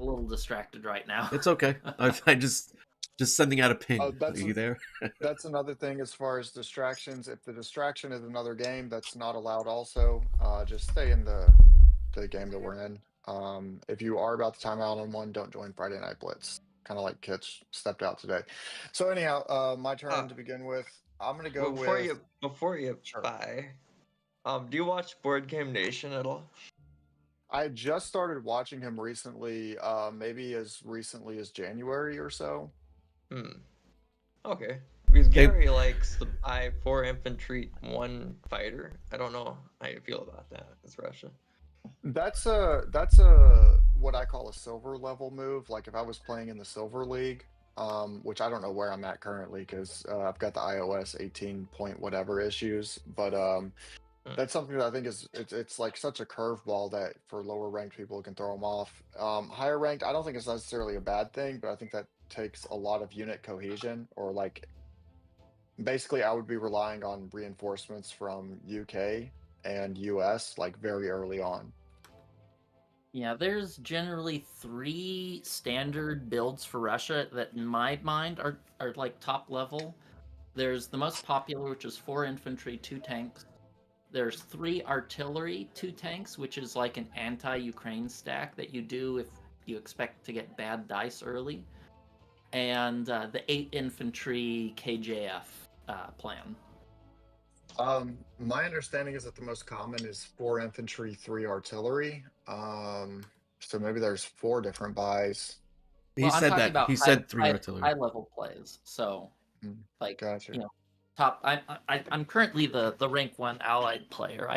a little distracted right now. It's okay. I just sending out a ping. Are That's you there? that's another thing as far as distractions. If the distraction is another game, that's not allowed. Also, just stay in the game that we're in. If you are about to time out on one, don't join Friday Night Blitz. Kind of like Kitch stepped out today. So anyhow, my Uh, turn to begin with. I'm gonna go well, with before you sure. buy, do you watch Board Game Nation at all? I just started watching him recently, maybe as recently as January or so. Hmm. Okay. Because They Gary likes to buy 4 infantry, 1 fighter. I don't know how you feel about that. It's Russia. That's a what I call a silver level move. Like if I was playing in the silver league, which I don't know where I'm at currently because I've got the iOS 18 point whatever issues, but Hmm. that's something that I think is it's like such a curveball that for lower ranked people it can throw them off. Higher ranked, I don't think it's necessarily a bad thing, but I think that takes a lot of unit cohesion or like basically I would be relying on reinforcements from UK and US like very early on. Yeah, there's generally 3 standard builds for Russia that, in my mind, are like top level. There's the most popular, which is 4 infantry, 2 tanks. There's 3 artillery, 2 tanks, which is like an anti-Ukraine stack that you do if you expect to get bad dice early. And the 8 infantry KJF plan. My understanding is that the most common is 4 infantry, 3 artillery. So maybe there's 4 different buys. he Well, I'm said talking that. about He said 3 high artillery. level plays. So, Mm, like, Gotcha. top. I'm currently the rank 1 allied player.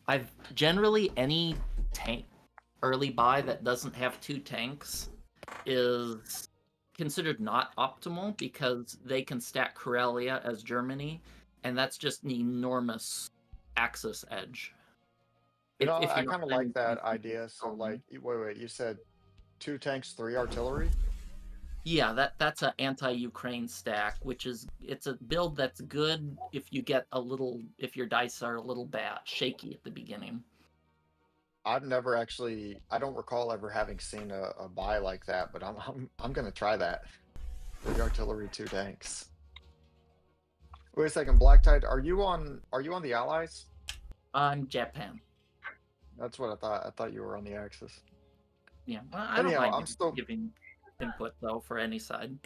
I've generally any tank early buy that doesn't have 2 tanks is considered not optimal because they can stack Karelia as Germany, and that's just an enormous Axis edge. If I you're not kind of like planning that to idea. So like, wait, you said 2 tanks, 3 artillery? yeah, that's an anti-Ukraine stack, which is it's a build that's good if you get a little if your dice are a little bad shaky at the beginning. I've never actually, I don't recall ever having seen a buy like that, but I'm gonna try that. 3 artillery, 2 tanks. Wait a second, Black Tide, are you on the Allies? I'm Japan. That's what I thought. I thought you were on the Axis. Yeah, well, I don't Anyhow, mind giving input though for any side.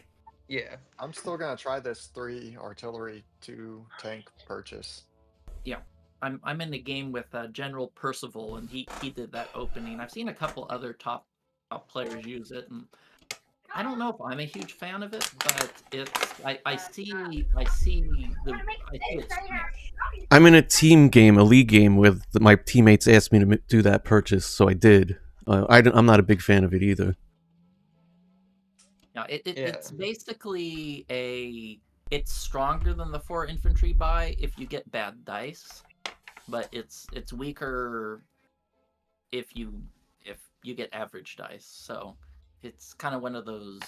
Yeah. I'm still gonna try this 3 artillery, 2 tank purchase. Yeah, I'm in the game with General Percival, and he did that opening. I've seen a couple other top players use it, and I don't know if I'm a huge fan of it, but I see its strength. I'm in a team game, a league game, with my teammates asked me to do that purchase, so I did. I'm not a big fan of it either. Yeah, Yeah. it's basically it's stronger than the 4 infantry buy if you get bad dice, but it's weaker if you get average dice. So it's kind of one of those.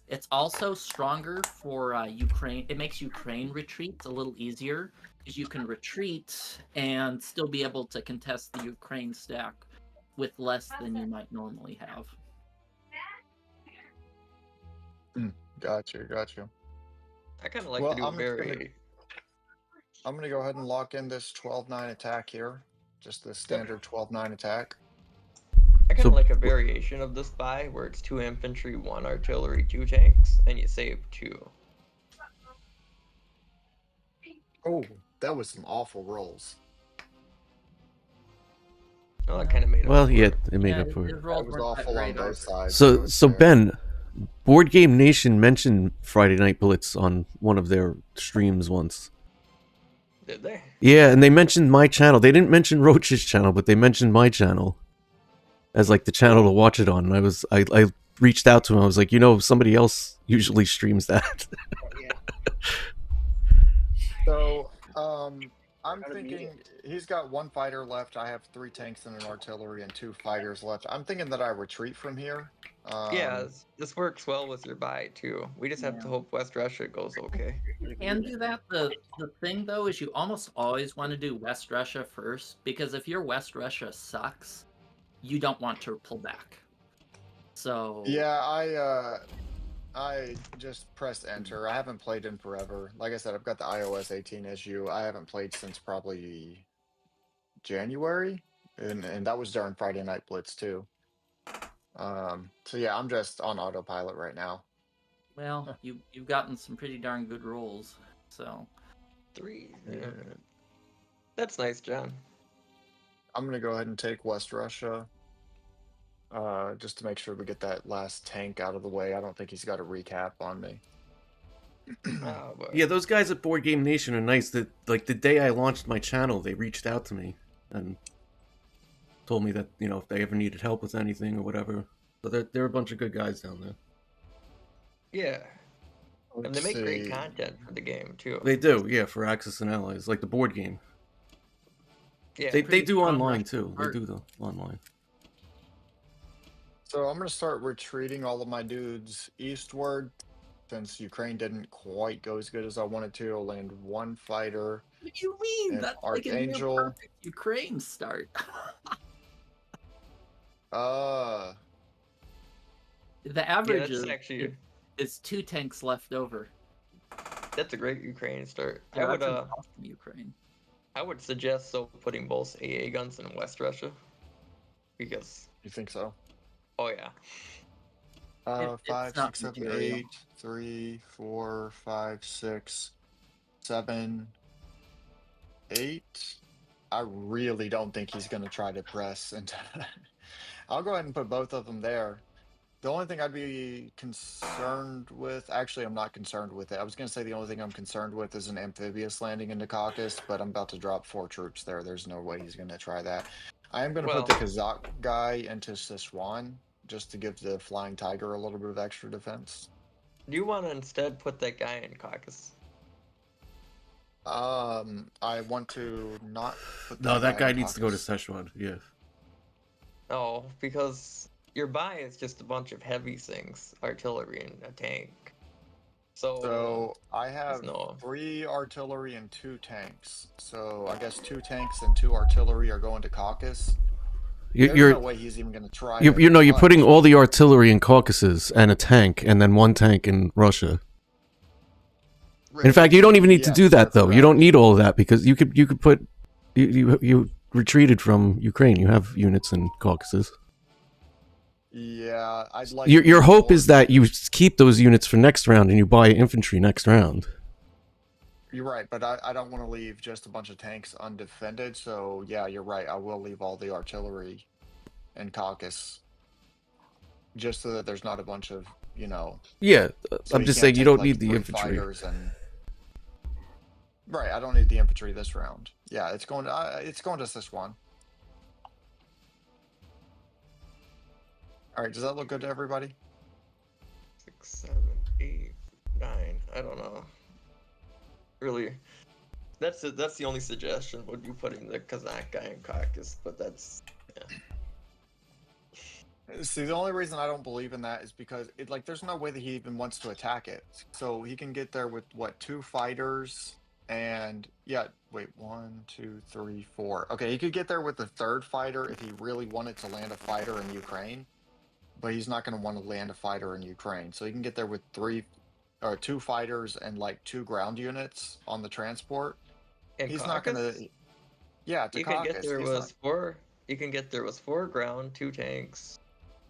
It's also stronger for Ukraine. It makes Ukraine retreats a little easier because you can retreat and still be able to contest the Ukraine stack with less than you might normally have. Gotcha. I kind of like Well, to do a very. I'm gonna go ahead and lock in this 12-9 attack here. Just the Yep. standard 12-9 attack. I kind So- of like a variation of this buy where it's 2 infantry, 1 artillery, 2 tanks, and you save 2. Oh, that was some awful rolls. Well, that kind of made up Well, for yeah, it. it made Yeah, up for his it. rolls That was weren't that awful on great, both are sides. So, it's so fair. Ben, Board Game Nation mentioned Friday Night Blitz on one of their streams once. Did they? Yeah, and they mentioned my channel. They didn't mention Roach's channel, but they mentioned my channel as like the channel to watch it on. And I reached out to him. I was like, somebody else usually streams that. So, I'm thinking he's got 1 fighter left. I have 3 tanks and an artillery and 2 fighters left. I'm thinking that I retreat from here. Yeah, this works well with your buy too. We just have to hope West Russia goes okay. You can do that. The thing though is you almost always want to do West Russia first, because if your West Russia sucks, you don't want to pull back. So Yeah, I just pressed enter. I haven't played in forever. Like I said, I've got the iOS 18 issue. I haven't played since probably January, and that was during Friday Night Blitz too. So yeah, I'm just on autopilot right now. well, you've gotten some pretty darn good rolls. So 3. Yeah. That's nice, John. I'm gonna go ahead and take West Russia, just to make sure we get that last tank out of the way. I don't think he's got a recap on me. Oh, but Yeah, those guys at Board Game Nation are nice. That like the day I launched my channel, they reached out to me and told me that if they ever needed help with anything or whatever. So they're a bunch of good guys down there. yeah, and they Let's make great see. content for the game too. They do, yeah, for Axis and Allies, like the board game. Yeah, They pretty do strong online Russian too. They art. do the online. So I'm gonna start retreating all of my dudes eastward, since Ukraine didn't quite go as good as I wanted to. I'll land one fighter. what do you mean? And That's like a near Archangel. perfect Ukraine start. Uh, The yeah, average that's actually is 2 tanks left over. that's a great Ukraine start. Yeah, I would that's awesome, Ukraine. I would suggest putting both AA guns in West Russia, because you think so? oh yeah, It's 5, not 6, 7, material. 8, 3, 4, 5, 6, 7, 8. I really don't think he's gonna try to press into. I'll go ahead and put both of them there. The only thing I'd be concerned with, actually, I'm not concerned with it. I was going to say the only thing I'm concerned with is an amphibious landing into Caucasus, but I'm about to drop 4 troops there. There's no way he's going to try that. I am going to put the Kazakh guy into Sichuan just to give the Flying Tiger a little bit of extra defense. do you want to instead put that guy in Caucasus? I want to not put No, that guy in needs to go to Caucasus. Szechuan. Yeah. No, because your buy is just a bunch of heavy things, artillery and a tank. So I have no. 3 artillery and 2 tanks. So I guess 2 tanks and 2 artillery are going to Caucasus. There's You're no way he's even going to try. you're to putting punch. all the artillery in Caucasus and a tank, and then 1 tank in Russia. In fact, you don't even need to Yes, do that that's though. You correct. don't need all of that because you could put you retreated from Ukraine. You have units in Caucasus. Yeah, I'd like. Your hope more- is that you keep those units for next round and you buy infantry next round. You're right, but I don't want to leave just a bunch of tanks undefended. So yeah, you're right. I will leave all the artillery in Caucasus, just so that there's not a bunch of Yeah, so I'm you just can't saying you take, don't like, need the 3 infantry. fighters and. Right, I don't need the infantry this round. Yeah, it's going to Sichuan. All right, does that look good to everybody? 6, 7, 8, 9. I don't know. Really, that's the only suggestion would be putting the Kazakh guy in Caucasus, but that's See, the only reason I don't believe in that is because there's no way that he even wants to attack it. So he can get there with what, 2 fighters and wait, 1, 2, 3, 4. Okay, he could get there with the 3rd fighter if he really wanted to land a fighter in Ukraine, but he's not going to want to land a fighter in Ukraine. So he can get there with 2 fighters and like 2 ground units on the transport. in He's Caucasus, not going to. Yeah, to you can Caucasus. get there He's with not- 4. You can get there with 4 ground, 2 tanks,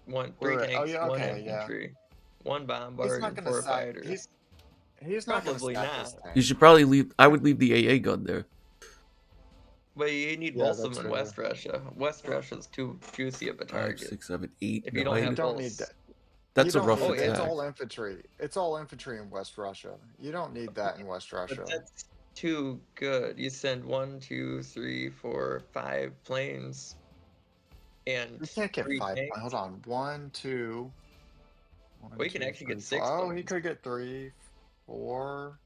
3 Right. tanks, Oh, yeah, 1 okay, yeah. infantry, 1 He's bombard, not and going to 4 sack. fighters. He's not going to Probably stack his not. tank. You should probably leave. I would leave the AA gun there. But you need Yeah, both of that's them in fair. West Russia. West Russia's too juicy of a 5, target. 6, 7, 8, If you don't 9. You have don't both. need that. That's You a don't rough need- attack. It's all infantry. It's all infantry in West Russia. You don't need that in West Russia. But that's too good. You send 1, 2, 3, 4, 5 planes, and You can't get 3 5. tanks. Hold on. 1, 2. Well, you can actually get 6 Oh, he planes. could get 3, 4.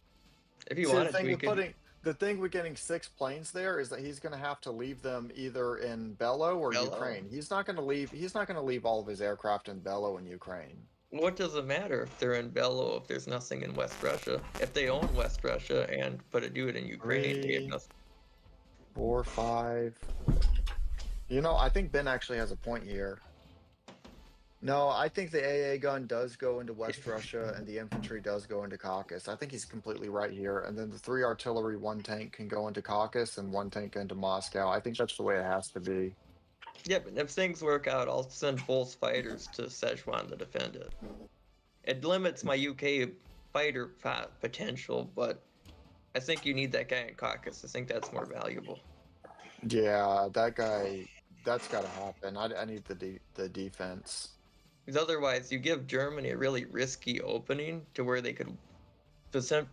If you See, wanted to, you could. the thing with getting 6 planes there is that he's going to have to leave them either in Bello or Bello. Ukraine. He's not going to leave. He's not going to leave all of his aircraft in Bello and Ukraine. What does it matter if they're in Bello if there's nothing in West Russia? If they own West Russia and do it in Ukraine, they have 3, nothing. 4, 5. I think Ben actually has a point here. No, I think the AA gun does go into West Russia and the infantry does go into Caucasus. I think he's completely right here. And then the 3 artillery, 1 tank can go into Caucasus and 1 tank into Moscow. I think that's the way it has to be. Yeah, but if things work out, I'll send both fighters to Szechuan to defend it. It limits my UK fighter potential, but I think you need that guy in Caucasus. I think that's more valuable. Yeah, that guy, that's got to happen. I need the defense. Because otherwise, you give Germany a really risky opening to where they could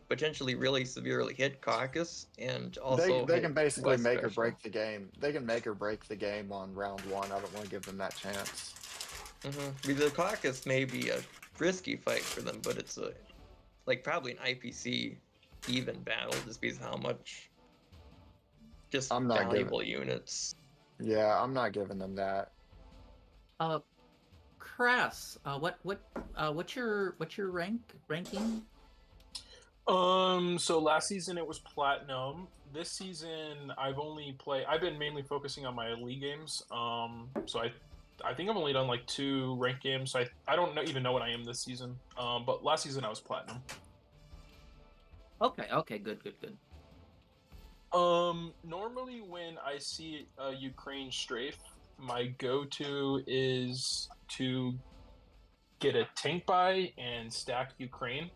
potentially really severely hit Caucasus and also They hit can basically West make or Russia. break the game. They can make or break the game on round 1. I don't want to give them that chance. Because the Caucasus may be a risky fight for them, but it's a probably an IPC even battle just because how much just I'm not valuable units. Yeah, I'm not giving them that. Crass, what's your ranking? So last season it was platinum. This season I've been mainly focusing on my league games. So I think I've only done like 2 ranked games. So I don't even know what I am this season. But last season I was platinum. Okay, good. Normally when I see a Ukraine strafe, my go-to is to get a tank buy and stack Ukraine.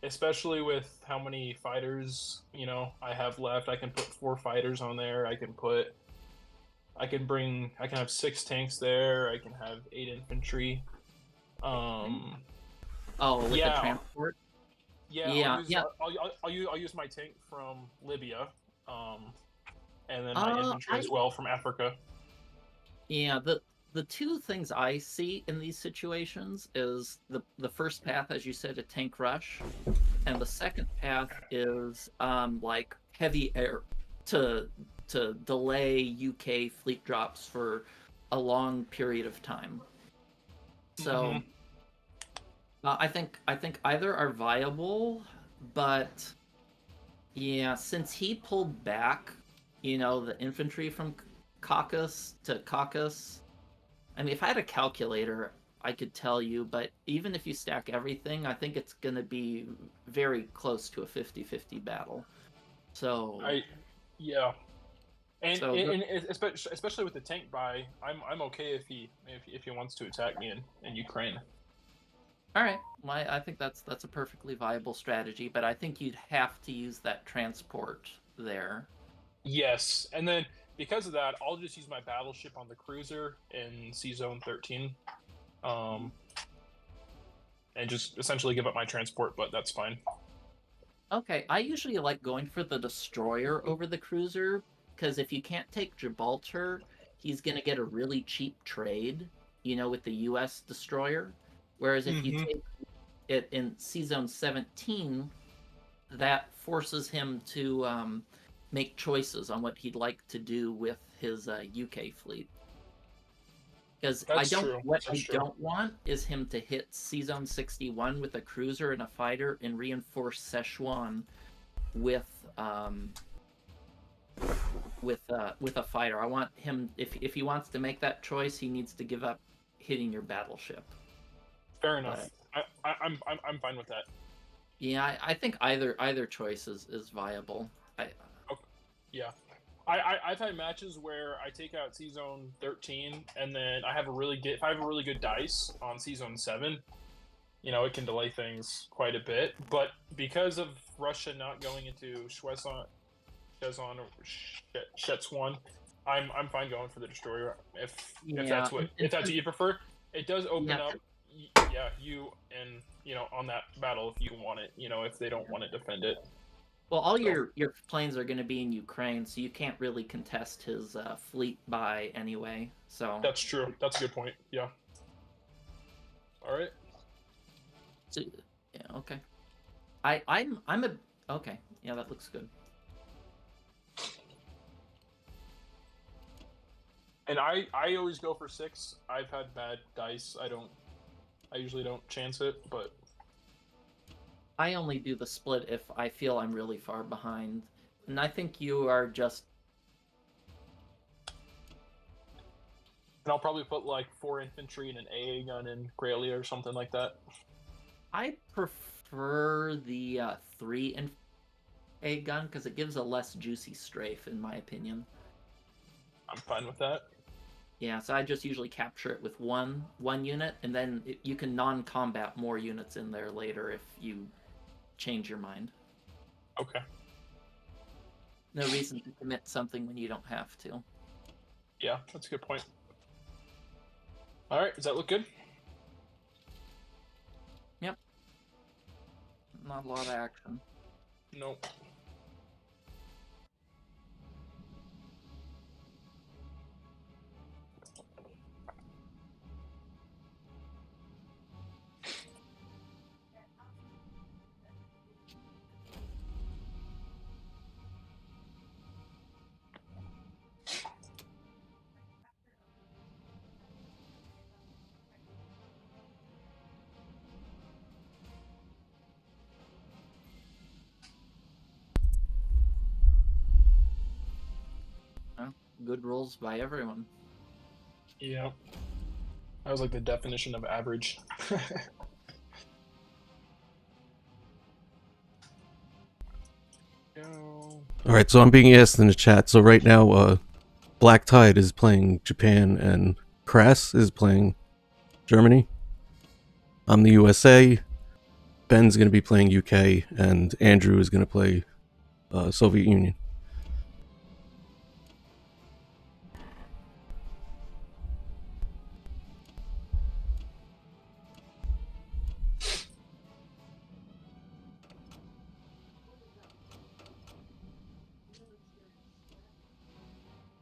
Especially with how many fighters I have left. I can put 4 fighters on there. I can have 6 tanks there. I can have 8 infantry. The transport. Yeah. I'll use my tank from Libya, and then my infantry as well from Africa. Yeah, the 2 things I see in these situations is the first path, as you said, a tank rush, and the second path is like heavy air to delay UK fleet drops for a long period of time. So I think either are viable, but yeah, since he pulled back, the infantry from Caucasus to Caucasus. I mean, if I had a calculator, I could tell you, but even if you stack everything, I think it's going to be very close to a 50-50 battle. So and especially with the tank buy, I'm okay if he wants to attack me in Ukraine. All right, well, I think that's a perfectly viable strategy, but I think you'd have to use that transport there. Yes, and then because of that, I'll just use my battleship on the cruiser in C-Zone 13, and just essentially give up my transport, but that's fine. Okay, I usually like going for the destroyer over the cruiser, because if you can't take Gibraltar, he's going to get a really cheap trade, with the U.S. destroyer. Whereas if you take it in C-Zone 17, that forces him to make choices on what he'd like to do with his UK fleet. Because I don't want is him to hit C-Zone 61 with a cruiser and a fighter and reinforce Szechuan with a fighter. I want him, if he wants to make that choice, he needs to give up hitting your battleship. Fair enough. I'm fine with that. Yeah, I think either choice is viable. Yeah. I've had matches where I take out C-Zone 13, and then if I have a really good dice on C-Zone 7, it can delay things quite a bit. But because of Russia not going into Szechuan or Szechuan, I'm fine going for the destroyer if that's what you prefer. It does open up you and on that battle if you want it, if they don't want to defend it. Well, all your planes are going to be in Ukraine, so you can't really contest his fleet buy anyway. So that's true. That's a good point. Yeah. All right. So, yeah. Okay. I'm a okay. Yeah, that looks good. And I always go for 6. I've had bad dice. I usually don't chance it, but I only do the split if I feel I'm really far behind. And I think you are just... And I'll probably put like 4 infantry and an AA gun in Graelia or something like that. I prefer the 3 AA gun because it gives a less juicy strafe, in my opinion. I'm fine with that. Yeah, so I just usually capture it with one unit, and then you can non-combat more units in there later if you change your mind. Okay. No reason to commit something when you don't have to. Yeah, that's a good point. All right, does that look good? Yep. Not a lot of action. Nope. Well, good rolls by everyone. Yeah. That was like the definition of average. Go. All right, so I'm being asked in the chat. So right now, Black Tide is playing Japan, and Crass is playing Germany. I'm the USA. Ben's going to be playing UK, and Andrew is going to play Soviet Union.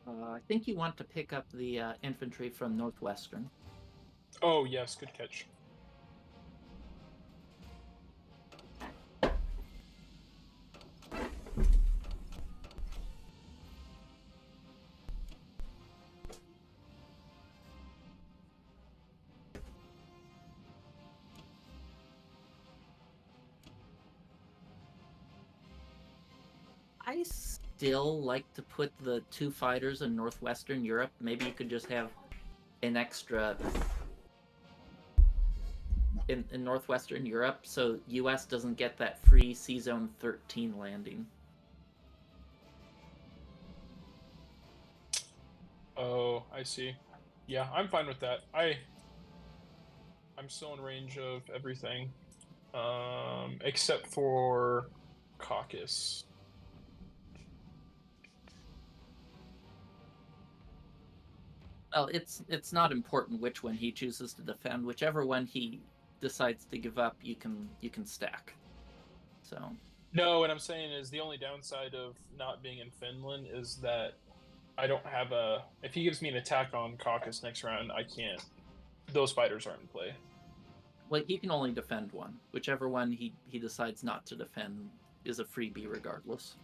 I think you want to pick up the infantry from Northwestern. Oh, yes, good catch. I still like to put the 2 fighters in Northwestern Europe. Maybe you could just have an extra in Northwestern Europe so US doesn't get that free C-Zone 13 landing. Oh, I see. Yeah, I'm fine with that. I'm still in range of everything. Except for Caucasus. Well, it's not important which one he chooses to defend. Whichever one he decides to give up, you can stack. So No, what I'm saying is the only downside of not being in Finland is that I don't have a. If he gives me an attack on Caucasus next round, I can't. Those fighters aren't in play. well, he can only defend one. Whichever one he decides not to defend is a freebie regardless.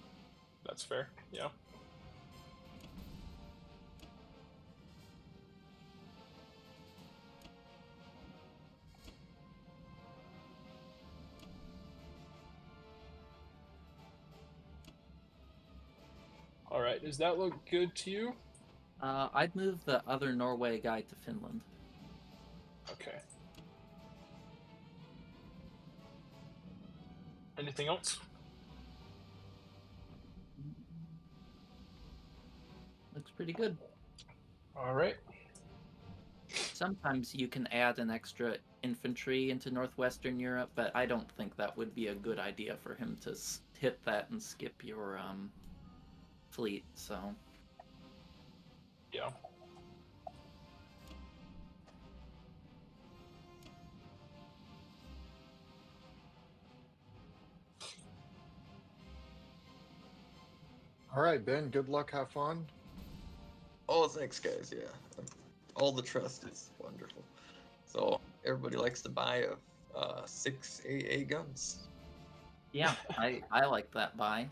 That's fair. Yeah. All right. Does that look good to you? I'd move the other Norway guy to Finland. Okay. Anything else? Looks pretty good. All right. Sometimes you can add an extra infantry into Northwestern Europe, but I don't think that would be a good idea for him to hit that and skip your fleet, so... Yeah. All right, Ben. Good luck. Have fun. Oh, thanks, guys. Yeah, all the trust is wonderful. So everybody likes to buy 6 AA guns. Yeah, I like that buy.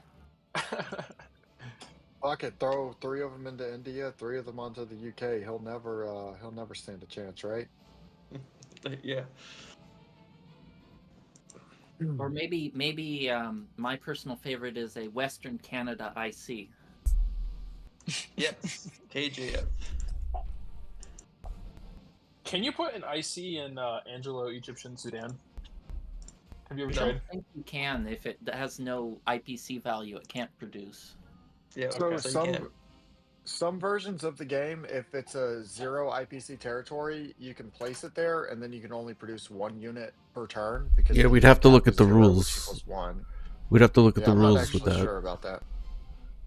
Fuck it. Throw 3 of them into India, 3 of them onto the UK. He'll never stand a chance, right? Yeah. Or maybe my personal favorite is a Western Canada IC. Yes. KJF. Can you put an IC in Anglo-Egyptian Sudan? Have you ever I tried? don't think you can if it has no IPC value. It can't produce. Yeah, So so you can't. some versions of the game, if it's a 0 IPC territory, you can place it there, and then you can only produce 1 unit per turn because Yeah, the we'd unit have to look cap at the is 0, which rules. equals 1. We'd have to look at Yeah, the I'm not rules with actually that. sure about that.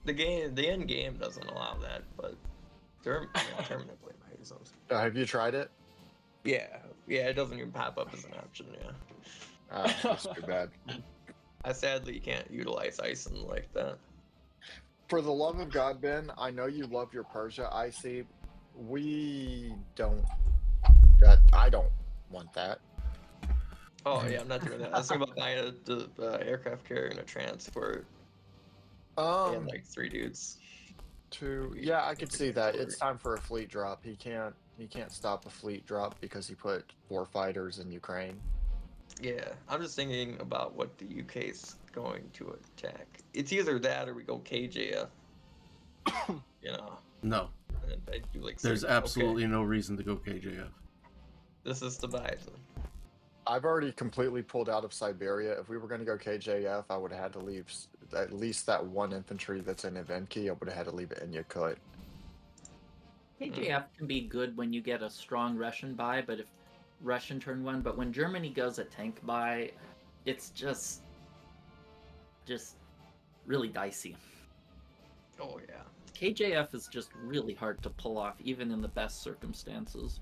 The end game doesn't allow that, but permanently might. So. Have you tried it? Yeah, it doesn't even pop up as an option. Yeah, That's too bad. I sadly can't utilize Ison like that. For the love of God, Ben, I know you love your Persia IC. We don't. I don't want that. Oh yeah, I'm not doing that. I was thinking about buying the aircraft carrier and a transport and like 3 dudes. Yeah, I could see that. It's time for a fleet drop. He can't stop a fleet drop because he put 4 fighters in Ukraine. Yeah, I'm just thinking about what the UK's going to attack. It's either that or we go KJF. No, And I do like. there's absolutely no reason to go KJF. This is the vibe. I've already completely pulled out of Siberia. If we were going to go KJF, I would have had to leave at least that 1 infantry that's in Evenki. I would have had to leave it in Yakut. KJF can be good when you get a strong Russian buy, but if Russian turn 1, but when Germany goes a tank buy, it's just really dicey. Oh yeah. KJF is just really hard to pull off, even in the best circumstances.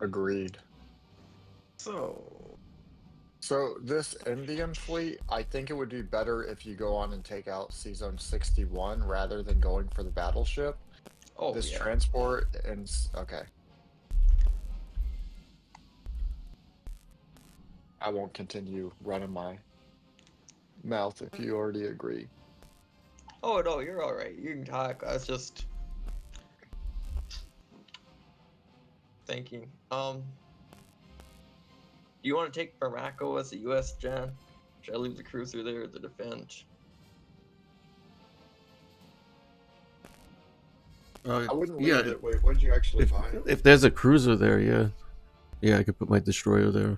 Agreed. So this Indian fleet, I think it would be better if you go on and take out C-Zone 61 rather than going for the battleship. Oh This yeah. transport and okay. I won't continue running my mouth if you already agree. Oh no, you're all right. You can talk. I was just thinking. Do you want to take Morocco as a U.S. John? Should I leave the cruiser there to defend? I wouldn't leave yeah, it. Wait, what did you actually buy? if there's a cruiser there, yeah, I could put my destroyer there.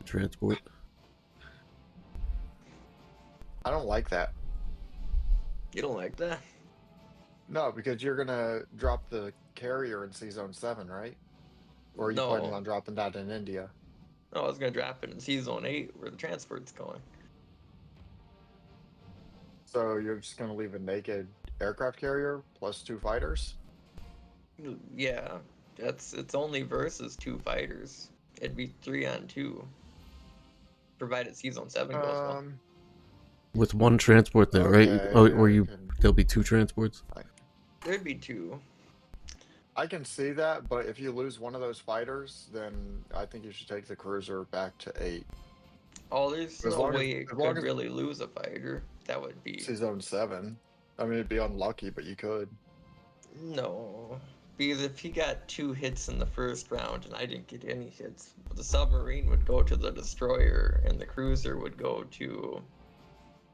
Transport. I don't like that. You don't like that? No, because you're gonna drop the carrier in C-Zone 7, right? Or are you planning on dropping that in India? No, I was gonna drop it in C-Zone 8 where the transport's going. So you're just gonna leave a naked aircraft carrier plus 2 fighters? Yeah, it's only versus 2 fighters. It'd be 3-on-2. Provided C-Zone 7 goes well. With 1 transport there, right? Or there'll be 2 transports. There'd be 2. I can see that, but if you lose one of those fighters, then I think you should take the cruiser back to 8. Oh, there's no way you could really lose a fighter. That would be C-Zone 7. I mean, it'd be unlucky, but you could. No, because if he got 2 hits in the first round and I didn't get any hits, the submarine would go to the destroyer and the cruiser would go to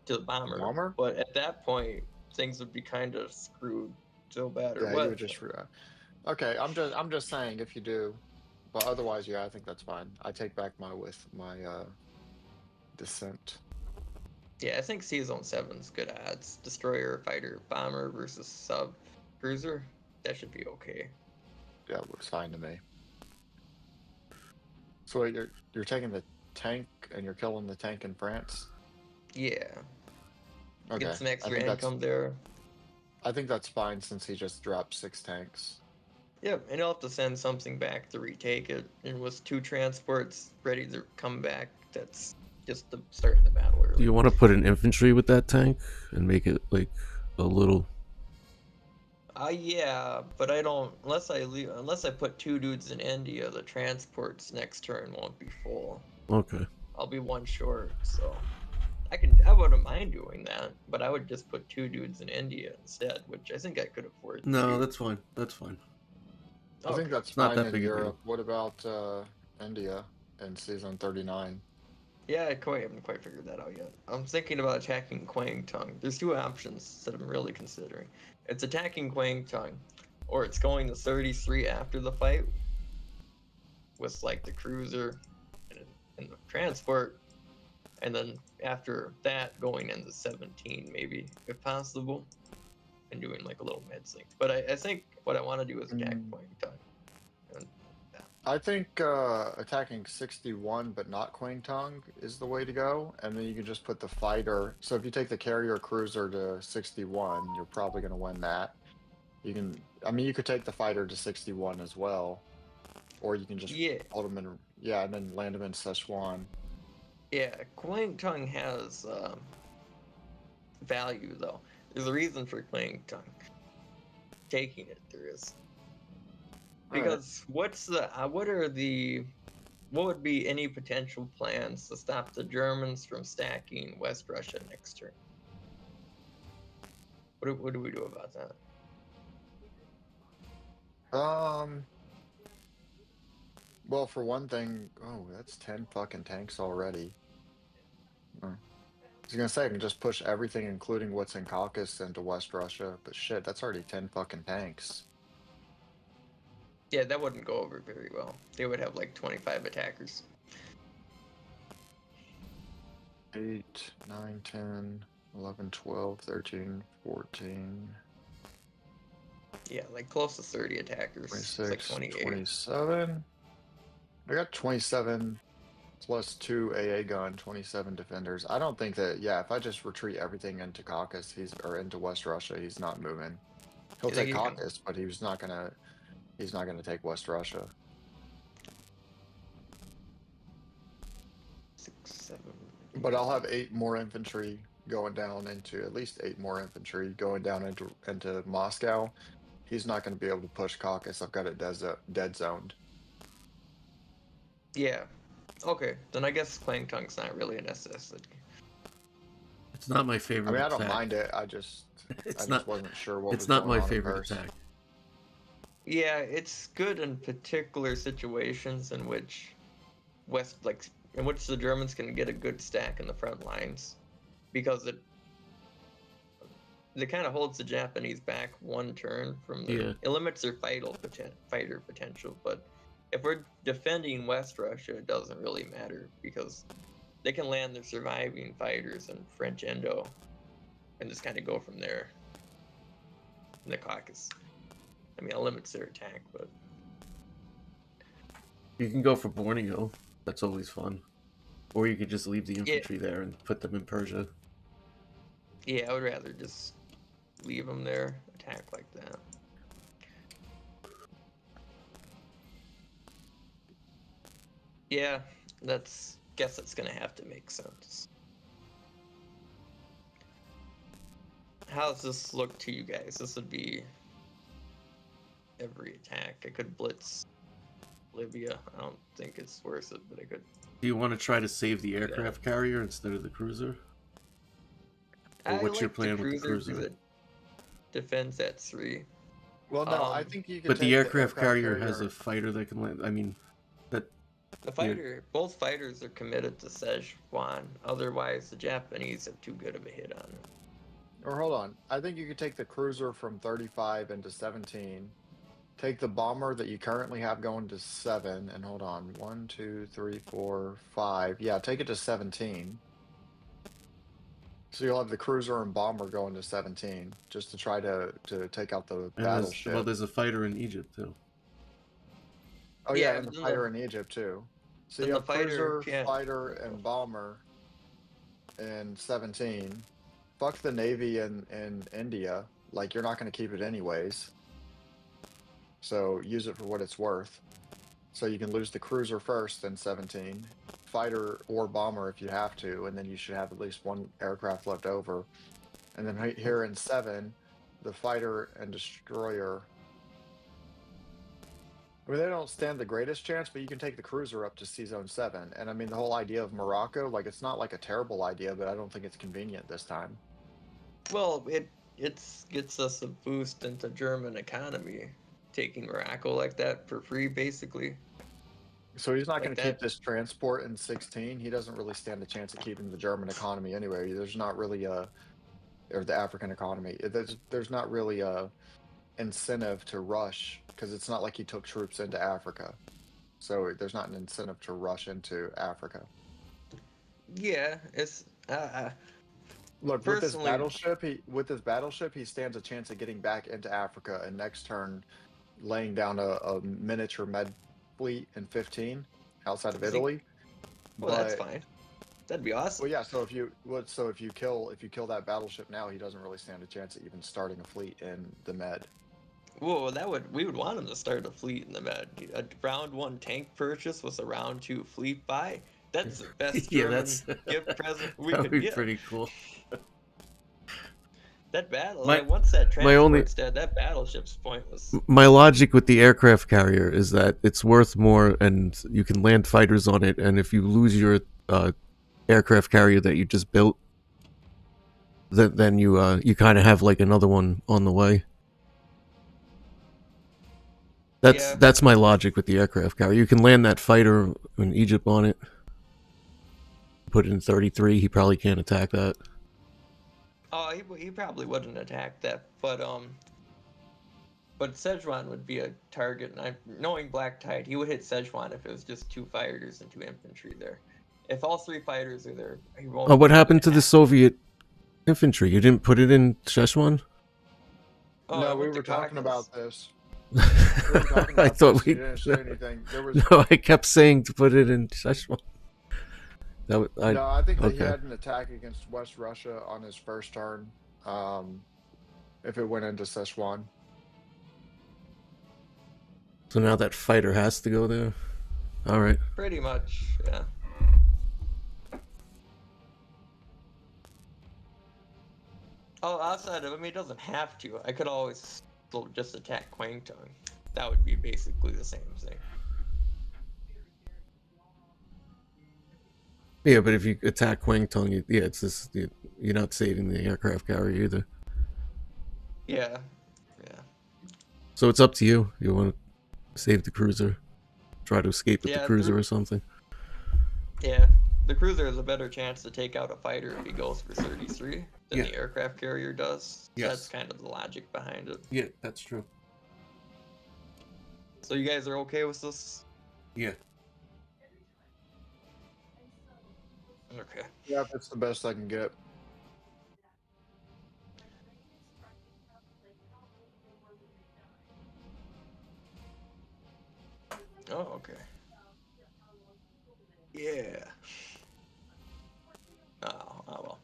the bomber. But at that point, things would be kind of screwed so bad. Yeah, you would just. Okay, I'm just saying if you do, but otherwise, yeah, I think that's fine. I take back my dissent. Yeah, I think C-Zone 7's good odds. Destroyer, fighter, bomber versus sub cruiser. That should be okay. Yeah, it looks fine to me. So you're taking the tank and you're killing the tank in France? Yeah. Okay. Get some extra income there. I think that's fine since he just dropped 6 tanks. Yep, and he'll have to send something back to retake it. And with 2 transports ready to come back, that's just the start of the battle early. Do you want to put an infantry with that tank and make it like a little? Yeah, but I don't unless I put 2 dudes in India, the transports next turn won't be full. Okay. I'll be 1 short, so I wouldn't mind doing that, but I would just put 2 dudes in India instead, which I think I could afford. No, that's fine. That's fine. I think that's fine in Europe. What about India and C-Zone 39? Yeah, I haven't quite figured that out yet. I'm thinking about attacking Quang Tung. There's two options that I'm really considering. It's attacking Quang Tung, or it's going to 33 after the fight with like the cruiser and the transport, and then after that going into 17 maybe if possible, and doing like a little med sync. But I think what I want to do is attack Quang Tung. And I think attacking 61 but not Quang Tung is the way to go, and then you can just put the fighter. So if you take the carrier cruiser to 61, you're probably going to win that. You can, I mean, you could take the fighter to 61 as well, or you can just yeah, hold them in, yeah, and then land them in Szechuan. yeah, Quang Tung has value though. There's a reason for Quang Tung taking it. There is. Because what would be any potential plans to stop the Germans from stacking West Russia next turn? What do we do about that? Well, for one thing, oh, that's 10 fucking tanks already. I was gonna say I can just push everything, including what's in Caucasus, into West Russia, but shit, that's already 10 fucking tanks. Yeah, that wouldn't go over very well. They would have like 25 attackers. 8, 9, 10, 11, 12, 13, 14, Yeah, like close to 30 attackers. 26, It's like 28. 27. I got 27 plus 2 AA gun, 27 defenders. I don't think that, yeah, if I just retreat everything into Caucasus, or into West Russia, he's not moving. He'll You think take he can- Caucasus, but he's not gonna take West Russia. 6, 7. But I'll have 8 more infantry going down into, at least 8 more infantry going down into Moscow. He's not going to be able to push Caucasus. I've got it dead zoned. Yeah. Okay, then I guess Quang Tung's not really a necessity. It's not my favorite I mean, I attack. don't mind it. I just wasn't sure what It's was not going my on at favorite first. attack. Yeah, it's good in particular situations in which the Germans can get a good stack in the front lines, because it kind of holds the Japanese back one turn from their. Yeah. It limits their fighter potential, but if we're defending West Russia, it doesn't really matter because they can land their surviving fighters in French Indo and just kind of go from there in the Caucasus. I mean, it limits their attack, but You can go for Borneo. That's always fun. Or you could just leave the infantry there and put them in Persia. yeah, I would rather just leave them there, attack like that. Yeah, guess that's gonna have to make sense. How does this look to you guys? This would be every attack. I could blitz Libya. I don't think it's worth it, but I could. Do you want to try to save the aircraft carrier instead of the cruiser? Or what's your plan with the cruiser? Because it defends at 3. Well, no, I think you can. But take the aircraft carrier has a fighter that can land. I mean, both fighters are committed to Szechuan. Otherwise, the Japanese have too good of a hit on it. Or hold on, I think you could take the cruiser from 35 into 17. Take the bomber that you currently have going to 7, and hold on, 1, 2, 3, 4, 5. Yeah, take it to 17. So you'll have the cruiser and bomber going to 17, just to try to take out the battleship. Well, there's a fighter in Egypt too. Oh yeah, and the fighter in Egypt too. So you have fighter, cruiser, fighter, and bomber in 17. Fuck the Navy in India. Like, you're not going to keep it anyways. So use it for what it's worth. So you can lose the cruiser first in 17. Fighter or bomber if you have to, and then you should have at least 1 aircraft left over. And then right here in 7, the fighter and destroyer. I mean, they don't stand the greatest chance, but you can take the cruiser up to Sea Zone 7. And I mean, the whole idea of Morocco, like, it's not like a terrible idea, but I don't think it's convenient this time. Well, it gets us a boost into German economy, taking Morocco like that for free, basically. So he's not Like going to that. keep this transport in 16. He doesn't really stand a chance of keeping the German economy anyway. There's not really a, or the African economy. There's not really a incentive to rush because it's not like he took troops into Africa. So there's not an incentive to rush into Africa. Yeah, it's Look, personally. with his battleship, he stands a chance of getting back into Africa and next turn laying down a miniature med fleet in 15 outside of See, Italy. well, that's But fine. That'd be awesome. well, yeah. So if you kill that battleship now, he doesn't really stand a chance of even starting a fleet in the Med. Whoa, we would want him to start a fleet in the Med. A round 1 tank purchase with a round 2 fleet buy. That's the best Yeah, German that's gift present we that could would be get. pretty cool. That battle, My- like, once that my only- transport's dead, that battleship's pointless. My logic with the aircraft carrier is that it's worth more, and you can land fighters on it. And if you lose your aircraft carrier that you just built, then you kind of have like another one on the way. That's my logic with the aircraft carrier. You can land that fighter in Egypt on it. Put it in 33. He probably can't attack that. Oh, he probably wouldn't attack that, but Szechuan would be a target, and knowing Black Tide, he would hit Szechuan if it was just 2 fighters and 2 infantry there. If all 3 fighters are there, he won't. Oh, what happened to the Soviet infantry? You didn't put it in Szechuan? Oh, no, I we went to were talking Caucasus. about this. We were talking I about thought this. we You didn't say anything. There was no. I kept saying to put it in Szechuan. no. I think that he okay. had an attack against West Russia on his first turn. If it went into Szechuan. So now that fighter has to go there. All right. Pretty much, yeah. Oh, outside of him, he doesn't have to. I could always still just attack Kwangtung. That would be basically the same thing. Yeah, but if you attack Kwangtung, it's just you're not saving the aircraft carrier either. Yeah. So it's up to you. You want to save the cruiser, try to escape with the cruiser or something. Yeah, the cruiser has a better chance to take out a fighter if he goes for 33 than the aircraft carrier does. Yes. That's kind of the logic behind it. Yeah, that's true. So you guys are okay with this? Yeah. Okay. Yeah, that's the best I can get. Oh, okay. Yeah. Oh well.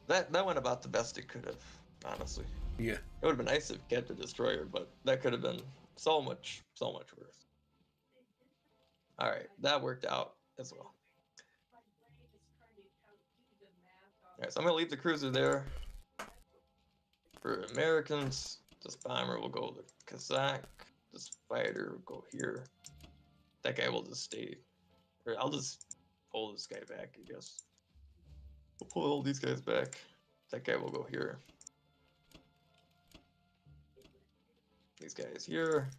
That went about the best it could have, honestly. Yeah. It would have been nice if it kept the destroyer, but that could have been so much worse. Alright, that worked out as well. Alright, so I'm gonna leave the cruiser there. For Americans, this bomber will go to Kazakh. This fighter will go here. That guy will just stay. Or I'll just pull this guy back, I guess. We'll pull all these guys back. That guy will go here. These guys here.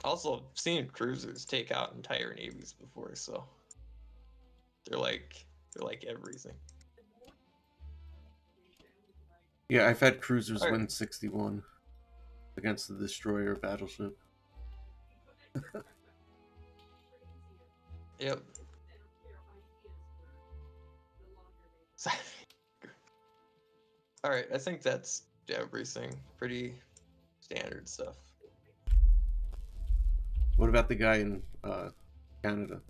Also, I've seen cruisers take out entire navies before, so they're like everything. Yeah, I've had cruisers win 61 against the destroyer battleship. Yep. Alright, I think that's everything. Pretty standard stuff. What about the guy in Canada?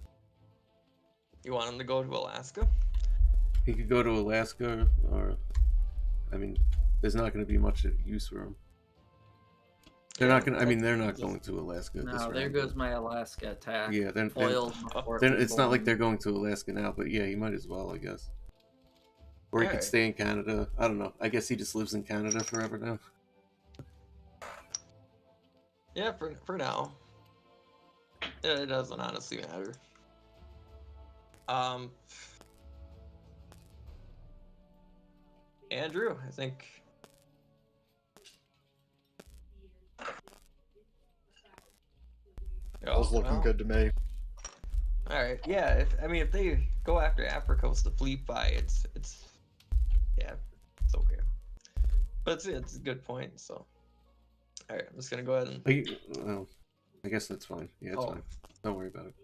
You want him to go to Alaska? He could go to Alaska, or I mean, there's not going to be much use for him. They're not going to. I mean, they're not going to Alaska. No, there goes my Alaska attack. Yeah, then it's not like they're going to Alaska now, but yeah, he might as well, I guess. Or he could stay in Canada. I don't know. I guess he just lives in Canada forever now. Yeah, for now. It doesn't honestly matter. Andrew, I think. was looking well, good to me. All right, yeah. If they go after Africa with the fleet buy, it's yeah, it's okay. But it's a good point. So, all right, I'm just gonna go ahead and Are you, well, I guess that's fine. Yeah, it's Oh. fine. Don't worry about it.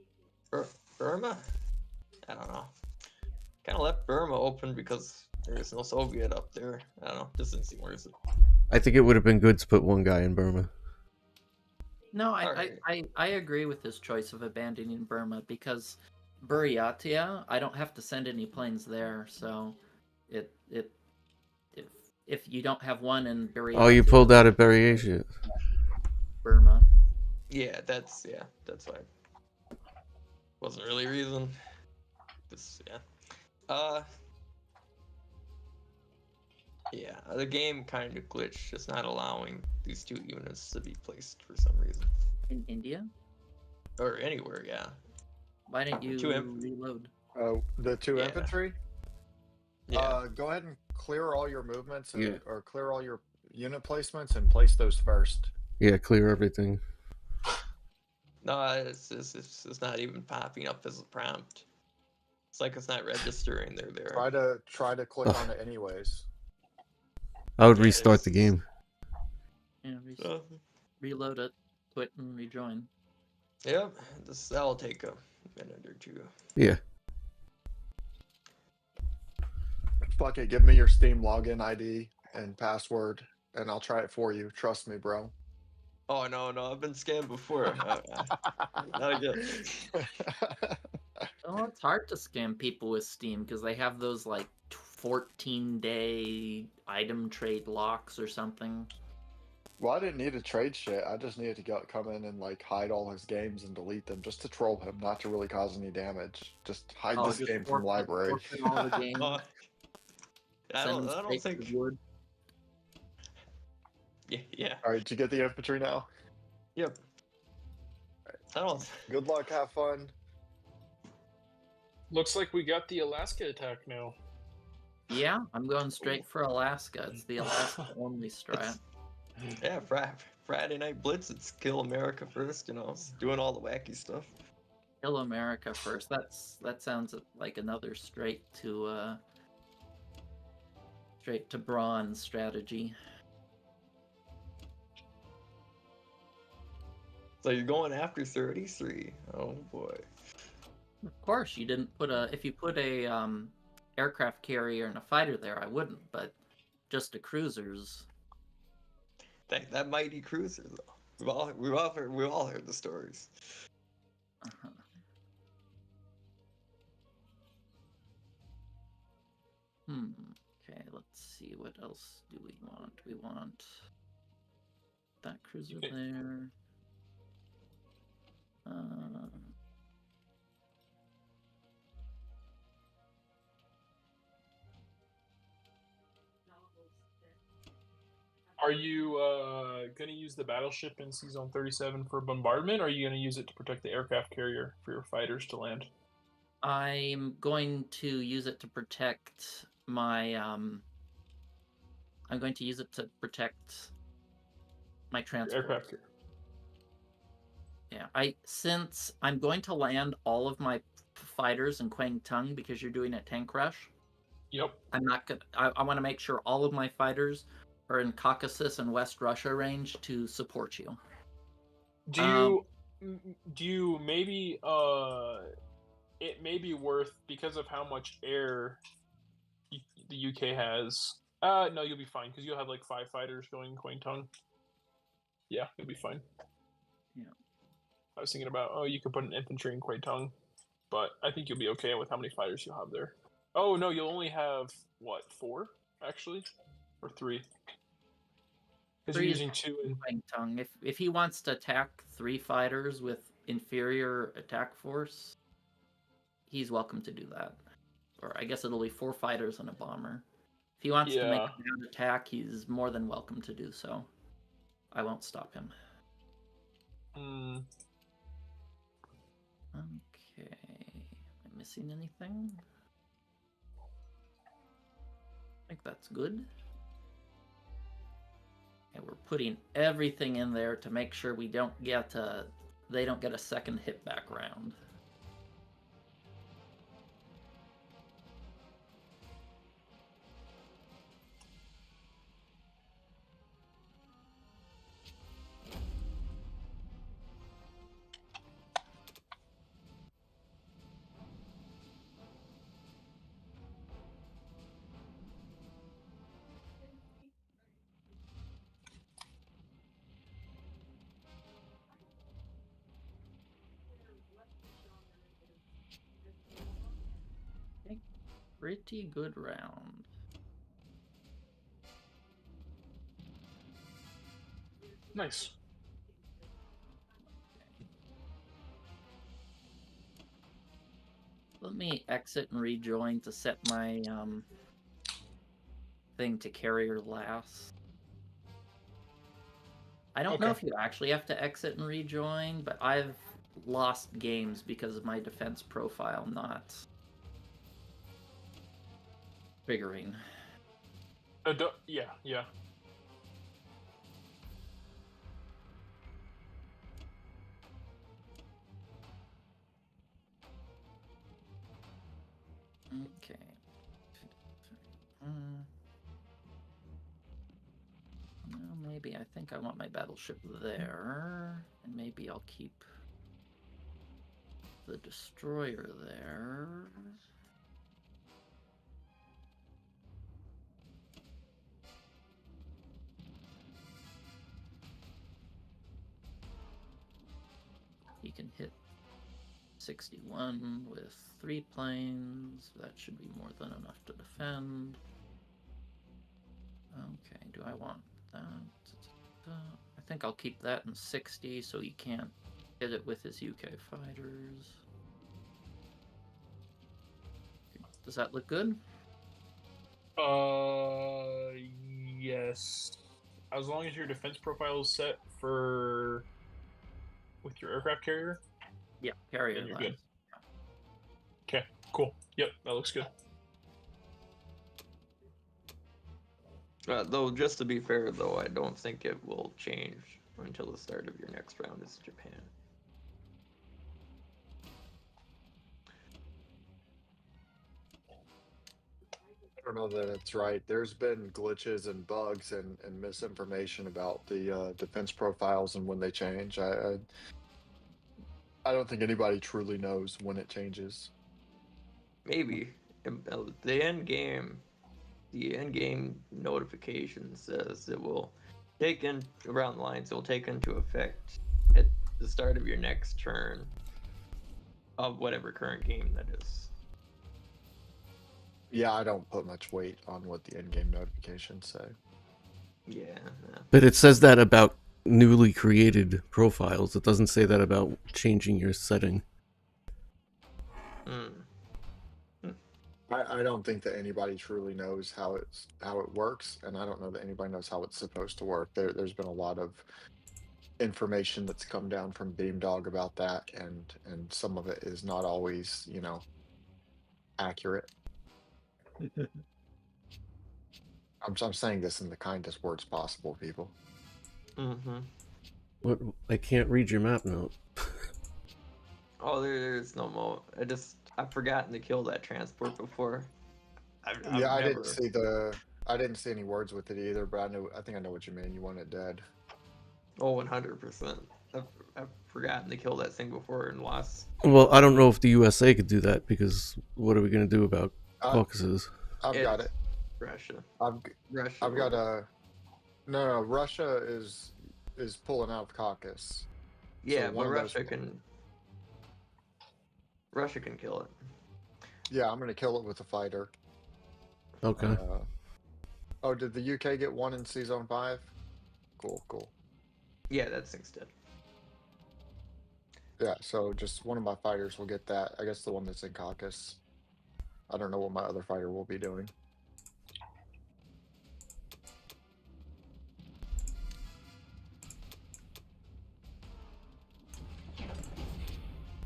Burma. I don't know. Kind of left Burma open because there is no Soviet up there. I don't know. Just didn't seem worth it. I think it would have been good to put one guy in Burma. No, Alright. I agree with his choice of abandoning Burma because Buryatia, I don't have to send any planes there, so it if you don't have one in Buryatia, Oh, you pulled out of Buryatia. Burma. Yeah, that's why. Wasn't really a reason. Just yeah, the game kind of glitched, just not allowing these two units to be placed for some reason. In India? Or anywhere, yeah. Why didn't you Two imp- reload? Oh, the two Yeah. infantry. Yeah. Go ahead and clear all your movements Yeah. or clear all your unit placements and place those first. Yeah, clear everything. No, it's not even popping up as a prompt. It's like it's not registering they're there. Try to click on it anyways. I would Yeah, restart the it's- game. Yeah, Uh, reload it, quit and rejoin. Yep, that'll take a minute or two. Yeah. Fuck it, give me your Steam login ID and password, and I'll try it for you. Trust me, bro. Oh no, I've been scammed before. Not again. Oh, it's hard to scam people with Steam because they have those like 14-day item trade locks or something. Well, I didn't need to trade shit. I just needed to come in and like hide all his games and delete them just to troll him, not to really cause any damage. Just hide this just game from library. forfeit all the games. I Send them don't straight think. to wood. Yeah. All right, did you get the infantry now? Yep. I don't. Good luck, have fun. Looks like we got the Alaska attack now. Yeah, I'm going straight for Alaska. It's the Alaska only strat. Yeah, Friday Night Blitz. It's kill America first. It's doing all the wacky stuff. Kill America first. That sounds like another straight to bronze strategy. So you're going after 33. Oh boy. Of course, you didn't put if you put a aircraft carrier and a fighter there, I wouldn't. But just a cruisers. That mighty cruiser though. We've all heard the stories. Uh-huh. Okay, let's see. What else do we want? We want that cruiser there. Are you going to use the battleship in Season 37 for bombardment, or are you going to use it to protect the aircraft carrier for your fighters to land? I'm going to use it to protect my I'm going to use it to protect my transport. Aircraft carrier. Yeah, since I'm going to land all of my fighters in Kwangtung because you're doing a tank rush. Yep. I'm not gonna. I want to make sure all of my fighters are in Caucasus and West Russia range to support you. Do you maybe it may be worth, because of how much air the UK has. No, you'll be fine because you'll have like 5 fighters going Kwangtung. Yeah, you'll be fine. Yeah. I was thinking about, you could put an infantry in Kwangtung, but I think you'll be okay with how many fighters you'll have there. Oh no, you'll only have 4 actually, or 3. Because you're using 2 in Kwangtung. If he wants to attack 3 fighters with inferior attack force, he's welcome to do that. Or I guess it'll be 4 fighters and a bomber. If he wants to make a ground attack, he's more than welcome to do so. I won't stop him. Okay. Am I missing anything? I think that's good. And we're putting everything in there to make sure we don't get they don't get a second hit back round. Pretty good round. Nice. Let me exit and rejoin to set my thing to carrier last. I don't know Okay. if you actually have to exit and rejoin, but I've lost games because of my defense profile not figuring. Yeah, yeah. Okay. Well, maybe I think I want my battleship there, and maybe I'll keep the destroyer there. He can hit 61 with 3 planes. That should be more than enough to defend. Okay, do I want that? I think I'll keep that in 60 so he can't hit it with his UK fighters. Does that look good? Yes. As long as your defense profile is set for with your aircraft carrier, Yeah, carrier then you're line. good. Okay, cool. Yep, that looks good. Though, just to be fair, though, I don't think it will change until the start of your next round is Japan. I don't know that it's right. There's been glitches and bugs and misinformation about the defense profiles and when they change. I don't think anybody truly knows when it changes. Maybe the end game notification says it will take in around the lines. It will take into effect at the start of your next turn of whatever current game that is. Yeah, I don't put much weight on what the in-game notifications say. Yeah. But it says that about newly created profiles. It doesn't say that about changing your setting. I don't think that anybody truly knows how it works, and I don't know that anybody knows how it's supposed to work. There's been a lot of information that's come down from Beamdog about that, and some of it is not always, accurate. I'm saying this in the kindest words possible, people. Mm-hmm. What? I can't read your map note. Oh, there's no more. I've forgotten to kill that transport before. I didn't see any words with it either, but I think I know what you mean. You want it dead. Oh, 100%. I've forgotten to kill that thing before and lost. Well, I don't know if the USA could do that because what are we going to do about Caucasus? I've got it. Russia. Russia. I've got a. No. Russia is pulling out of Caucasus. Yeah, So but Russia can kill it. Yeah, I'm gonna kill it with a fighter. Okay. Oh, did the UK get one in Season 5? Cool. Yeah, that thing's dead. Yeah, so just one of my fighters will get that. I guess the one that's in Caucasus. I don't know what my other fighter will be doing.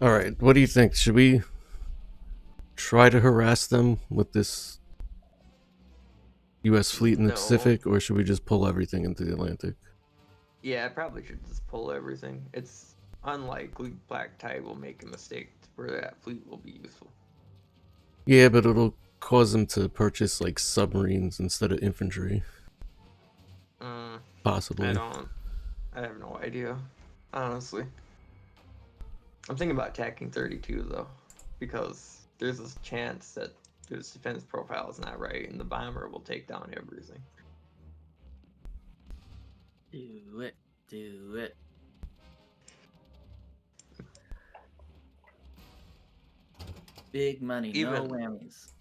All right. What do you think? Should we try to harass them with this U.S. fleet in the Pacific, or should we just pull everything into the Atlantic? Yeah, I probably should just pull everything. unlikely black tide will make a mistake where that fleet will be useful. Yeah, but it'll cause them to purchase like submarines instead of infantry. Possibly. I have no idea, honestly. I'm thinking about attacking 32 though, because there's a chance that his defense profile is not right, and the bomber will take down everything. Do it. Do it. Big money, no Even- whammies.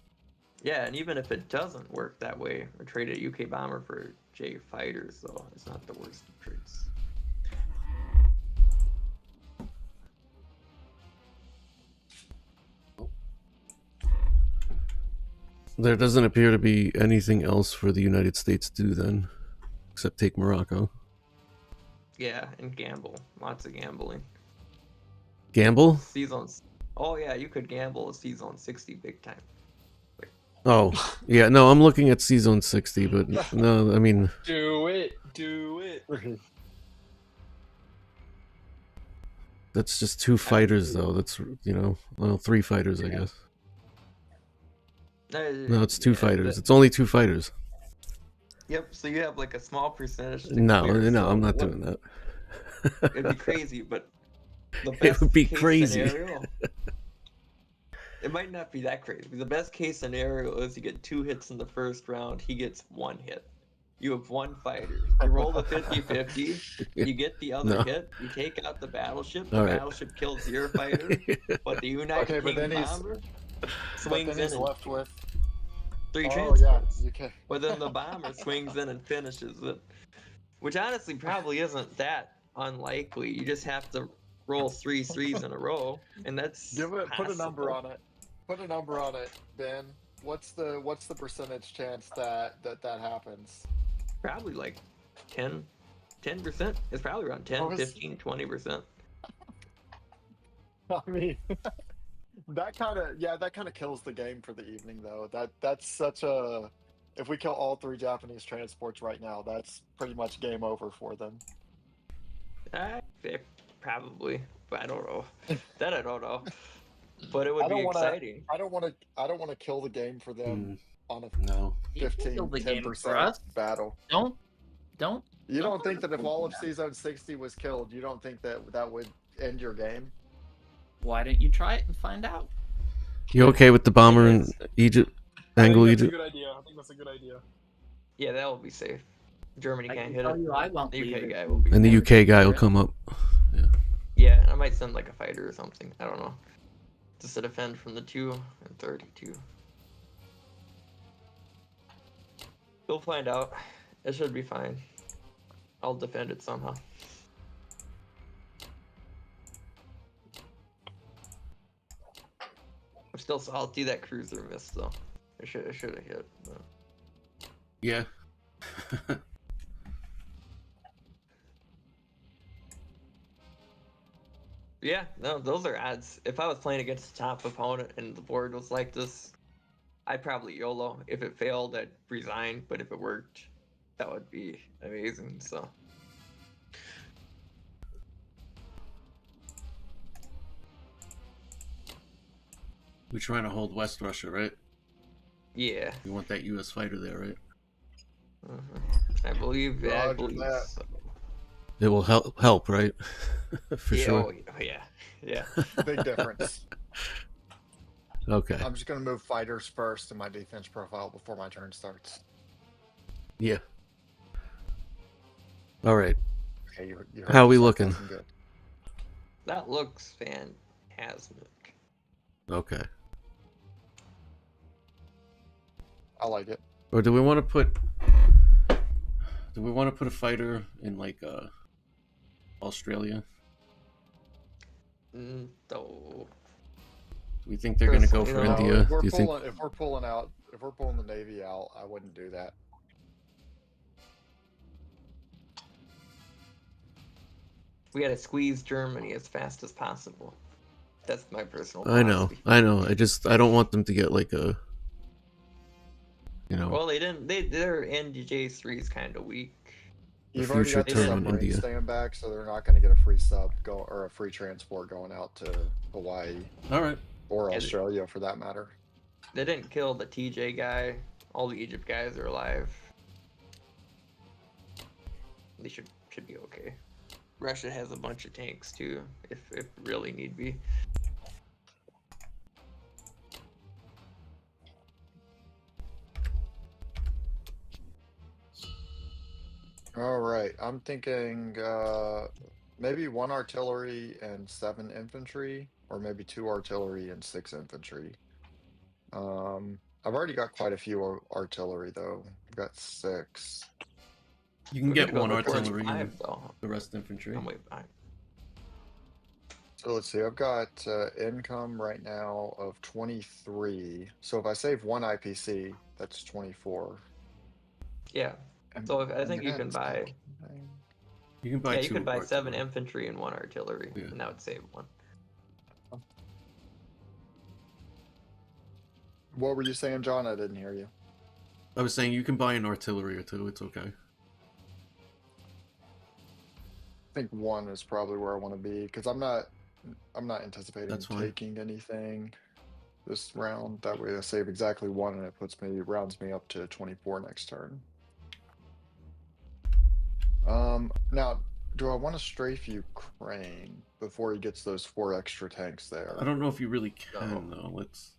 Yeah, and even if it doesn't work that way, or trade a UK bomber for J fighters, though, it's not the worst of trades. There doesn't appear to be anything else for the United States to do then, except take Morocco. Yeah, and gamble. Lots of gambling. Gamble? Seasons. Oh yeah, you could gamble a season 60 big time. Oh, yeah, no, I'm looking at Season 60, but no, I mean, Do it. Do it. that's just 2 fighters, though. That's, well, 3 fighters, I guess. No, it's 2 fighters. It's only 2 fighters. Yep, so you have like a small percentage to No, clear, so I'm not what- doing that. It'd be crazy, but the best It would be case crazy. scenario, it might not be that crazy. The best case scenario is you get 2 hits in the first round, he gets 1 hit. You have 1 fighter. You roll the 50-50, you get the other No. hit, you take out the battleship, All the right. battleship kills your fighter, but the United Okay, but Kingdom then he's- bomber But swings then in he's and left with. 3 Oh transports. yeah, UK. But then the bomber swings in and finishes it. Which honestly probably isn't that unlikely. You just have to roll 3 threes in a row, and that's Put a number possible. on it. Put a number on it, Ben. What's the percentage chance that happens? Probably like 10%. It's probably around 10, Oh, it's- 15, 20%. I mean, that kind of kills the game for the evening, though. That's such a. If we kill all 3 Japanese transports right now, that's pretty much game over for them. Probably, but I don't know. That I don't know. But it would I be don't wanna- exciting. I don't want to kill the game for them on a No. You can 15, kill the game 10% for us. battle. Don't. You Don't don't think that if all of that. season 60 was killed, you don't think that would end your game? Why don't you try it and find out? You okay with the bomber in Egypt? I think Angle that's a Egypt? good idea. I think that's a good idea. Yeah, that will be safe. Germany I can't can hit tell it. you I won't The leave UK it. guy will be. And the fine. UK guy will come up. Yeah, I might send like a fighter or something. I don't know. Just to defend from the 2 and 32. We'll find out. It should be fine. I'll defend it somehow. I'm still salty that cruiser missed though. I should have hit. But... Yeah. Yeah, no, those are odds. If I was playing against a top opponent and the board was like this, I'd probably YOLO. If it failed, I'd resign. But if it worked, that would be amazing. So We're trying to hold West Russia, right? yeah, You want that U.S. fighter there, right? I believe. I Roger believe that. so. It will help, right? For Yeah, sure. oh, yeah, yeah. Big difference. Okay. I'm just gonna move fighters first in my defense profile before my turn starts. Yeah. All right. Okay, you heard How we yourself, looking? looking good. That looks fantastic. Okay. I like it. Or do we want to put a fighter in like Australia? Though. Do we think they're gonna go for Personally, no. India? If Do we're you think? pulling, if we're pulling the Navy out, I wouldn't do that. We gotta squeeze Germany as fast as possible. That's my personal I know. philosophy. I know. I don't want them to get like a. You know. Well, they didn't. Their NJ3 is kind of weak. You've already future got the turn on submarine India. staying back, so they're not going to get a free sub go or a free transport going out to Hawaii All right. or Yeah, Australia for that matter. They didn't kill the TJ guy. All the Egypt guys are alive. They should be okay. Russia has a bunch of tanks too, if really need be. All right, I'm thinking maybe 1 artillery and 7 infantry, or maybe 2 artillery and 6 infantry. I've already got quite a few artillery though. I've got 6. You can We get could go 1 to artillery 45, and though. the rest infantry. I'm way behind. So let's see, I've got income right now of 23. So if I save 1 IPC, that's 24. Yeah. And So I I'm think you gonna can buy. You can buy Yeah, you 2 could buy 7 artillery. infantry and 1 artillery, Yeah. and that would save 1. What were you saying, John? I didn't hear you. I was saying you can buy an artillery or 2. It's okay. I think 1 is probably where I want to be because I'm not anticipating That's fine. taking anything this round. That way I save exactly 1 and it rounds me up to 24 next turn. Now, do I want to strafe Ukraine before he gets those 4 extra tanks there? I don't know if you really can though. Let's.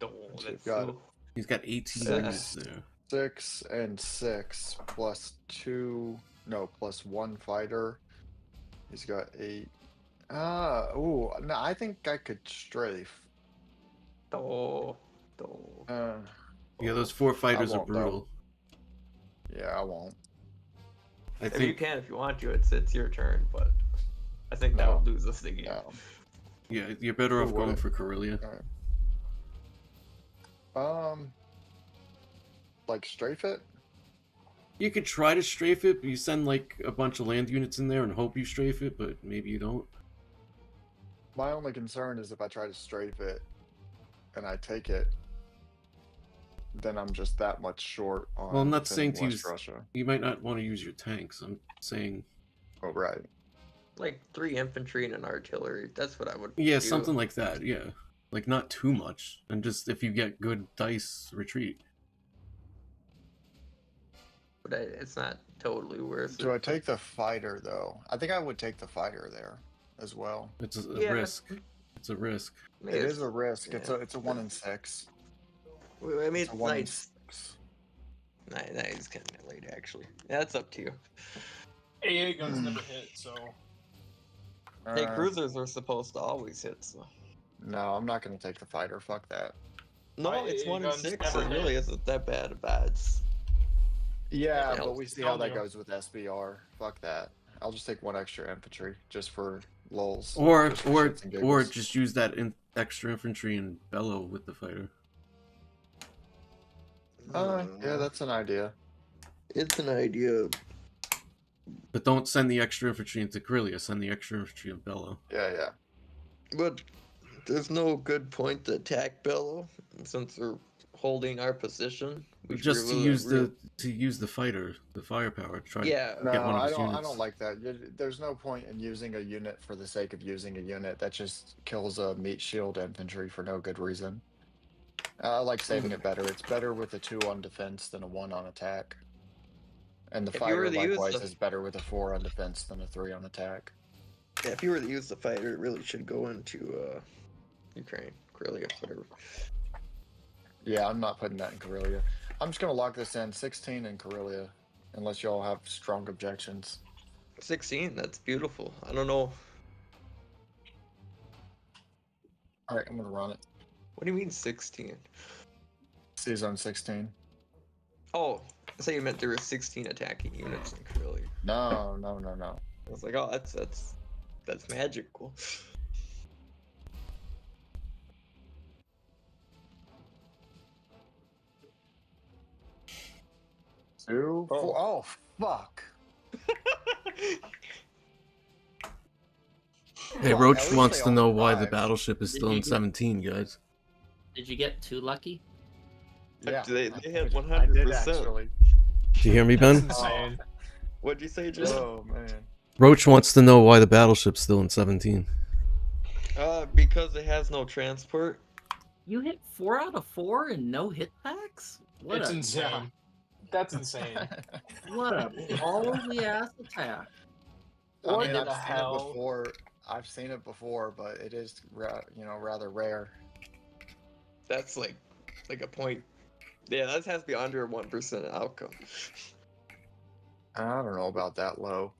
Oh, So that's you've got- so- He's got 18 Yeah. units there. 6 and 6 plus 2, no, plus 1 fighter. He's got 8. No, I think I could strafe. Oh. Yeah, those 4 fighters are won't, though. brutal. Yeah, I won't. I If you think. can, if you want to, it's your turn, but I think that No. would lose us the game. No. Yeah, you're better off Who going would? for Karelia. Like strafe it? You could try to strafe it, but you send like a bunch of land units in there and hope you strafe it, but maybe you don't. My only concern is if I try to strafe it and I take it, then I'm just that much short on Well, I'm not defending saying to West use. Russia. You might not want to use your tanks. I'm saying. Oh, right. Like 3 infantry and an artillery. That's what I would Yeah, do. something like that. Yeah, like not too much, and just if you get good dice, retreat. But it's not totally worth Do I it. take the fighter, though? I think I would take the fighter there as well. It's a Yeah. risk. It's a risk. I mean, It it's- is a risk. It's yeah. a 1 in 6. I mean, It's a 1 in nice. 6. Nice kind of late, actually. Yeah, that's up to you. AA guns never hit, so Hey, Uh, cruisers are supposed to always hit, so. No, I'm not going to take the fighter. Fuck that. No, My it's AA 1 in guns 6. never It really hit. isn't that bad of odds. Yeah, It but helps. we see how that Tell me. goes with SBR. Fuck that. I'll just take 1 extra infantry just for lulz. Or just for shits and or giggles. just use that extra infantry and bellow with the fighter. Yeah, that's an idea. It's an idea. But don't send the extra infantry into Karelia. Send the extra infantry in bellow. Yeah. But there's no good point to attack Bellow since we're holding our position. We should Just to really- use the fighter, the firepower. Try. Yeah. No, Get one of I his don't. I units. don't like that. There's no point in using a unit for the sake of using a unit. That just kills a meat shield infantry for no good reason. I like saving it better. It's better with a 2 on defense than a 1 on attack. And the If you fighter were to use likewise the- is better with a 4 on defense than a 3 on attack. Yeah, if you were to use the fighter, it really should go into Ukraine, Karelia, whatever. Yeah, I'm not putting that in Karelia. I'm just gonna lock this in 16 in Karelia, unless y'all have strong objections. 16, that's beautiful. I don't know. All right, I'm gonna run it. What do you mean 16? Season 16. Oh, I thought you meant there were 16 attacking units in Karelia. No. I was like, oh, that's magical. Two, four. Oh, fuck. Hey, Well, Roach at least wants they to all know why the survived. battleship is still in 17, guys. Did you get too lucky? Yeah, They I had did. 100%. I did actually. Do you hear me, That's Ben? insane. What'd you say, Jim? Oh man. Roach wants to know why the battleship's still in 17. Because it has no transport. You hit 4 out of 4 and no hit packs? It's insane. That's insane. What a ballsy ass attack. I What mean, in the I've seen hell? it before. I've seen it before, but it is, rather rare. That's like a point. Yeah, that has to be under a 1% outcome. I don't know about that low.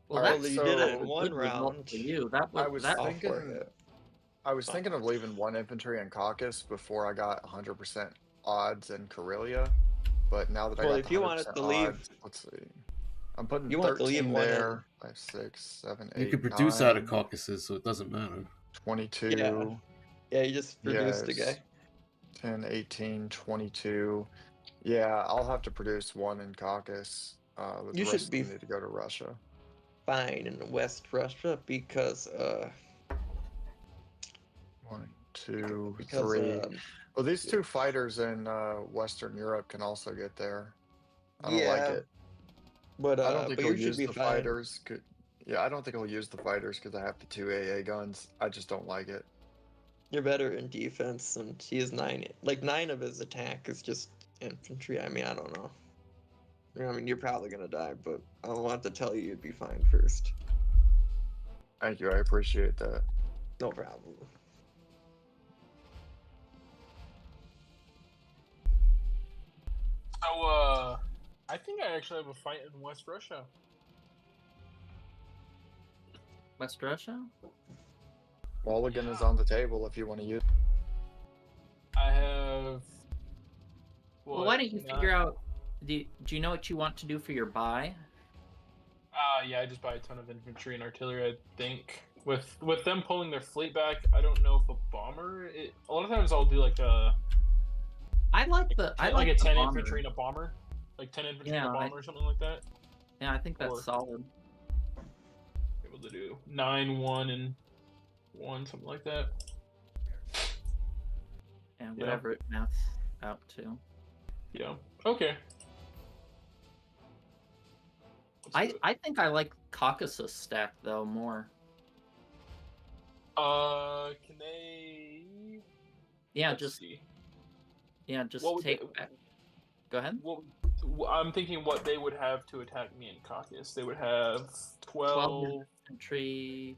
Well, Alright, that's you did it in a one good result round. for you. That I was was that. I'll thinking- fork it. I was thinking of leaving 1 infantry in caucus before I got 100% odds in Karelia, but now that I Well, got if the you 100% wanted to leave- odds, let's see. I'm putting You want to 13 leave one in- there. 5, 6, 7, 8, You could produce out of 9, caucuses, so it doesn't matter. 22. Yeah, you just produced a Yes. guy. 10, 18, 22. Yeah, I'll have to produce 1 in caucus. But You the should rest of be- them need to go to Russia. Fine in West Russia because 1, 2, because 3. Well, these 2 fighters in Western Europe can also get there. I don't like Yeah, it. but I don't think but he'll you should use be the fine. fighters. Yeah, I don't think he'll use the fighters because I have the 2 AA guns. I just don't like it. You're better in defense, and he is 9. Like 9 of his attack is just infantry. I mean, I don't know. I mean, you're probably gonna die, but I want to tell you you'd be fine first. Thank you. I appreciate that. No problem. So, I think I actually have a fight in West Russia. West Russia? Mulligan is Yeah. on the table if you want to use. I have. Well, why don't you figure out? Do you know what you want to do for your buy? Yeah, I just buy a ton of infantry and artillery. I think with them pulling their fleet back, I don't know if a bomber. A lot of times I'll do like a I like the I like a the 10 bomber. infantry and a bomber, like 10 infantry and Yeah, a bomber or something like that. Yeah, I think that's Or- solid. Able to do 9, 1, and 1, something like that. Yeah, whatever it maths out to. Yeah. Okay. Let's do it. I think I like Caucasus stack though more. Can they? Yeah, Let's just see. just What would take they- back. Go ahead. I'm thinking what they would have to attack me in Caucasus. They would have 12, Infantry,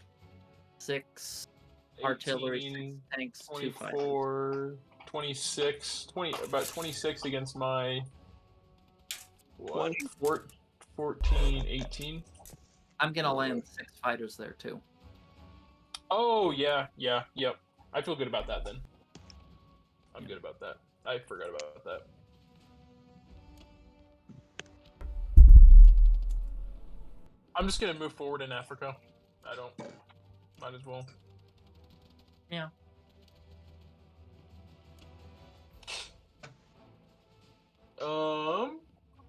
6 artillery, 18, 6 tanks, 2 fighters. 24, 26, about 26 against my what? 14, 18. I'm gonna land 6 fighters there too. Oh yeah, yep. I feel good about that then. I'm good about that. I forgot about that. I'm just gonna move forward in Africa. Might as well. Yeah.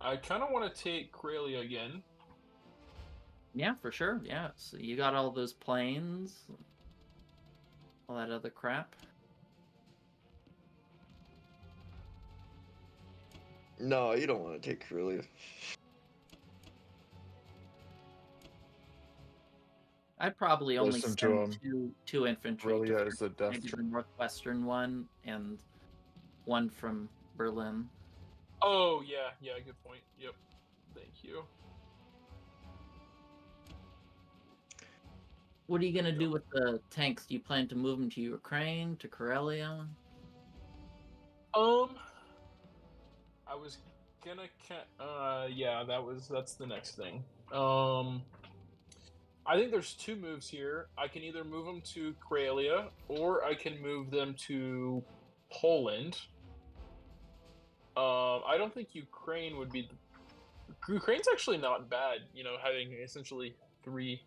I kind of want to take Karelia again. Yeah, for sure. Yeah. So you got all those planes, all that other crap. No, you don't want to take Karelia. I'd probably only Listen send to two infantry. Karelia to is the death maybe trap. the northwestern one and one from Berlin. Oh yeah, good point. Yep. Thank you. What are you gonna do with the tanks? Do you plan to move them to Ukraine, to Karelia? I was gonna yeah, that's the next thing. I think there's 2 moves here. I can either move them to Karelia or I can move them to Poland. I don't think Ukraine would be. Ukraine's actually not bad, having essentially 3.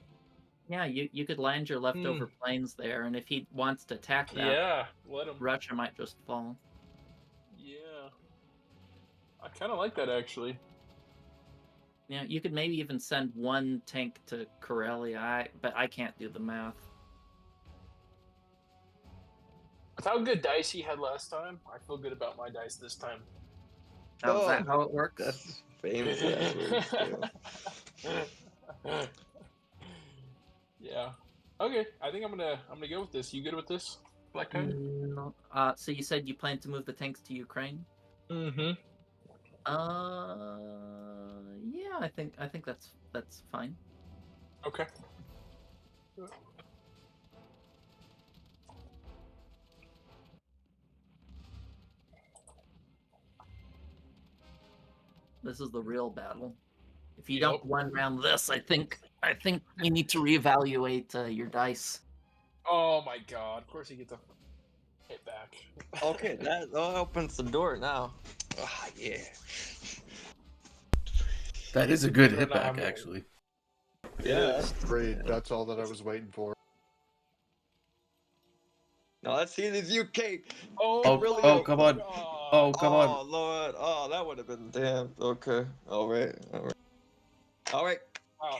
Yeah, you could land your leftover planes there, and if he wants to attack that, Yeah, let him. Russia might just fall. Yeah, I kind of like that actually. Yeah, you could maybe even send 1 tank to Karelia, but I can't do the math. With how good dice he had last time, I feel good about my dice this time. Is that Oh, how it works? Famous last words. Too. Yeah. Okay, I think I'm gonna go with this. You good with this, Black Knight? No. So you said you plan to move the tanks to Ukraine? Mm-hmm. Yeah, I think that's fine. Okay. This is the real battle. If you Yep. don't one round this, I think we need to reevaluate your dice. Oh my god! Of course he gets a hit back. Okay, that opens the door now. Ah, yeah. That is a good I hit don't know back, how- actually. Yeah. Great. That's all that I was waiting for. Now let's see this UK. Oh, really oh, good. come on. God. Oh, come on. Oh Lord. Oh, that would have been damn. Okay. All right. All right. Wow.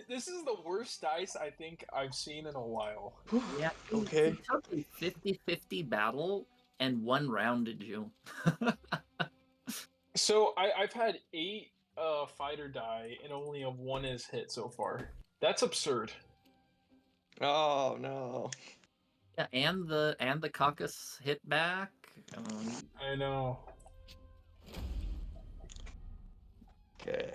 This is the worst dice I think I've seen in a while. Yeah. Okay. He took a 50-50 battle and one rounded you. So I've had 8 fighter die and only a 1 is hit so far. That's absurd. Oh no. Yeah, and the caucus hit back. I know. Okay.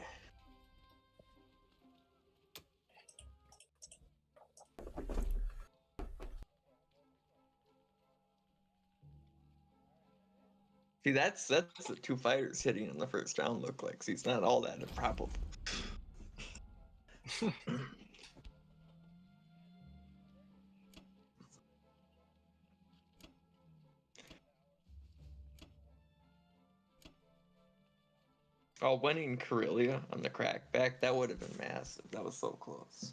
See, that's the 2 fighters hitting in the first round look like. See, it's not all that improbable. Oh, winning Karelia on the crackback, that would have been massive. That was so close.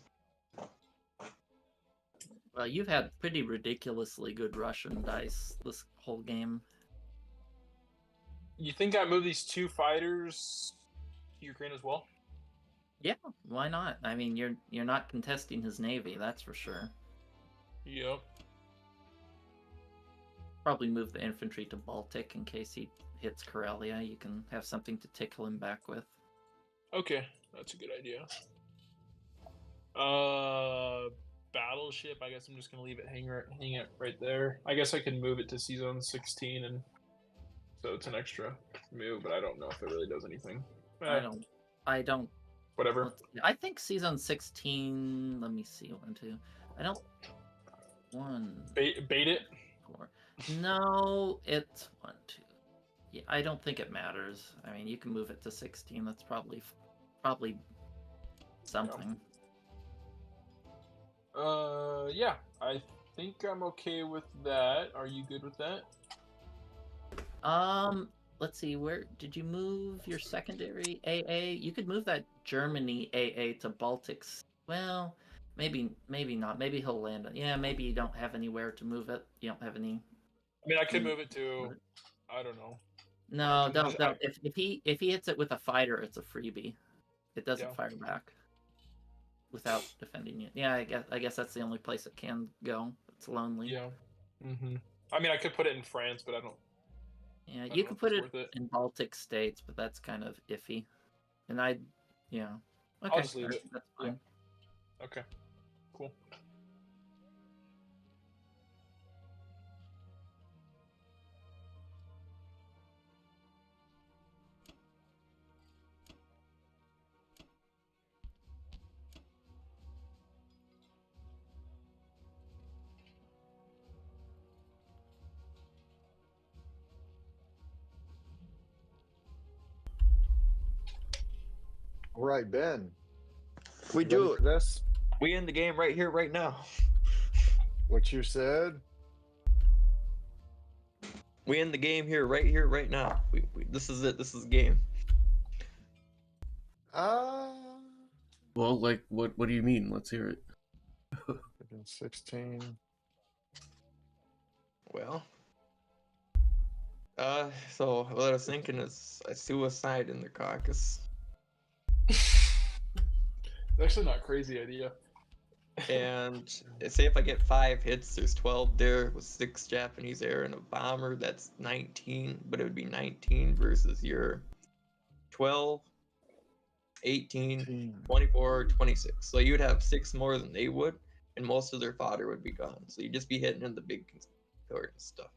Well, you've had pretty ridiculously good Russian dice this whole game. You think I move these 2 fighters to Ukraine as well? Yeah, why not? I mean, you're not contesting his navy, that's for sure. Yep. Probably move the infantry to Baltic in case he hits Karelia. You can have something to tickle him back with. Okay, that's a good idea. Battleship. I guess I'm just gonna leave it hang it right there. I guess I can move it to season 16, and so it's an extra move, but I don't know if it really does anything. I don't. Whatever. I think season 16. Let me see. 1, 2. I don't. 1. Bait it. 4. No, it's 1, 2. Yeah, I don't think it matters. I mean, you can move it to 16. That's probably something. Yeah, I think I'm okay with that. Are you good with that? Let's see. Where did you move your secondary AA? You could move that Germany AA to Baltics. Well, maybe not. Maybe he'll land it. Yeah, maybe you don't have anywhere to move it. You don't have any. I mean, I could move it to. I don't know. No, don't. If he hits it with a fighter, it's a freebie. It doesn't fire back without defending you. Yeah, I guess that's the only place it can go. It's lonely. Yeah. I mean, I could put it in France, but I don't. Yeah, I you don't could put know if it it's worth in Baltic states, but that's kind of iffy. And yeah. Okay, I'll just leave it. That's fine. Okay. Cool. All right, Ben. We you do ready it. for this? We in the game right here, right now. What you said? We in the game here, right now. This is it. This is the game. Well, like, what do you mean? Let's hear it. 16. Well. So what I was thinking is a suicide in the caucus. It's actually not a crazy idea. And say if I get 5 hits, there's 12 there with 6 Japanese air and a bomber. That's 19, but it would be 19 versus your 12. 18, 24, 26. So you'd have 6 more than they would, and most of their fodder would be gone. So you'd just be hitting in the big court and stuff.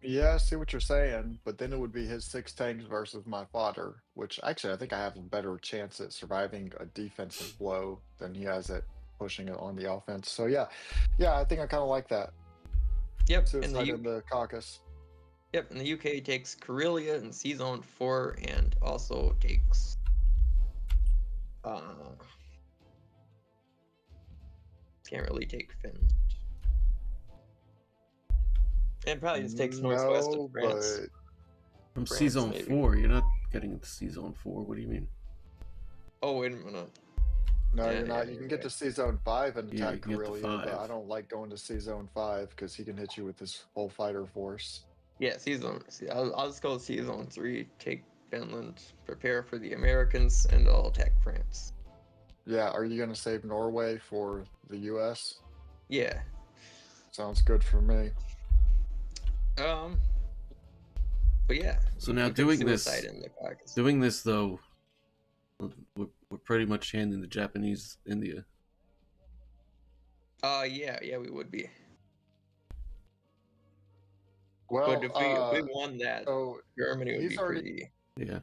Yeah, I see what you're saying, but then it would be his 6 tanks versus my fodder, which actually I think I have a better chance at surviving a defensive blow than he has at pushing it on the offense. So yeah, I think I kind of like that. Yep, Suicide in the caucus. Yep, and the UK takes Karelia in C-Zone 4 and also takes can't really take Finland. And probably just takes northwest of No, France. but From France, C-Zone maybe. 4, you're not getting into C-Zone 4. What do you mean? Oh, wait a minute. no, Yeah, you're not. yeah, You can you're get to right. C-Zone 5 and Yeah, you attack can get to Karelia, but 5. I don't like going to C-Zone 5 because he can hit you with his whole fighter force. Yeah, I'll just go C-Zone 3, take Finland, prepare for the Americans, and I'll attack France. Yeah, are you gonna save Norway for the US? Yeah. Sounds good for me. But yeah. So now we could doing suicide in the Caucasus. doing this though, we're pretty much handing the Japanese India. Yeah, we would be. Well, But if we won that, so Germany would he's be already pretty. Yeah,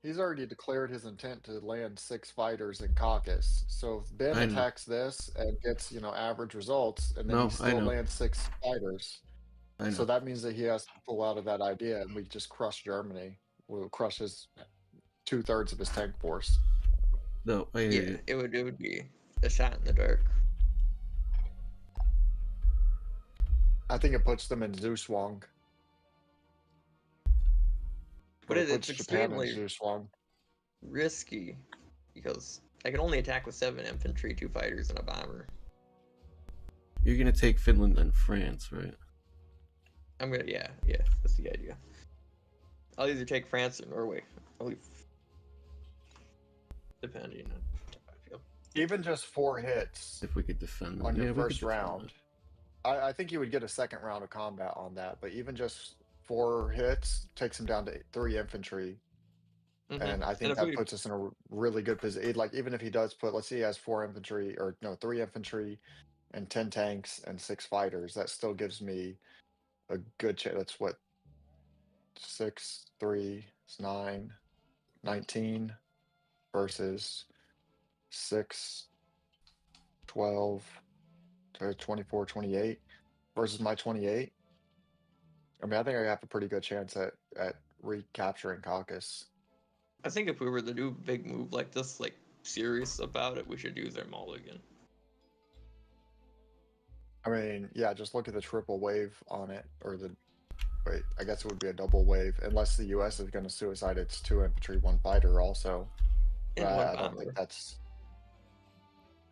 he's already declared his intent to land 6 fighters in Caucasus. So if Ben I know. attacks this and gets, average results, and then No, he I still know. lands 6 fighters, I know. so that means that he has to pull out of that idea, and we just crush Germany. We'll crush his 2/3 of his tank force. No, I hear Yeah, you. it would be a shot in the dark. I think it puts them in Zhuang. But Or it it's puts Japan in extremely Zhuang. risky because I can only attack with 7 infantry, 2 fighters, and a bomber. You're gonna take Finland and France, right? I'm gonna, yeah, that's the idea. I'll either take France or Norway. I'll leave, depending on how I feel. Even just 4 hits If we could defend them. on Yeah, your we could first defend round. I think you would get a second round of combat on that, but even just 4 hits takes him down to 3 infantry. Mhm. And I think if that we- puts us in a really good position. Like, even if he does put, let's say he has 4 infantry, or no, 3 infantry and 10 tanks and 6 fighters, that still gives me a good chance. That's what, 6, 3, is 9, 19 versus 6, 12, 24, 28 versus my 28. I mean, I think I have a pretty good chance at recapturing Caucasus. I think if we were to do a big move like this, like serious about it, we should use our mulligan. I mean, yeah, just look at the triple wave on it, or the wait, I guess it would be a double wave, unless the US is going to suicide its 2 infantry, 1 fighter also. And But one I don't bomber. think that's.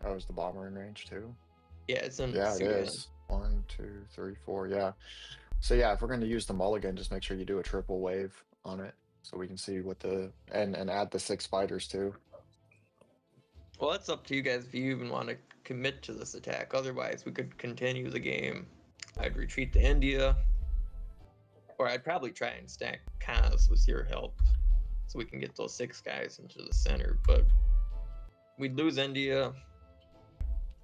Oh, is the bomber in range too? Yeah, it's in Yeah, it Sudan. is. 1, 2, 3, 4. Yeah. So yeah, if we're going to use the mulligan, just make sure you do a triple wave on it, so we can see what the and add the 6 fighters too. Well, that's up to you guys if you even want to commit to this attack. Otherwise, we could continue the game. I'd retreat to India, or I'd probably try and stack Kaz with your help, so we can get those 6 guys into the center. But we'd lose India.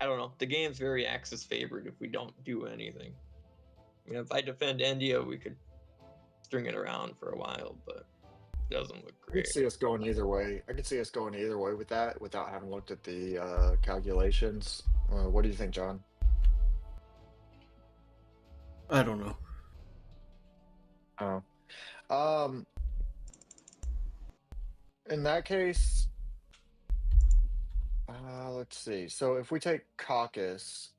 I don't know. The game's very Axis favored if we don't do anything. I mean, if I defend India, we could string it around for a while, but it doesn't look I could great. see us going either way. I could see us going either way with that without having looked at the calculations. What do you think, John? I don't know. Oh. In that case, let's see. So if we take Caucasus,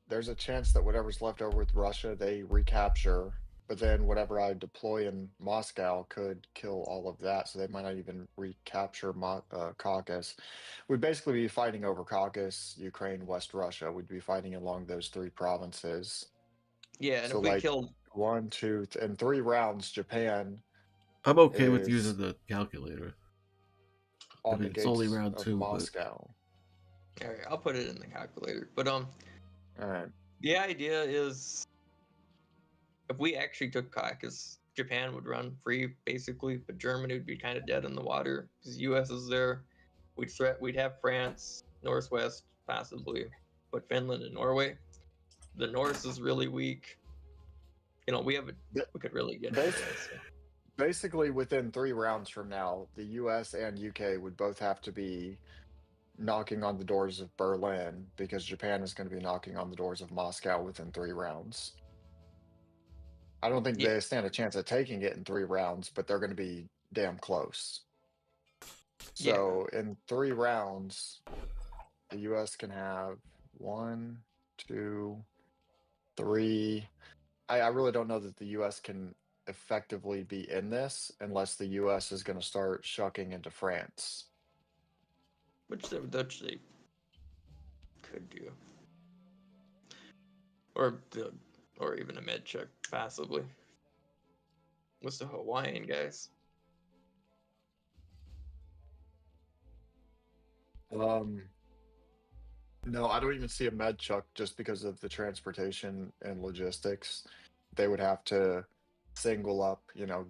there's a chance that whatever's left over with Russia, they recapture. But then whatever I deploy in Moscow could kill all of that, so they might not even recapture Caucasus. We'd basically be fighting over Caucasus, Ukraine, West Russia. We'd be fighting along those 3 provinces. Yeah, and So if we like killed 1, 2, in 3 rounds, Japan I'm okay with is using the calculator. on mean, the it's only gates round of 2, but- Moscow. All right, I'll put it in the calculator. But All right. the idea is, if we actually took Caucasus, Japan would run free basically, but Germany would be kind of dead in the water because U.S. is there. We'd have France, Northwest possibly, but Finland and Norway. The North is really weak. You know, we could really get into Bas- this. So. Basically, within 3 rounds from now, the US and UK would both have to be knocking on the doors of Berlin because Japan is going to be knocking on the doors of Moscow within 3 rounds. I don't think Yeah. they stand a chance at taking it in 3 rounds, but they're going to be damn close. So in 3 rounds, the US can have 1, 2, 3. I really don't know that the US can effectively be in this unless the US is going to start shucking into France. Which they could do. Or even a med check, possibly. What's the Hawaiian guys? No, I don't even see a med chuck just because of the transportation and logistics. They would have to single up,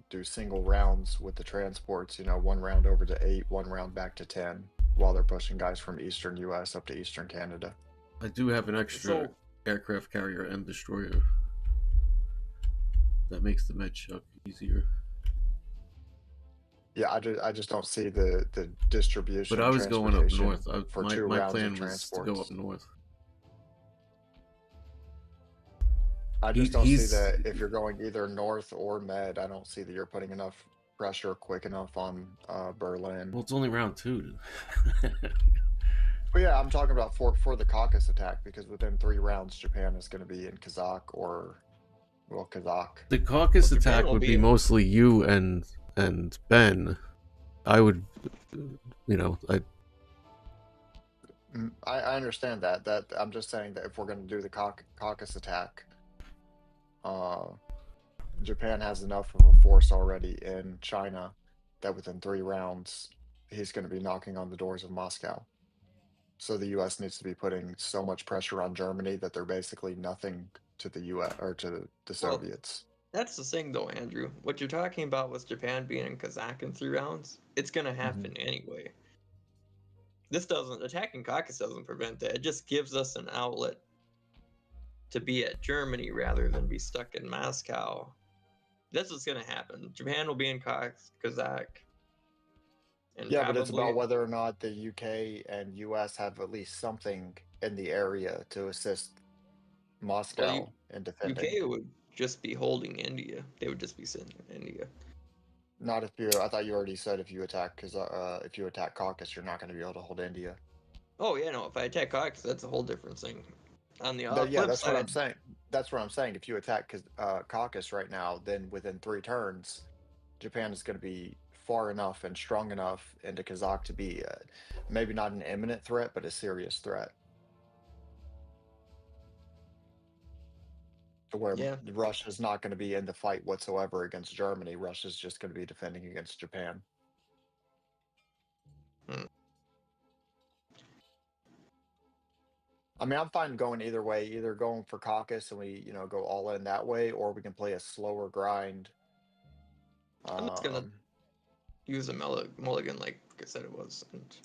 do single rounds with the transports, 1 round over to 8, 1 round back to 10, while they're pushing guys from eastern US up to eastern Canada. I do have an extra aircraft carrier and destroyer. That makes the med chuck easier. Yeah, I just don't see the distribution. But I was going up north. For my 2 rounds plan of was to go up north. I just don't see that if you're going either north or med. I don't see that you're putting enough pressure quick enough on Berlin. Well, it's only round 2. But yeah, I'm talking about for the Caucasus attack, because within 3 rounds, Japan is going to be in Kazakh or, well, Kazakh. The Caucasus attack would be mostly you and Ben. I would, I understand that. That I'm just saying that if we're going to do the Caucasus attack, Japan has enough of a force already in China that within 3 rounds, he's going to be knocking on the doors of Moscow. So the U.S. needs to be putting so much pressure on Germany that they're basically nothing to the U.S. or to the Soviets. That's the thing, though, Andrew. What you're talking about with Japan being in Kazakh in 3 rounds, it's going to happen anyway. Attacking Caucasus doesn't prevent that. It just gives us an outlet to be at Germany rather than be stuck in Moscow. That's what's going to happen. Japan will be in Kazakh. Yeah, but it's about whether or not the UK and US have at least something in the area to assist Moscow in defending. UK would just be holding India. They would just be sitting in India. Not if you. I thought you already said if you attack Caucasus, you're not going to be able to hold India. Oh yeah, no. If I attack Caucasus, that's a whole different thing. On the that's what I'm saying. That's what I'm saying. If you attack Caucasus right now, then within 3 turns, Japan is going to be far enough and strong enough into Kazakh to be maybe not an imminent threat, but a serious threat. Where Russia's not going to be in the fight whatsoever against Germany. Russia's just going to be defending against Japan. I mean, I'm fine going either way. Either going for Caucasus and we, go all in that way, or we can play a slower grind. I'm just gonna use a mulligan like I said it was, and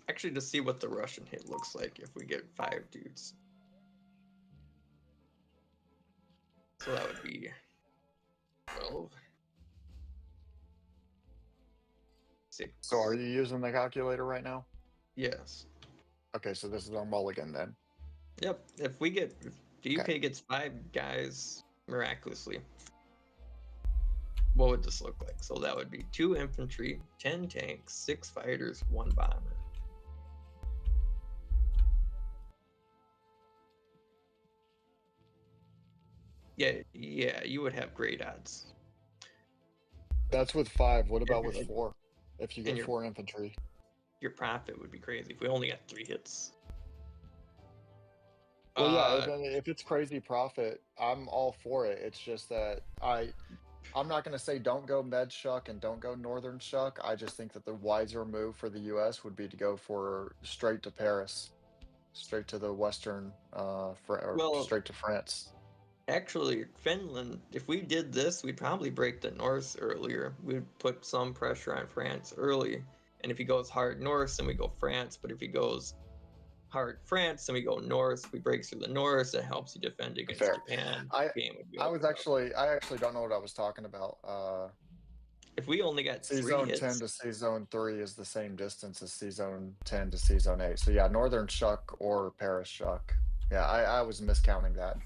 actually to see what the Russian hit looks like if we get 5 dudes. So that would be 12. 6. So are you using the calculator right now? Yes. Okay, so this is our mulligan then. Yep. If the UK gets 5 guys miraculously, what would this look like? So that would be 2 infantry, 10 tanks, 6 fighters, 1 bomber. Yeah, you would have great odds. That's with 5. What about with 4? If you get 4 infantry, your profit would be crazy. If we only got 3 hits. Well, yeah, if it's crazy profit, I'm all for it. It's just that I'm not going to say don't go med shuck and don't go northern shuck. I just think that the wiser move for the U.S. would be to go for straight to Paris, straight to the western, straight to France. Actually, Finland, if we did this, we'd probably break the North earlier. We'd put some pressure on France early. And if he goes hard north, then we go France. But if he goes hard France, then we go north. We break through the north. That helps you defend against Fair. Japan. I Japan would be I was over. I actually don't know what I was talking about. If we only got C 3 zone hits, 10 to C zone 3 is the same distance as C zone 10 to C zone 8. So yeah, Northern Shuck or Paris Shuck. Yeah, I was miscounting that.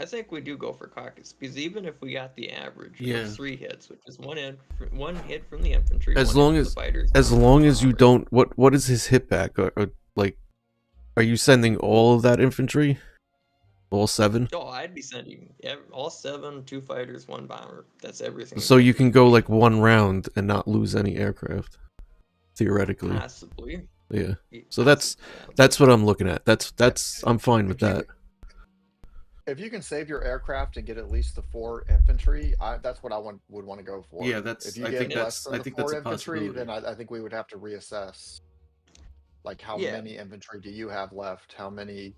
I think we do go for Caucus because even if we got the average Yeah. of 3 hits, which is one hit from the infantry, As one long hit as- from the fighters, As one long from as you bombers. don't, what is his hit back? Or like, are you sending all of that infantry? All 7? Oh, I'd be sending all 7, 2 fighters, 1 bomber. That's everything. So you can go like 1 round and not lose any aircraft, theoretically. Possibly. Yeah. Yeah, So that's what I'm looking at. That's I'm fine with that. If you can save your aircraft and get at least the 4 infantry, that's what I would want to go for. Yeah, that's- If you I get think less that's- than I the think 4 that's a infantry, possibility. then I think we would have to reassess. Like, how Yeah. many infantry do you have left? How many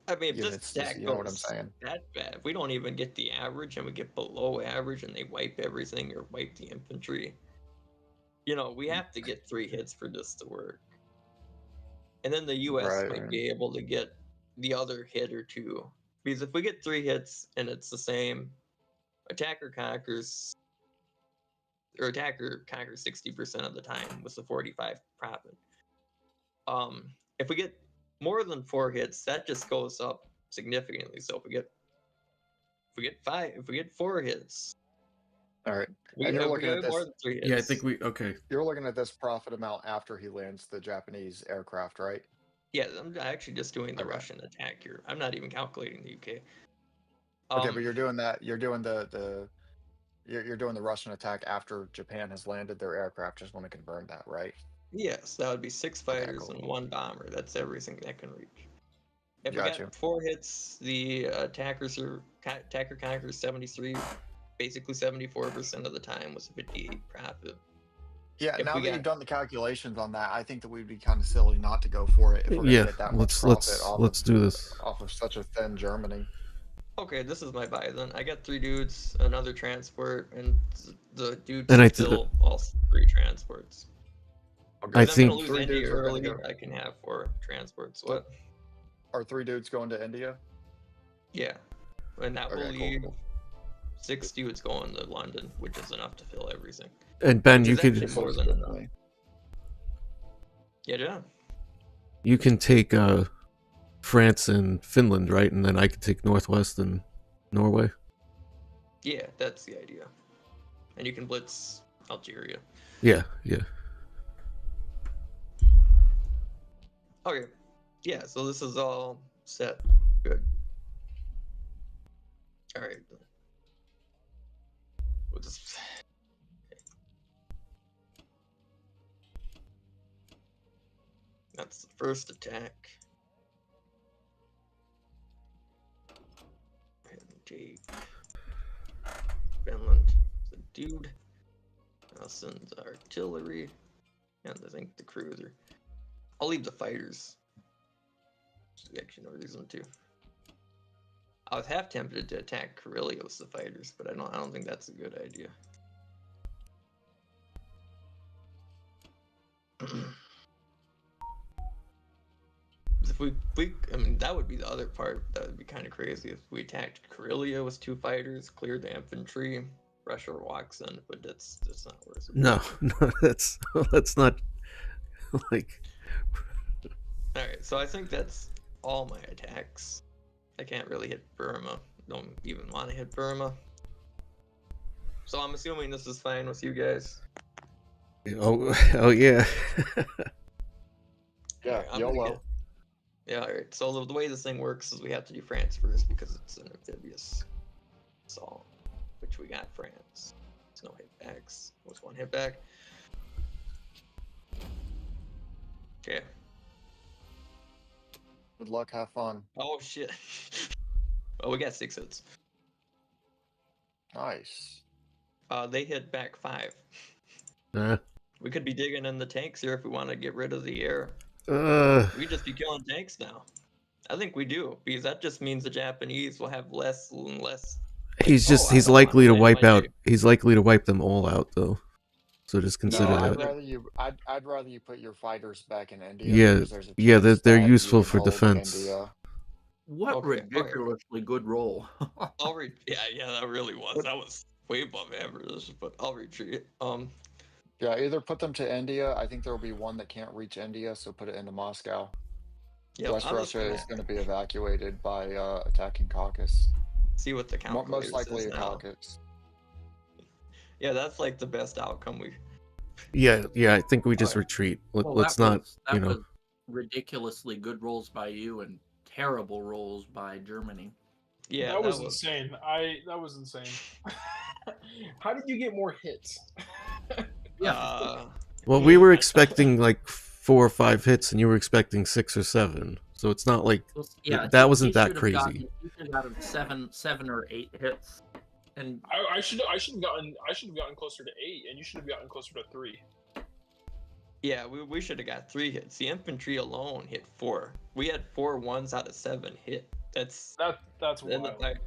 I mean, if this units? stack You know what I'm goes saying? that bad, if we don't even get the average and we get below average and they wipe everything or wipe the infantry, we have to get 3 hits for this to work. And then the U.S. Right, might right. be able to get the other hit or 2. Because if we get 3 hits and it's the same, attacker conquers 60% of the time with the 45 profit. If we get more than 4 hits, that just goes up significantly. So if we get 4 hits, All right. we And get, you're if we looking at get more this. than 3 hits. Yeah, I think okay. You're looking at this profit amount after he lands the Japanese aircraft, right? Yeah, I'm actually just doing the Okay. Russian attack here. I'm not even calculating the UK. Okay, but you're doing that. You're doing you're doing the Russian attack after Japan has landed their aircraft. Just want to confirm that, right? Yes, that would be 6 Okay, fighters cool. and 1 bomber. That's everything that can reach. If we Gotcha. got 4 hits, the attacker conquers 73, basically 74% of the time was a 58 profit. Yeah, If now we that got- you've done the calculations on that, I think that we'd be kind of silly not to go for it if we're Yeah, gonna get that much profit let's do this. off of such a thin Germany. Okay, this is my buy then. I got 3 dudes, another transport, and the dude And can I fill all 3 transports. Okay. I If I'm think- gonna lose 3 India dudes are gonna early, go. I can have 4 transports. What? Are 3 dudes going to India? Yeah, and that will Okay, leave cool. 6 dudes going to London, which is enough to fill everything. And Ben, Which you is could actually more than enough. Yeah. you can take France and Finland, right? And then I could take Northwest and Norway. Yeah, that's the idea. And you can blitz Algeria. Yeah. Okay. Yeah, so this is all set. Good. Alright. We'll just... That's the first attack. And take Finland, the dude. I'll send the artillery, and I think the cruiser. I'll leave the fighters. We actually no reason to. I was half tempted to attack Karelia with the fighters, but I don't think that's a good idea. I mean, that would be the other part. That would be kind of crazy if we attacked Karelia with 2 fighters, cleared the infantry, Russia walks in, but that's not worth it. No, that's not like. All right, so I think that's all my attacks. I can't really hit Burma. Don't even want to hit Burma. So I'm assuming this is fine with you guys. Oh yeah. Yeah, Alright, I'm gonna YOLO. get- Yeah, alright. So the way this thing works is we have to do France first because it's an amphibious assault, which we got France. There's no hitbacks. What's 1 hitback? Okay. Good luck, have fun. Oh shit. Oh, we got 6 hits. Nice. They hit back 5. We could be digging in the tanks here if we want to get rid of the air. We just be killing tanks now. I think we do, because that just means the Japanese will have less and less. He's just I he's don't wanna likely to land wipe my out. name. He's likely to wipe them all out, though. So just consider No, that. I'd rather you put your fighters back in India Yeah, because there's a yeah, chance they're that you useful can for hold defense. India. What Okay, ridiculously good roll. I'll read. Yeah, that really was. That was way above average, but I'll retreat. Yeah, either put them to India. I think there will be one that can't reach India, so put it into Moscow. Yeah, West I'm just Russia gonna is going to be evacuated by attacking Caucasus. see what the calculator Most likely says a now. Caucasus. Yeah, that's like the best outcome we. Yeah, I think we just Alright. retreat. Well, Let's that not, was, you that know. was ridiculously good rolls by you and terrible rolls by Germany. Yeah, that was insane. That was insane. How did you get more hits? Well, we were expecting like 4 or 5 hits, and you were expecting 6 or 7. So it's not like Yeah, that he wasn't that should have crazy. gotten- he should have gotten seven or 8 hits, and I should have gotten closer to 8, and you should have gotten closer to 3. Yeah, we should have got 3 hits. The infantry alone hit 4. We had 4 ones out of 7 hit. That's Then the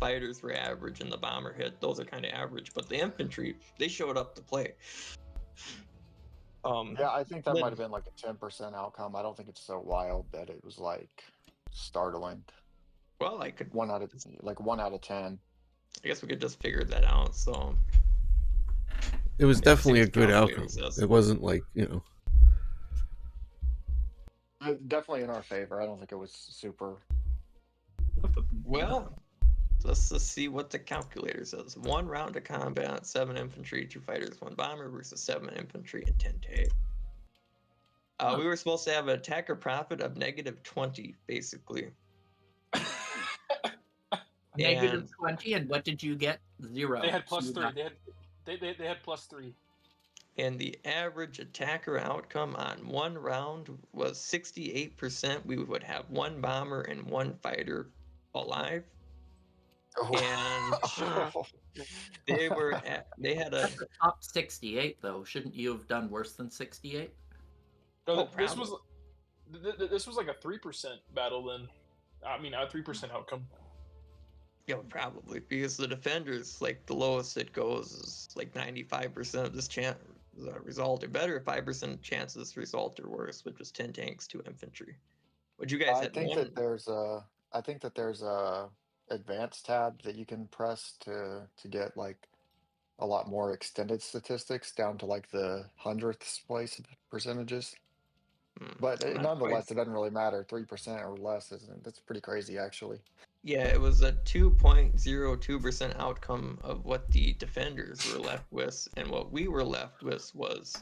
fighters were average, and the bomber hit. Those are kind of average, but the infantry, they showed up to play. Yeah, I think that might have been like a 10% outcome. I don't think it's so wild that it was like startling. Well, I could 1 out of 10. I guess we could just figure that out. So It was Yeah, definitely a seems good calculator outcome. says. It wasn't like, you know. Definitely in our favor. I don't think it was super. well, let's just see what the calculator says. 1 round of combat, 7 infantry, 2 fighters, 1 bomber versus 7 infantry and 10 tank. We were supposed to have an attacker profit of -20, basically. negative 20. And what did you get? 0. They had So plus you 3. got- They had plus 3. And the average attacker outcome on 1 round was 68%. We would have 1 bomber and 1 fighter alive. And they had a That's the top 68, though. Shouldn't you have done worse than 68? No, Oh, this was like a 3% battle then. I mean, a 3% outcome. Yeah, probably, because the defenders, like, the lowest it goes is like 95% of this chance result or better, 5% chances result or worse, which was 10 tanks, 2 infantry. But you guys I had think one. that there's a advanced tab that you can press to get like a lot more extended statistics down to like the 100th place percentages. But I'm not nonetheless, quite- it doesn't really matter. 3% or less isn't. That's pretty crazy, actually. Yeah, it was a 2.02% outcome of what the defenders were left with, and what we were left with was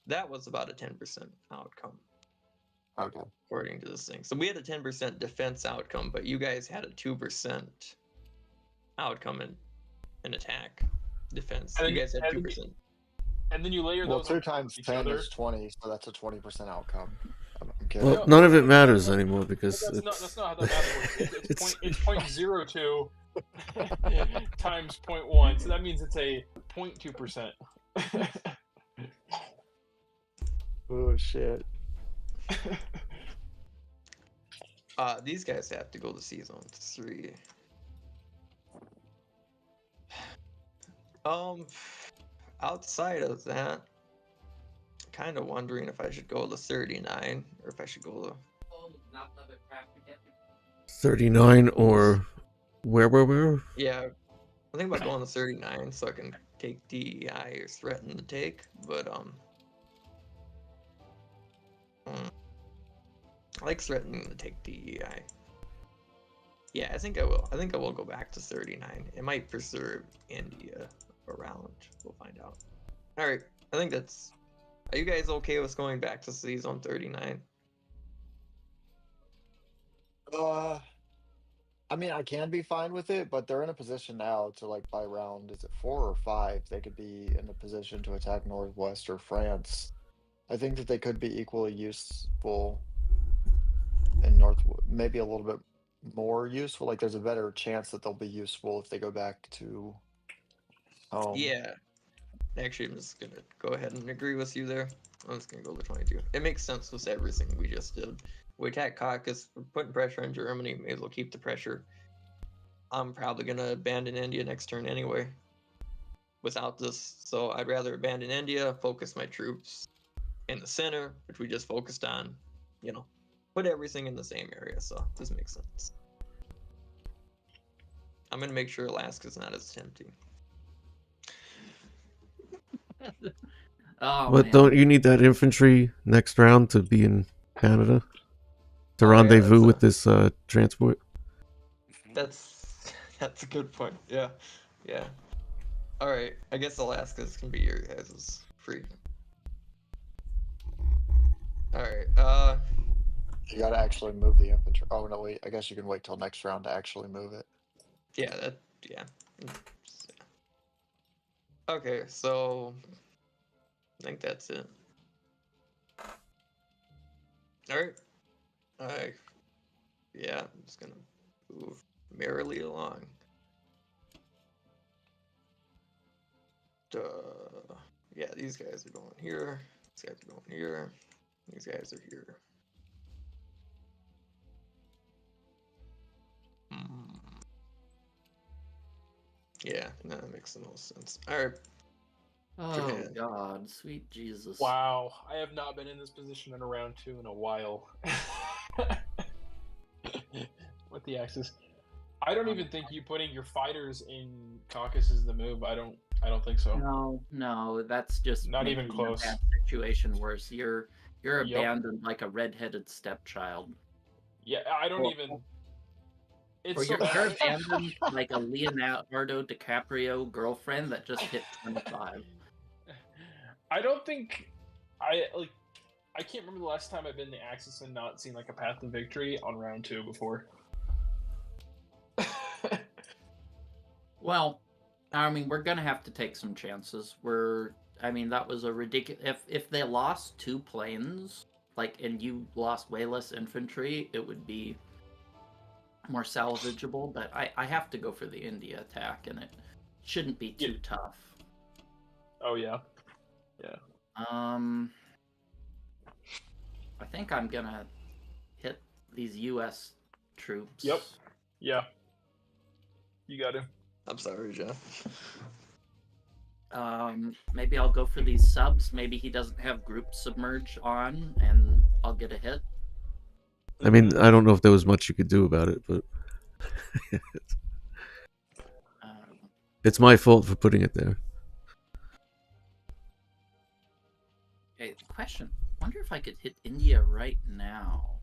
about a 10% outcome. Okay. According to this thing. So we had a 10% defense outcome, but you guys had a 2% outcome in attack defense. And you guys had and 2%. And then you layer Well, those 2 on top of times each 10 other. is 20, so that's a 20% outcome. I'm kidding. Well, none of it matters anymore because That's not how that math works. it's It's 0.02 times 0.1, so that means it's a 0.2%. Oh shit. These guys have to go to season 3. Outside of that, kind of wondering if I should go to 39 or if I should go to 39 or where were we? Yeah, I think about going to 39 so I can take DEI or threaten to take, but I like threatening to take DEI. Yeah, I think I will. I think I will go back to 39. It might preserve India around. We'll find out. All right, I think that's. Are you guys okay with going back to season 39? I mean, I can be fine with it, but they're in a position now to like by round, is it 4 or 5? They could be in a position to attack Northwest or France. I think that they could be equally useful in maybe a little bit more useful. Like there's a better chance that they'll be useful if they go back to home. Yeah. Actually, I'm just gonna go ahead and agree with you there. I'm just gonna go to 22. It makes sense with everything we just did. we attack Caucasus, we're putting pressure on Germany, may as well keep the pressure. I'm probably going to abandon India next turn anyway without this. So I'd rather abandon India, focus my troops in the center, which we just focused on, put everything in the same area. So this makes sense. I'm going to make sure Alaska's not as tempting. Oh, But man. don't you need that infantry next round to be in Canada? To Oh, yeah, rendezvous with this transport? That's a good point. Yeah. All right. I guess Alaska's can be your guys' free. All right. You gotta actually move the infantry. Oh no, wait. I guess you can wait till next round to actually move it. Yeah. Okay, so I think that's it. All right. Yeah, I'm just gonna move merrily along. Yeah, these guys are going here. These guys are going here. These guys are here. Yeah, no, that makes the most sense. All right. Oh, Japan. God. Sweet Jesus. Wow, I have not been in this position in a round 2 in a while. With the Axis. I don't even think you putting your fighters in Caucasus is the move. I don't think so. No, that's just Not even making close. a bad situation worse. You're Yep. abandoned like a red-headed stepchild. Yeah, I don't Or- even. Or It's so you're bad. abandoned like a Leonardo DiCaprio girlfriend that just hit 25. I don't think I can't remember the last time I've been in the Axis and not seen like a path to victory on round 2 before. Well, I mean, we're gonna have to take some chances. That was a ridiculous. If they lost 2 planes, and you lost way less infantry, it would be more salvageable. But I have to go for the India attack, and it shouldn't be too tough. Oh yeah. I think I'm gonna hit these U.S. troops. Yep. Yeah. You got to. I'm sorry, Jeff. Maybe I'll go for these subs. Maybe he doesn't have group submerge on, and I'll get a hit. I mean, I don't know if there was much you could do about it, but it's my fault for putting it there. Okay, question. Wonder if I could hit India right now.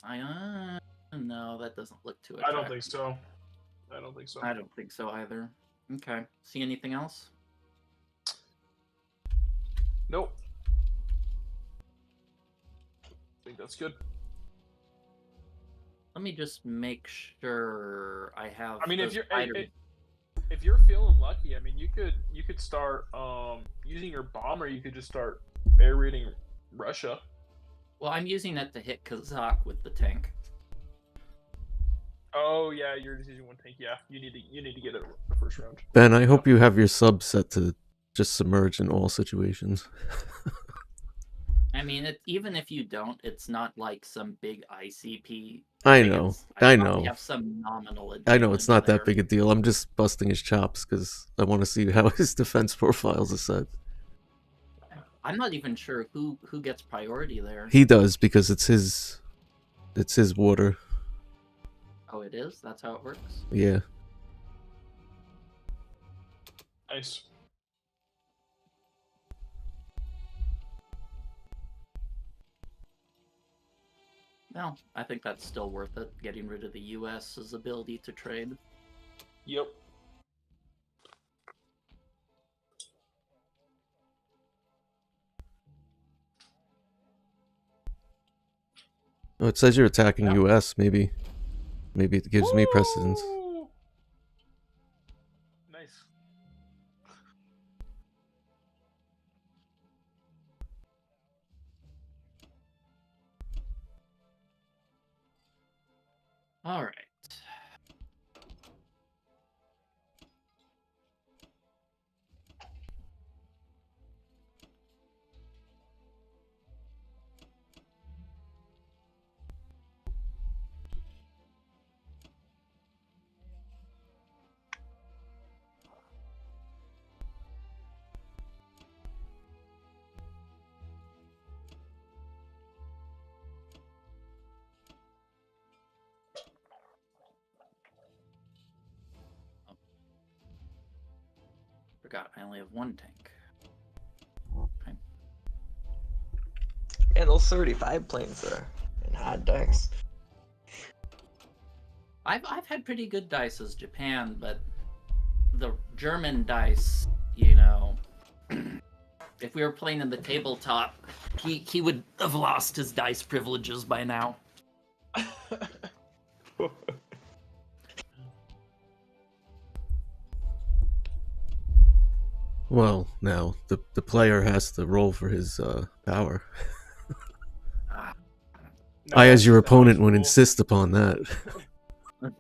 No, that doesn't look too attractive. I don't think so. I don't think so either. Okay. See anything else? Nope. I think that's good. Let me just make sure I have. I mean, if those you're fighters. if you're feeling lucky, I mean, you could start using your bomber. You could just start air raiding Russia. Well, I'm using it to hit Kazakh with the tank. Oh yeah, you're just using one tank. Yeah, you need to get it the first round. Ben, I hope you have your sub set to just submerge in all situations. I mean, even if you don't, it's not like some big ICP. I know. I know. Have some nominal. I know it's not there. that big a deal. I'm just busting his chops because I want to see how his defense profiles are set. I'm not even sure who gets priority there. He does because it's his water. Oh, it is? That's how it works? Yeah. Nice. No, I think that's still worth it, getting rid of the US's ability to trade. Yep. Oh, it says you're attacking Yeah. US. Maybe it gives me precedence. Nice. All right. Forgot I only have one tank. Okay. And those 35 planes are in hot dice. I've had pretty good dice as Japan, but the German dice, you know, if we were playing in the tabletop, he would have lost his dice privileges by now. Well, now the player has to roll for his power. No, I, that's as your just the opponent, house would rule. insist upon that.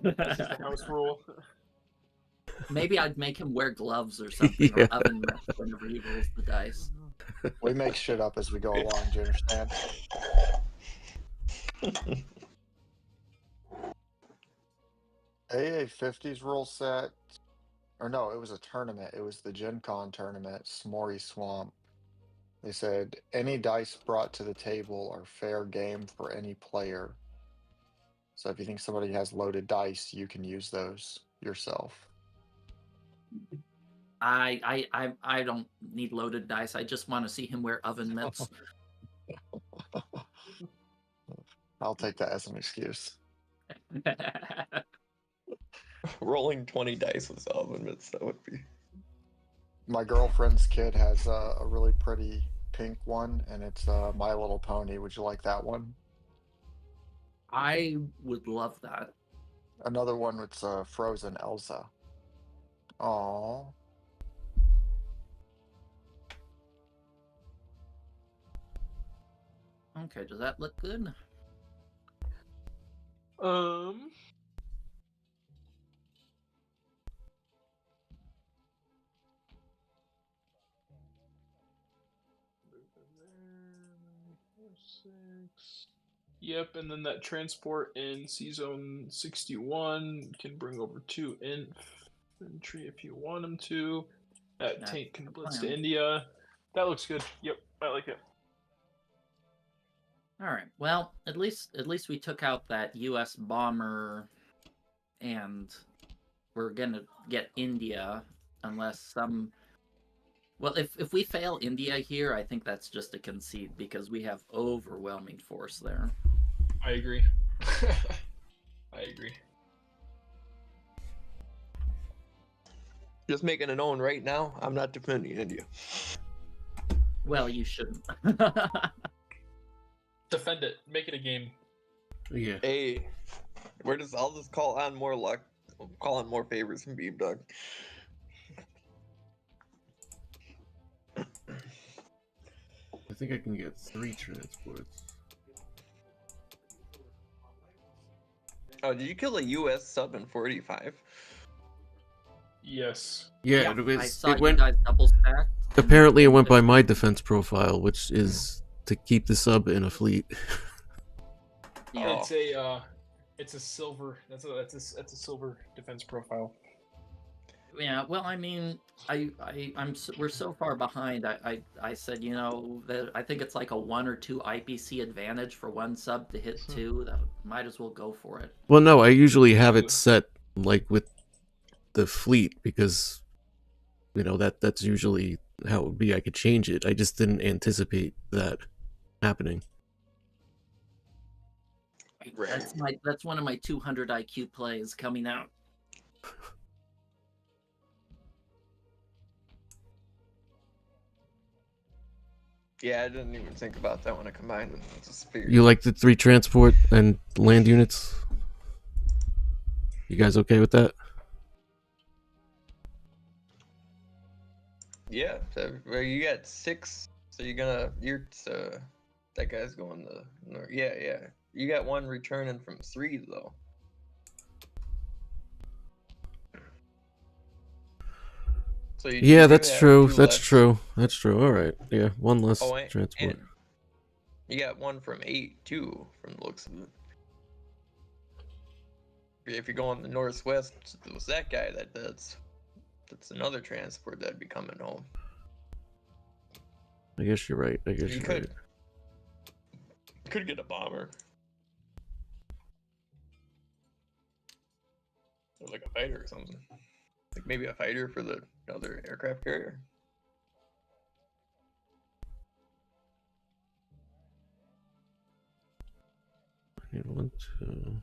That's just the house rule. Maybe I'd make him wear gloves or something, Yeah. or oven mitts whenever he rolls the dice. We make shit up as we go along. Do you understand? AA50's rule set, or no, it was a tournament. It was the Gen Con tournament, S'more Swamp. They said any dice brought to the table are fair game for any player. So if you think somebody has loaded dice, you can use those yourself. I don't need loaded dice. I just want to see him wear oven mitts. I'll take that as an excuse. Rolling 20 dice with oven mitts, that would be. My girlfriend's kid has a really pretty pink one, and it's My Little Pony. Would you like that one? I would love that. Another one with Frozen Elsa. Aww. Okay, does that look good? Yep, and then that transport in C-Zone 61 can bring over 2 infantry if you want them to. That That's tank can the blitz plan. to India. That looks good. Yep, I like it. All right. Well, at least we took out that U.S. bomber, and we're gonna get India, unless some. Well, if we fail India here, I think that's just a conceit because we have overwhelming force there. I agree. I agree. Just making it known right now, I'm not defending India. Well, you shouldn't. Defend it. Make it a game. Yeah. Hey, I'll just call on more luck. I'll call on more favors from Beam Dog. I think I can get 3 transports. Oh, did you kill a US sub in 45? Yes. Yeah, I it was. saw It you went. guys double stacked. Apparently, it went by my defense profile, which is to keep the sub in a fleet. Yeah. It's a silver. That's a silver defense profile. Yeah, well, I mean, we're so far behind. I said, you know, that I think it's like a 1 or 2 IPC advantage for one sub to hit 2. That might as well go for it. Well, no, I usually have it set like with the fleet because, you know, that's usually how it would be. I could change it. I just didn't anticipate that happening. Right. That's one of my 200 IQ plays coming out. Yeah, I didn't even think about that when I combined them. I just figured. You like the 3 transport and land units? You guys okay with that? Yeah, so well, you got 6, so that guy's going the north. Yeah. You got 1 returning from 3 though. So Yeah, you that's have true. 2 That's left. true. That's true. All right. Yeah, 1 less Oh, and transport. you got 1 from 8 too, from the looks of it. If you go on the northwest, it was that guy that's another transport that'd be coming home. I guess you're right. I guess You you're right. could get a bomber. Or like a fighter or something. Like maybe a fighter for the other aircraft carrier. I need 1, 2.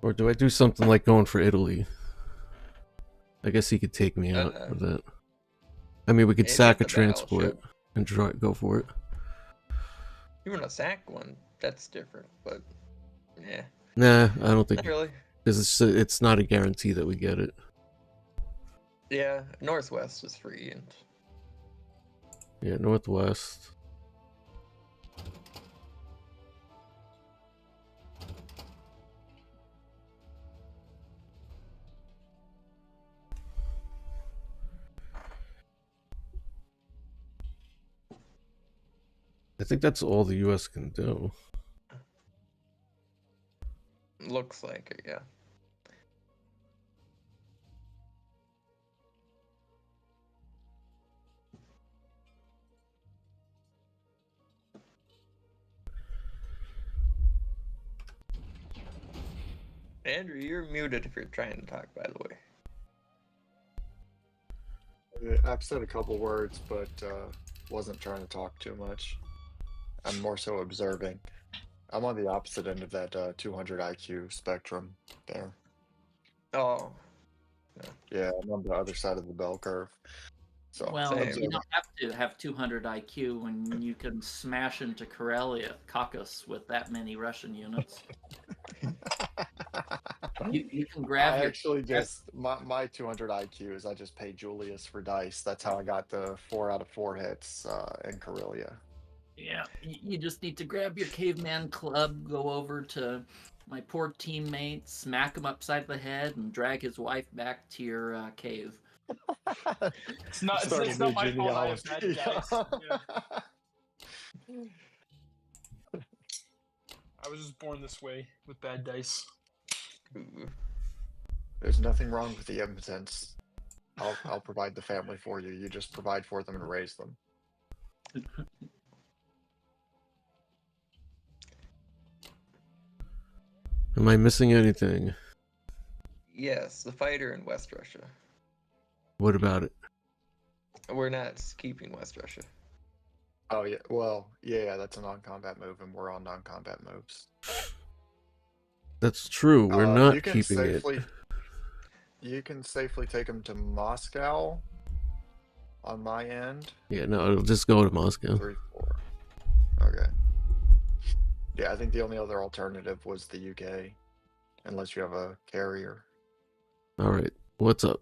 Or do I do something like going for Italy? I guess he could take me out with that. I mean, we could Maybe sack a it's a transport battleship. and go for it. You want to sack one? That's different, but yeah, Nah, I don't think not really. because it's not a guarantee that we get it. Yeah, Northwest is free, and Yeah, Northwest. I think that's all the U.S. can do. looks like it. Yeah. Andrew, you're muted if you're trying to talk, by the way. I've said a couple words, but wasn't trying to talk too much. I'm more so observing. I'm on the opposite end of that 200 IQ spectrum there. Oh, Yeah, I'm on the other side of the bell curve. So Well, Same. you observing. don't have to have 200 IQ when you can smash into Karelia, Caucasus with that many Russian units. You can grab I your. actually just my 200 IQ is I just pay Julius for dice. That's how I got the 4 out of 4 hits in Karelia. Yeah, you just need to grab your caveman club, go over to my poor teammate, smack him upside the head, and drag his wife back to your cave. It's not. Start It's a new not my fault. I have bad genealogy. dice. Yeah. I was just born this way with bad dice. ooh. There's nothing wrong with the impotence. I'll provide the family for you. You just provide for them and raise them. Am I missing anything? Yes, the fighter in West Russia. What about it? We're not keeping West Russia. Oh yeah, well, yeah, that's a non-combat move, and we're on non-combat moves. That's true. We're You not can keeping safely, it. you can safely take them to Moscow. On my end, Yeah, no, it'll just go to Moscow. 3, 4. Okay. Yeah, I think the only other alternative was the UK, unless you have a carrier. All right, what's up?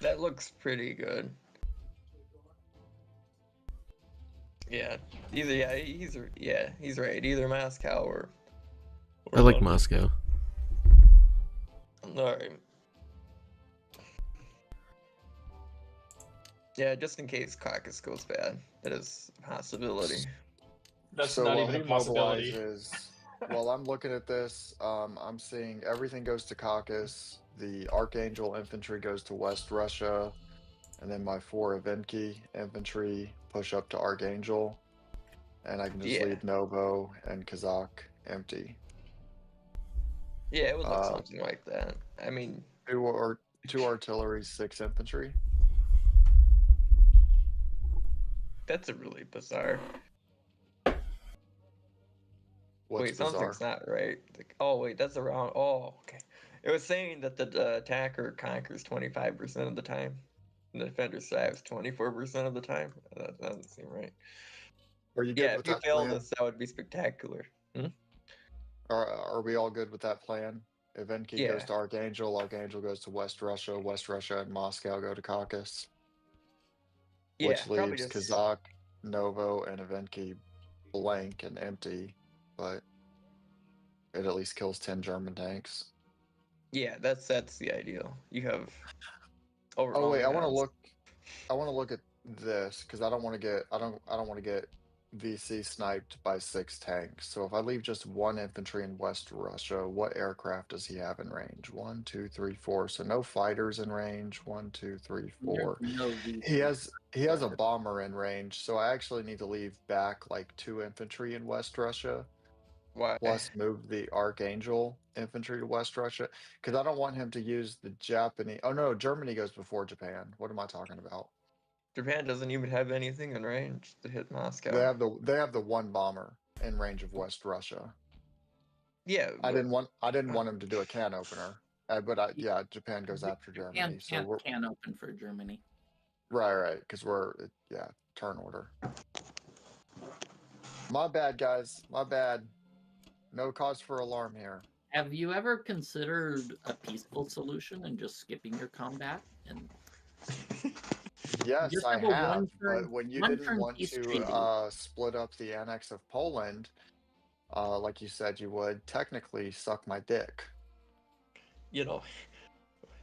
That looks pretty good. Yeah, he's right. Either Moscow or I like London. Moscow. All right. Yeah, just in case Caucasus goes bad, that is a possibility. That's So not while even he a possibility. mobilizes, while I'm looking at this, I'm seeing everything goes to Caucasus. The Archangel infantry goes to West Russia, and then my 4 Evenki infantry push up to Archangel, and I can just Yeah. leave Novo and Kazakh empty. Yeah, it would look something like that. I mean, 2 artillery, 6 infantry. that's a really bizarre. What's Wait, bizarre? something's not right. Oh, wait, that's the wrong. Oh, okay. It was saying that the attacker conquers 25% of the time, and the defender survives 24% of the time. That doesn't seem right. Are you good Yeah, with if you that fail plan? this, that would be spectacular. Are we all good with that plan? Evenki Yeah. goes to Archangel, Archangel goes to West Russia and Moscow go to Caucasus, Yeah, which probably leaves just Kazakh, Novo, and Evenki blank and empty, but it at least kills 10 German tanks. yeah. That's the ideal. You have Oh wait, overwhelming odds. I want to look at this because I don't want to get VC sniped by 6 tanks. So if I leave just 1 infantry in West Russia, what aircraft does he have in range? 1, 2, 3, 4. So no fighters in range. 1, 2, 3, 4. No He has a bomber in range, so I actually need to leave back like 2 infantry in West Russia. Why? Plus move the Archangel infantry to West Russia because I don't want him to use the Japanese. Oh no, Germany goes before Japan. What am I talking about? Japan doesn't even have anything in range to hit Moscow. They have the 1 bomber in range of West Russia. Yeah, I but didn't want him to do a can opener, yeah, Japan goes after Germany, so we're Can open for Germany. right because we're turn order. My bad, guys. My bad. No cause for alarm here. Have you ever considered a peaceful solution and just skipping your combat and Yes, just I have a have, one-turn- but when you one-turn didn't want peace to treaty? split up the annex of Poland, like you said you would, technically suck my dick. you know,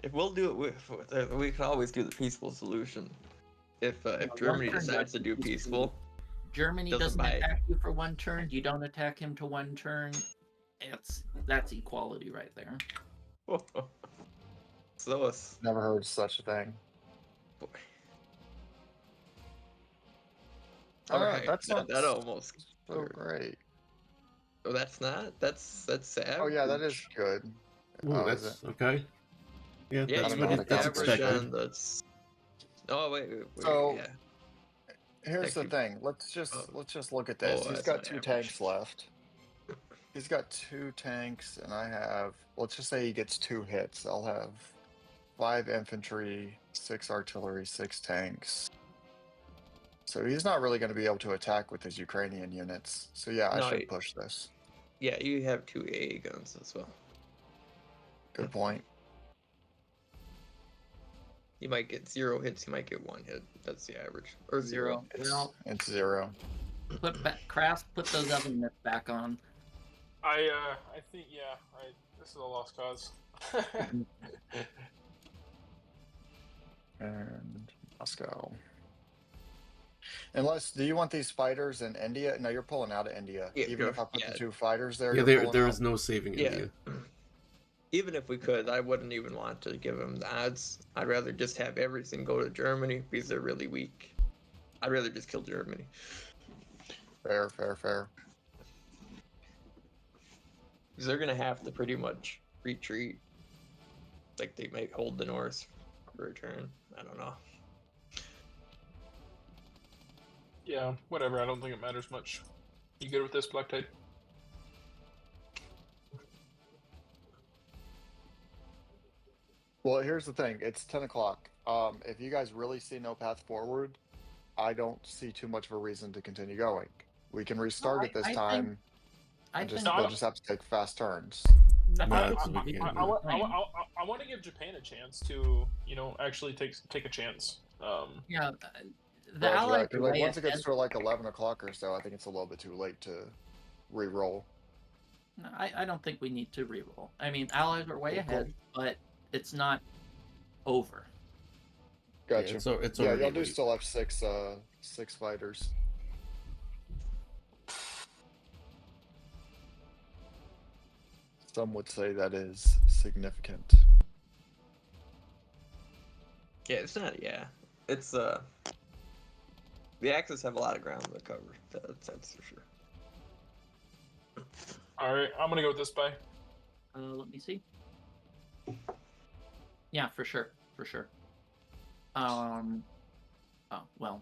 if we'll do it, we can always do the peaceful solution. If Germany one-turn decides to do peace treaty. peaceful, Germany doesn't doesn't buy it. attack you for 1 turn. You don't attack him to 1 turn. That's equality right there. so it's Never heard such a thing. all Alright, right. that's not That almost. so great. Oh, that's not. That's sad. Oh yeah, that is good. Ooh, Oh, is that's it? okay. Yeah, Yeah, that's you what got that's average expected. and that's. Oh wait. So- Yeah. Here's the Thank you. thing. Let's just look at this. Oh, He's that's got not 2 average. tanks left. He's got 2 tanks, and I have. Let's just say he gets 2 hits. I'll have 5 infantry, 6 artillery, 6 tanks. So he's not really going to be able to attack with his Ukrainian units. So yeah, I No, should push this. Yeah, you have 2 AA guns as well. Good point. You might get 0 hits. You might get 1 hit. That's the average, or 0. It's 0. Put Crass, put those oven mitts back on. I think this is a lost cause. And Moscow. Unless, do you want these fighters in India? No, you're pulling out of India. Yeah, Even if I put yeah. the 2 fighters there, Yeah, you're pulling there out? is no saving Yeah. India. Even if we could, I wouldn't even want to give them the odds. I'd rather just have everything go to Germany because they're really weak. I'd rather just kill Germany. Fair. Because they're gonna have to pretty much retreat. Like they might hold the north for a turn. I don't know. Yeah, whatever. I don't think it matters much. You good with this, Black Tide? Well, here's the thing. It's 10 o'clock. If you guys really see no path forward, I don't see too much of a reason to continue going. We can restart it this time. They'll just have to take fast turns. I Yeah, want to give Japan a chance to, actually take a chance. Yeah, the Roger Allies that, 'cause, are like, way once it gets ahead. to like 11 o'clock or so, I think it's a little bit too late to re-roll. I don't think we need to reroll. I mean, Allies are way Cool. ahead, but it's not over. Gotcha. Yeah, it's Yeah, already y'all do late. still have 6 fighters. Some would say that is significant. Yeah, it's not. Yeah, it's the Axis have a lot of ground to cover. That's for sure. All right, I'm gonna go with this buy. Let me see. Yeah, for sure. Oh well.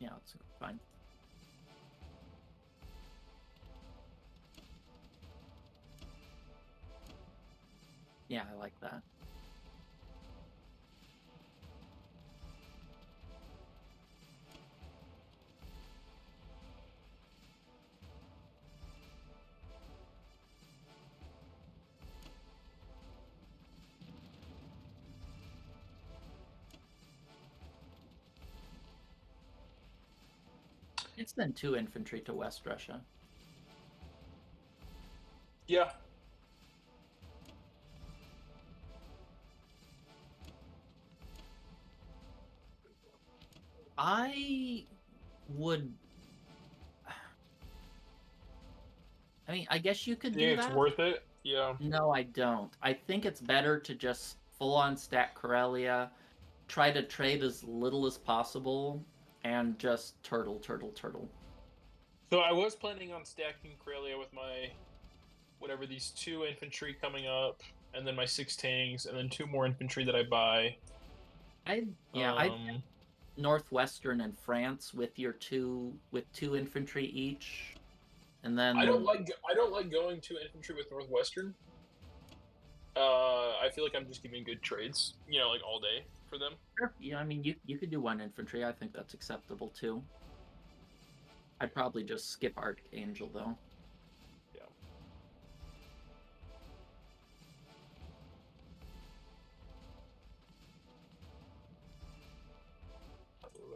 Yeah, it's fine. Yeah, I like that. send 2 infantry to West Russia. Yeah. I would. I mean, I guess you could Do do you think that. it's worth it? Yeah. No, I don't. I think it's better to just full-on stack Karelia, try to trade as little as possible, and just turtle. So I was planning on stacking Karelia with my whatever these 2 infantry coming up, and then my 6 tanks, and then 2 more infantry that I buy. I Northwestern and France with your 2 infantry each, and then I don't like going 2 infantry with Northwestern. I feel like I'm just giving good trades, like all day for them. Sure. Yeah, I mean you could do 1 infantry. I think that's acceptable too. I'd probably just skip Archangel though. Yeah.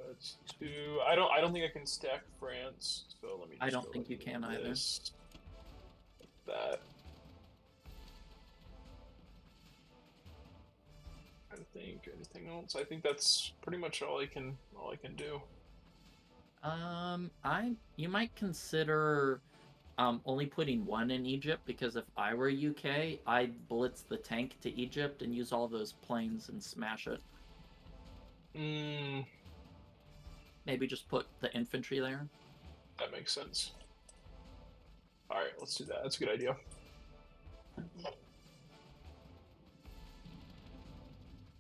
That's 2. I don't think I can stack France. So let me. Just I don't think you can either. This. That. I don't think anything else. I think that's pretty much all I can do. You might consider only putting 1 in Egypt, because if I were UK, I'd blitz the tank to Egypt and use all those planes and smash it. Maybe just put the infantry there. That makes sense. All right, let's do that. That's a good idea.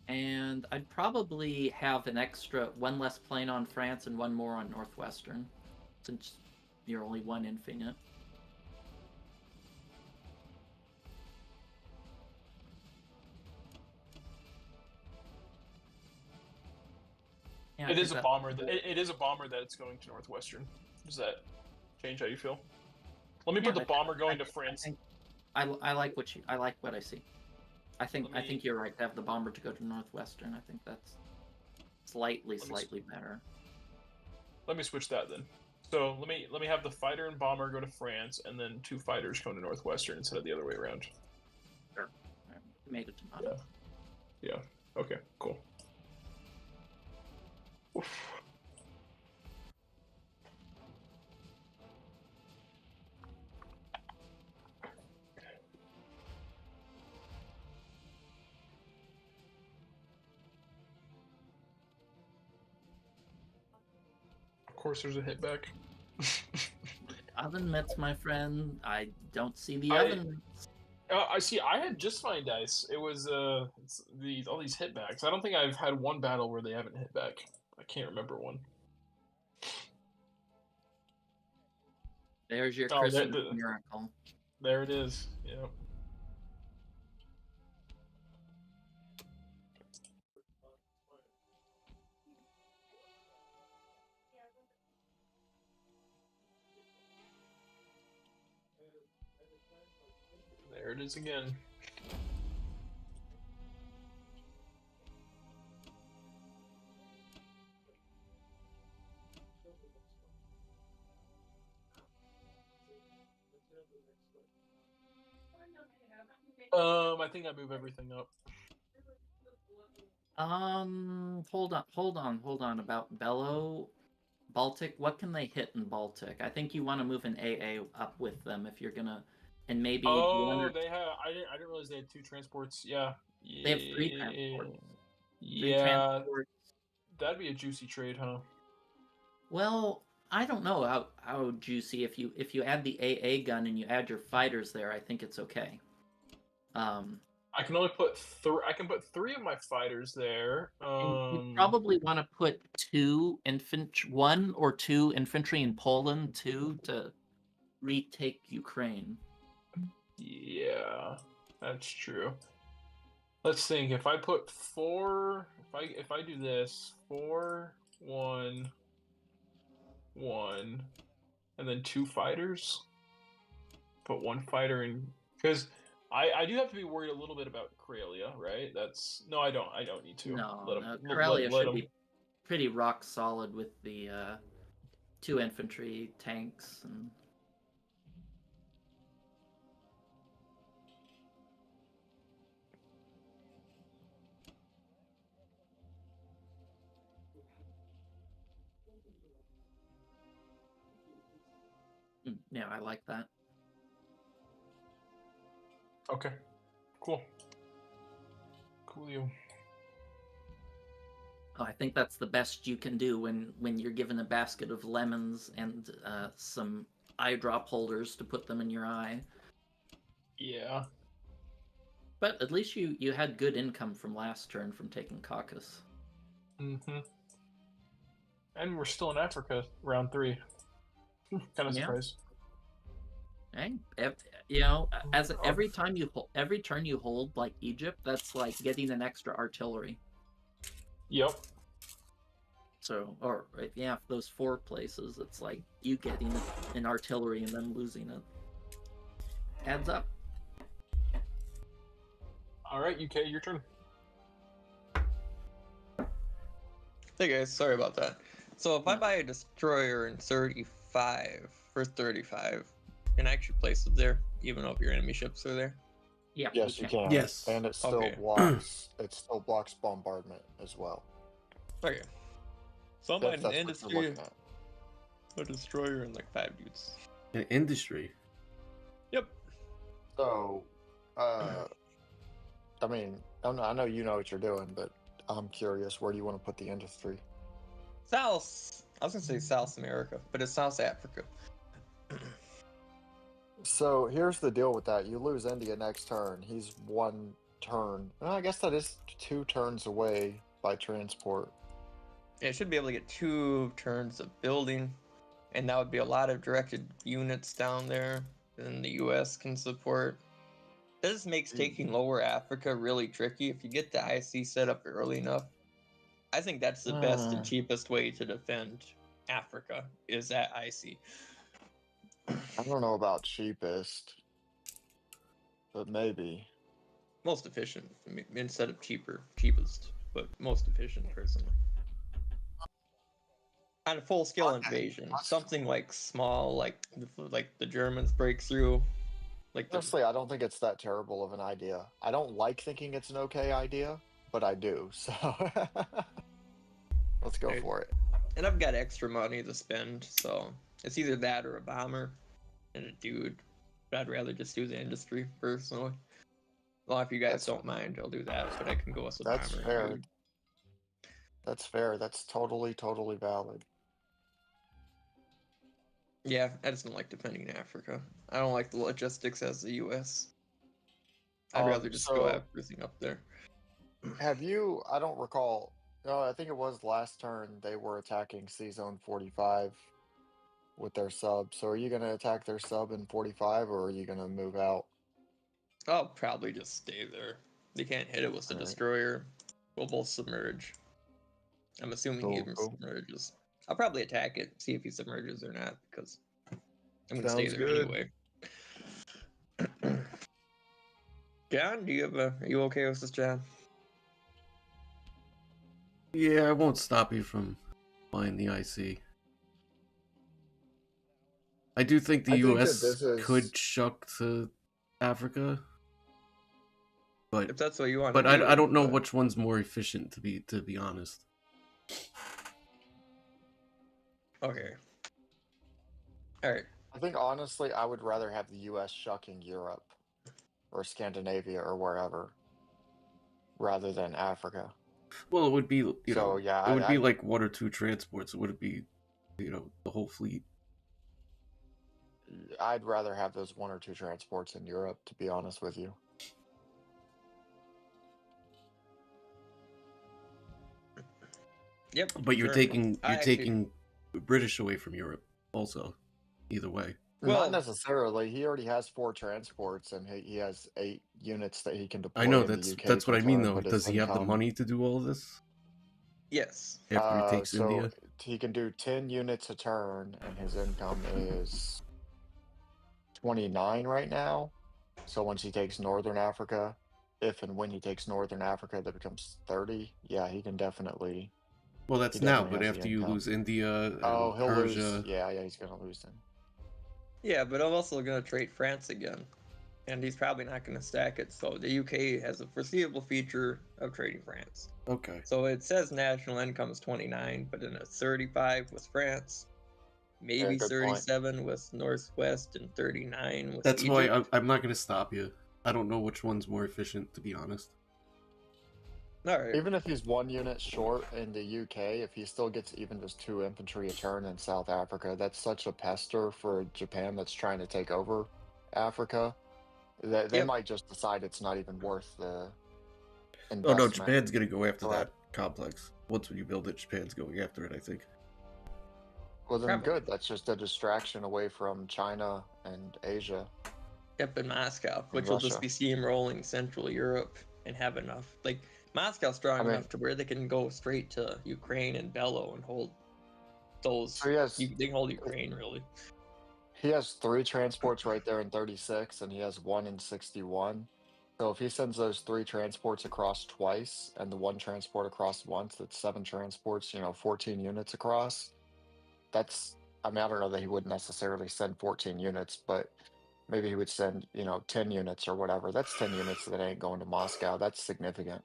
And I'd probably have an extra 1 less plane on France and 1 more on Northwestern, since you're only 1 infinite. Yeah, It is a bomber. It is a bomber that it's going to Northwestern. Does that change how you feel? Let me put the bomber going to France. I like what I see. I think you're right to have the bomber to go to Northwestern. I think that's slightly better. Let me switch that then. So let me have the fighter and bomber go to France, and then 2 fighters go to Northwestern instead of the other way around. Sure. Made it to mine. Yeah. Okay. Cool. Oof. Of course, there's a hit back. Oven mitts, my friend. I don't see the oven mitts. I see. I had just fine dice. It was all these hit backs. I don't think I've had 1 battle where they haven't hit back. I can't remember one. There's your Christmas miracle. There it is. Yep. There it is again. I think I move everything up. Hold on. About Baltic, what can they hit in Baltic? I think you want to move an AA up with them if you're gonna, and maybe. They have. I didn't realize they had 2 transports. Yeah. They have 3 transports. That'd be a juicy trade, huh? Well, I don't know how juicy. If you add the AA gun and you add your fighters there, I think it's okay. I can only put 3. I can put 3 of my fighters there. You probably want to put 1 or 2 infantry in Poland too to retake Ukraine. Yeah, that's true. Let's think. If I put 4, if I do this 4, 1, 1, and then 2 fighters. Put 1 fighter in, because I do have to be worried a little bit about Karelia, right? No, I don't need to. No, Karelia should be pretty rock solid with the 2 infantry, tanks, and yeah, I like that. Okay. Cool. Coolio. Oh, I think that's the best you can do when you're given a basket of lemons and some eye drop holders to put them in your eye. Yeah. But at least you had good income from last turn from taking caucus. Mm-hmm. And we're still in Africa, round 3. Kind of Yeah. surprised. Hey, you know, every turn you hold like Egypt, that's like getting an extra artillery. Yep. So, or yeah, those 4 places, it's like you getting an artillery and then losing it. Adds up. All right, UK, your turn. Hey guys, sorry about that. So if I buy a destroyer in 35 for 35, can I actually place it there, even if your enemy ships are there? Yeah. Yes, you can. Yes. And it still Okay. blocks. It still blocks bombardment as well. Okay. So I'm If buying an that's what you're industry, looking at. a destroyer, and like 5 dudes. An industry. Yep. So, I mean, I know you know what you're doing, but I'm curious. Where do you want to put the industry? South. I was gonna say South America, but it's South Africa. So here's the deal with that. You lose India next turn. He's 1 turn. Well, I guess that is 2 turns away by transport. Yeah, it should be able to get 2 turns of building, and that would be a lot of directed units down there. Then the U.S. can support. This makes taking Lower Africa really tricky. If you get the IC set up early enough, I think that's the best and cheapest way to defend Africa is at IC. I don't know about cheapest, but maybe. Most efficient instead of cheapest, but most efficient personally. On a full-scale Okay. invasion, something like small, like the Germans break through, like the Honestly, I don't think it's that terrible of an idea. I don't like thinking it's an okay idea, but I do. So let's go for it. and I've got extra money to spend, so it's either that or a bomber and a dude. But I'd rather just do the industry personally. Well, if you guys don't mind, I'll do that, but I can go with a bomber. That's and fair. dude. That's fair. That's totally valid. Yeah, I just don't like defending Africa. I don't like the logistics as the U.S. I'd rather just go everything up there. Have you? I don't recall. No, I think it was last turn they were attacking C Zone 45 with their sub. So are you going to attack their sub in 45 or are you going to move out? I'll probably just stay there. They can't hit it with the Alright. destroyer. We'll both submerge. I'm assuming he even Cool. submerges. I'll probably attack it, see if he submerges or not, because I'm gonna Sounds stay there good. anyway. John, are you okay with this, John? Yeah, I won't stop you from buying the IC. I do think the I think that US this is- could shuck to Africa, but If that's what you want but to do. I don't know which one's more efficient to be honest. Okay. Alright. I think honestly, I would rather have the U.S. shucking Europe or Scandinavia or wherever rather than Africa. Well, it would be So, yeah, it would be like 1 or 2 transports. It wouldn't be the whole fleet. I'd rather have those 1 or 2 transports in Europe, to be honest with you. Yep. But you're sure. taking British away from Europe also. Either way. Well, Not necessarily. He already has 4 transports, and he has 8 units that he can deploy. I know in the that's UK that's what I per mean turn, though. but his Does he have the income- money to do all this yes. after he takes so India? he can do 10 units a turn, and his income is 29 right now. So once he takes Northern Africa, if and when he takes Northern Africa, that becomes 30. Yeah, he can definitely. Well, that's He now, definitely but has the after you income. lose India, Oh, and he'll Persia, lose. Yeah, he's gonna lose then. Yeah, but I'm also gonna trade France again, and he's probably not gonna stack it. So the UK has a foreseeable future of trading France. okay. So it says national income is 29, but then it's 35 with France, maybe good point. 37 with Northwest, and 39 with That's why Egypt. I'm not going to stop you. I don't know which one's more efficient, to be honest. All right. Even if he's 1 unit short in the UK, if he still gets even just 2 infantry a turn in South Africa, that's such a pester for Japan that's trying to take over Africa. They Yep. might just decide it's not even worth the Oh investment. no, Japan's going to go after Right. that complex. Once when you build it, Japan's going after it, I think. Well, then Probably. good. That's just a distraction away from China and Asia. Yep, in Moscow, which will just Russia. be steamrolling Central Europe and have enough. Like Moscow's strong I mean- enough to where they can go straight to Ukraine and Bello and hold those. So he has They can hold Ukraine really. He has 3 transports right there in 36, and he has 1 in 61. So if he sends those 3 transports across twice, and the 1 transport across once, that's 7 transports, 14 units across. That's, I mean, I don't know that he would necessarily send 14 units, but maybe he would send, 10 units or whatever. That's 10 units that ain't going to Moscow. That's significant.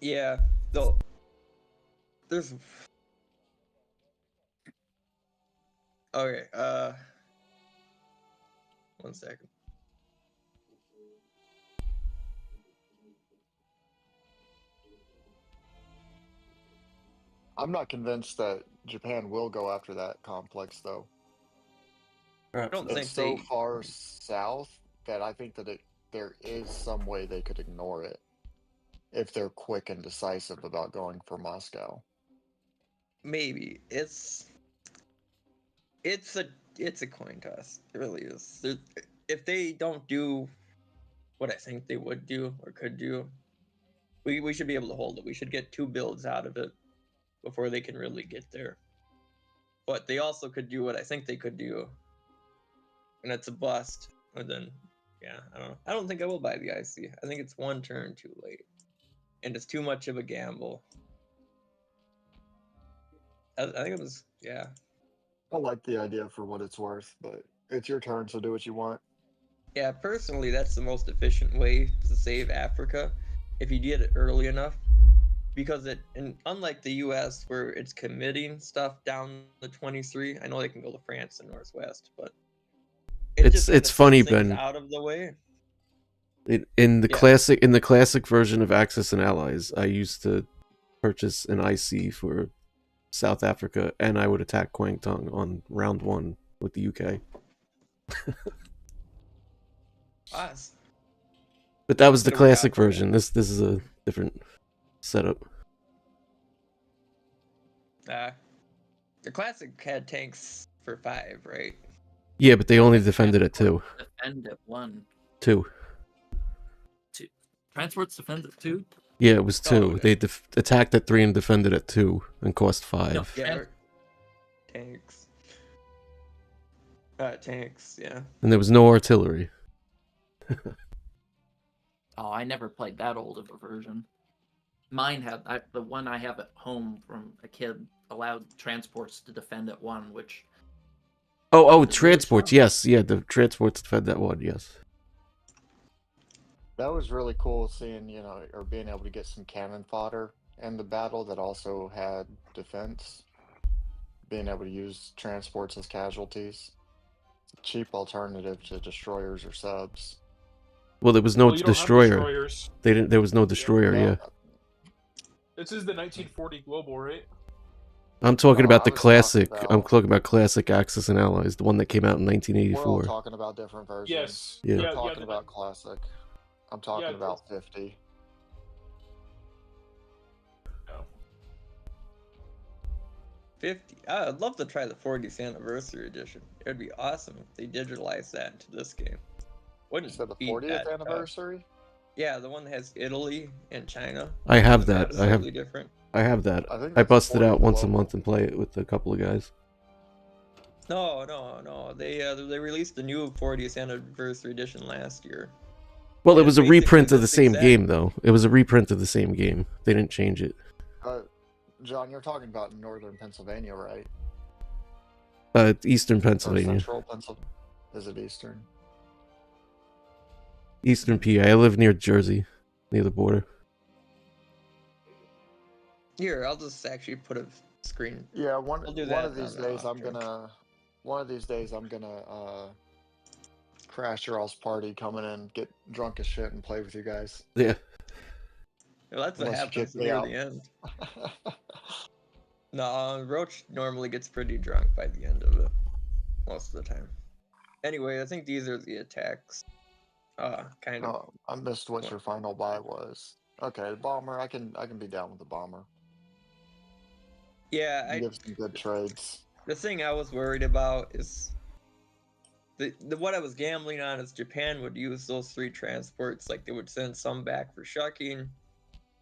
Yeah, though. There's. Okay. 1 second. I'm not convinced that Japan will go after that complex, though. Perhaps don't not. think It's so they- far south that I think that there is some way they could ignore it if they're quick and decisive about going for Moscow. Maybe it's a coin toss. It really is. If they don't do what I think they would do or could do, we should be able to hold it. We should get 2 builds out of it before they can really get there. But they also could do what I think they could do, and it's a bust. And then, yeah, I don't know. I don't think I will buy the IC. I think it's 1 turn too late, and it's too much of a gamble. I think it was, yeah. I like the idea for what it's worth, but it's your turn, so do what you want. Yeah, personally, that's the most efficient way to save Africa if you get it early enough. Because unlike the US, where it's committing stuff down the 23, I know they can go to France and Northwest, but It's kinda funny, sets things Ben. out of the way. In the Yeah. classic version of Axis and Allies, I used to purchase an IC for South Africa, and I would attack Kwangtung on round 1 with the UK. Us. But that was the Could've worked classic out for you. version. This is a different setup. The classic had tanks for 5, right? Yeah, but they only defended at 2. Defend at 1. 2. Transports defend at 2? Yeah, it was 2. Oh, okay. They attacked at 3 and defended at 2 and cost 5. No. Yeah. Tanks. Tanks, yeah. And there was no artillery. Oh, I never played that old of a version. Mine had the one I have at home from a kid allowed transports to defend at 1, which Oh, really transports. fun. Yes, yeah, the transports defend that 1. Yes. That was really cool seeing, or being able to get some cannon fodder in the battle that also had defense. Being able to use transports as casualties. It's a cheap alternative to destroyers or subs. Well, there was no Well, you don't have destroyer. destroyers. They didn't. There was no destroyer. No, Yeah. This is the 1940 global, right? I'm talking No, about I the was talking classic. I'm about- talking about classic Axis and Allies, the one that came out in We're all 1984. talking about different versions. Yes. Yeah. I'm talking about classic. I'm talking Yeah, about 50. No. 50. I'd love to try the 40th anniversary edition. It would be awesome if they digitalized that into this game. Wouldn't Is that the beat 40th that, anniversary? Yeah, the one that has Italy and China. I have The that. map's I have. slightly different. I have that. I think I that's bust it out 40th once a global. month and play it with a couple of guys. No. They released the new 40th anniversary edition last year. Well, Yeah, it was a basically reprint of the this same exact- game, though. It was a reprint of the same game. They didn't change it. John, you're talking about northern Pennsylvania, right? Eastern Or Pennsylvania. central Pennsylvania? Is it eastern? Eastern PA. I live near Jersey, near the border. Here, I'll just actually put a screen. Yeah, We'll do one that of these on the days off I'm track. gonna crash your all's party, coming in, get drunk as shit, and play with you guys. Yeah. Well, that's what Unless you happens kick me near out. the end. No, Roach normally gets pretty drunk by the end of it, most of the time. Anyway, I think these are the attacks. Kind of. Oh, I missed what your final buy was. Okay, the bomber. I can be down with the bomber. Yeah, You have some good trades. the thing I was worried about is the what I was gambling on is Japan would use those 3 transports, like they would send some back for shucking,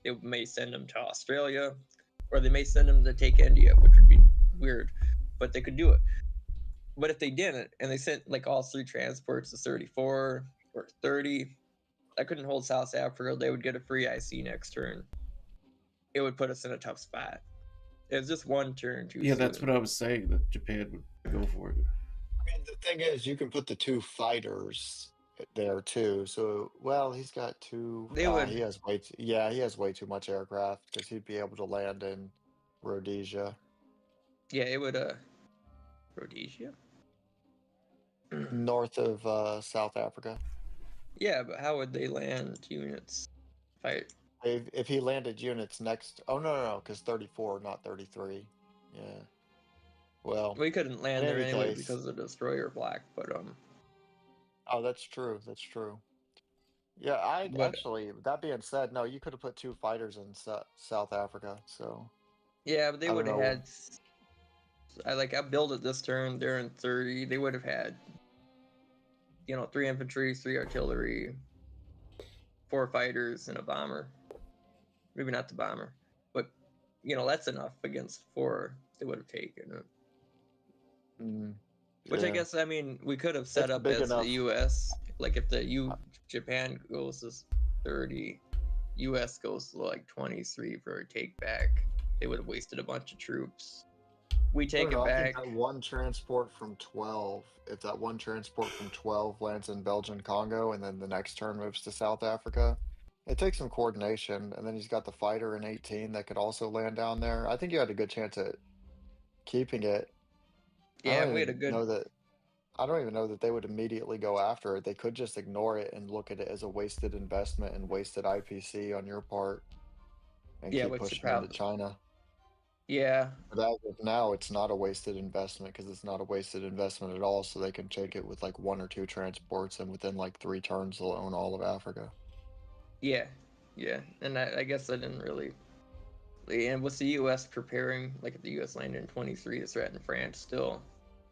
they may send them to Australia, or they may send them to take India, which would be weird, but they could do it. But if they didn't, and they sent like all 3 transports to 34 or 30, I couldn't hold South Africa. They would get a free IC next turn. It would put us in a tough spot. It was just one turn too Yeah, soon. that's what I was saying, that Japan would go for it. I mean, the thing is, you can put the 2 fighters there too. So, well, he's got 2. They would. He has way. Yeah, he has way too much aircraft because he'd be able to land in Rhodesia. Yeah, it would. Rhodesia. North of South Africa. Yeah, but how would they land units? Fight. If he landed units next. Oh no, because 34, not 33. Yeah. Well, We couldn't land in there any anyway case. because of the destroyer block, but Oh, that's true. That's true. Yeah, I But- actually. That being said, no, you could have put 2 fighters in South Africa. So yeah, but they I don't would have know. had. I built it this turn. They're in 30. They would have had, 3 infantry, 3 artillery, 4 fighters, and a bomber. Maybe not the bomber, but that's enough against 4. They would have taken it. Which I Yeah. guess, we could have set It's up big as enough. the U.S. Like if the Japan goes to 30, U.S. goes to like 23 for a take back. They would have wasted a bunch of troops. We I take don't know, it I think back. that one transport from 12, if that one transport from 12 lands in Belgian Congo and then the next turn moves to South Africa, it takes some coordination. And then he's got the fighter in 18 that could also land down there. I think you had a good chance at keeping it. Yeah, we had a good. I don't even know that they would immediately go after it. They could just ignore it and look at it as a wasted investment and wasted IPC on your part and Yeah, keep which is pushing into probably. China. Yeah, But as of now, it's not a wasted investment because it's not a wasted investment at all. So they can take it with like 1 or 2 transports, and within like 3 turns, they'll own all of Africa. yeah, and I guess I didn't really. And with the U.S. preparing, like if the U.S. landed in 23 to threaten France, still,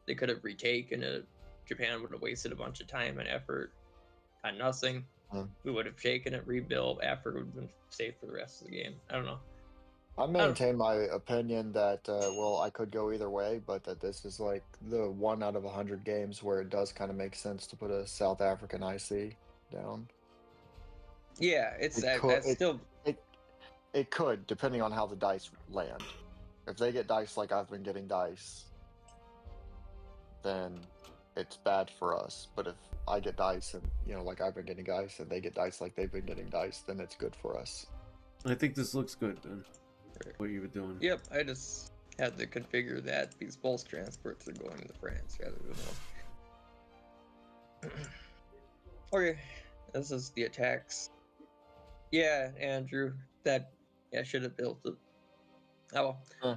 they could have retaken it. Japan would have wasted a bunch of time and effort on nothing. We would have shaken it, rebuilt. Africa would have been safe for the rest of the game. I don't know. I maintain my opinion that, well, I could go either way, but that this is like the 1 out of 100 games where it does kind of make sense to put a South African IC down. Yeah, It could, depending on how the dice land. If they get dice like I've been getting dice, then it's bad for us. But if I get dice and, like I've been getting dice and they get dice like they've been getting dice, then it's good for us. I think this looks good, then. What you were doing. Yep, I just had to configure that because both transports are going to France rather than one. Okay, this is the attacks. Yeah, Andrew, I should have built it. Oh, Yeah,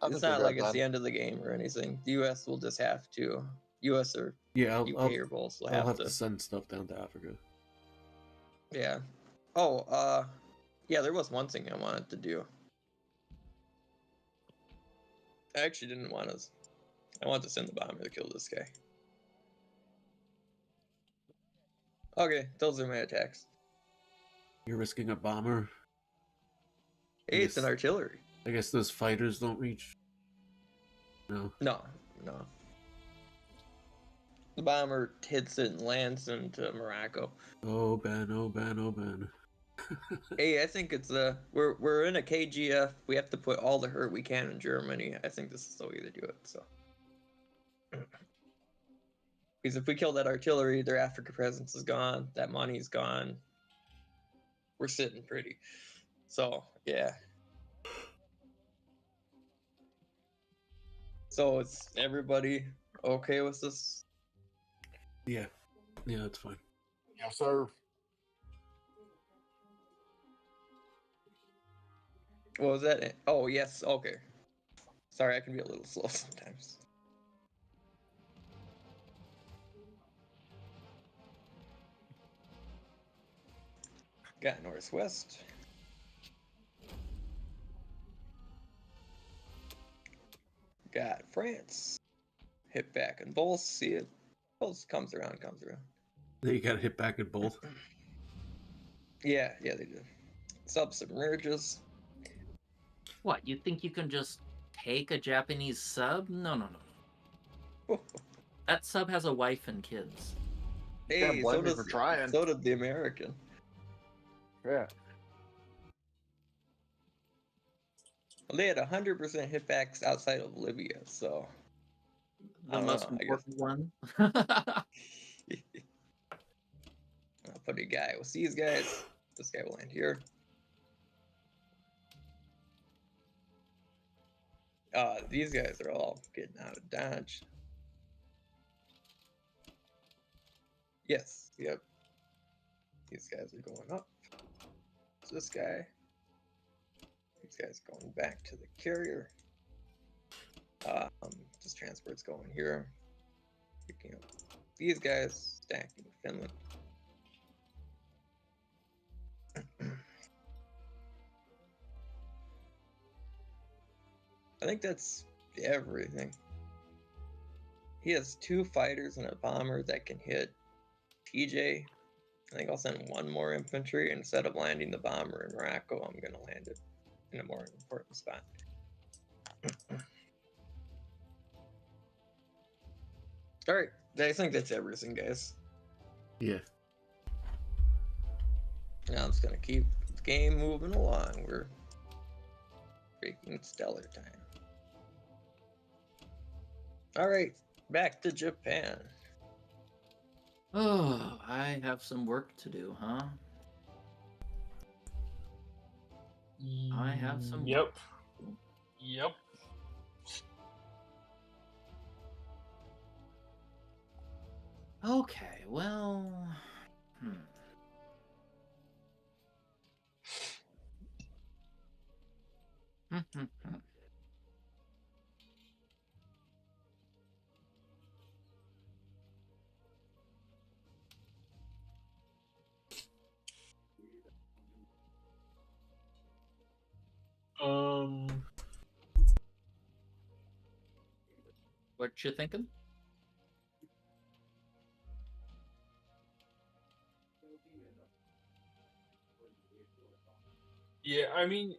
it's not like it's the end of the game or anything. The U.S. will just have to. U.S. or UK or both will I'll have to send stuff down to Africa. Yeah. Oh, yeah, there was one thing I wanted to do. I actually didn't want to. I wanted to send the bomber to kill this guy. Okay, those are my attacks. You're risking a bomber? Hey, it's an artillery. I guess those fighters don't reach. No. No. The bomber hits it and lands into Morocco. Oh, Ben, oh, Ben, oh, Ben. Hey, I think it's we're in a KGF. We have to put all the hurt we can in Germany. I think this is the way to do it. So, because if we kill that artillery, their Africa presence is gone. That money's gone. We're sitting pretty. So yeah. So is everybody okay with this? Yeah, that's fine. Yes, sir. What was that? Oh yes. Okay. Sorry, I can be a little slow sometimes. Got Northwest. Got France. Hit back and both. See it. Both comes around. Then you got to hit back at both. Yeah, they do. Submerges. What, you think you can just take a Japanese sub? No. That sub has a wife and kids. Can't blame me for trying. So did the American. Yeah. Well, they had 100% hitbacks outside of Libya, so The most I guess. important one. I'll put a guy. We'll see these guys. This guy will land here. These guys are all getting out of Dodge. Yes, yep. These guys are going up. This guy. These guys going back to the carrier. This transport's going here. Picking up these guys, stacking Finland. I think that's everything. He has 2 fighters and a bomber that can hit TJ. I think I'll send 1 more infantry. Instead of landing the bomber in Morocco, I'm going to land it in a more important spot. All right, I think that's everything, guys. Yeah. Now I'm just going to keep the game moving along. We're freaking stellar time. All right, back to Japan. Oh, I have some work to do, huh? I have some. Yep. Yep. Okay, well. What you thinking? Yeah, I mean,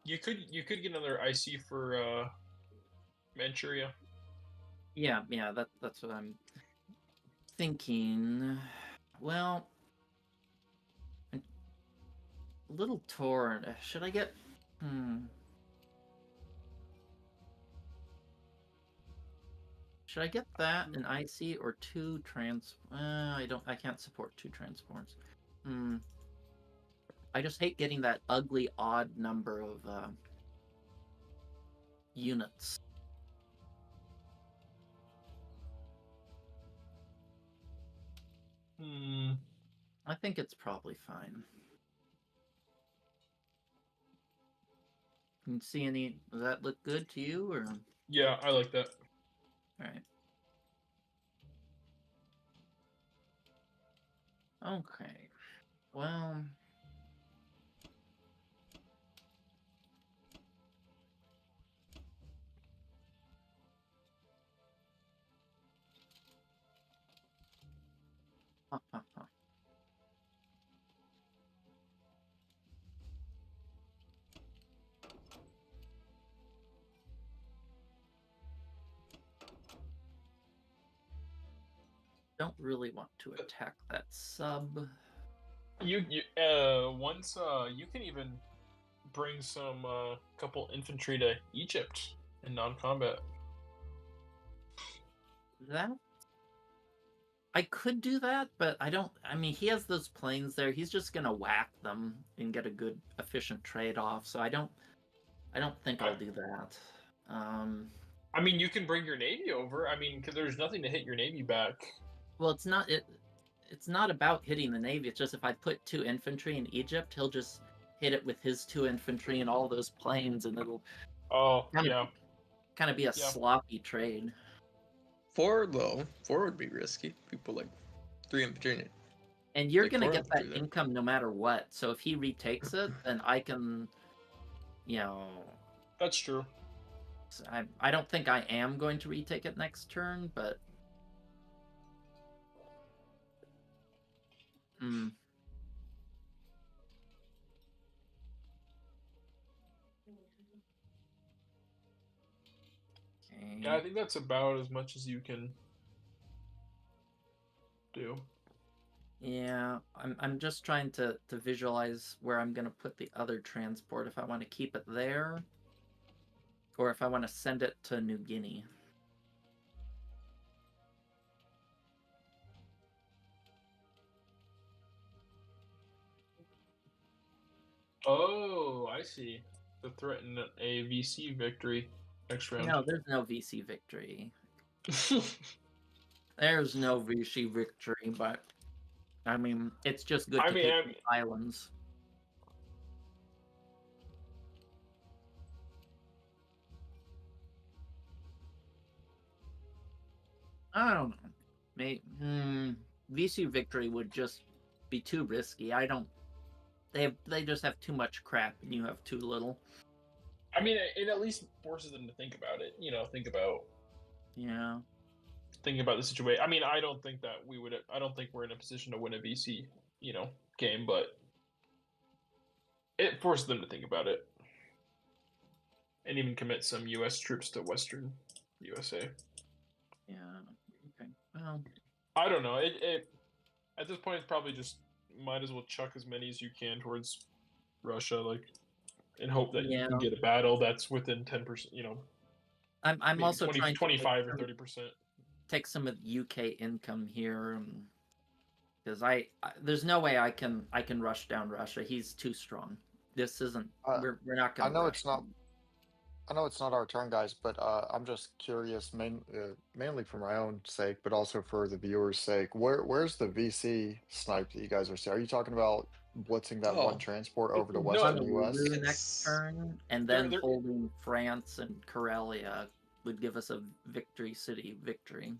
you could get another IC for Manchuria. Yeah, that's what I'm thinking. Well, a little torn. Should I get? Should I get that an IC or 2 trans? I can't support 2 transports. I just hate getting that ugly odd number of units. I think it's probably fine. Can you see any? Does that look good to you, or? Yeah, I like that. All right. Okay. Well. Don't really want to attack that sub. Once you can even bring some couple infantry to Egypt in non-combat. That I could do that, but I don't. I mean, he has those planes there. He's just gonna whack them and get a good, efficient trade-off. So I don't think I'll do that. I mean, you can bring your navy over. I mean, because there's nothing to hit your navy back. Well, it's not about hitting the navy. It's just if I put 2 infantry in Egypt, he'll just hit it with his 2 infantry and all those planes, and it'll Oh, kind yeah. of be a Yeah. sloppy trade. Forward though, forward would be risky. People like 3 infantry. in it. And you're Like gonna four get that infantry there. income no matter what. So if he retakes it, then I can, you know, That's true. I don't think I am going to retake it next turn, but okay. Yeah, I think that's about as much as you can do. Yeah, I'm just trying to visualize where I'm gonna put the other transport, if I want to keep it there or if I want to send it to New Guinea. Oh, I see. To threaten a VC victory next round. No, there's no VC victory. There's no VC victory, but I mean, it's just good to take these islands. I don't know. Maybe VC victory would just be too risky. I don't. They just have too much crap, and you have too little. I mean, it at least forces them to think about it. You know, thinking about the situation. I mean, I don't think that we would. I don't think we're in a position to win a VC, game, but it forces them to think about it, and even commit some U.S. troops to Western USA. Yeah. Okay. Well, I don't know. It at this point, it's probably just might as well chuck as many as you can towards Russia, like, and hope that you can get a battle that's within 10%. I'm also 20, trying 25 to or 30%. take some of the UK income here, because there's no way I can rush down Russia. He's too strong. This isn't. We're not going. I know it's not. I know it's not our turn, guys, but I'm just curious, mainly for my own sake, but also for the viewers' sake. Where's the VC snipe that you guys are seeing? Are you talking about blitzing that one transport over to Western US? Next turn, and then holding France and Karelia would give us a victory city victory.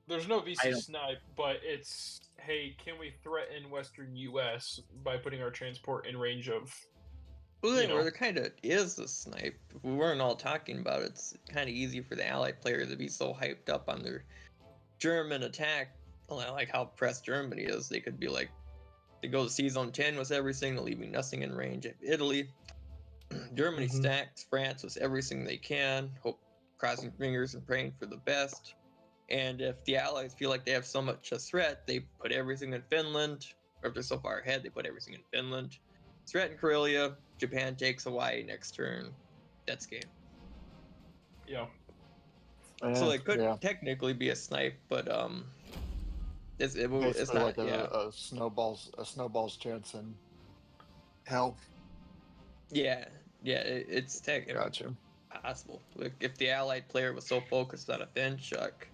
There's no VC snipe, but it's, hey, can we threaten Western US by putting our transport in range of... Well, there kind of is a snipe. If we weren't all talking about it, it's kind of easy for the Allied players to be so hyped up on their German attack. Like how pressed Germany is. They could be like, they go to season 10 with everything, leaving nothing in range of Italy. Germany stacks France with everything they can, crossing fingers and praying for the best. And if the Allies feel like they have so much a threat, they put everything in Finland. Or if they're so far ahead, they put everything in Finland. Threaten Karelia, Japan takes Hawaii next turn. That's game. Yeah. So it could technically be a snipe, but it's not like a snowball's chance in hell. Yeah, it's technically possible. Like if the Allied player was so focused on a fin chuck,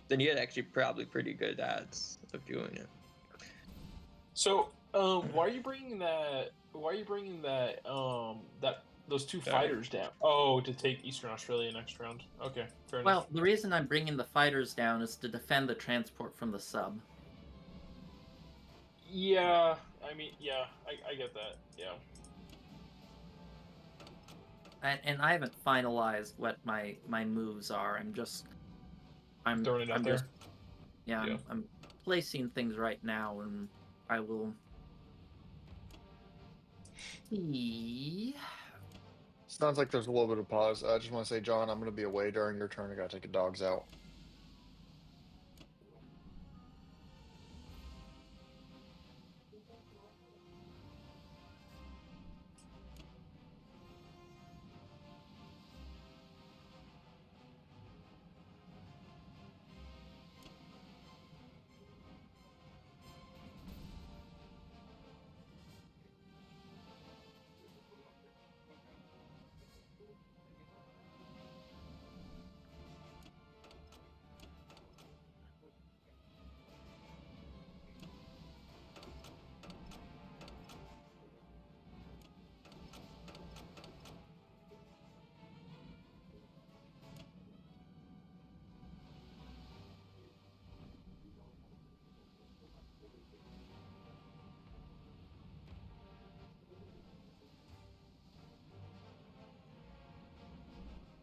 then you had actually probably pretty good odds of doing it. So, why are you bringing that? Those 2 fighters down? Oh, to take Eastern Australia next round. Okay, fair enough. Well, the reason I'm bringing the fighters down is to defend the transport from the sub. Yeah, I mean, yeah, I get that. Yeah. And I haven't finalized what my moves are. I'm throwing it out there. Yeah. I'm placing things right now, and I will. Sounds like there's a little bit of pause. I just want to say, John, I'm going to be away during your turn. I got to take the dogs out.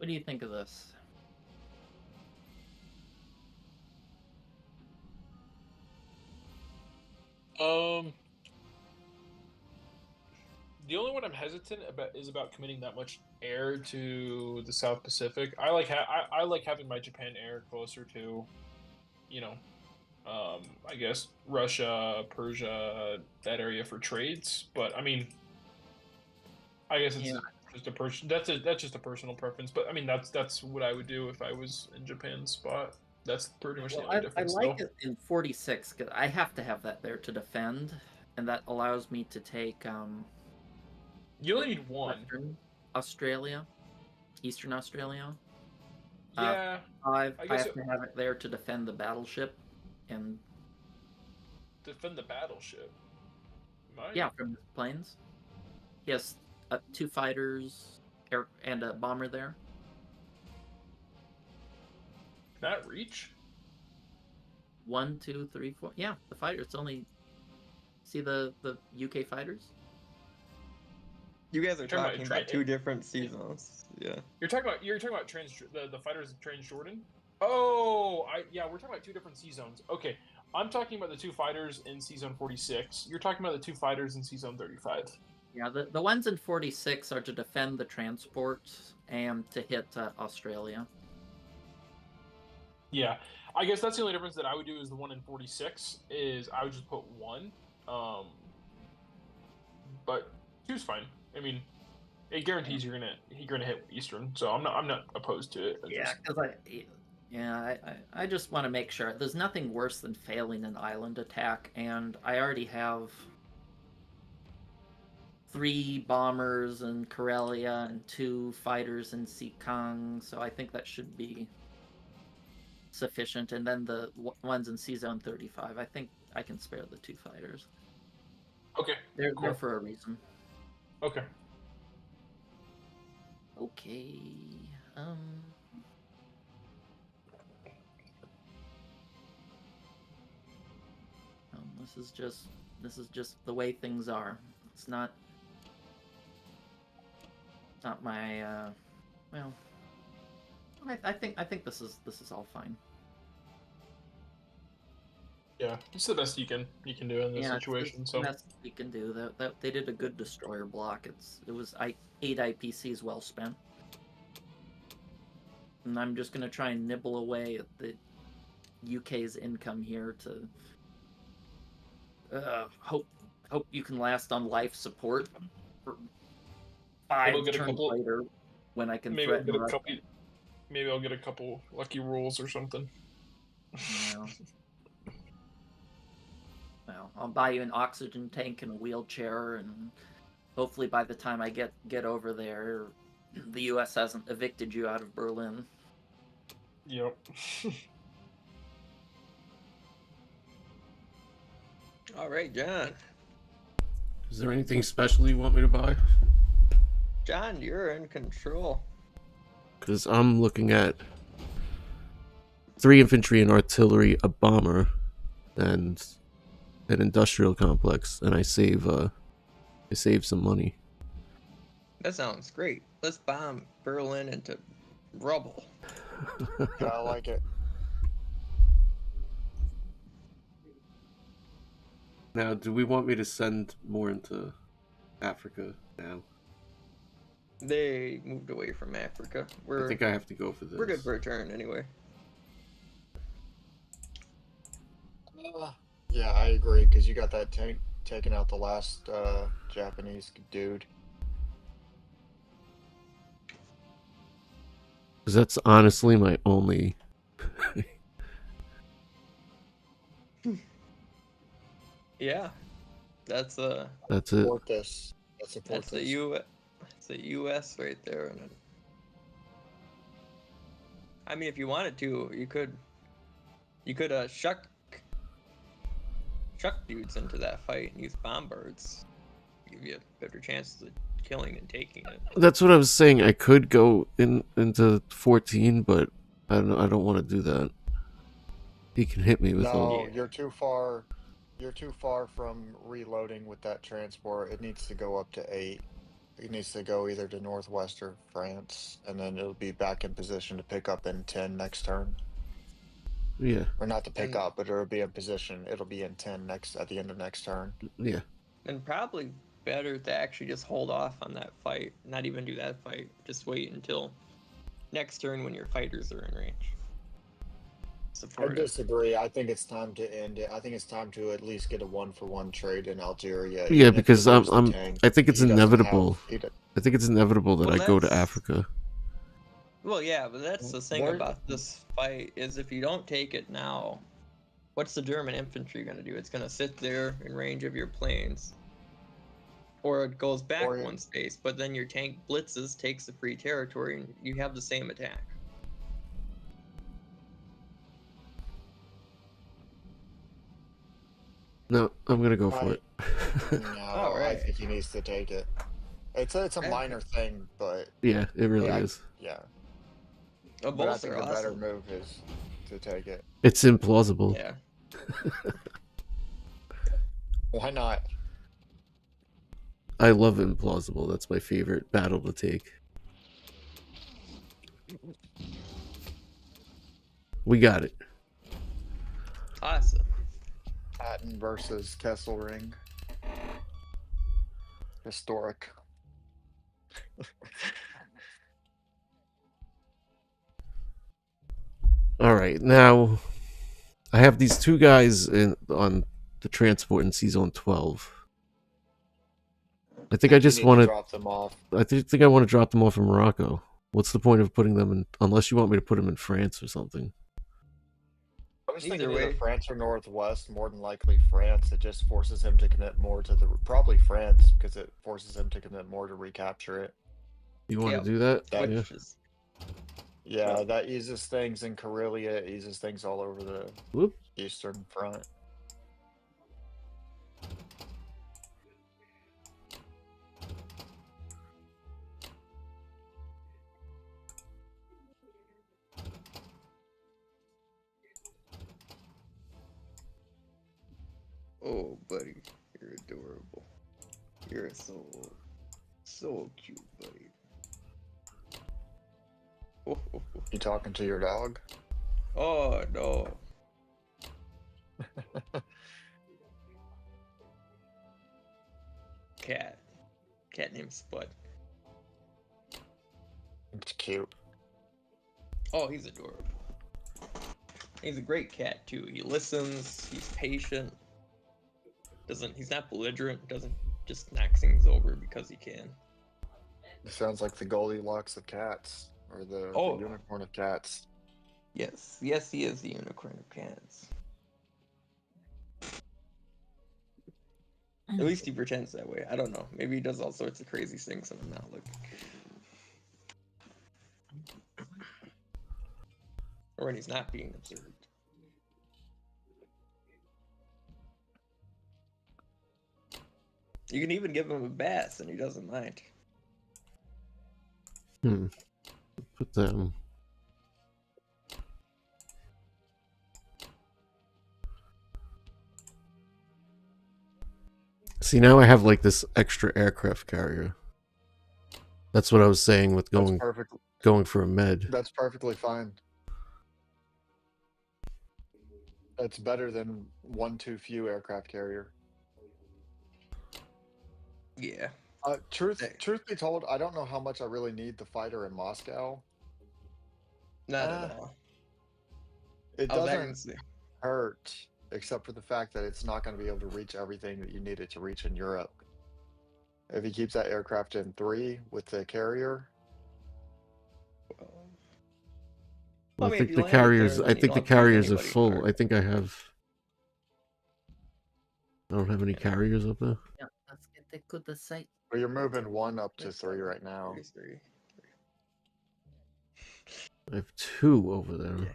What do you think of this? The only one I'm hesitant about is about committing that much air to the South Pacific. I like I like having my Japan air closer to, you know, I guess Russia, Persia, that area for trades. But I mean, I guess it's Yeah. just a person. That's just a personal preference. But I mean, that's what I would do if I was in Japan's spot. That's pretty much the Well, only I difference, like though. it in 46 because I have to have that there to defend, and that allows me to take You only need one. Western Australia, Eastern Australia. Yeah, I guess have to have it there to defend the battleship, and defend the battleship. Might. yeah, from the planes. He has 2 fighters, and a bomber there. Can that reach? 1, 2, 3, 4. Yeah, the fighter. It's only. See the UK fighters. You guys are Talking about talking about two different seasons. Yeah. You're talking about the fighters of Transjordan. Oh, yeah, we're talking about 2 different sea zones. Okay, I'm talking about the 2 fighters in Season 46. You're talking about the 2 fighters in Season 35. Yeah, the ones in 46 are to defend the transport and to hit Australia. Yeah, I guess that's the only difference that I would do is the one in 46 is I would just put 1. But 2's fine. I mean, it guarantees you're gonna hit Eastern, so I'm not opposed to it. Yeah, because I just want to make sure there's nothing worse than failing an island attack, and I already have 3 bombers in Karelia and 2 fighters in Sikang, so I think that should be sufficient. And then the ones in Sea Zone 35, I think I can spare the 2 fighters. Okay, They're cool. there for a reason. Okay. Okay. This is just the way things are. It's not my well. I think this is all fine. Yeah, it's the best you can do in this situation. It's So the best we can do. That they did a good destroyer block. It was 8 IPCs well spent. And I'm just gonna try and nibble away at the UK's income here to hope you can last on life support for 5 Maybe I'll get a turns couple- later when I can maybe I'll threaten get a Russia. couple. Maybe I'll get a couple lucky rolls or something. Yeah. Well, I'll buy you an oxygen tank and a wheelchair, and hopefully by the time I get over there, the U.S. hasn't evicted you out of Berlin. Yep. All right, John. Is there anything special you want me to buy? John, you're in control. Because I'm looking at 3 infantry and artillery, a bomber, and an industrial complex, and I save some money. That sounds great. Let's bomb Berlin into rubble. Yeah, I like it. Now, do we want me to send more into Africa now? They moved away from Africa. I think I have to go for this. We're good for a turn anyway. Yeah, I agree, because you got that tank taking out the last Japanese dude. Because that's honestly my only... Yeah, that's it. Support this. Let's support that's this. the U.S. right there. And I mean, if you wanted to, you could shuck dudes into that fight and use bomb birds. Give you better chances of killing and taking it. That's what I was saying. I could go into 14, but I don't want to do that. He can hit me with all... No, you're too far. You're too far from reloading with that transport. It needs to go up to 8. He needs to go either to northwest or France, and then it'll be back in position to pick up in 10 next turn. Yeah. Or not to pick And- up, but it'll be in position. It'll be in 10 at the end of next turn. Yeah. And probably better to actually just hold off on that fight, not even do that fight. Just wait until next turn when your fighters are in range. I Support it. disagree. I think it's time to end it. I think it's time to at least get a 1-for-1 trade in Algeria. Yeah, even if because we lose the tank. I think it's He doesn't inevitable. have- I think it's inevitable that Well, I go to that's- Africa. Well, yeah, but that's the thing Where- about this fight is if you don't take it now, what's the German infantry going to do? It's going to sit there in range of your planes. Or it goes back Or- one space, but then your tank blitzes, takes the free territory, and you have the same attack. No, I'm gonna go for it. No, I Alright. think he needs to take it. It's a Okay. minor thing, but Yeah, it really Yeah. is. yeah. Oh, But I both think are the better awesome. move is to take it. It's implausible. Yeah. Why not? I love implausible. That's my favorite battle to take. We got it. Awesome. Patton versus Kesselring. Historic. All right, now I have these two guys on the transport in Season 12. I think I just You need want to. drop them off. I think I want to drop them off in Morocco. What's the point of putting them in? Unless you want me to put them in France or something. I was Either thinking way. either France or Northwest. More than likely France. It just forces him to commit more to the probably France because it forces him to commit more to recapture it. You want Yeah, to do that? that- Yeah. Which is Yeah, that eases things in Karelia. It eases things all over the Whoop. Eastern Front. Oh, buddy, you're adorable. You're so cute, buddy. Oh, You talking to your dog? oh no. Cat. Cat named Spud. It's cute. Oh, he's adorable. He's a great cat too. He listens. He's patient. He's not belligerent. Doesn't just knock things over because he can. It sounds like the Goldilocks of cats, or the Oh. unicorn of cats. Yes, yes, he is the unicorn of cats. At least he pretends that way. I don't know. Maybe he does all sorts of crazy things and I'm not looking. Or when he's not being observed. You can even give him a bath and he doesn't mind. Put them. See, now I have like this extra aircraft carrier. That's what I was saying with That's going perfect. for a med. That's perfectly fine. That's better than one too few aircraft carrier. Yeah. Truth be told, I don't know how much I really need the fighter in Moscow. Not at all. It I was doesn't actually say- hurt, except for the fact that it's not going to be able to reach everything that you need it to reach in Europe. If he keeps that aircraft in 3 with the carrier, Well, I mean, I if think you the land it carriers. there, I then you think the don't have to leave carriers are anybody full. marked. I think I have. I don't have any carriers up there. Yeah, let's get the good site. but you're moving 1 up to 3 right now. 33. I have 2 over there. Yeah.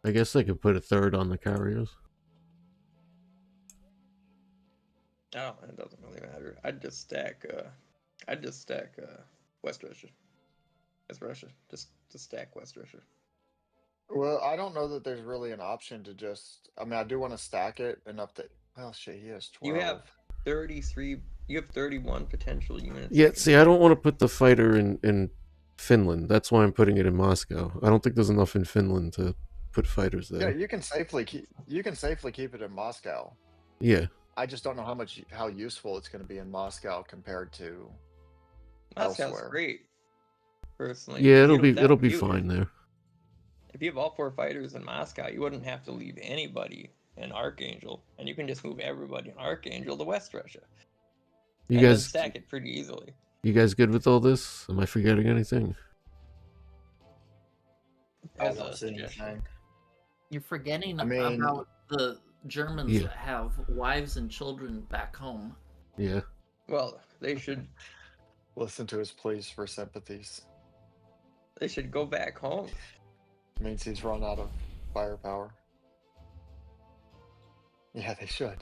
I guess I could put a third on the carriers. Oh, it doesn't really matter. I'd just stack West Russia. West Russia. Just to stack West Russia. Well, I don't know that there's really an option to just. I mean, I do want to stack it enough that. Well, shit, he has 12. You have 33 You have 31 potential units. Yeah, see, I don't want to put the fighter in Finland. That's why I'm putting it in Moscow. I don't think there's enough in Finland to put fighters Yeah, there. you can safely keep it in Moscow. Yeah. I just don't know how useful it's going to be in Moscow compared to Moscow's elsewhere. great, personally. Yeah, because you don't it'll be have to- fine there. If you have all 4 fighters in Moscow, you wouldn't have to leave anybody in Archangel, and you can just move everybody in Archangel to West Russia. You and then guys stack it pretty easily. You guys good with all this? Am I forgetting anything? I As don't a see suggestion. anything. You're forgetting I mean- about the Germans Yeah. that have wives and children back home. Yeah. Well, they should Listen to his pleas for sympathies. go back home. Means he's run out of firepower. Yeah, they should.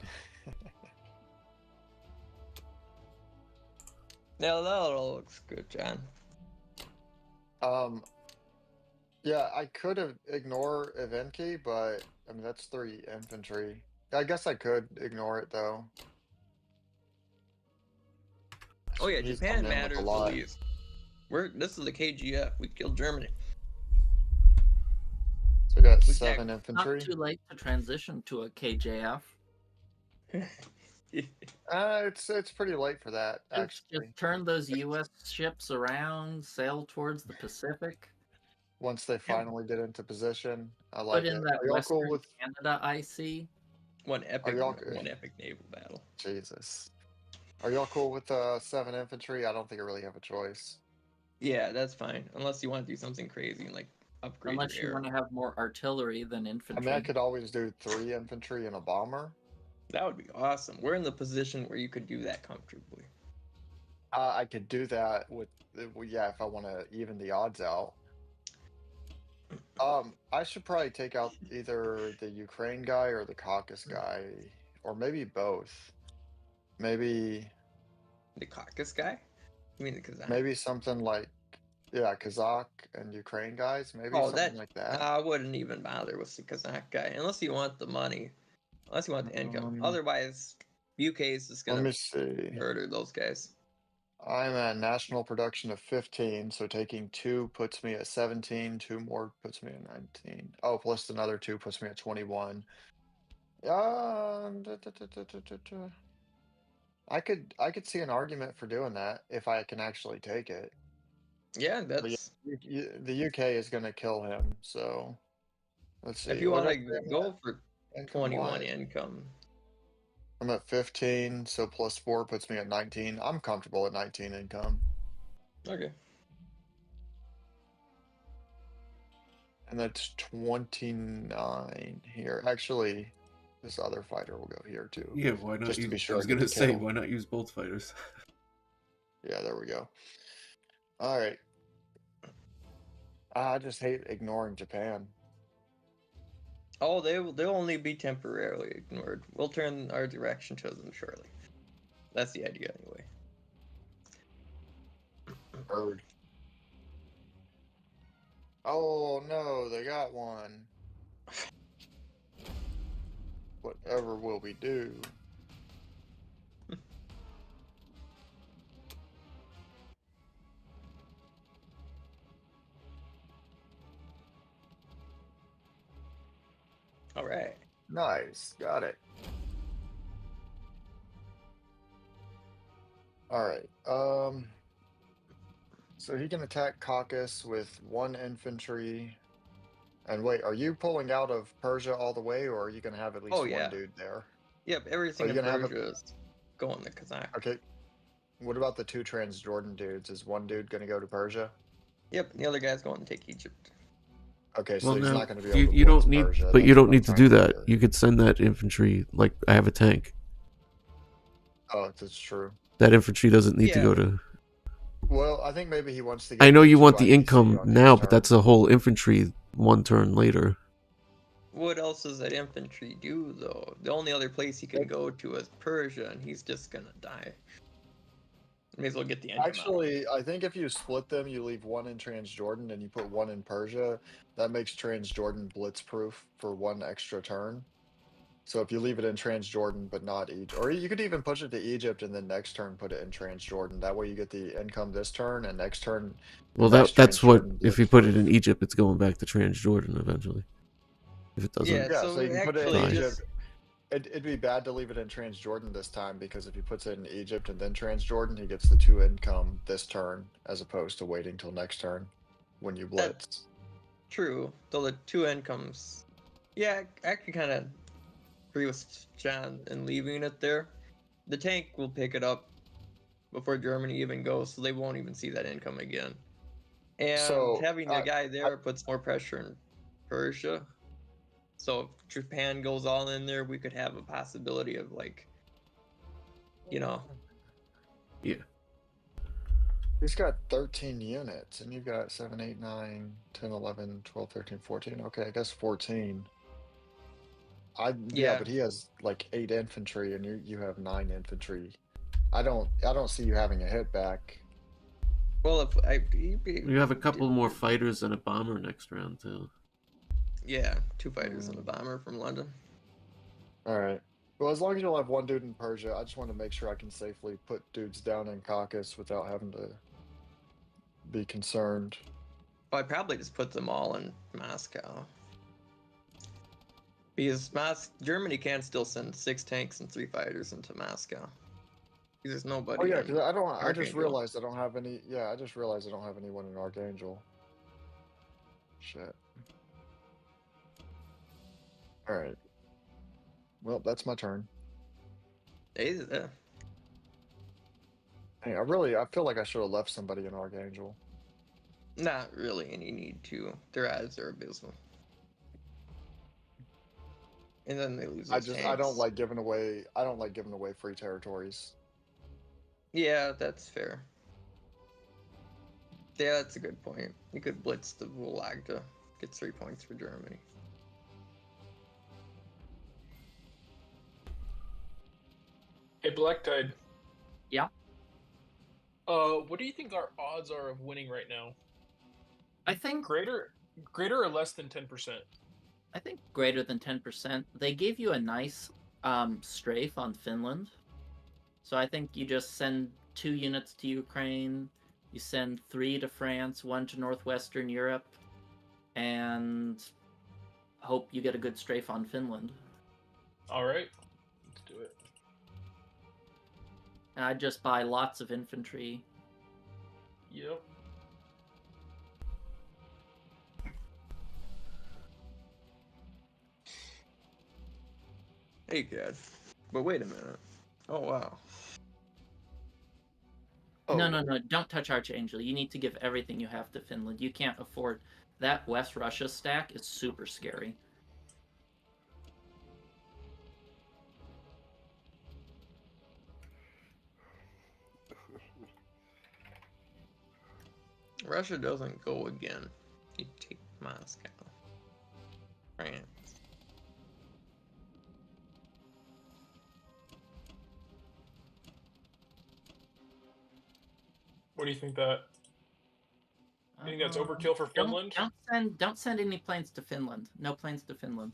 Now that all looks good, John. Yeah, I could have ignore Evenki, but I mean that's 3 infantry. I guess I could ignore it though. Oh yeah, He's Japan coming in with matters a the lot. least. This is the KGF. We killed Germany. So we got We 7 Not infantry. too late to transition to a KJF. It's pretty late for that actually. Just turn those U.S. ships around, sail towards the Pacific, Once they finally get into position, I put like in it. that Are y'all Western cool with Canada IC. one epic y'all- naval battle. Jesus? Are y'all cool with 7 infantry? I don't think I really have a choice. Yeah, that's fine. Unless you want to do something crazy and like upgrade Unless your you air. want to have more artillery than I infantry. mean, I could always do 3 infantry and a bomber. That would be awesome. We're in the position where you could do that comfortably. I could do that with, yeah, if I want to even the odds out. I should probably take out either the Ukraine guy or the Caucasus guy, or maybe both. Maybe The Caucasus guy? You mean the Kazakh? maybe something like, yeah, Kazakh and Ukraine guys. Maybe Oh, something like that. I wouldn't even bother with the Kazakh guy unless you want the money, unless you want the income. Otherwise, UK is just Let gonna me see. murder those guys. I'm at national production of 15, so taking 2 puts me at 17. 2 more puts me at 19. Oh, plus another 2 puts me at 21. I could see an argument for doing that if I can actually take it. Yeah, But that's the UK is going to kill him, so let's see. if you what want did to I say go for income 21 wise? income. I'm at 15, so plus 4 puts me at 19. I'm comfortable at 19 income. Okay. And that's 29 here. Actually, this other fighter will go here too. Yeah, why not? Just to Use, be sure I was I get gonna the say, kill. why not use both fighters? Yeah, there we go. All right. I just hate ignoring Japan. Oh, they'll only be temporarily ignored. We'll turn our direction to them shortly. That's the idea, anyway. Bird. Oh no, they got one. Whatever will we do? All right. Nice, got it. All right. So he can attack Caucasus with 1 infantry. And wait, are you pulling out of Persia all the way, or are you gonna have at least Oh, one yeah. dude there? Yep, everything you in gonna have a- Persia is going to Kazakh. Okay. What about the 2 Transjordan dudes? Is one dude gonna go to Persia? Yep, the other guy's going to take Egypt. Okay, so Well, he's now, not gonna be able to you don't blitz need, Persia. but you That's don't what I'm need to trying do to that. figure. You could send that infantry. Like I have a tank. Oh, that's true. That infantry doesn't need to Yeah. go to. Well, I think maybe he wants to get I know you 2 want the IPC income on his now, but turn. that's a whole infantry 1 turn later. What else does that infantry do, though? The only other place he can go to is Persia, and he's just gonna die. May as well get the income out. Actually, I think if you split them, you leave 1 in Transjordan and you put 1 in Persia. That makes Transjordan blitzproof for 1 extra turn. So if you leave it in Transjordan but not Egypt, or you could even push it to Egypt and then next turn put it in Transjordan. That way you get the income this turn and next turn. Well, next that's what Transjordan if gets you put it free. in Egypt, it's going back to Transjordan eventually. If it doesn't, Yeah, Yeah, so so you can put it in actually, Egypt. It'd be bad to leave it in Transjordan this time because if he puts it in Egypt and then Transjordan, he gets the 2 income this turn as opposed to waiting till next turn when you blitz. that's true. Though the 2 incomes, yeah, I actually kind of agree with John in leaving it there. The tank will pick it up before Germany even goes, so they won't even see that income again. And So, having the guy there puts more pressure in Persia. So if Japan goes all in there, we could have a possibility of like, you know, yeah. He's got 13 units, and you've got 7, 8, 9, 10, 11, 12, 13, 14. Okay, I guess 14. Yeah, Yeah. but he has like 8 infantry, and you have 9 infantry. I don't see you having a hit back. Well, if I You have a couple more fighters and a bomber next round too. yeah, 2 fighters and a bomber from London. All right. Well, as long as you'll have 1 dude in Persia, I just want to make sure I can safely put dudes down in Caucasus without having to be concerned. Well, I probably just put them all in Moscow. Because Germany can still send 6 tanks and 3 fighters into Moscow. Because there's nobody. Oh yeah, in because I just Archangel. realized I don't have any. Yeah, I just realized I don't have anyone in Archangel. Shit. All right. Well, that's my turn. Hey, Hey, I feel like I should have left somebody in Archangel. not really any need to. Their odds are abysmal. And then they lose. I don't like giving away. I don't like giving away free territories. Yeah, that's fair. Yeah, that's a good point. You could blitz the Gulag to get 3 points for Germany. Hey, Black Tide. Yeah. What do you think our odds are of winning right now? I think Greater or less than 10%? I think greater than 10%. They gave you a nice strafe on Finland. So I think you just send 2 units to Ukraine, you send 3 to France, 1 to Northwestern Europe, and hope you get a good strafe on Finland. All right, let's do it. And I'd just buy lots of infantry. Yep. Hey, kid. But wait a minute. Oh, wow. Oh, No, don't touch Archangel. You need to give everything you have to Finland. You can't afford that. West Russia stack is super scary. Russia doesn't go again. You take Moscow. France. What do you think that? You think that's overkill for Finland? Don't send any planes to Finland. No planes to Finland.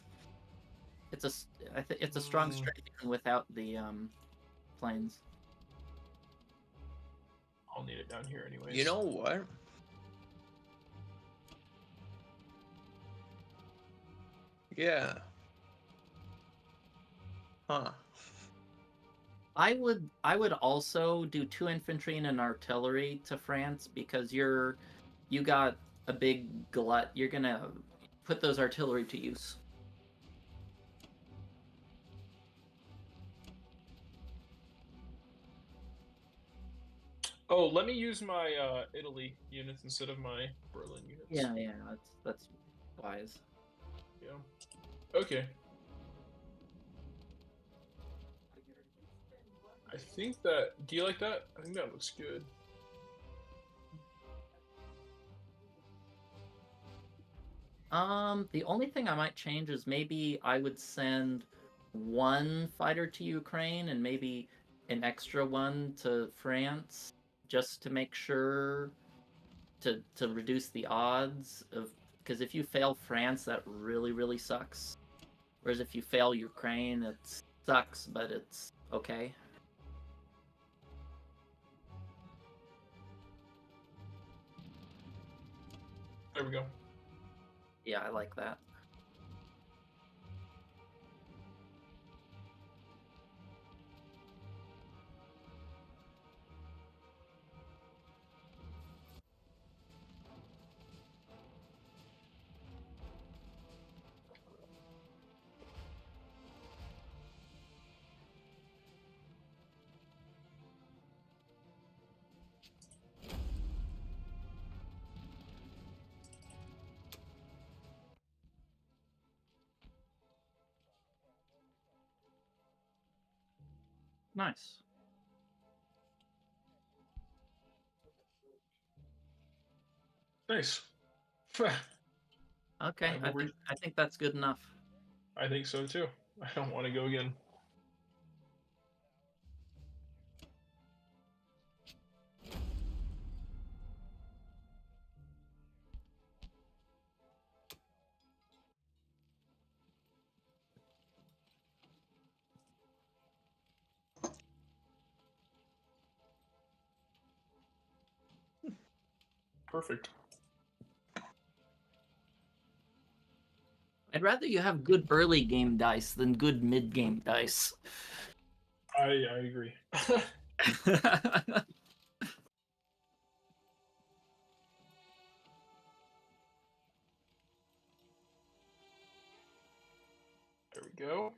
It's a strong strike even without the planes. I'll need it down here anyways. You know what? Yeah. Huh. I would also do 2 infantry and an artillery to France because you got a big glut. You're gonna put those artillery to use. Oh, let me use my Italy units instead of my Berlin units. Yeah, that's wise. Yeah. Okay. I think that. Do you like that? I think that looks good. The only thing I might change is maybe I would send 1 fighter to Ukraine and maybe an extra 1 to France, just to make sure to reduce the odds of, because if you fail France, that really sucks. Whereas if you fail Ukraine, it sucks, but it's okay. There we go. Yeah, I like that. Nice. Nice. Okay, I think that's good enough. I think so too. I don't want to go again. Perfect. I'd rather you have good early game dice than good mid game dice. I agree. There we go.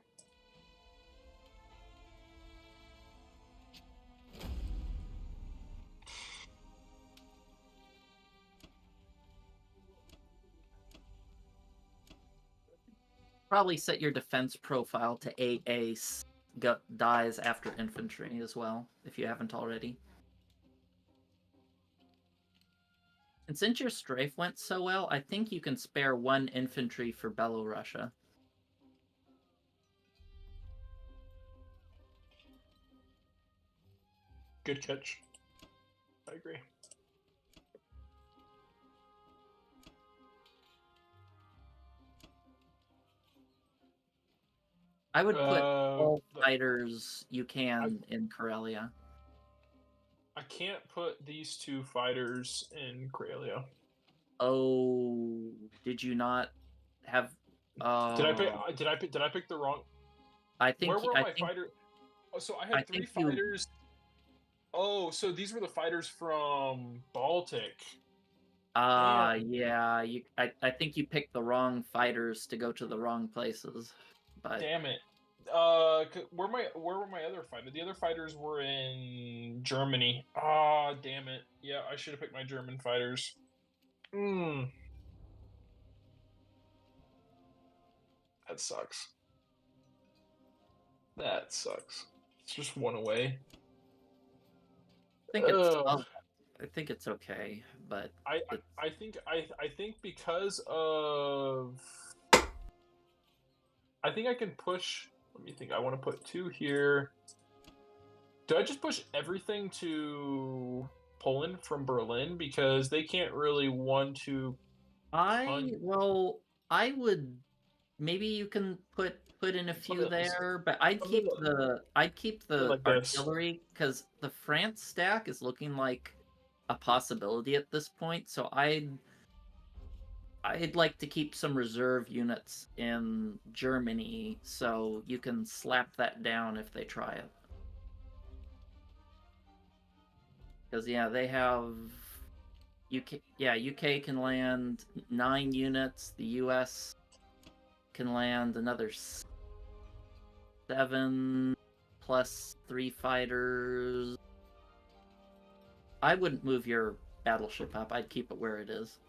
Probably set your defense profile to AA dies after infantry as well, if you haven't already. And since your strafe went so well, I think you can spare 1 infantry for Belorussia. Good catch. I agree. I would put all the- fighters you can in Karelia. I can't put these 2 fighters in Karelia. Oh, did you not have? Did I pick the wrong? I think. Where were I my think, fighters? Oh, so I I had 3 think you- fighters. Oh, so these were the fighters from Baltic. Damn. Yeah. I think you picked the wrong fighters to go to the wrong places. But Damn it. Where were my other fighters? The other fighters were in Germany. Ah, damn it. Yeah, I should have picked my German fighters. That sucks. That sucks. It's just 1 away. I think it's. Ugh. I think it's okay, but I think because of I think I can push. Let me think. I want to put 2 here. Do I just push everything to Poland from Berlin because they can't really 1-2? I would. Maybe you can put in a few Let's- there, but I'd keep the like this. artillery because the France stack is looking like a possibility at this point. So I'd like to keep some reserve units in Germany so you can slap that down if they try it. Because yeah, they have UK. Yeah, UK can land 9 units. The US can land another 7 plus 3 fighters. I wouldn't move your battleship up. I'd keep it where it is.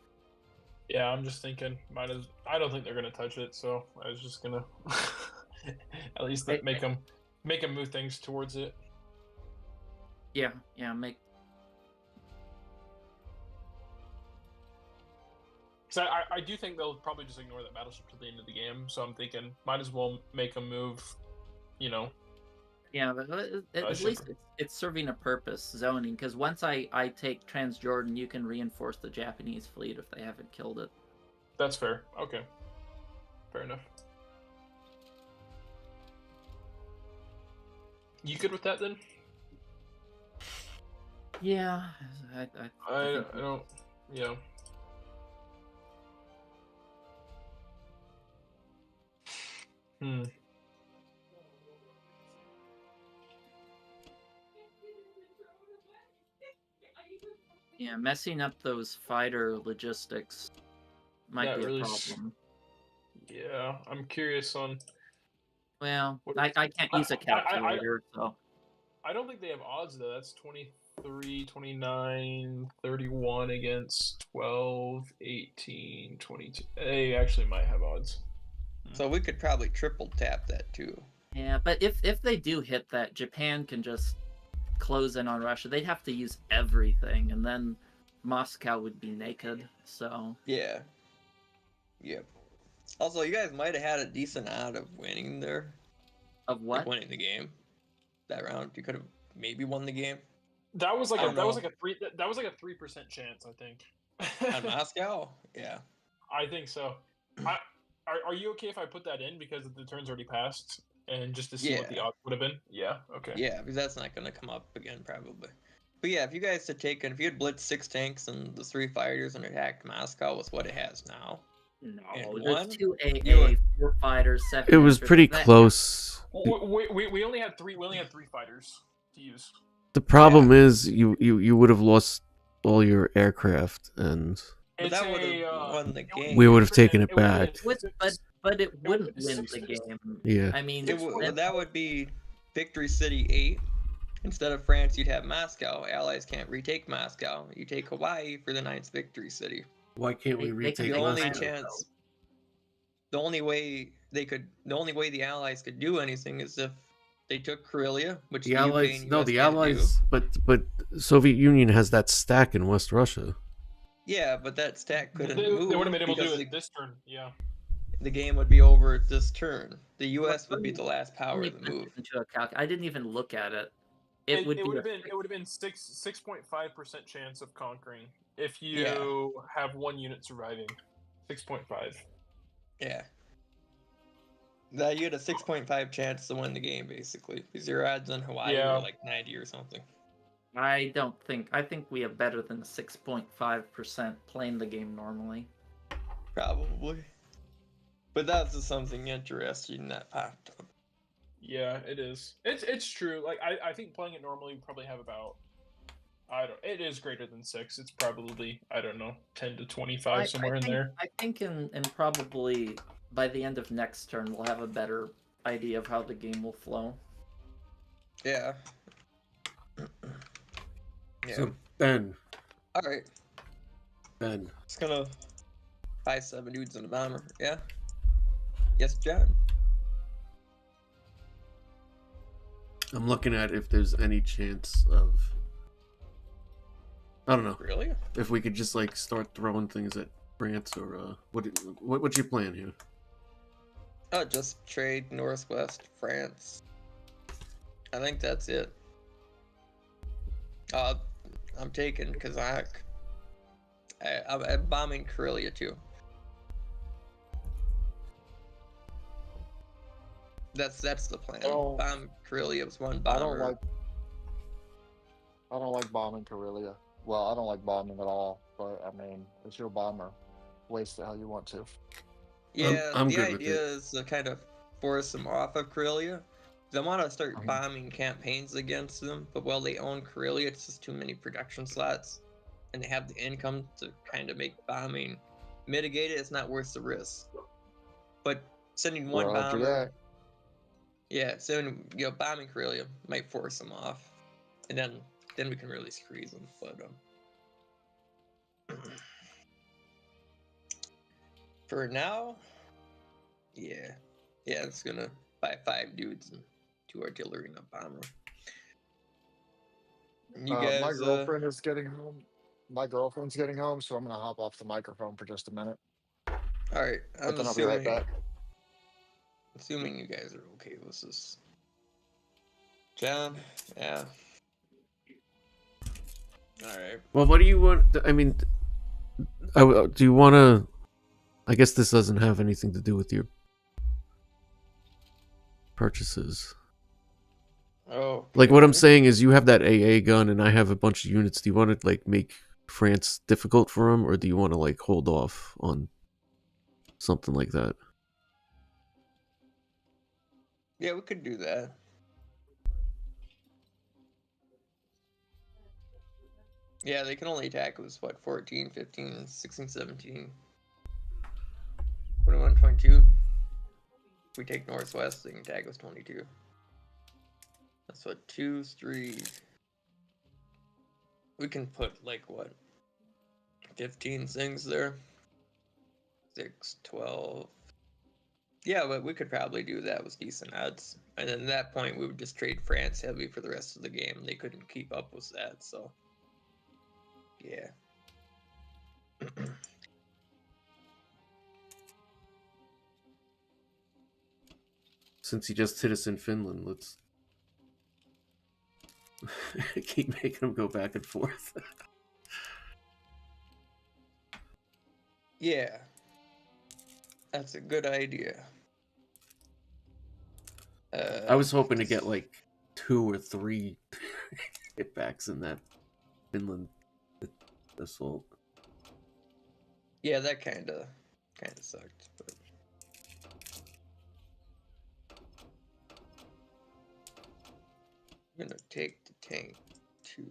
Yeah, I'm just thinking. I don't think they're gonna touch it, so I was just gonna at least make them move things towards it. Yeah, make. Because I do think they'll probably just ignore that battleship to the end of the game. So I'm thinking, might as well make them move. Yeah, but at least it's serving a purpose, zoning. Because once I take Transjordan, you can reinforce the Japanese fleet if they haven't killed it. That's fair. Okay. Fair enough. You good with that then? Yeah, I I think don't. Yeah. Hmm. yeah, messing up those fighter logistics might That be a really. problem. Yeah, I'm curious on. Well, What- I can't use a calculator, so I don't think they have odds though. That's 23, 29, 31 against 12, 18, 22. They actually might have odds. So we could probably triple tap that too. yeah. But if they do hit that, Japan can just close in on Russia. They'd have to use everything, and then Moscow would be naked. So Yeah. Yep. Also, you guys might have had a decent odd of winning there, of like what? winning the game that round. You could have maybe won the game That was like I a don't that was know. like a 3% chance, I think. on Moscow. Yeah. I think so. Are you okay if I put that in because the turn's already passed and just to see what the Yeah. odds would have been? Yeah. Okay. Yeah, because that's not going to come up again probably. But yeah, if you guys had taken, if you had blitzed 6 tanks and the 3 fighters and attacked Moscow with what it has now, No, and there's won, 2 you AA, would- 4 fighters, 7. It was infantry. pretty That- close. We only had 3. We only had 3 fighters to use. The problem is you would have lost all your aircraft, and but It's that would a, have won the it game. We would have taken it it would be a back. Would- six- but it would wouldn't be win six- the game. Yeah. I mean, That would be Victory City 8. Instead of France, you'd have Moscow. Allies can't retake Moscow. You take Hawaii for the 9th Victory City. Why can't we They can retake The take only France, Moscow? chance, the only way the Allies could do anything is if they took Karelia, which The the UK Allies, and no, US the can't Allies, but Soviet Union has that stack in West Russia. do. Yeah, but that stack couldn't They move wouldn't have been able to because do it this turn. Yeah. the game would be over at this turn. The US would be the last Let power me to put move. it into a I didn't even look at it. It would have be been 6.5% chance of conquering if you have 1 unit surviving. 6.5. Yeah. That you had a 6.5 chance to win the game, basically. Because your odds on Hawaii Yeah. were like 90 or something. I think we have better than 6.5% playing the game normally. Probably. But that's just something interesting that popped up. Yeah, it is. It's true. Like I think playing it normally, we probably have about. It is greater than 6. It's probably 10 to 25 somewhere in there. I think in probably by the end of next turn we'll have a better idea of how the game will flow. Yeah. Yeah. So Ben, Alright. Ben, Just gonna buy 7 dudes in a bomber. Yeah? Yes, John? I'm looking at if there's any chance of, I don't know, Really? if we could just like start throwing things at France or what's your plan here? Oh, just trade Northwest France. I think that's it. I'm taking Kazakh. I'm bombing Karelia too. That's the plan. Oh. Bomb Karelia was 1 I bomber. don't like bombing Karelia. Well, I don't like bombing at all. But I mean, it's your bomber. Waste it how you want to. Yeah, I'm the good with idea it. is to kind of force them off of Karelia. They want to start Mhm. bombing campaigns against them, but while they own Karelia, it's just too many production slots, and they have the income to kind of make bombing mitigate it. It's not worth the risk. But sending 1 Roger bomber, that. yeah, sending bombing Karelia might force them off, and then we can really squeeze them. But for now, yeah, it's gonna buy 5 dudes and 2 artillery and a bomber. You guys, My girlfriend is getting home. My girlfriend's getting home, so I'm gonna hop off the microphone for just a minute. all right. But I'm then I'll be right assuming, back. assuming you guys are okay with this. John, yeah. All right. Well, what do you want? I mean, do you want to? I guess this doesn't have anything to do with your purchases. Oh. Like what I'm saying is, you have that AA gun, and I have a bunch of units. Do you want to like make France difficult for him, or do you want to like hold off on something like that? Yeah, we could do that. Yeah, they can only attack us, what, 14, 15, 16, 17, 21, 22. If we take northwest, they can attack us 22. That's what, 2, 3. We can put, like, what, 15 things there? 6, 12. Yeah, but we could probably do that with decent odds. And then at that point, we would just trade France heavy for the rest of the game. They couldn't keep up with that, so. Yeah. Since he just hit us in Finland, let's keep making him go back and forth. Yeah. That's a good idea. I was hoping to get like 2 or 3 hitbacks in that Finland assault. Yeah, that kind of sucked. But... I'm gonna take the tank too.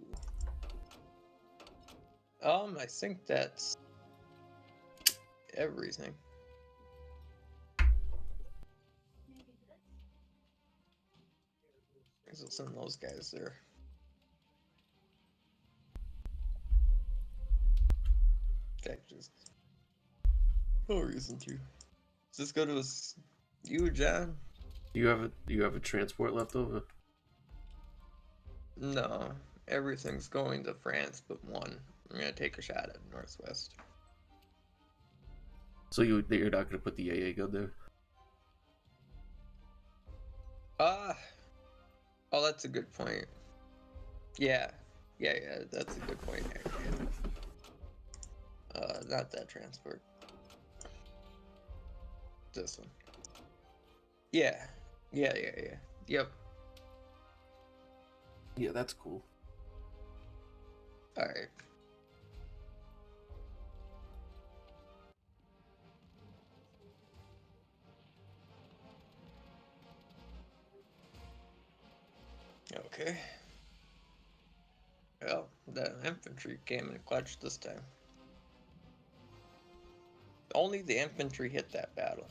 I think that's everything. So send those guys there. In fact, just no reason to. Does this go to you, John? Do you have a transport left over? No, everything's going to France but one. I'm gonna take a shot at northwest. So you're not gonna put the AA gun there? Oh, that's a good point. Yeah, that's a good point, actually. Not that transport. This one. Yeah. Yep. Yeah, that's cool. Alright. Okay. Well, the infantry came in clutch this time. Only the infantry hit that battle.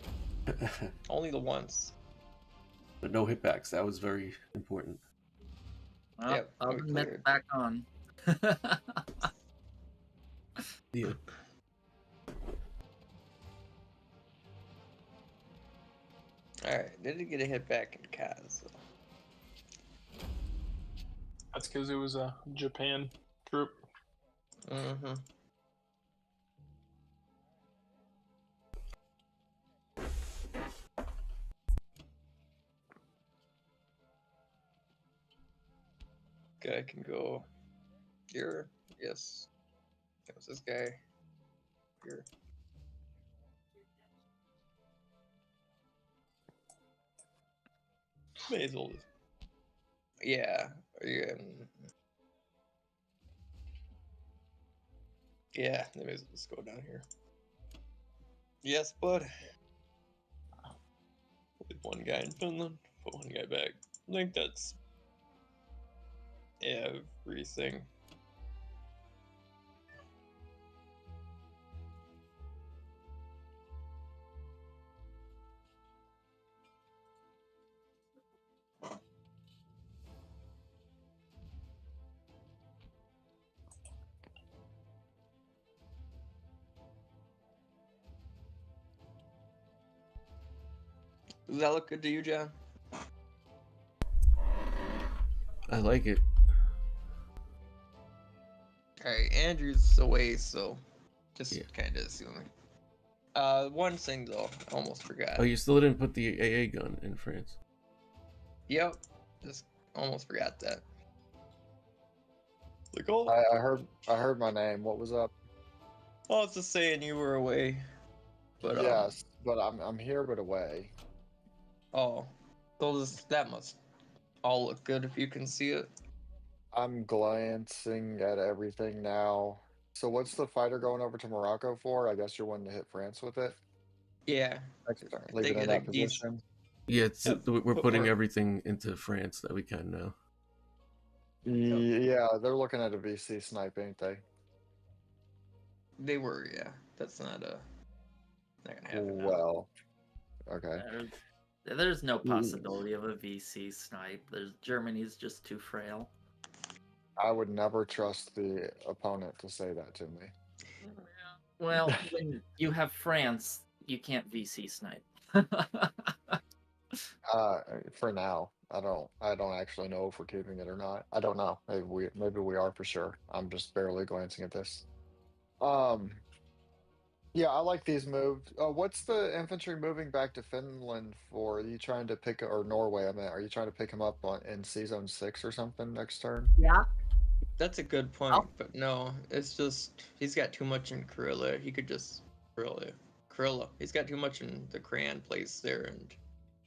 Only the once. But no hitbacks. That was very important. Well, Yep, I'll we admit cleared. back on. Yeah. Alright, did it get a hit back in Kaz? That's because it was a Japan troop. Mm-hmm. Guy can go here. Yes. That was this guy. Here. May as well just... Yeah. Are you in... Yeah, they may as well just go down here. Yes, bud. Put one guy in Finland, put one guy back. I think that's everything. Does that look good to you, John? I like it. Alright, Andrew's away, so just Yeah. kind of assuming. One thing though, I almost forgot. Oh, you still didn't put the AA gun in France. Yep, just almost forgot that. Like, oh, I heard my name. What was up? I was just saying you were away, but Yes, but I'm here but away. oh, so that must all look good if you can see it. I'm glancing at everything now. So what's the fighter going over to Morocco for? I guess you're wanting to hit France with it. Yeah. Next turn. Leave They it in get that these. position. Yeah, it's Yep. we're putting Or- everything into France that we can now. Yeah, they're looking at a VC snipe, ain't they? They were, yeah. That's not gonna happen now. Well, okay. There's no possibility of a VC snipe. Germany's just too frail. I would never trust the opponent to say that to me. Well, when you have France, you can't VC snipe. For now, I don't actually know if we're keeping it or not. I don't know. Maybe we are for sure. I'm just barely glancing at this. Yeah, I like these moves. What's the infantry moving back to Finland for? Are you trying to pick, or Norway? I mean, are you trying to pick him up in C Zone 6 or something next turn? Yeah. That's a good point, but no, it's just he's got too much in Kurilla. He could just Kurilla. He's got too much in the Crayon place there and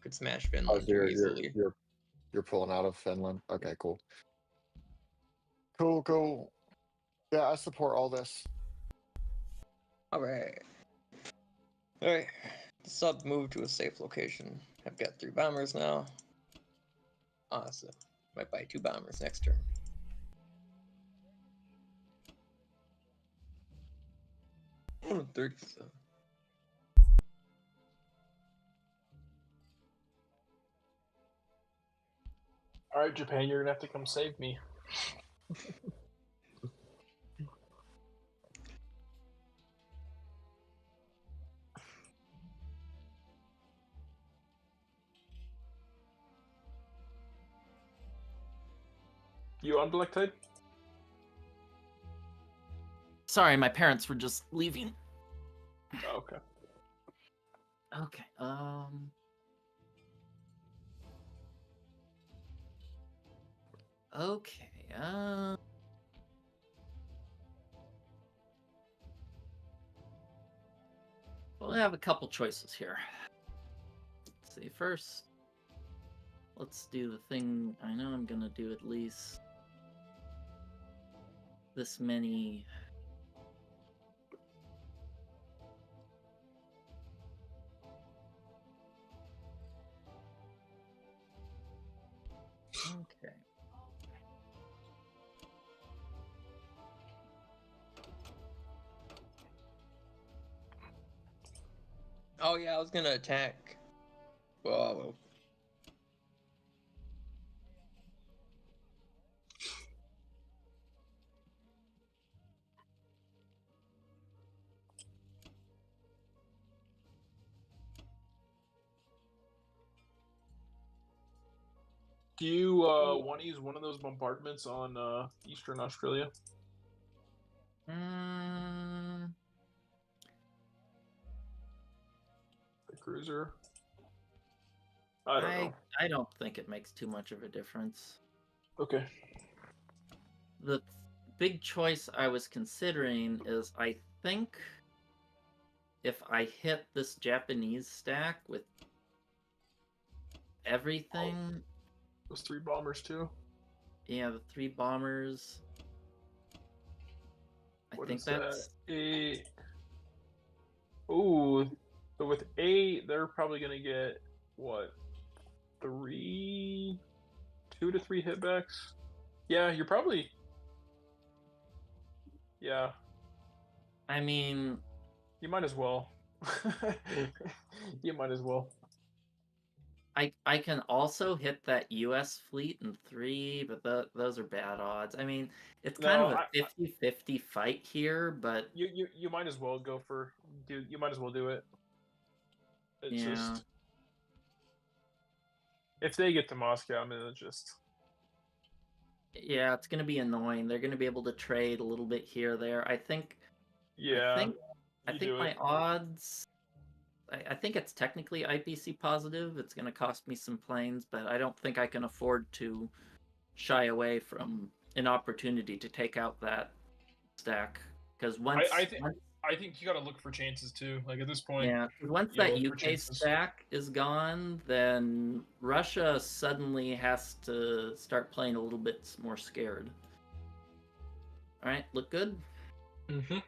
could smash Oh, Finland so too easily. you're pulling out of Finland. Okay, cool. Cool. Yeah, I support all this. Alright. Sub move to a safe location. I've got 3 bombers now. Awesome. Might buy 2 bombers next turn. Oh, 37. All right, Japan, you're gonna have to come save me. You on Black Tide? Sorry, my parents were just leaving. Oh, okay. Okay. Okay. We'll have a couple choices here. Let's see. First, let's do the thing. I know I'm gonna do at least this many. Okay. Oh yeah, I was gonna attack. Whoa. Do you want to use one of those bombardments on Eastern Australia? Mm, The cruiser? I don't know. I don't think it makes too much of a difference. Okay. The big choice I was considering is I think if I hit this Japanese stack with everything, Those 3 bombers too. yeah, the 3 bombers. What I think is that's that? Ooh, so with 8, they're probably gonna get what? 2 to 3 hitbacks. Yeah, you're probably. Yeah, I mean, you might as well. You might as well. I can also hit that U.S. fleet in 3, but those are bad odds. I mean, it's kind No, of a 50-50 fight here, but You might as well go for you might as well do it. It's yeah. just if they get to Moscow, I mean it's just Yeah, it's gonna be annoying. They're gonna be able to trade a little bit here, there. I think yeah. I You think do my it. odds. I think it's technically IPC positive. It's going to cost me some planes, but I don't think I can afford to shy away from an opportunity to take out that stack. Because once I think you got to look for chances too. Like at this point, Yeah, 'cause once you gotta that look for UK chances. stack is gone, then Russia suddenly has to start playing a little bit more scared. All right, look good. Mm-hmm.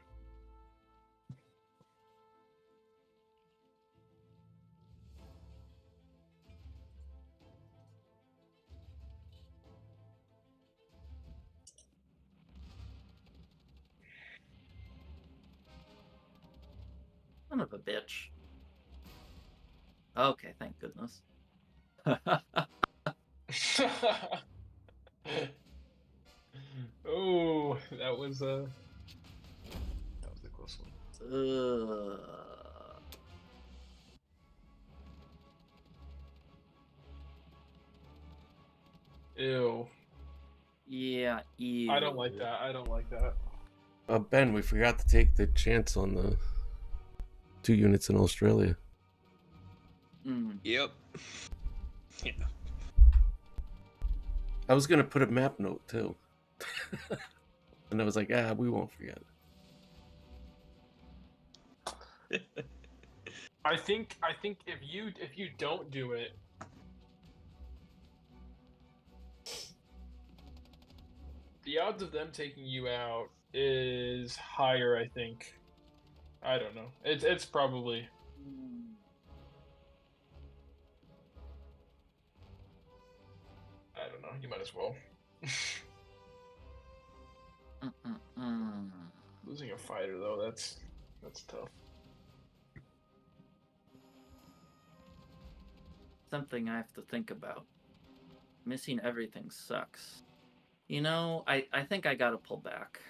Son of a bitch. Okay, thank goodness. Oh, that was a close one. Ew. Yeah, ew. I don't like that. I don't like that. Ben, we forgot to take the chance on the 2 units in Australia. Mm. Yep. Yeah. I was gonna put a map note too, and I was like, we won't forget it. I think if you don't do it, the odds of them taking you out is higher, I think. I don't know. It's probably. I don't know. You might as well. Losing a fighter though, that's tough. Something I have to think about. Missing everything sucks. You know, I think I gotta pull back.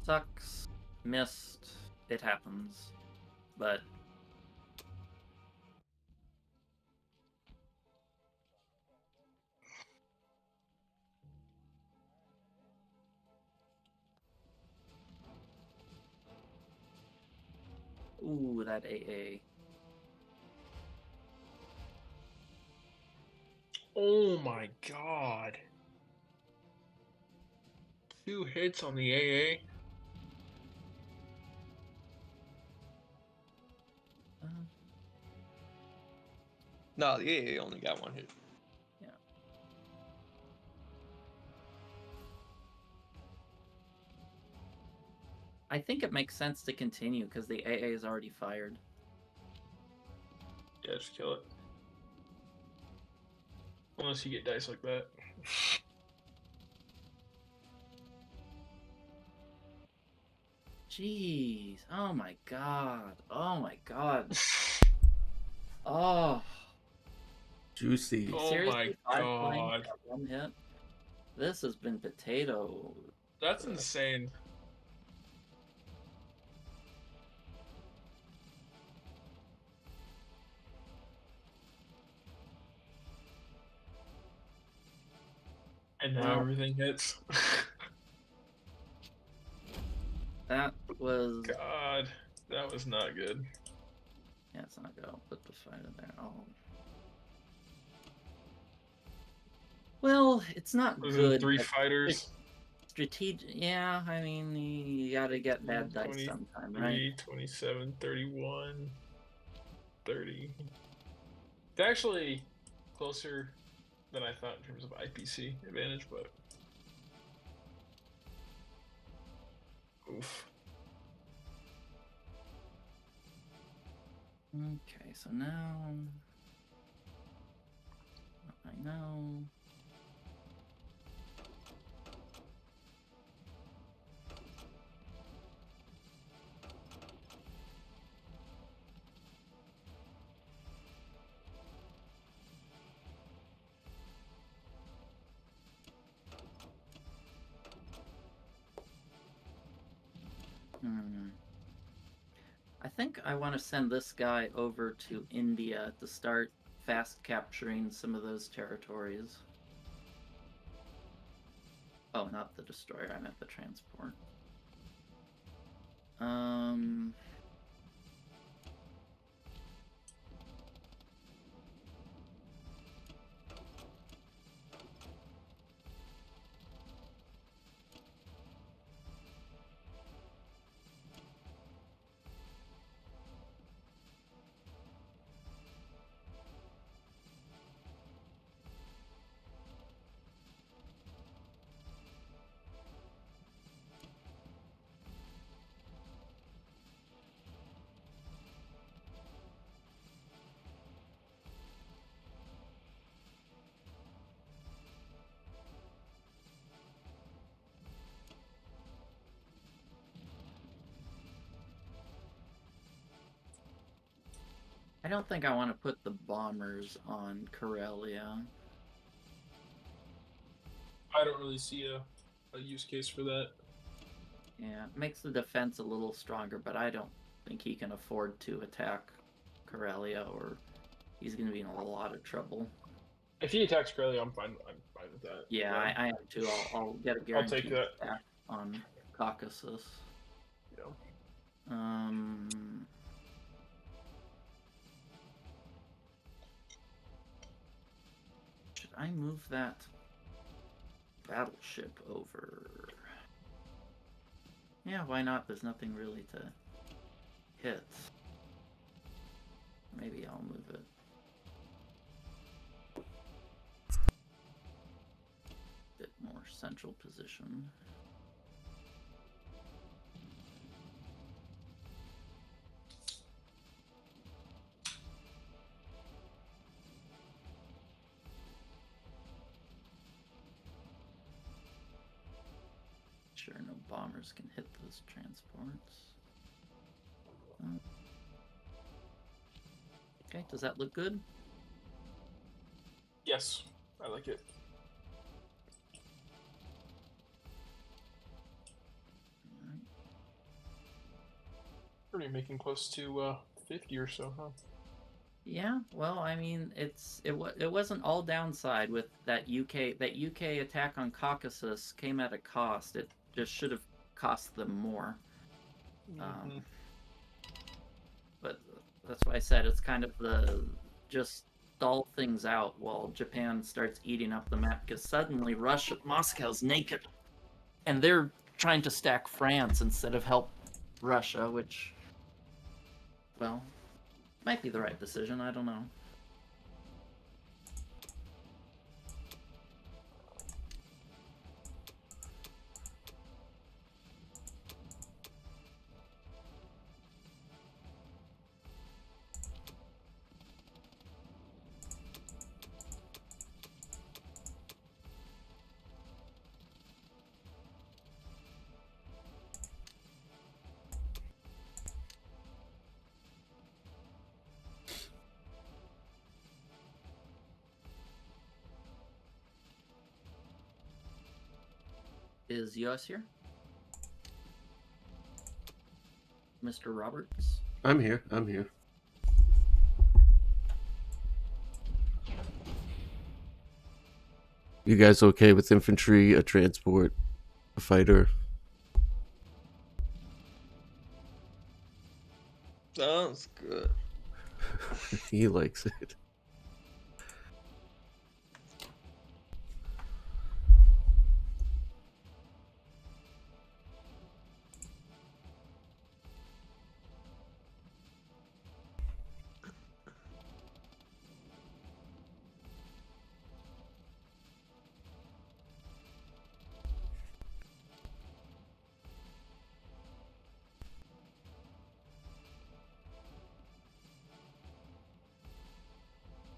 Sucks. Missed. It happens. But ooh, that AA. Oh my god. 2 hits on the AA. No, the AA only got 1 hit. Yeah. I think it makes sense to continue because the AA is already fired. Yeah, just kill it. Unless you get dice like that. Jeez. Oh my god. Oh my god. Oh. Juicy. Oh Seriously, my 5 flames god. got 1 hit? This has been potato. That's insane. And now Well, everything hits. that was... God, that was not good. Yeah, it's not good. I'll put the fighter there. Oh. Well, it's not Was good. it 3 but fighters? Strategic. Yeah, I mean, you gotta get bad dice sometime, right? 27, 31, 30. It's actually closer than I thought in terms of IPC advantage, but oof. Okay, so now I know. I think I want to send this guy over to India to start fast capturing some of those territories. Oh, not the destroyer, I meant the transport. I don't think I want to put the bombers on Karelia. I don't really see a use case for that. Yeah, it makes the defense a little stronger, but I don't think he can afford to attack Karelia, or he's going to be in a lot of trouble. If he attacks Corellia, I'm fine with that. Yeah, I am too. I'll get a I'll take guaranteed that. attack on Caucasus. Yeah. Should I move that battleship over? Yeah, why not? There's nothing really to hit. Maybe I'll move it. Bit more central position. Sure, no bombers can hit those transports. Okay, does that look good? Yes, I like it. Already making close to 50 or so, huh? Yeah, well, I mean, it wasn't all downside with that UK attack on Caucasus came at a cost. It just should have cost them more. But that's why I said it's kind of the just stall things out while Japan starts eating up the map, because suddenly Moscow's naked, and they're trying to stack France instead of help Russia, which, well, might be the right decision. I don't know. Is Yoss here? Mr. Roberts? I'm here. I'm here. You guys okay with infantry, a transport, a fighter? Sounds good. He likes it.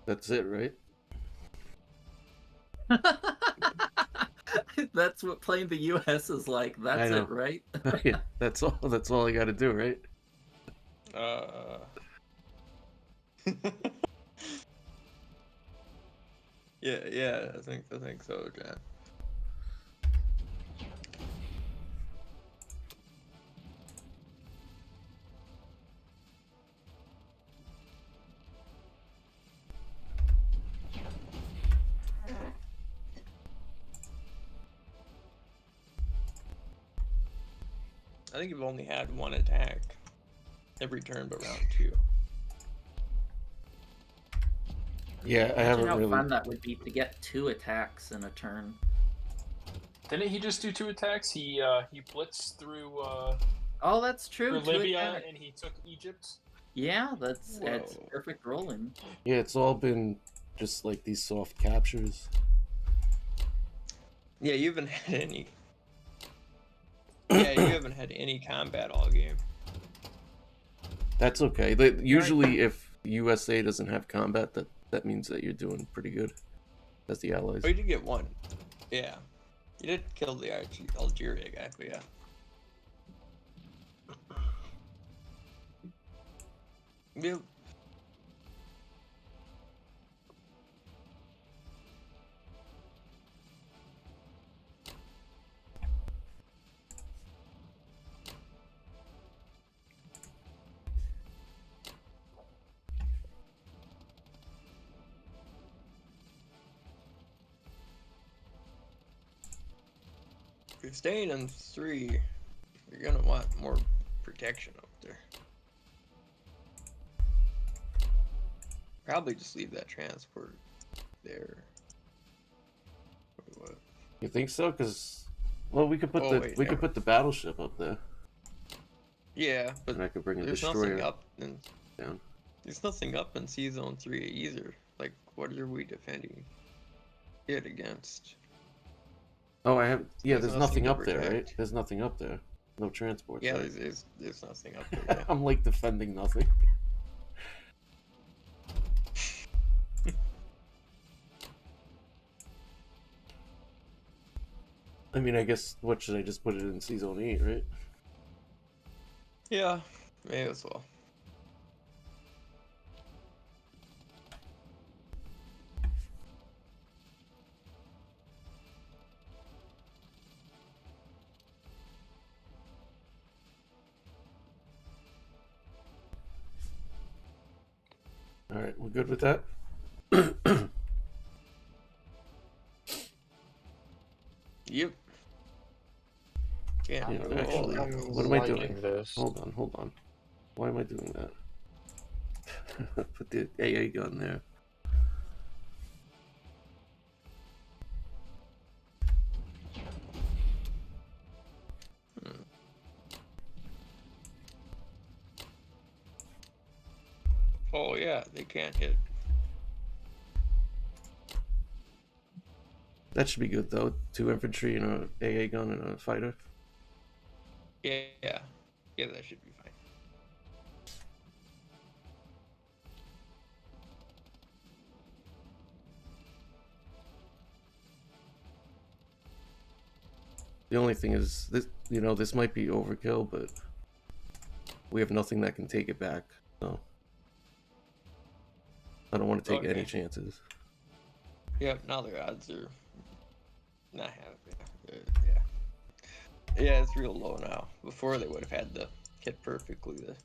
That's it, right? That's what playing the US is like. That's know. it, right? Yeah, that's all. That's all I got to do, right? Yeah, I think so, John. I think you've only had one attack every turn but round 2. Yeah, I Imagine haven't how really. fun that would be to get 2 attacks in a turn. Didn't he just do 2 attacks? He blitzed through Oh, that's true. 2 Libya attacks. and he took Egypt. Yeah, it's Whoa. perfect rolling. Yeah, it's all been just like these soft captures. Yeah, you haven't had any. Yeah, you haven't had any combat all game. That's okay. Usually, if USA doesn't have combat, that means that you're doing pretty good as the allies. Oh, you did get 1. Yeah. You did kill the Algeria guy, but yeah. you're staying in 3, you're gonna want more protection up there. Probably just leave that transport there. Or what? You think so? Because, well, we could put wait, put the battleship up there, Yeah, but and I could bring a there's destroyer nothing up in down. there's nothing up in C Zone 3 either. Like, what are we defending it against? Oh, I have. Yeah, there's nothing nothing to up there, right? protect. There's nothing up there. No transports. Yeah, right? there's nothing up there. Yeah. I'm like defending nothing. I mean, I guess what should I just put it in C Zone 8, right? Yeah, may as well. All right, we're good with that. Yep. Yeah. Yeah, I'm actually, I'm what am I liking doing? This. Hold on. Why am I doing that? Put the AA gun there. Oh yeah, they can't hit. That should be good though. 2 infantry and a AA gun and a fighter. Yeah, that should be fine. The only thing is this, this might be overkill, but we have nothing that can take it back. So I don't want to take any chances. Yep, now the odds are not having. Yeah, it's real low now. Before they would have had to hit perfectly to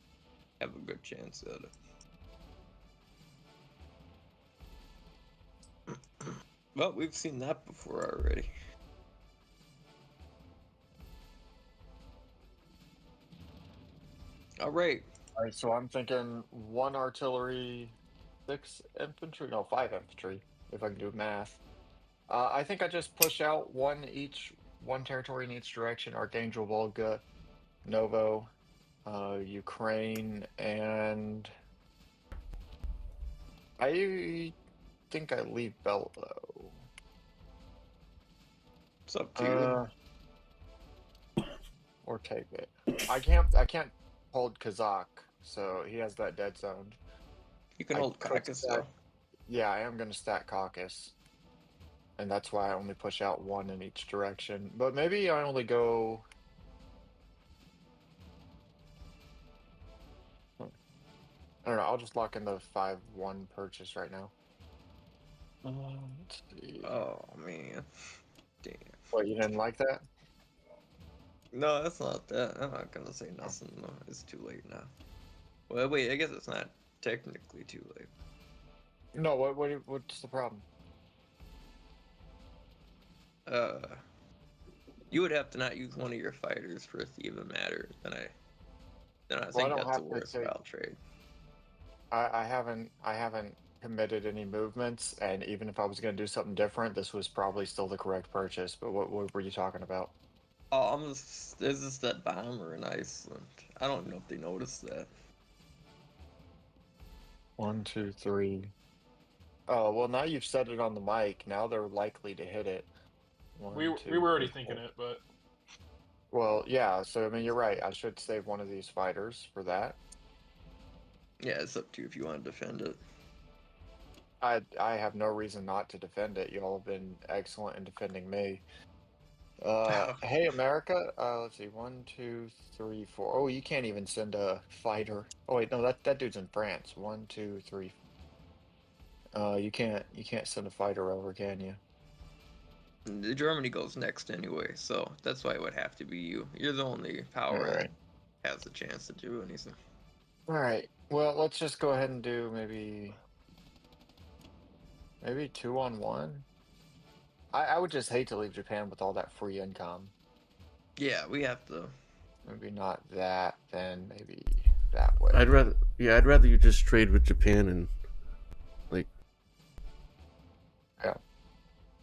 have a good chance at it. But we've seen that before already. All right. All right, so I'm thinking 1 artillery, 6 infantry, no, 5 infantry, if I can do math. I think I just push out one territory in each direction: Archangel, Volga, Novo, Ukraine, and I think I leave Belvo. It's up to you. Or take it. I can't hold Kazakh, so he has that dead zone. You can I hold could Caucus stack- though. Yeah, I am gonna stack Caucus. And that's why I only push out 1 in each direction. But maybe I only go. I don't know. I'll just lock in the 5-1 purchase right now. Let's see. Oh man. Damn. What, you didn't like that? No, that's not that. I'm not gonna say nothing. No, it's too late now. Well, wait. I guess it's not technically too late. No. What's the problem? You would have to not use one of your fighters for it to even matter. Then I Well, I think don't that's a have to worthwhile trade. I haven't committed any movements, and even if I was going to do something different, this was probably still the correct purchase. But what were you talking about? Oh, there's just that bomber in Iceland. I don't know if they noticed that. 1, 2, 3. Oh, well, now you've said it on the mic. Now they're likely to hit it. We were already thinking it, but Well, yeah. So I mean, you're right. I should save one of these fighters for that. Yeah, it's up to you if you want to defend it. I have no reason not to defend it. You all have been excellent in defending me. Hey, America. Let's see. 1, 2, 3, 4. Oh, you can't even send a fighter. Oh wait, no, that dude's in France. 1, 2, 3. You can't send a fighter over, can you? The Germany goes next anyway, so that's why it would have to be you. You're the only power Alright. that has a chance to do anything. All right. Well, let's just go ahead and do maybe 2-on-1. I would just hate to leave Japan with all that free income. Yeah, we have to. Maybe not that, then maybe that way. I'd rather you just trade with Japan and like.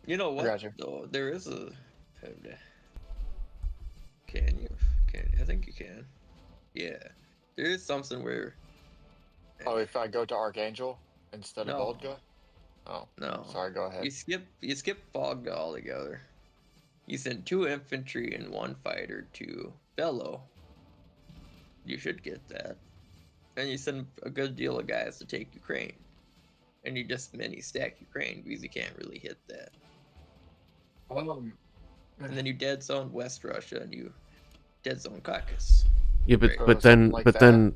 You know I what? got you. Though there is a. Can you? I think you can. Yeah, there is something where. Oh, if I go to Archangel instead of No. Volga? Oh, No. sorry, go ahead. You skip Fogda altogether. You send 2 infantry and 1 fighter to Bello. You should get that. And you send a good deal of guys to take Ukraine. And you just mini stack Ukraine because you can't really hit that. And then you dead zone West Russia and you dead zone Caucasus. Yeah, Right. but something like that.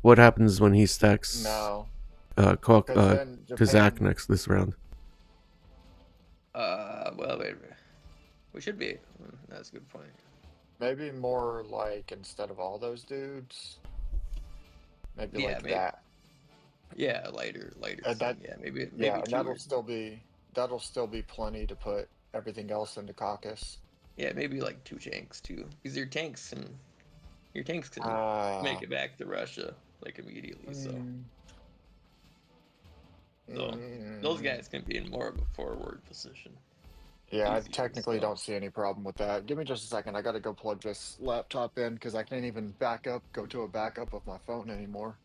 what happens when he stacks No. Kazakh then Japan, this round? Well, wait a minute. We should be. That's a good point. maybe more like instead of all those dudes, maybe Yeah, like maybe. that. Yeah, lighter. And that, Yeah, maybe. yeah, Maybe and 2 that'll still be plenty to put everything else into Caucasus. Yeah, maybe like 2 tanks too. Because your tanks can make it back to Russia like immediately. So those guys can be in more of a forward position. Yeah, I Easier, technically so. don't see any problem with that. Give me just a second. I gotta go plug this laptop in because I can't even go to a backup of my phone anymore.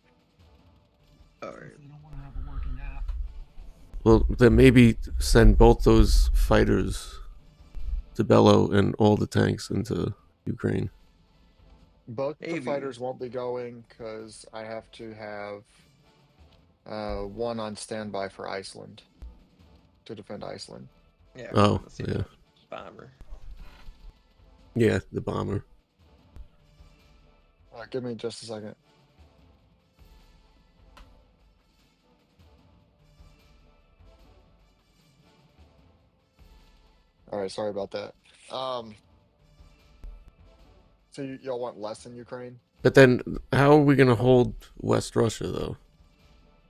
All right. You don't want to have a working app. Well, then maybe send both those fighters to Bello and all the tanks into Ukraine. Both the Maybe. fighters won't be going because I have to have one on standby for Iceland to defend Iceland. Yeah. Oh, let's see yeah. the bomber. Yeah, the bomber. Give me just a second. All right, sorry about that. So y'all want less in Ukraine? But then, how are we gonna hold West Russia though?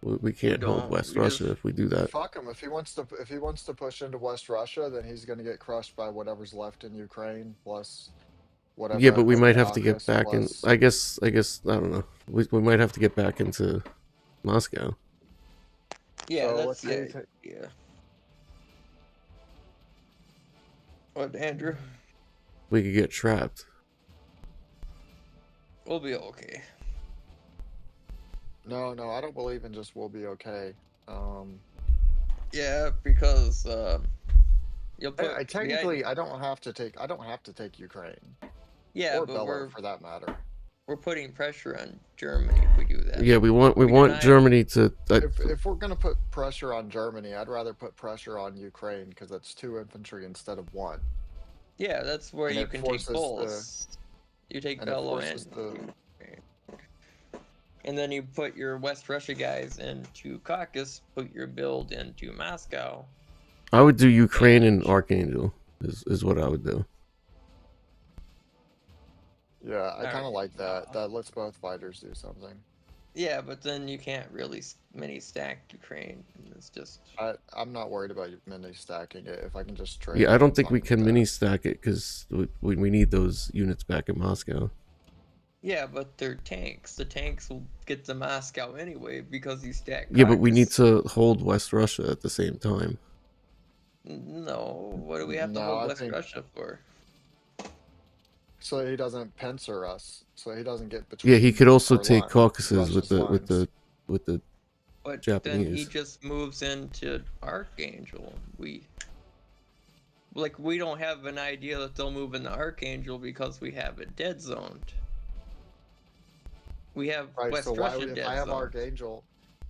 We can't hold don't. West We Russia just- if we do that. Fuck him. If he wants to push into West Russia, then he's gonna get crushed by whatever's left in Ukraine plus whatever. Yeah, I but we put might in have to get Caucasus back in. plus- I guess I don't know. We might have to get back into Moscow. Yeah, So that's let's see. yeah. What, Andrew? We could get trapped. We'll be okay. No, I don't believe in just we'll be okay. Yeah, because you'll put. I technically I don't have to take Ukraine Yeah, or but Bello for that matter. we're putting pressure on Germany if we do that. Yeah, we want deny- Germany to. If we're gonna put pressure on Germany, I'd rather put pressure on Ukraine because that's 2 infantry instead of 1. Yeah, that's where And you it can take forces Bulls. You take and it Bello forces and then you put your West Russia guys into Caucasus, put your build into Moscow. I would do Ukraine and Archangel. Is what I would do. Yeah, I kind of Alright. like that. That lets both fighters do something. Yeah, but then you can't really mini stack Ukraine. It's just I'm not worried about mini stacking it if I can just trade. Yeah, I don't I'm think we fine can with mini that. stack it because we need those units back in Moscow. yeah, but they're tanks. The tanks will get to Moscow anyway because you stack. Yeah, but we need Caucasus. to hold West Russia at the same time. No, what do we have to No, hold I West think- Russia for? So he doesn't pincer us. So he doesn't get between. Yeah, he could also our take line- Caucasus with Russia's the lines. with the. But then he Japanese. just moves into Archangel. We don't have an idea that they'll move into Archangel because we have it dead zoned. We have Right. West So why Russia would if dead I have zoned. Archangel,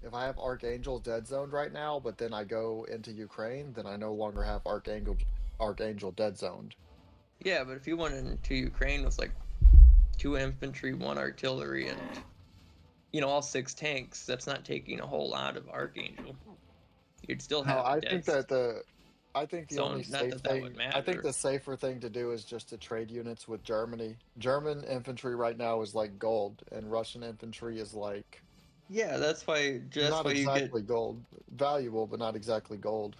if I have Archangel dead zoned right now, but then I go into Ukraine, then I no longer have Archangel dead zoned. Yeah, but if you went into Ukraine with like 2 infantry, 1 artillery, and all 6 tanks, that's not taking a whole lot of Archangel. You'd still have. No, I dead think that the So, only not safe that that thing. would I think matter. the safer thing to do is just to trade units with Germany. German infantry right now is like gold, and Russian infantry is like Yeah, that's why. not exactly gold, valuable, but not exactly gold.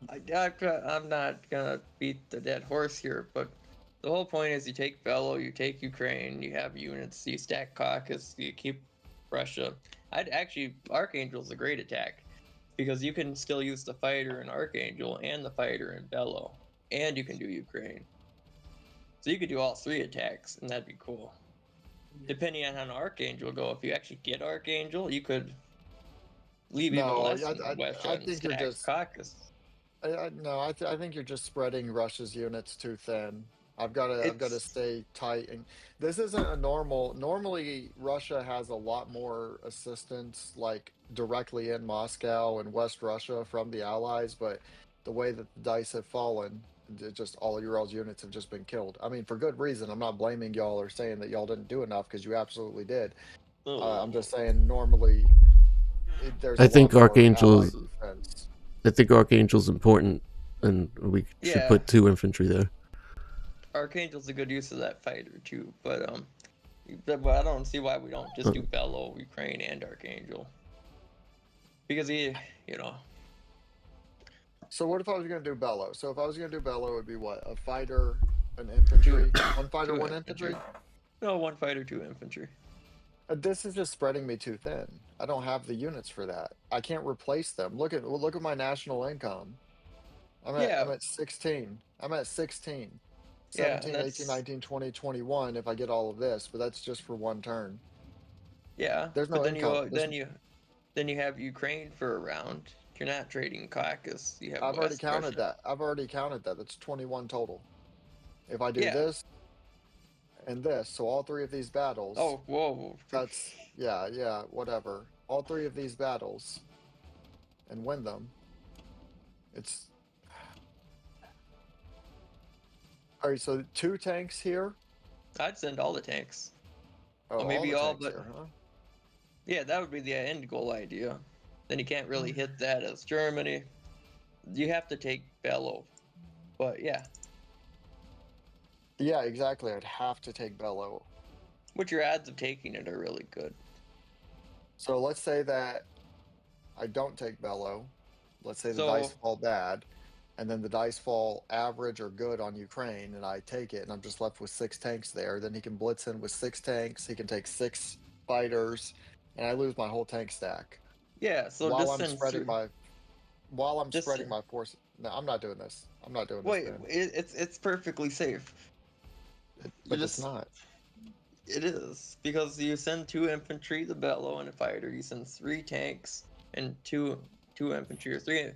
I'm not gonna beat the dead horse here, but The whole point is you take Bello, you take Ukraine, you have units, you stack Caucasus, you keep Russia. Archangel's a great attack because you can still use the fighter in Archangel and the fighter in Bello, and you can do Ukraine. So you could do all 3 attacks, and that'd be cool. Depending on how an Archangel go, if you actually get Archangel, you could leave even No, less in Russia I and think you're stack just. Caucasus. I think you're just spreading Russia's units too thin. I've got to It's stay tight, and this isn't a normal. Normally, Russia has a lot more assistance, like directly in Moscow and West Russia from the Allies. But the way that the dice have fallen, it just all of your all's units have just been killed. I mean, for good reason. I'm not blaming y'all or saying that y'all didn't do enough because you absolutely did. I'm just saying normally there's a I lot think more Allied Archangel's defense. important, and we should Yeah. put 2 infantry there. Archangel's a good use of that fighter too, but I don't see why we don't just do Bello, Ukraine, and Archangel. Because So what if I was going to do Bello? So if I was going to do Bello, it would be what? A fighter, an infantry, one fighter, 2 one infantry. No, 1 fighter, 2 infantry. This is just spreading me too thin. I don't have the units for that. I can't replace them. Look at my national income. I'm at 16. I'm at 16. Yeah, 17, and 18, 19, 20, 21 if I get all of this, but that's just for one turn. Yeah, There's no but then income. then you have Ukraine for a round. You're not trading Caucasus. You have I've already West counted Russia. that. I've already counted that. That's 21 total. If I do Yeah. this and this, so all 3 of these battles. Oh, whoa. That's whatever. All 3 of these battles and win them. It's all right. So 2 tanks here. I'd send all the tanks. Oh, Well, maybe the all tanks but here, huh? yeah, that would be the end goal idea. Then you can't really hit that as Germany. You have to take Bello. But yeah, Yeah, exactly. I'd have to take Bello. but your odds of taking it are really good. So let's say that I don't take Bello. Let's say the So- dice fall bad, and then the dice fall average or good on Ukraine, and I take it, and I'm just left with 6 tanks there. Then he can blitz in with 6 tanks. He can take 6 fighters, and I lose my whole tank stack. Yeah, so while just I'm send spreading three- Just spreading send- my force. No, I'm not doing this. I'm not doing Wait, this. it's perfectly safe. But it's not. It is because you send 2 infantry, the Bello, and a fighter. You send 3 tanks and two infantry, or three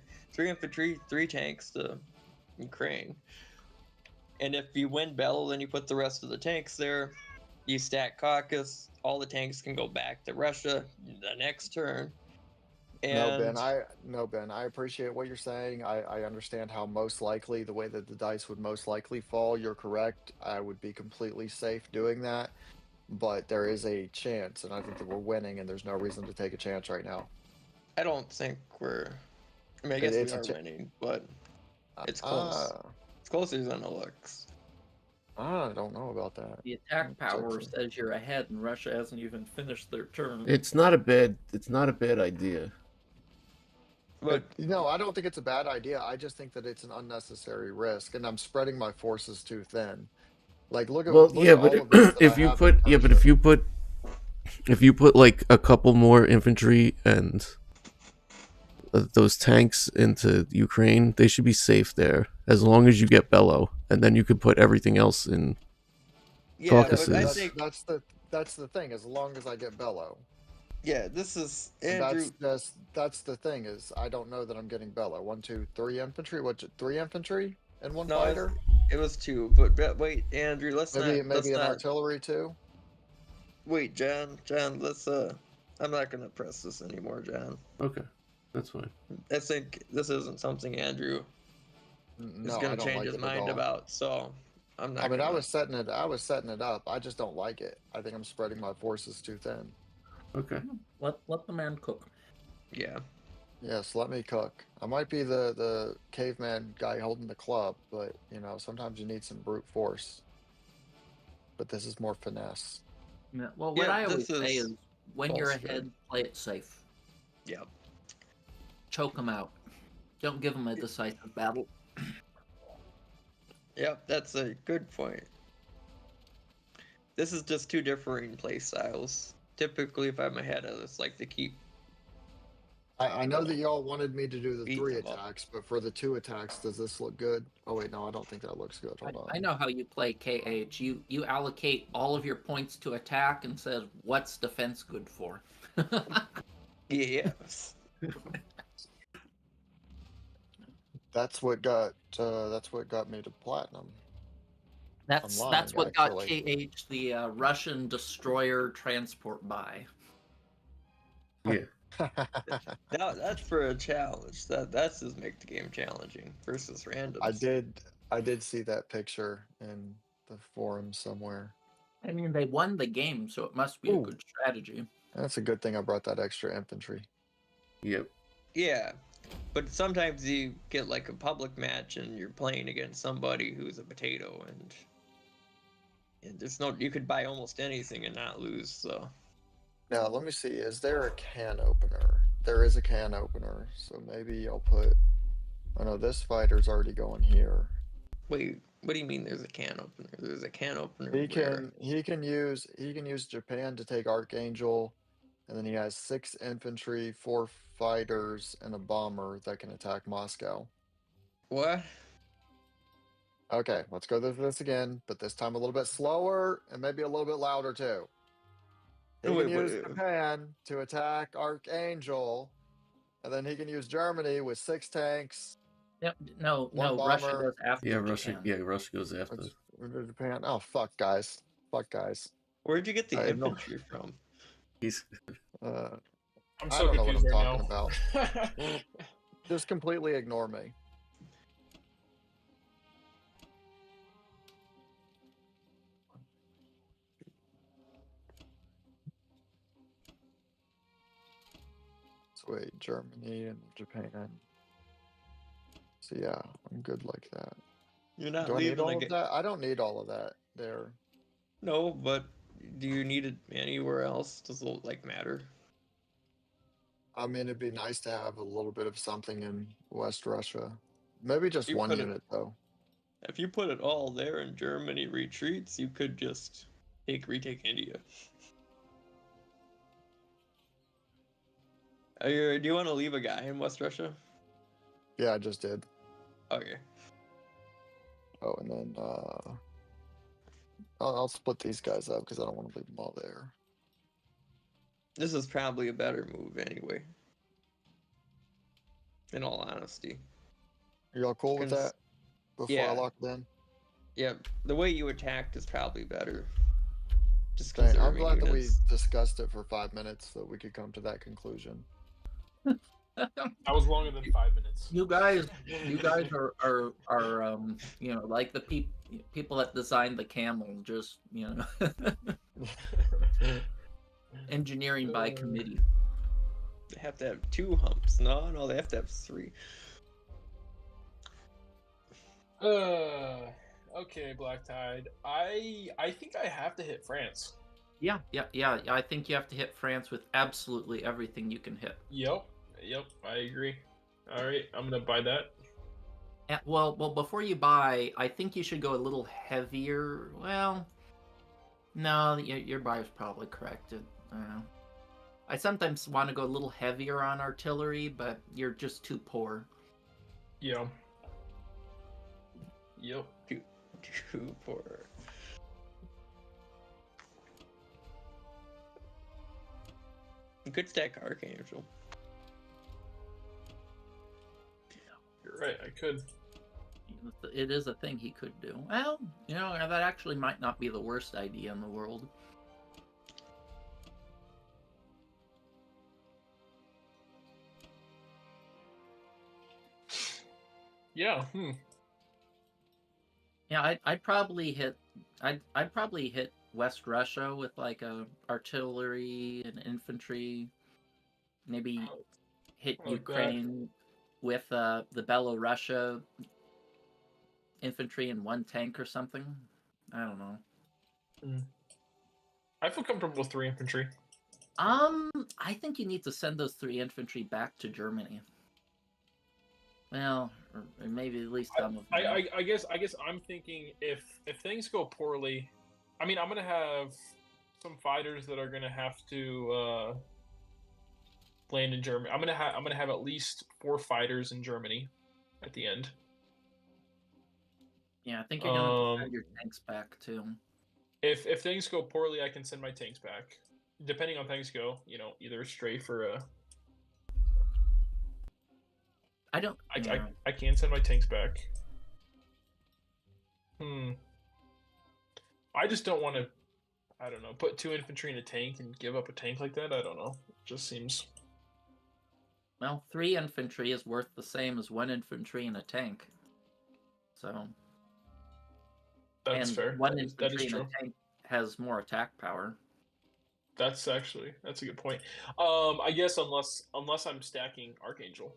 infantry, 3 tanks to Ukraine. And if you win Bello, then you put the rest of the tanks there. You stack Caucasus. All the tanks can go back to Russia the next turn. And No, Ben. I appreciate what you're saying. I understand how most likely the way that the dice would most likely fall. You're correct. I would be completely safe doing that, but there is a chance, and I think that we're winning, and there's no reason to take a chance right now. I don't think we're. I mean, I guess we are winning, but it's close. It's closer than it looks. I don't know about that. The attack power says you're ahead, and Russia hasn't even finished their turn. It's not a bad idea. But no, I don't think it's a bad idea. I just think that it's an unnecessary risk, and I'm spreading my forces too thin. Like, look at all of this that if you put like a couple more infantry and those tanks into Ukraine, they should be safe there as long as you get Bello, and then you could put everything else in Caucasus. But I think that's the thing. As long as I get Bello. Yeah, this is Andrew. That's the thing is I don't know that I'm getting Bello. 1, 2, 3 infantry. What? 3 infantry and 1 fighter? It was 2. But wait, Andrew, maybe an artillery too. Wait, John, let's I'm not gonna press this anymore, John. Okay, that's fine. I think this isn't something Andrew is gonna change his mind about. So I'm not. I mean, I was setting it up. I just don't like it. I think I'm spreading my forces too thin. Okay. Let the man cook. Yeah. Yes, let me cook. I might be the caveman guy holding the club, but sometimes you need some brute force. But this is more finesse. Yeah, well, what I always say is, when you're ahead, play it safe. Yeah. Choke them out. Don't give them a decisive battle. Yep, that's a good point. This is just two differing play styles. Typically, if I'm ahead, I just like to keep. I know that y'all wanted me to do the Beat 3 them up. attacks, but for the 2 attacks, does this look good? Oh wait, no, I don't think that looks good. Hold on. I know how you play KH. You allocate all of your points to attack and says what's defense good for. Yes. That's what got me to platinum. That's Online, what got actually. KH the Russian destroyer transport buy. Yeah. That's for a challenge. That's just make the game challenging versus randoms. I did see that picture in the forum somewhere. I mean, they won the game, so it must be a Ooh. good strategy. That's a good thing I brought that extra infantry. Yep. Yeah, but sometimes you get like a public match and you're playing against somebody who's a potato, and there's no you could buy almost anything and not lose. So Now let me see. Is there a can opener? There is a can opener, so maybe I'll put. Oh no, this fighter's already going here. wait, what do you mean? There's a can opener? There's a can opener. He where? can use Japan to take Archangel, and then he has 6 infantry, 4 fighters, and a bomber that can attack Moscow. What? Okay, let's go through this again, but this time a little bit slower and maybe a little bit louder too. He Wait, can use wait. Japan to attack Archangel, and then he can use Germany with 6 tanks. Yep. No, One Russia bomber. goes after Yeah, Russia. Japan. Yeah, Russia goes after. Let's go to Japan. Oh fuck, guys! Fuck, guys! Where'd you get the I know. infantry from? He's Uh, I'm I so don't know what confused I'm right talking now. about. Just completely ignore me. So wait, Germany and Japan. So yeah, I'm good like that. You're not Do I need leaving all the of game. that? I don't need all of that there. No, but do you need it anywhere else? Does it like matter? I mean, it'd be nice to have a little bit of something in West Russia. Maybe just You one put it- unit though. If you put it all there and Germany retreats, you could just retake India. Do you want to leave a guy in West Russia? Yeah, I just did. Okay. Oh, and then I'll split these guys up because I don't want to leave them all there. This is probably a better move anyway. In all honesty. Are y'all cool with Cons- that? Before yeah. I lock it in? Yeah, the way you attacked is probably better. Just Dang, I'm conserving glad that we units. discussed it for 5 minutes so we could come to that conclusion. That was longer than 5 minutes. You guys are you know, like the people that designed the camel, just engineering by committee. They have to have 2 humps. No, they have to have 3. Okay, Black Tide. I think I have to hit France. Yeah. I think you have to hit France with absolutely everything you can hit. Yep, I agree. All right, I'm gonna buy that. Well, before you buy, I think you should go a little heavier. Well, no, your buy is probably correct. I don't know. I sometimes want to go a little heavier on artillery, but you're just too poor. Yep. Too poor. You could stack Archangel. You're right. I could. It is a thing he could do. Well, that actually might not be the worst idea in the world. Yeah. Yeah, I'd probably hit. I'd probably hit West Russia with like a artillery and infantry. Maybe hit Oh, Ukraine with the Belorussia infantry and 1 tank or something. I don't know. I feel comfortable with 3 infantry. I think you need to send those 3 infantry back to Germany. Well, or maybe at least some of them. I guess I'm thinking if things go poorly, I mean, I'm gonna have some fighters that are gonna have to land in Germany. I'm gonna have at least 4 fighters in Germany at the end. Yeah, I think you're gonna have to send your tanks back too. If things go poorly, I can send my tanks back. Depending on things go, either a strafe or a. I don't. I can send my tanks back. I just don't want to. I don't know. Put 2 infantry in a tank and give up a tank like that. I don't know. It just seems. Well, 3 infantry is worth the same as 1 infantry in a tank. So. That's and fair. 1 That is infantry in true. a tank has more attack power. That's a good point. I guess unless I'm stacking Archangel.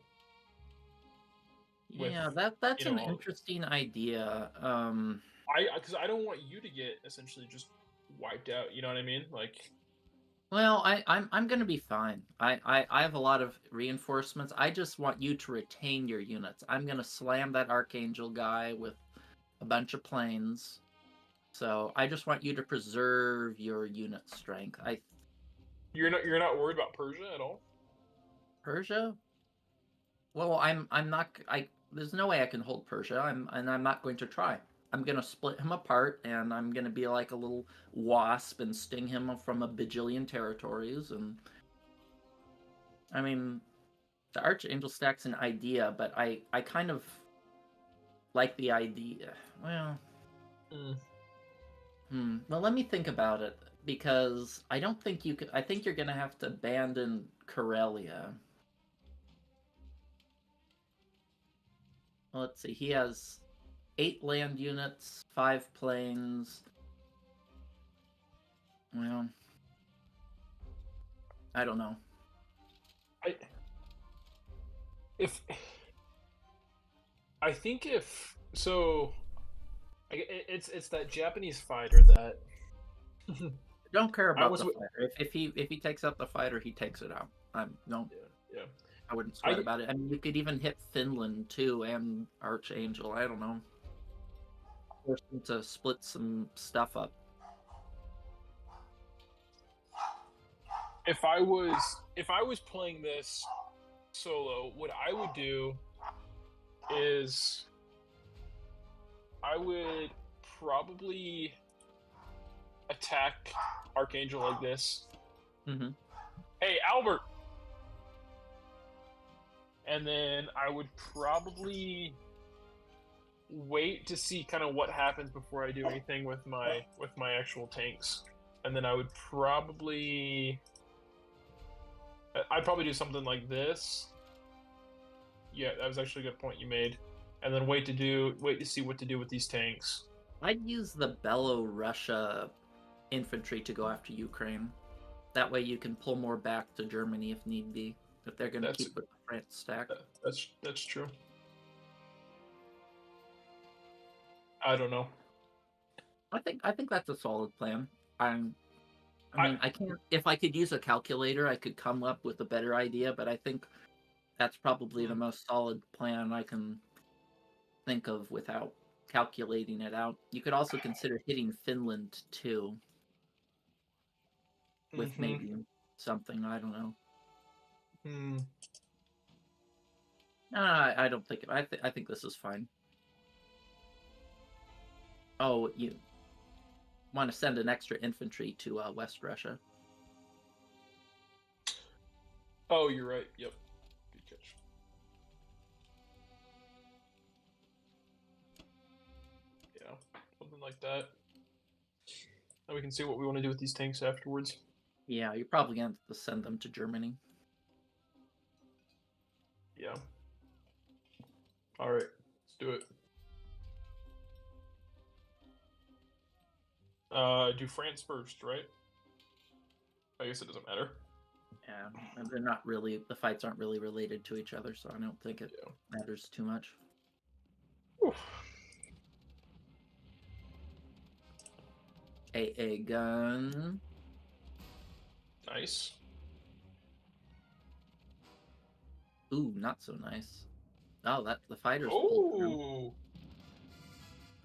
Yeah, that's an interesting idea. Because I don't want you to get essentially just wiped out. You know what I mean? Like. Well, I'm gonna be fine. I have a lot of reinforcements. I just want you to retain your units. I'm gonna slam that Archangel guy with a bunch of planes. So I just want you to preserve your unit strength. You're not worried about Persia at all? Persia? Well, I'm not. There's no way I can hold Persia. I'm not going to try. I'm gonna split him apart, and I'm gonna be like a little wasp and sting him from a bajillion territories. And I mean, the Archangel stack's an idea, but I kind of like the idea. Well, well, let me think about it, because I don't think you could. I think you're gonna have to abandon Karelia. Well, let's see. He has 8 land units, 5 planes. Well, I don't know. It's that Japanese fighter that. I don't care about the fighter. If he takes out the fighter, he takes it out. Yeah. I wouldn't sweat about it. I mean, you could even hit Finland too, and Archangel. I don't know. Force him to split some stuff up. If I was playing this solo, what I would do is I would probably attack Archangel like this. Mm-hmm. Hey, Albert! And then I would probably wait to see kind of what happens before I do anything with my actual tanks. And then I would probably do something like this. Yeah, that was actually a good point you made. And then wait to see what to do with these tanks. I'd use the Belorussia infantry to go after Ukraine. That way you can pull more back to Germany if need be. If they're going to keep with the France stack. That's true. I don't know. I think that's a solid plan. I mean, I can't. If I could use a calculator, I could come up with a better idea. But I think that's probably the most solid plan I can think of without calculating it out. You could also consider hitting Finland too, with maybe something, I don't know. No, I don't think. I think this is fine. Oh, you want to send an extra infantry to West Russia? Oh, you're right. Yep. Good catch. Yeah, something like that. And we can see what we want to do with these tanks afterwards. Yeah, you're probably going to have to send them to Germany. Yeah. All right, let's do it. Do France first, right? I guess it doesn't matter. Yeah, they're not really. The fights aren't really related to each other, so I don't think it matters too much. Oof. AA gun. Nice. Ooh, not so nice. Oh, that the fighters. Ooh.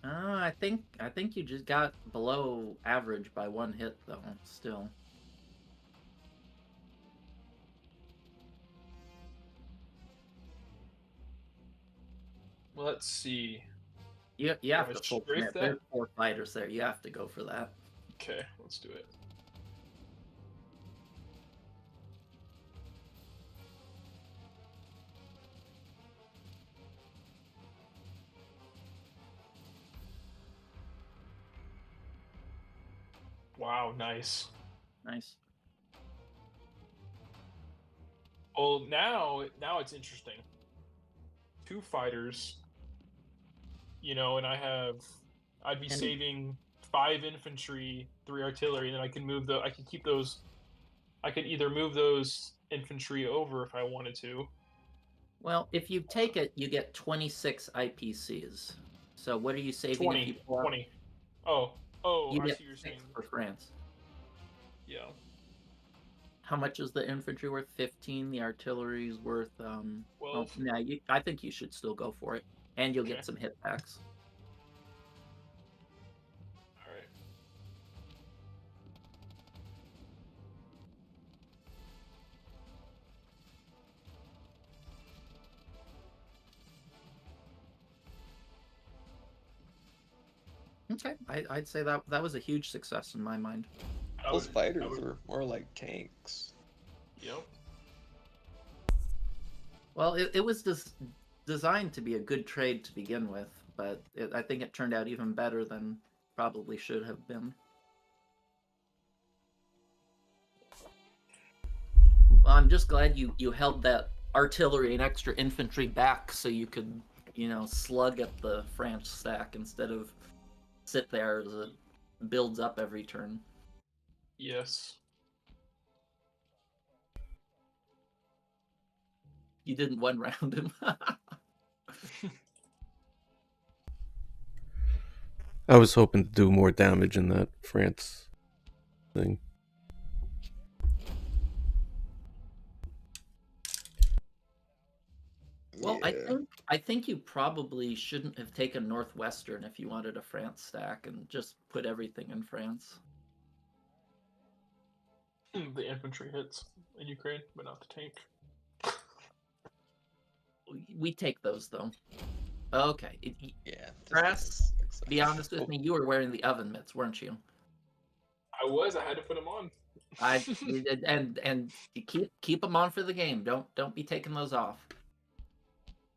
I think you just got below average by one hit though. Still, Let's see. you have I to full strafe commit. that? There's 4 fighters there. You have to go for that. Okay, let's do it. Wow, nice. Nice. Well, now it's interesting. 2 fighters, and I'd be And- saving 5 infantry, 3 artillery, and then I can keep those. I could either move those infantry over if I wanted to. Well, if you take it, you get 26 IPCs. So what are you saving if you 20, pull out? 20. Oh, You I get see what you're 6 saying. for France. Yeah. How much is the infantry worth? 15. The artillery is worth. Well, 12. nah, I think you should still go for it, and you'll Okay. get some hit packs. All right. Okay, I'd say that was a huge success in my mind. Those fighters are more like tanks. Yep. Well, it was designed to be a good trade to begin with, but I think it turned out even better than probably should have been. Well, I'm just glad you held that artillery and extra infantry back so you could, slug at the French stack instead of sit there as it builds up every turn. Yes. You didn't one round him. I was hoping to do more damage in that France thing. Well, Yeah. I think you probably shouldn't have taken Northwestern if you wanted a France stack and just put everything in France. The infantry hits in Ukraine, but not the tank. We take those though. Okay. Yeah. Press, be honest with Oh, me, you were wearing the oven mitts, weren't you? I had to put them on. And you keep them on for the game. Don't be taking those off.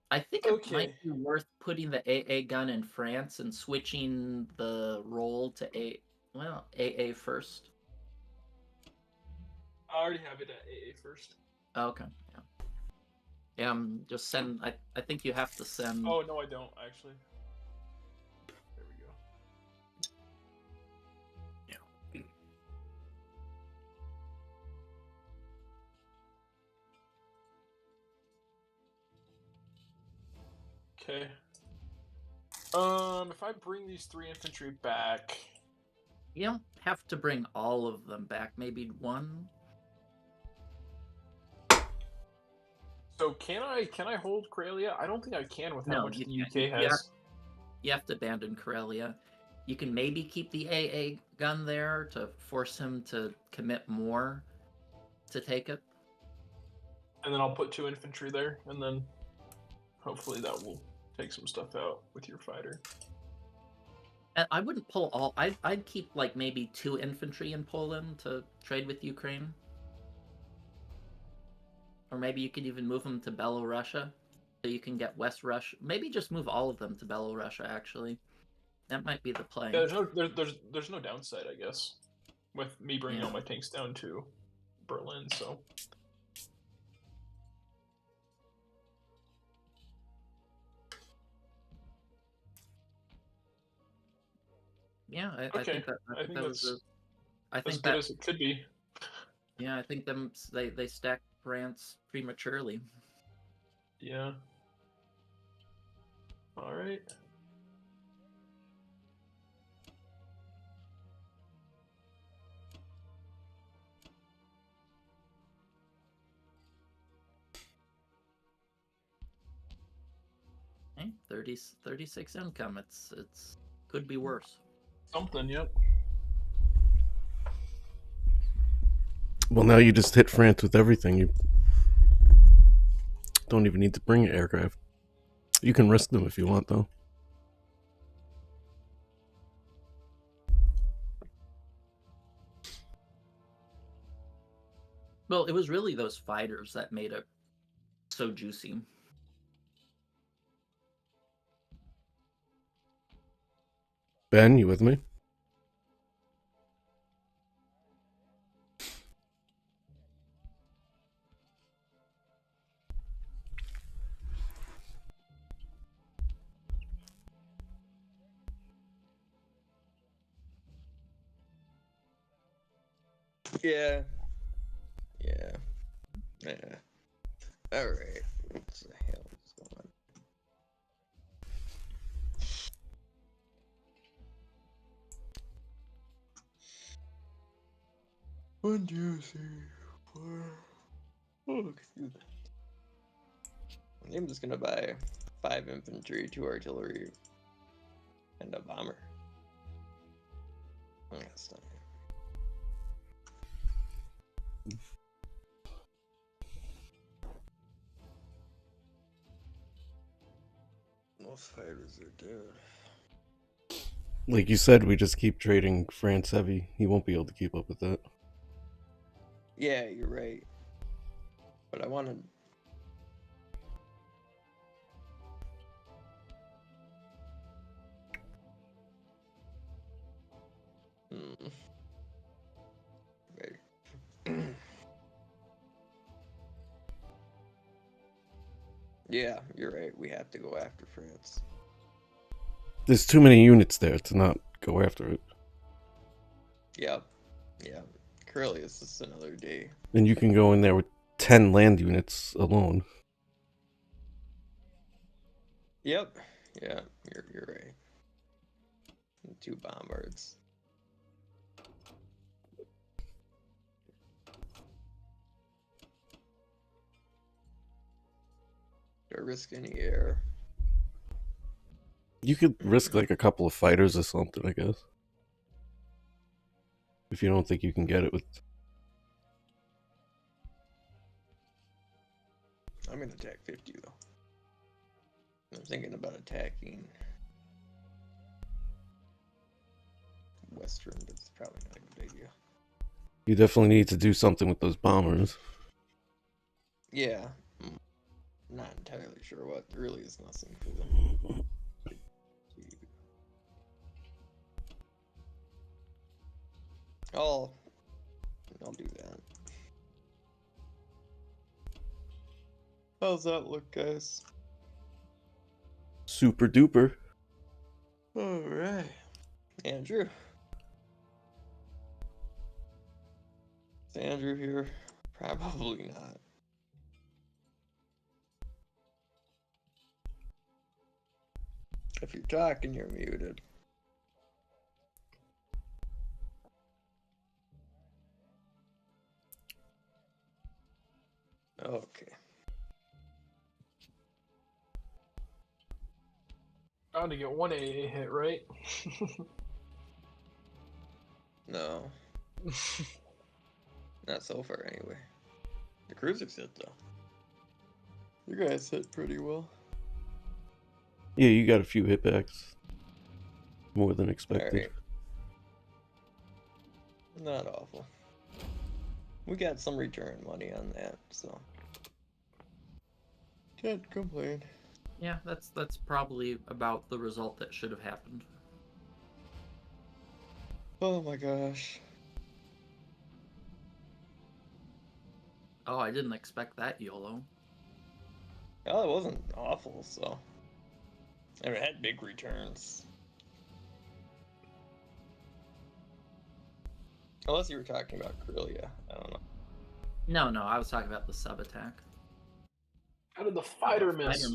I think it might be worth putting the AA gun in France and switching the roll to AA first. I already have it at AA first. Okay. Yeah. Yeah, just send. I think you have to send. Oh no, I don't actually. There we go. Okay. If I bring these 3 infantry back, You don't have to bring all of them back. Maybe one. so can I hold Karelia? I don't think I can with how No, much you the can't. UK has. You have to abandon Karelia. You can maybe keep the AA gun there to force him to commit more to take it. And then I'll put 2 infantry there, and then hopefully that will take some stuff out with your fighter. And I wouldn't pull all. I'd keep like maybe 2 infantry in Poland to trade with Ukraine. Or maybe you could even move them to Belorussia, so you can get West Russia. Maybe just move all of them to Belorussia. Actually, that might be the play. Yeah, there's no downside, I guess, with me bringing all my tanks down to Berlin. So Yeah, I okay, think that. I think that was. that's I as think good that. as it could be. Yeah, I think they stacked France prematurely. Yeah. All right. Okay, 36 income. It's Could be worse. Something, yep. Well, now you just hit France with everything. You don't even need to bring aircraft. You can risk them if you want, though. Well, it was really those fighters that made it so juicy. Ben, you with me? Yeah. Yeah. Yeah. Alright. What the hell is going on? 1, 2, 3, 4. Oh, excuse me. I'm just gonna buy 5 infantry, 2 artillery, and a bomber. Oh, that's not it. Most fighters are dead. Like you said, we just keep trading France heavy. He won't be able to keep up with that. Yeah, you're right. But I wanted. Right. Yeah, you're right. We have to go after France. There's too many units there to not go after it. Yep. Yeah. Curly is just another day. And you can go in there with 10 land units alone. Yep. Yeah, you're right. And 2 bombards. Do I risk any air? You could risk like a couple of fighters or something, I guess. If you don't think you can get it with... I'm gonna attack 50 though. I'm thinking about attacking Western, but it's probably not a good idea. You definitely need to do something with those bombers. Yeah. Not entirely sure what. There really is nothing for them. I'll do that. How's that look, guys? Super duper. Alright. Andrew. Is Andrew here? Probably not. If you're talking, you're muted. Okay. Bound to get 1 AA hit, right? No. Not so far, anyway. The cruisers hit, though. You guys hit pretty well. Yeah, you got a few hitbacks. More than expected. Alright. Not awful. We got some return money on that, so can't complain. Yeah, that's probably about the result that should have happened. Oh my gosh. Oh, I didn't expect that, YOLO. Well, it wasn't awful, so. And it had big returns. Unless you were talking about Corellia. I don't know. No, I was talking about the sub attack. How did the fighter miss?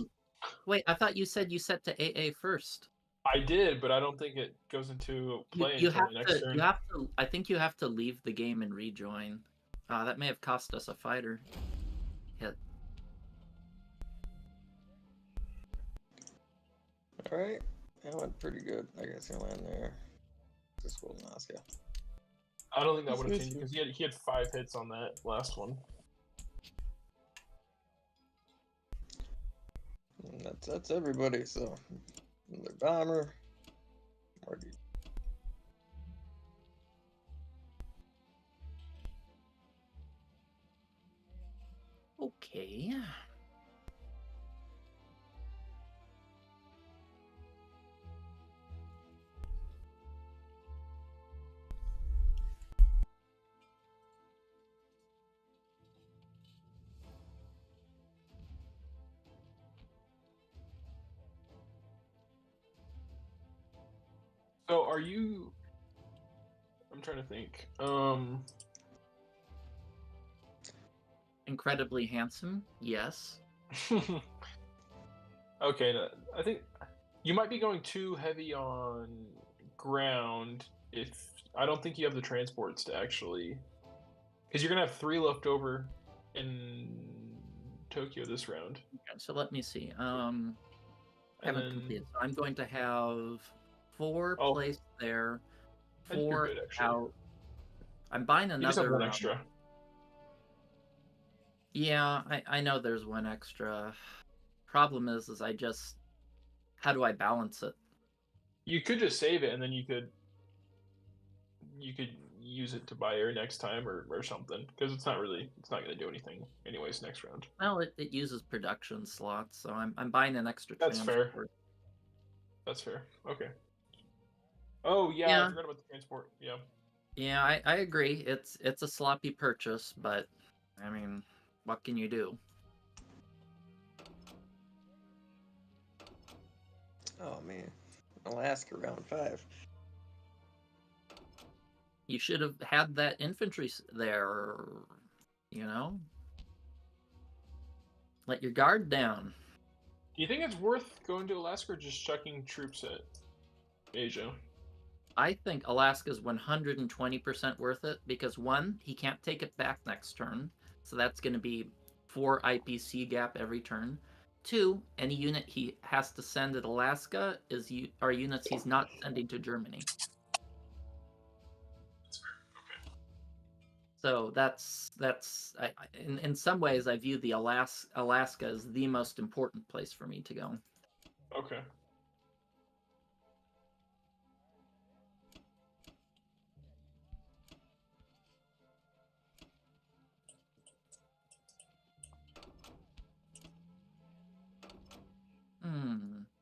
Wait, I thought you said you set to AA first. I did, but I don't think it goes into play You until have the next turn. you have to. I think you have to leave the game and rejoin. That may have cost us a fighter hit. Alright. That went pretty good. I guess he'll land there. Just go Alaska. I don't think that would have changed because he had 5 hits on that last one. And that's everybody. So another bomber. More D. Okay. So are you? I'm trying to think. Incredibly handsome, yes. Okay, I think you might be going too heavy on ground. If I don't think you have the transports to actually, because you're gonna have 3 left over in Tokyo this round. Okay, so let me see. And Haven't then completed. So I'm going to have 4 Oh. placed there, I think you're 4 good, actually. out. I'm buying you just have another. 1 extra. Yeah, I know there's 1 extra. Problem is I just, how do I balance it? You could just save it, and then you could use it to buy air next time or something, because it's not going to do anything anyways next round. Well, it uses production slots, so I'm buying an extra That's fair. transport. That's fair. Okay. Oh yeah, Yeah. I forgot about the transport. Yeah. Yeah, I agree. It's a sloppy purchase, but I mean, what can you do? Oh man, Alaska round 5. You should have had that infantry there, you know? Let your guard down. Do you think it's worth going to Alaska or just chucking troops at Asia? I think Alaska's 120% worth it because 1, he can't take it back next turn, so that's going to be 4 IPC gap every turn. 2, any unit he has to send at Alaska are units he's not sending to Germany. So that's in some ways I view the Alaska as the most important place for me to go. Okay.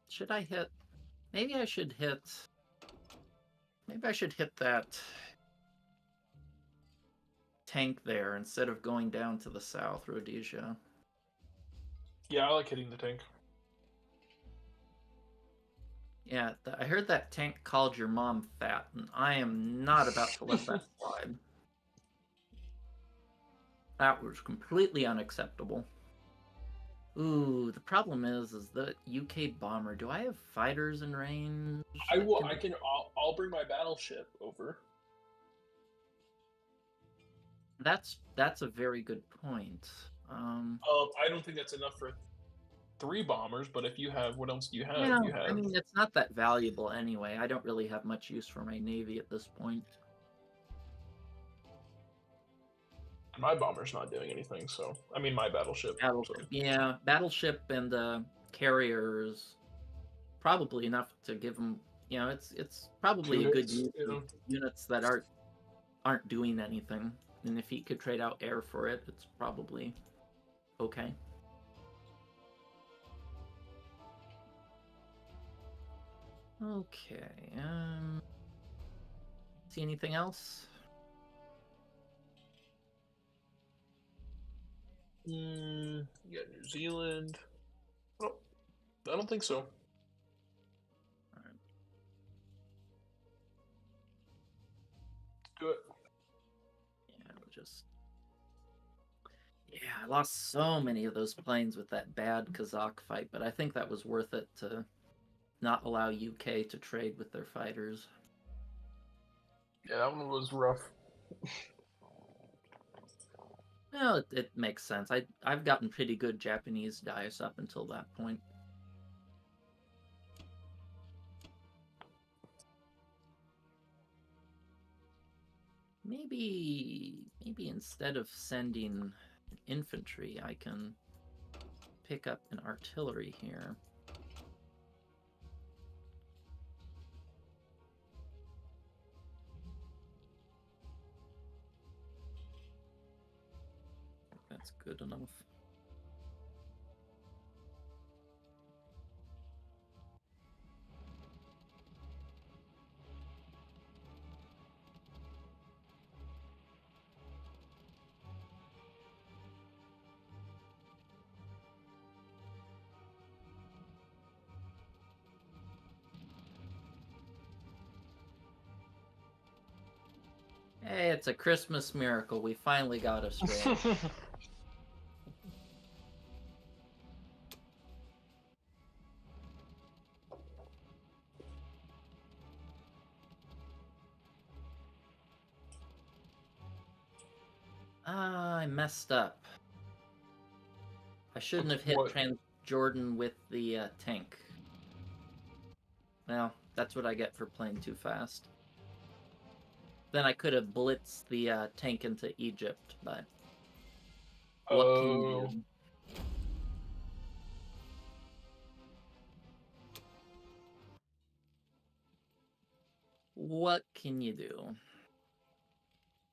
Should I hit? Maybe I should hit that tank there instead of going down to the south, Rhodesia. Yeah, I like hitting the tank. Yeah, I heard that tank called your mom fat, and I am not about to let that slide. That was completely unacceptable. Ooh, the problem is the UK bomber. Do I have fighters in range? I'll bring my battleship over. That's a very good point. I don't think that's enough for 3 bombers, but if you have, what else do you have? Yeah, You have... I mean, it's not that valuable anyway. I don't really have much use for my navy at this point. My bomber's not doing anything, so I mean my battleship. So. Yeah, battleship and carriers, probably enough to give them. You know, it's probably a good use of units that aren't doing anything. And if he could trade out air for it, it's probably okay. Okay. See anything else? You got New Zealand. Oh, I don't think so. All right. Do it. Yeah, I lost so many of those planes with that bad Kazakh fight, but I think that was worth it to not allow UK to trade with their fighters. Yeah, that one was rough. Well, it makes sense. I've gotten pretty good Japanese dice up until that point. Maybe instead of sending infantry, I can pick up an artillery here. That's good enough. Hey, it's a Christmas miracle. We finally got a stray. I messed up. I shouldn't have hit What? Transjordan with the tank. Well, that's what I get for playing too fast. Then I could have blitzed the tank into Egypt, but what can you do? What can you do?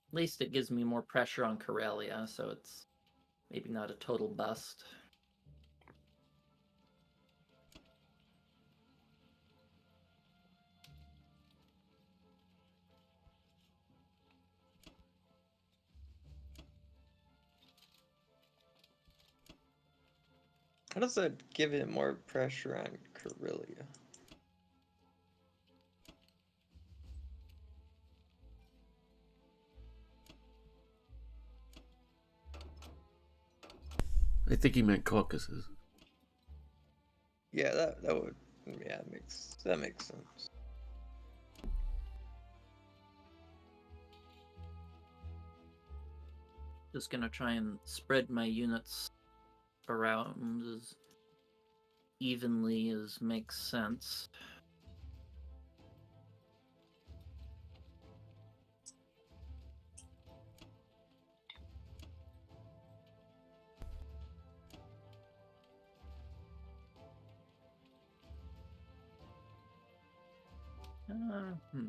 At least it gives me more pressure on Karelia, so it's maybe not a total bust. How does that give it more pressure on Karelia? I think he meant Caucasus. Yeah, that would, yeah, that makes sense. Just gonna try and spread my units around as evenly as makes sense. Hmm.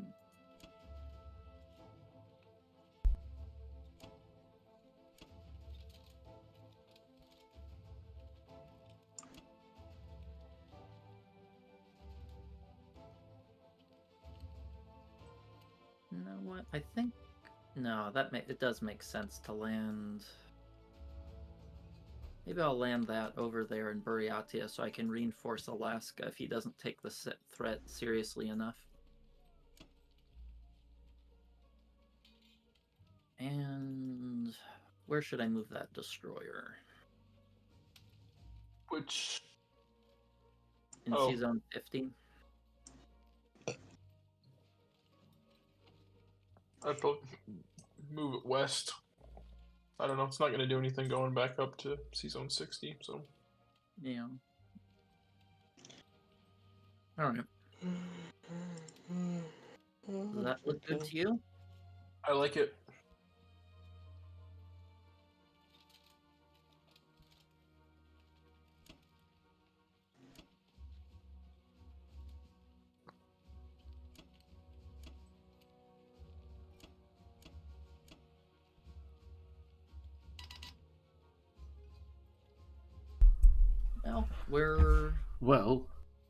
You know what? I think no, it does make sense to land. Maybe I'll land that over there in Buryatia so I can reinforce Alaska if he doesn't take the threat seriously enough. And where should I move that destroyer? Which? In Oh. C-Zone 50? I'd probably move it west. I don't know. It's not going to do anything going back up to C-Zone 60, so. Yeah. Alright. Does that look good to you? I like it. Well,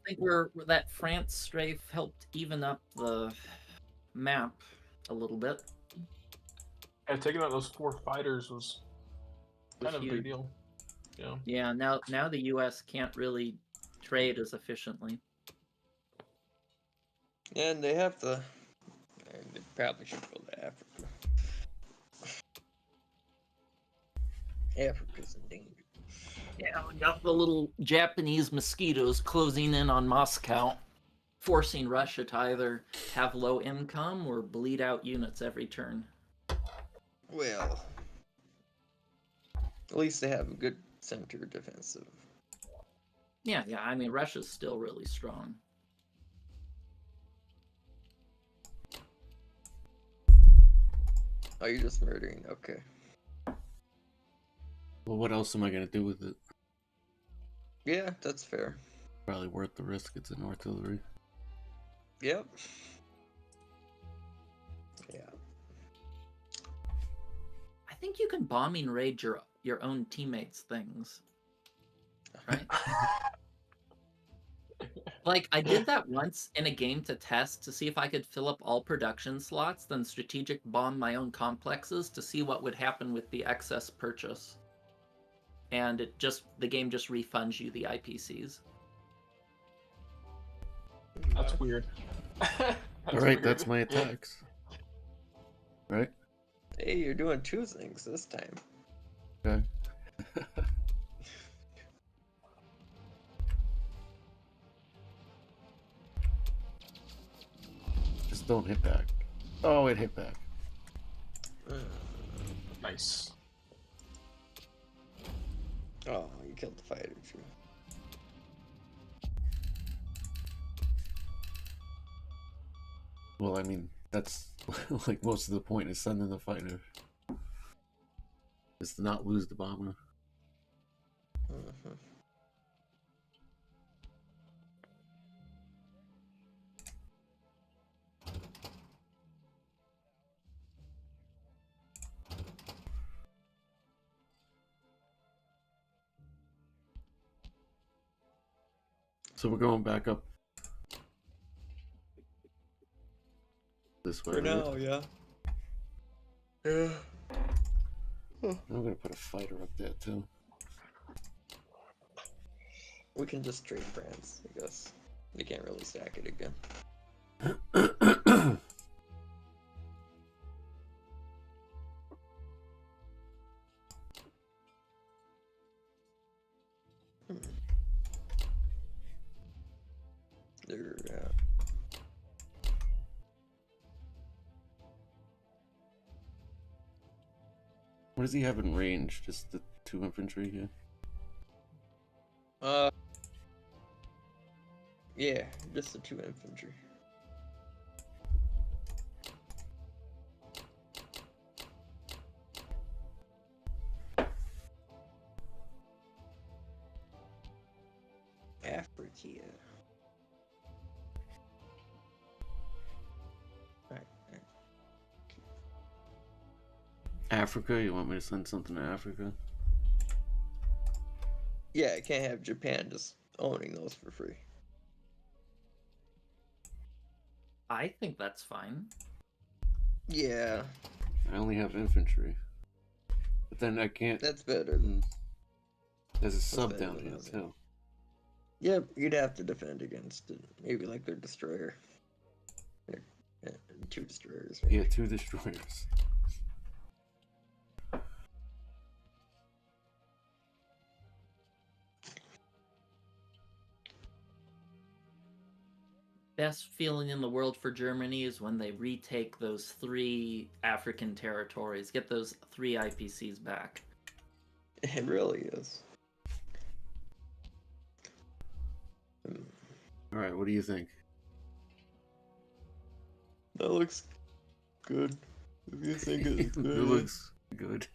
I think that France strafe helped even up the map a little bit. Yeah, taking out those 4 fighters was kind of a big huge. deal. Yeah. Yeah, now the US can't really trade as efficiently. And they have to. They probably should go to Africa. Africa's in danger. Yeah, we got the little Japanese mosquitoes closing in on Moscow, forcing Russia to either have low income or bleed out units every turn. Well, at least they have a good center defensive. Yeah, I mean, Russia's still really strong. Oh, you're just murdering. Okay. Well, what else am I gonna do with it? Yeah, that's fair. Probably worth the risk. It's an artillery. Yep. Yeah. I think you can bombing raid your own teammates' things, right? Like, I did that once in a game to test to see if I could fill up all production slots, then strategic bomb my own complexes to see what would happen with the excess purchase. And the game just refunds you the IPCs. That's weird. All right, that's my attacks. Right? Hey, you're doing 2 things this time. Okay. Just don't hit back. Oh, it hit back. Nice. Oh, you killed the fighter too. Well, I mean, that's like most of the point is sending the fighter. Is to not lose the bomber. Mhm. So we're going back up this way. For right? now, yeah. Yeah. I'm gonna put a fighter up there too. We can just trade France, I guess. We can't really stack it again. There, yeah. What does he have in range? Just the 2 infantry here? Yeah, just the 2 infantry. Africa. Right. Africa? You want me to send something to Africa? Yeah, I can't have Japan just owning those for free. I think that's fine. Yeah, I only have infantry. But then I can't... that's better. There's a sub better down than here nothing. too. Yep, you'd have to defend against it. Maybe like their destroyer. Yeah, 2 destroyers. Maybe. Yeah, 2 destroyers. Best feeling in the world for Germany is when they retake those 3 African territories, get those 3 IPCs back. It really is. Alright, what do you think? That looks good. If you think it's It good. looks good.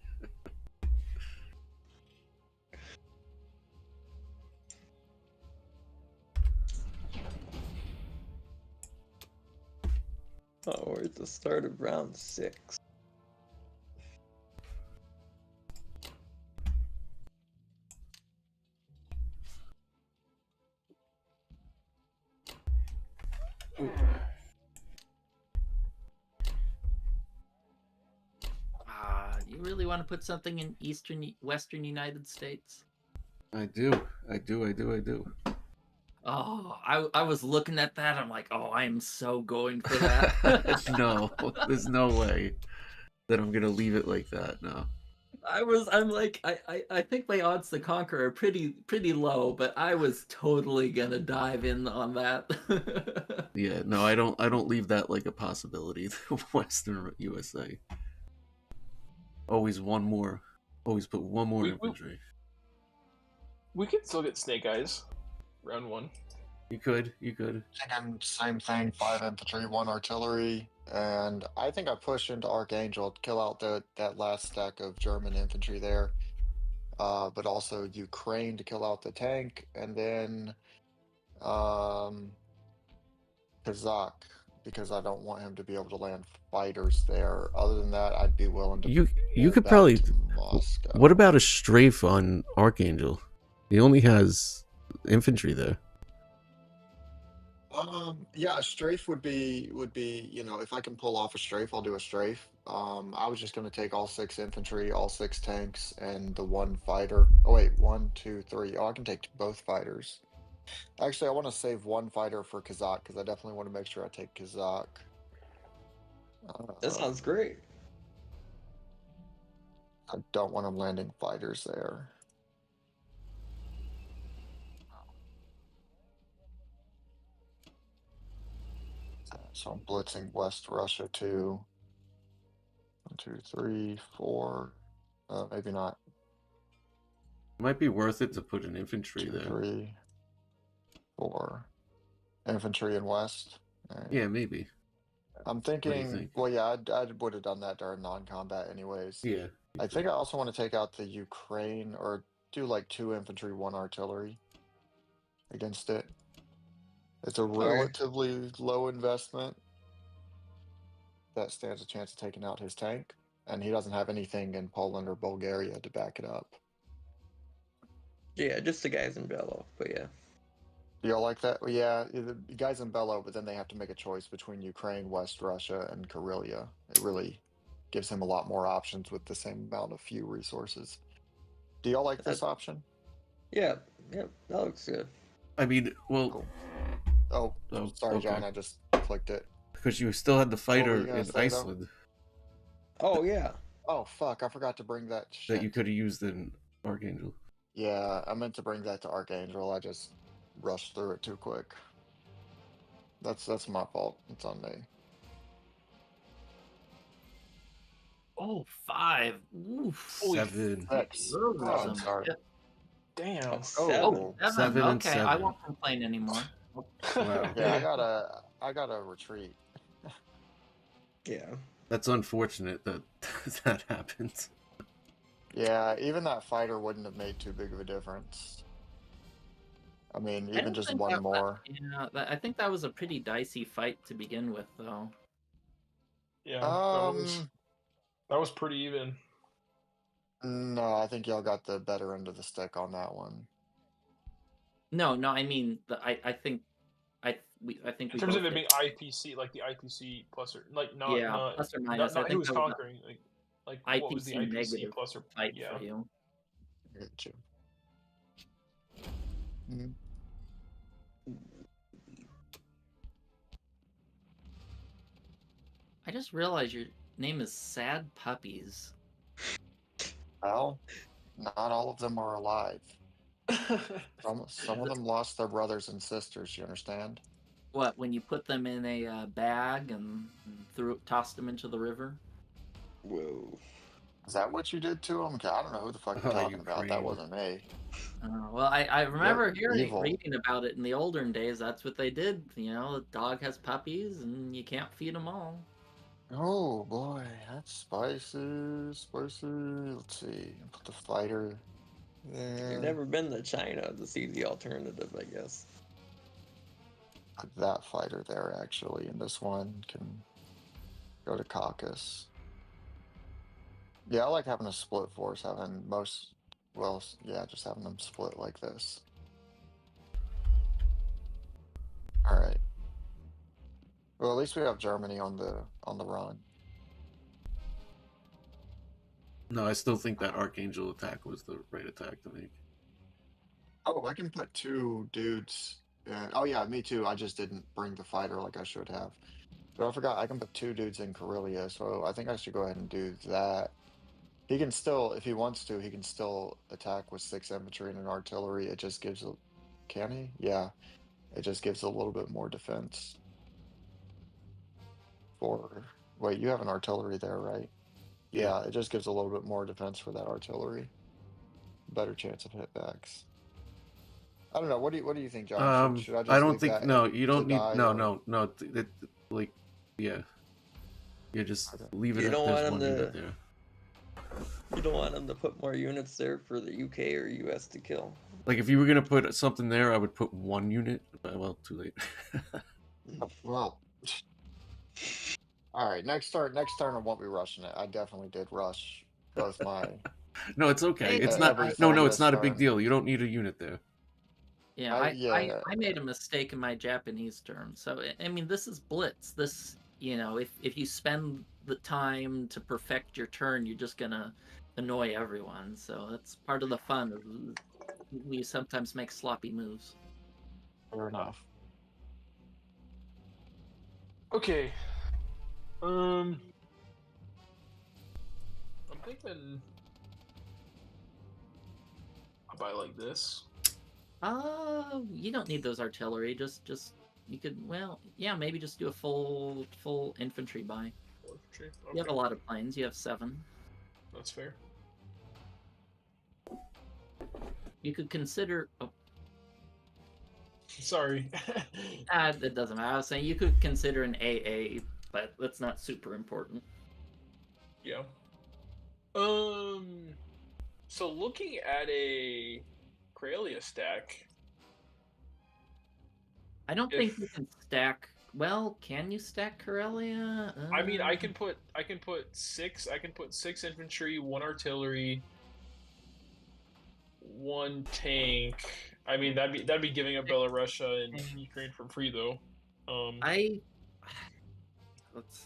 Oh, we're at the start of round 6. You really want to put something in Western United States? I do. I do. Oh, I was looking at that. I'm like, oh, I am so going for that. No, there's no way that I'm gonna leave it like that. No. I'm like, I think my odds to conquer are pretty low, but I was totally gonna dive in on that. Yeah, no, I don't leave that like a possibility. Western USA. Always one more. Always put one more infantry. We could still get Snake Eyes. Round 1. You could. Again, same thing, 5 infantry, 1 artillery, And I think I push into Archangel to kill out that last stack of German infantry there. But also Ukraine to kill out the tank, and then Kazakh, because I don't want him to be able to land fighters there. Other than that, I'd be willing to You pull could back probably. to Moscow. What about a strafe on Archangel? He only has infantry there. Yeah, a strafe would be if I can pull off a strafe, I'll do a strafe. I was just gonna take all 6 infantry, all 6 tanks, and the 1 fighter. Oh wait, 1, 2, 3. Oh, I can take both fighters. Actually, I want to save 1 fighter for Kazakh because I definitely want to make sure I take Kazakh. That sounds great. I don't want him landing fighters there. So I'm blitzing West Russia too. 1, 2, 3, 4. Maybe not. It might be worth it to put an infantry 2, there. 3, 4. Infantry in West. Alright. Yeah, maybe. I'm do you thinking. think? Well, yeah, I would have done that during non-combat anyways. Yeah. I think I also want to take out the Ukraine or do like 2 infantry, 1 artillery against it. It's a relatively low investment. That stands a chance of taking out his tank, and he doesn't have anything in Poland or Bulgaria to back it up. Yeah, just the guys in Bello, but yeah. Do y'all like that? Well, yeah, the guys in Bello, but then they have to make a choice between Ukraine, West Russia, and Karelia. It really gives him a lot more options with the same amount of few resources. Do y'all like this option? Yeah, that looks good. I mean, well, Cool. Oh, Oh, sorry, okay. John. I just clicked it. because you still had the were fighter you gonna in say, though? Iceland Oh yeah. Oh, fuck. I forgot to bring that shit. that you could have used in Archangel. Yeah, I meant to bring that to Archangel. I just rushed through it too quick. That's my fault. It's on me. Oh, 5. Oof. Holy 7. 6. Those are Oh, I'm some sorry. shit. Damn. Oh, Oh, 7. 7. 7 and Okay, I 7. won't complain anymore. Wow. Yeah, I gotta retreat. Yeah. That's unfortunate that that happened. Yeah, even that fighter wouldn't have made too big of a difference. I mean, I even don't just think 1 that- more. Yeah, I think that was a pretty dicey fight to begin with, though. Yeah. Um, That was pretty even. no, I think y'all got the better end of the stick on that one. No, I mean, I think In we terms of both it being did. IPC, like the IPC plus or like not Yeah, not plus or minus. not I who think was that was conquering like an what was the IPC IPC negative plus or fight yeah. for you. Get you. Mhm. I just realized your name is Sad Puppies. Well, not all of them are alive. Some of them lost their brothers and sisters. You understand? What, when you put them in a bag and tossed them into the river? Whoa. Is that what you did to them? I don't know who the fuck you're Oh, talking about. That Ukraine. wasn't me. Well, I remember evil. reading about it in the olden days. That's what they did. You know, the dog has puppies, and you can't feed them all. Oh boy, that's spicy, spicy. Let's see. Put the fighter there. You've never been to China to see the alternative, I guess. Put that fighter there actually, and this one can go to Caucasus. Yeah, I like having a split force, having just having them split like this. All right. Well, at least we have Germany on the run. No, I still think that Archangel attack was the right attack to make. Oh, I can put 2 dudes. Oh yeah, me too. I just didn't bring the fighter like I should have. But I forgot I can put 2 dudes in Karelia, so I think I should go ahead and do that. He can still, if he wants to, he can still attack with 6 infantry and an artillery. It just gives a... Can he? Yeah. It just gives a little bit more defense. Wait, you have an artillery there, right? Yeah, it just gives a little bit more defense for that artillery. Better chance of hitbacks. I don't know. What do you think, John? Should I just I don't leave think that no. You don't to need die, no or- no no. Like yeah. Yeah, just leave it You at don't there's want one them unit to- there. You don't want them to put more units there for the UK or US to kill. Like, if you were gonna put something there, I would put one unit. But, well, too late. Well, all right. Next turn I won't be rushing it. I definitely did rush both my No, it's okay. Hey, It's I- not. No, everything no, it's this not a big turn. deal. You don't need a unit there. Yeah, I made a mistake in my Japanese term. So I mean, this is Blitz. This, if you spend the time to perfect your turn, you're just gonna annoy everyone. So that's part of the fun. We sometimes make sloppy moves. Fair enough. Okay. I'm thinking I'll buy like this. You don't need those artillery. Just you could, well, yeah, maybe just do a full infantry buy. Okay, You have a lot of planes. You have 7. that's fair. You could consider. Oh, Sorry. it doesn't matter. I was saying you could consider an AA, but that's not super important. Yeah. So looking at a Craelia stack, I don't think you can stack. Well, can you stack Corellia? I mean, I can put 6. I can put 6 infantry, 1 artillery, 1 tank. I mean, that'd be giving up Belarusia and Ukraine for free though. Let's.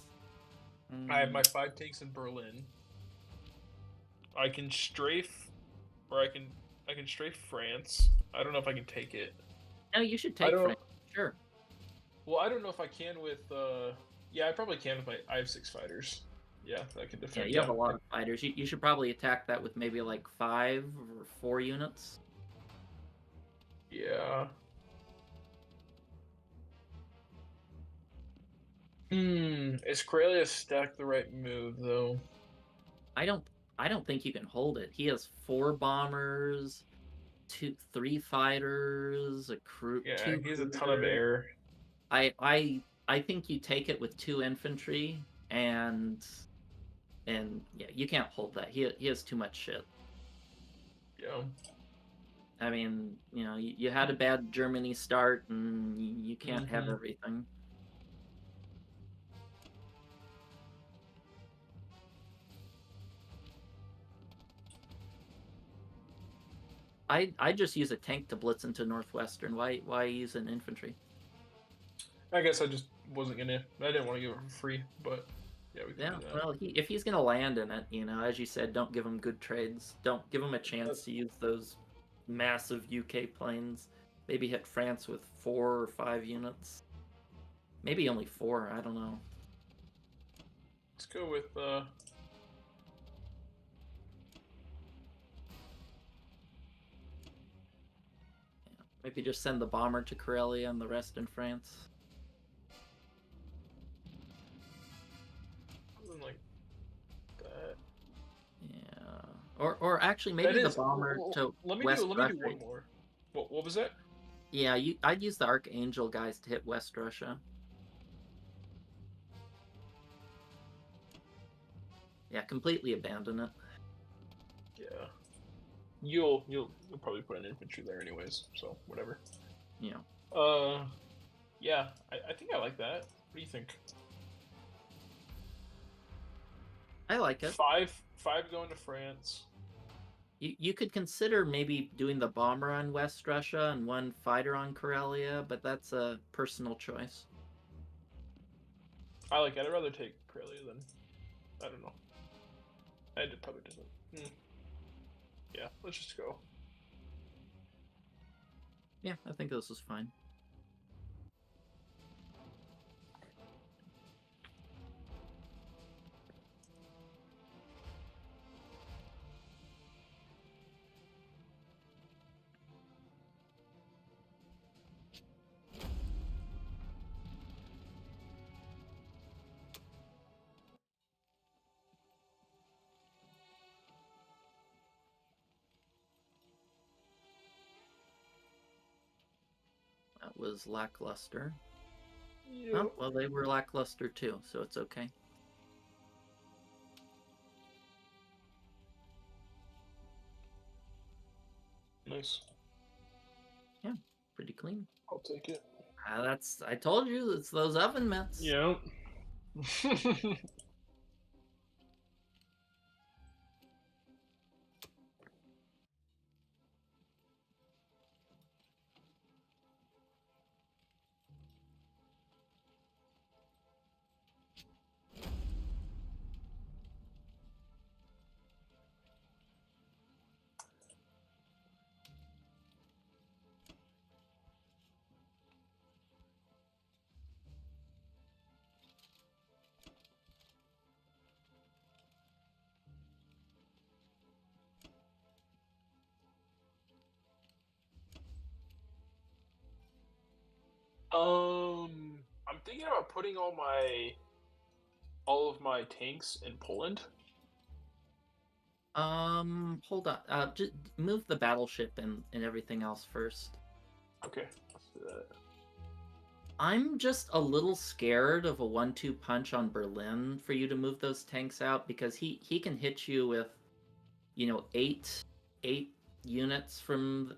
I have my 5 tanks in Berlin. I can strafe, or I can strafe France. I don't know if I can take it. No, you should take France. Sure. Well, I don't know if I can with. Yeah, I probably can with my. I have 6 fighters. Yeah, I can defend. Yeah, you have a lot of fighters. You should probably attack that with maybe like 5 or 4 units. Yeah. Is Craelia stack the right move though? I don't think you can hold it. He has 4 bombers, 3 fighters, a crew. Yeah, 2 he has a ton of cruisers. air. I think you take it with 2 infantry and yeah, you can't hold that. He has too much shit. Yeah. I mean, you had a bad Germany start, and you can't have everything. I just use a tank to blitz into Northwestern. Why use an infantry? I guess I just wasn't gonna. I didn't want to give it for free, but yeah, we can Yeah, do that. well, if he's gonna land in it, as you said, don't give him good trades. Don't give him a chance to use those massive UK planes. Maybe hit France with 4 or 5 units. Maybe only 4. I don't know. Let's go with. Maybe just send the bomber to Karelia and the rest in France. Something like that. Yeah. Or actually, maybe the bomber to Let me West do Russia. one more. What was that? Yeah, I'd use the Archangel guys to hit West Russia. Yeah, completely abandon it. Yeah. You'll probably put an infantry there anyways, so whatever. Yeah. Yeah, I think I like that. What do you think? I like it. 5 going to France. You could consider maybe doing the bomber on West Russia and 1 fighter on Karelia, but that's a personal choice. I like it. I'd rather take Karelia than, I don't know. It probably doesn't. Yeah, let's just go. Yeah, I think this is fine. That was lackluster. Yeah. Oh, well, they were lackluster too, so it's okay. Nice. Pretty clean. I'll take it. I told you, it's those oven mitts. Yeah. I'm thinking about putting all of my tanks in Poland. Hold on. Just move the battleship and everything else first. Okay, let's do that. I'm just a little scared of a 1-2 punch on Berlin for you to move those tanks out, because he can hit you with, eight units from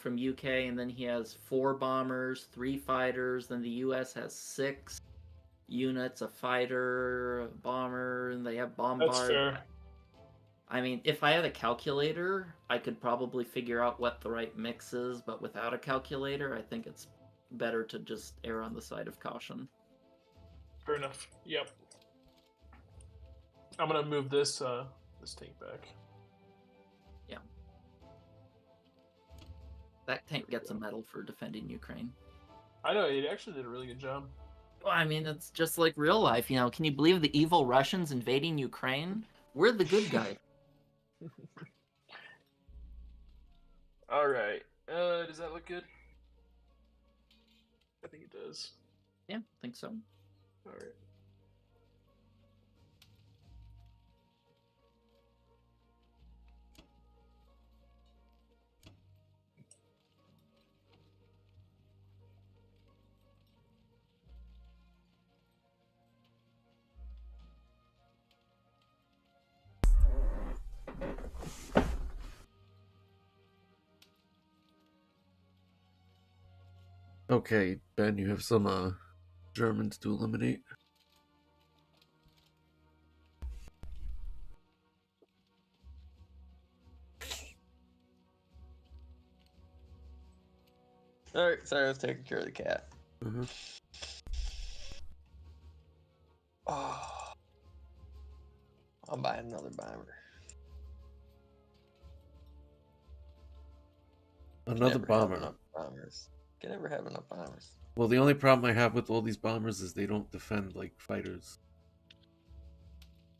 from UK, and then he has 4 bombers, 3 fighters, then the US has 6 units, a fighter, a bomber, and they have bombard. That's fair. I mean, if I had a calculator, I could probably figure out what the right mix is, but without a calculator, I think it's better to just err on the side of caution. Fair enough. Yep. I'm gonna move this tank back. Yeah. That tank gets a medal for defending Ukraine. I know, it actually did a really good job. Well, I mean, it's just like real life, Can you believe the evil Russians invading Ukraine? We're the good guys. All right. Does that look good? I think it does. Yeah, I think so. All right. Okay, Ben, you have some Germans to eliminate. Alright, sorry, I was taking care of the cat. Uh-huh. Oh, I'm buying another bomber. Another Never have bomber. enough bombers. Can never have enough bombers. Well, the only problem I have with all these bombers is they don't defend like fighters.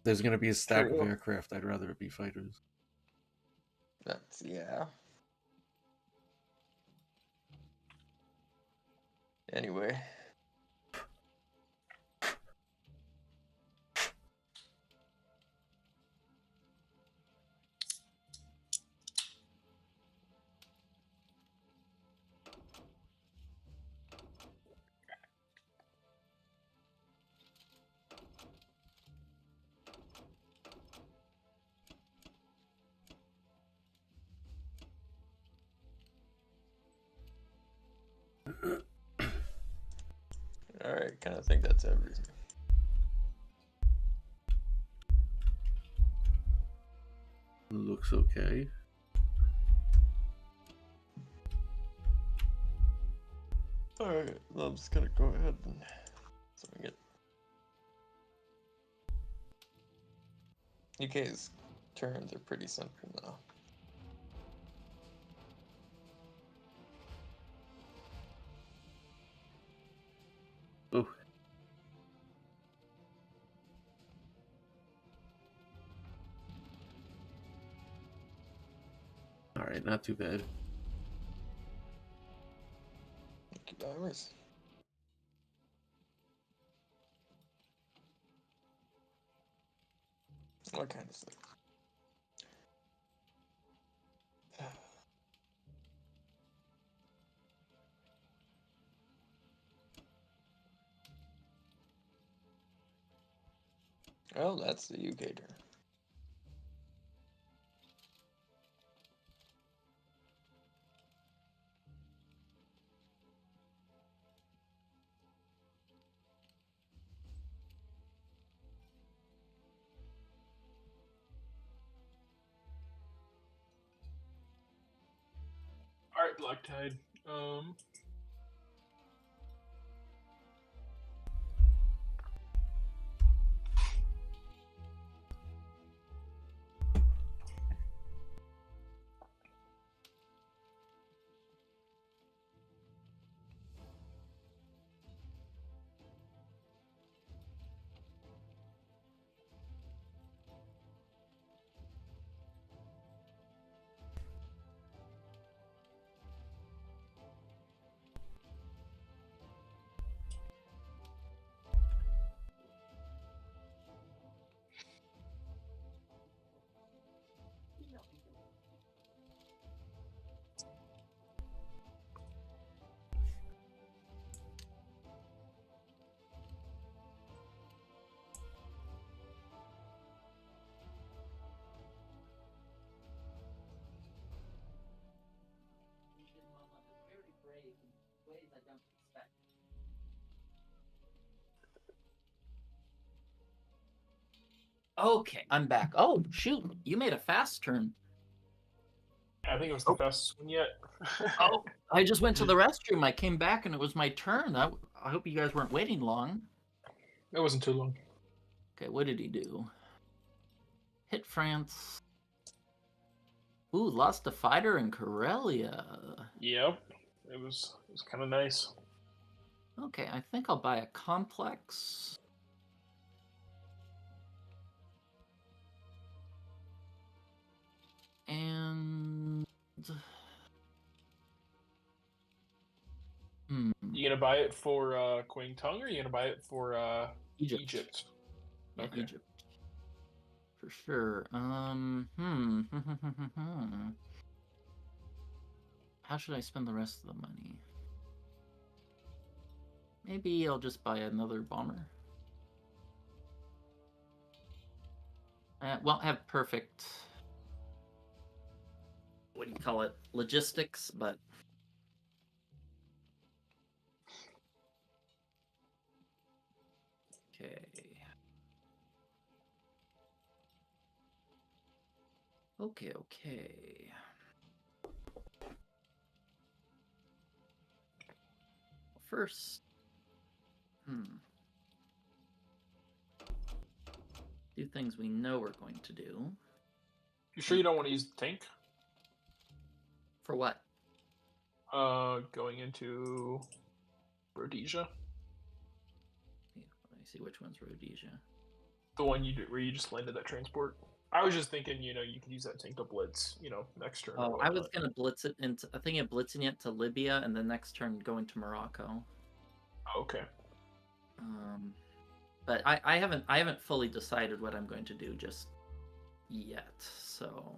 There's gonna be a stack True. of aircraft. I'd rather it be fighters. That's, yeah. Anyway. Alright, kind of think that's everything. Looks okay. Alright, I'm just gonna go ahead and swing it. UK's turns are pretty simple now. Oh. Alright, not too bad. Thank you, bombers. What kind of stuff? Well, that's the UK turn. right, Black Tide. Okay, I'm back. Oh, shoot. You made a fast turn. I think it was the fastest one yet. Oh, I just went to the restroom. I came back and it was my turn. I hope you guys weren't waiting long. It wasn't too long. Okay, what did he do? Hit France. Ooh, lost a fighter in Karelia. Yep. It was kind of nice. Okay, I think I'll buy a complex. And You gonna buy it for Queen Tung, or you gonna buy it for Egypt? Yeah, Okay. Egypt. For sure. How should I spend the rest of the money? Maybe I'll just buy another bomber. I won't have perfect, what do you call it, logistics, but okay. Okay. First, do things we know we're going to do. You sure you don't want to use the tank? For what? Going into Rhodesia, Let me see which one's Rhodesia. the one where you just landed that transport. I was just thinking, you could use that tank to blitz, next turn. Oh, I was gonna blitz it into. I think I'm blitzing it to Libya, and the next turn going to Morocco. Oh, okay. But I haven't fully decided what I'm going to do just yet. So,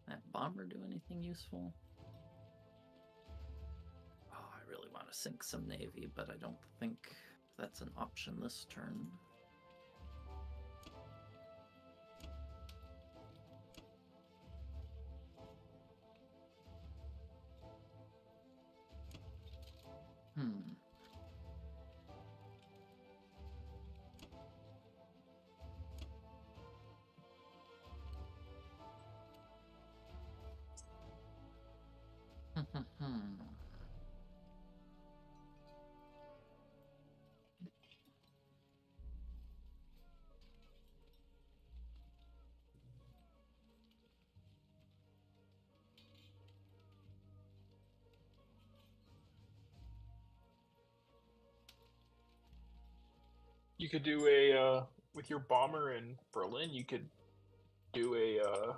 that bomber do anything useful? Oh, I really want to sink some navy, but I don't think that's an option this turn. You could do a with your bomber in Berlin. You could do a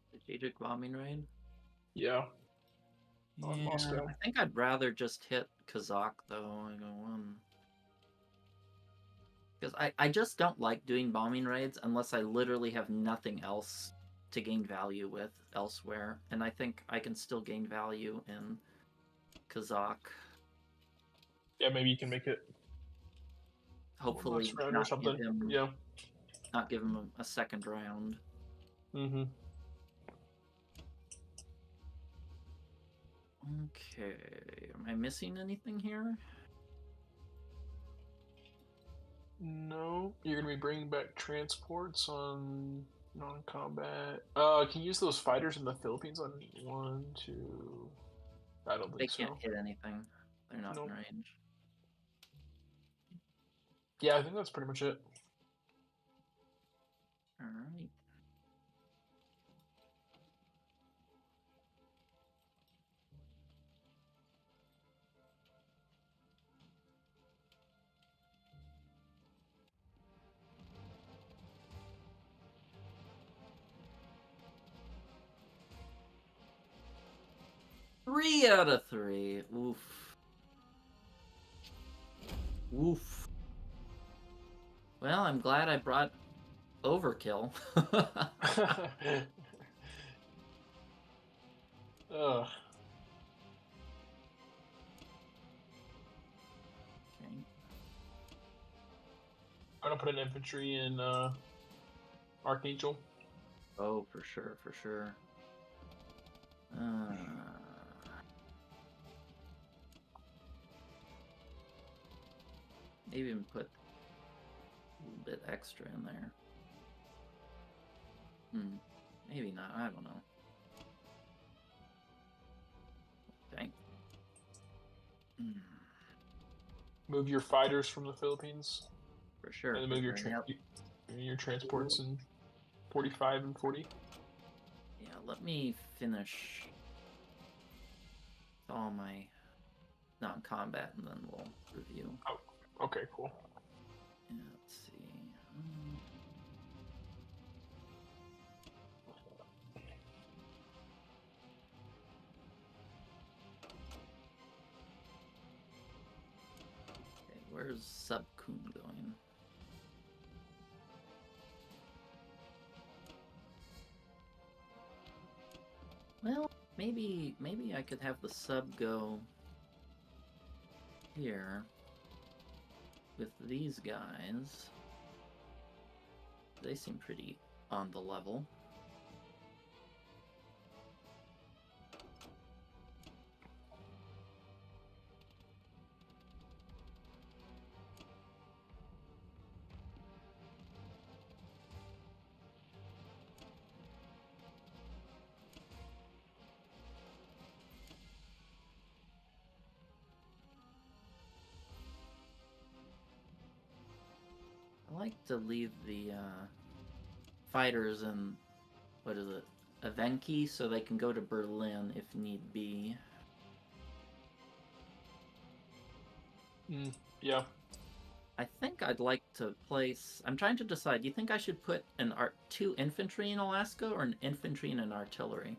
Strategic bombing raid. yeah. On Yeah, Moscow. I think I'd rather just hit Kazakh though. Because I just don't like doing bombing raids unless I literally have nothing else to gain value with elsewhere. And I think I can still gain value in Kazakh. Yeah, maybe you can make it. Hopefully next round or not something. give him, Yeah. not give him a second round. Mm-hmm. Okay, am I missing anything here? No, you're gonna be bringing back transports on non-combat. Can you use those fighters in the Philippines on 1, 2? I don't They think can't so. hit anything. They're not Nope. in range. Yeah, I think that's pretty much it. All right. Three out of three. Oof. Oof. Well, I'm glad I brought overkill. Ugh. Okay. I'm gonna put an infantry in Archangel. Oh, for sure, for sure. Maybe even put a little bit extra in there. Maybe not. I don't know. Okay. Move your fighters from the Philippines, For sure. and then for move sure. Yep. your transports in 45 and 40. Yeah, let me finish all my non-combat, and then we'll review. Oh, okay, cool. Yeah, let's see. Okay, where's Sub-Kun going? Well, maybe I could have the sub go here with these guys. They seem pretty on the level. I like to leave the fighters in, what is it, Evenki, so they can go to Berlin if need be. Yeah. I think I'd like to place. I'm trying to decide. Do you think I should put two infantry in Alaska or an infantry and an artillery?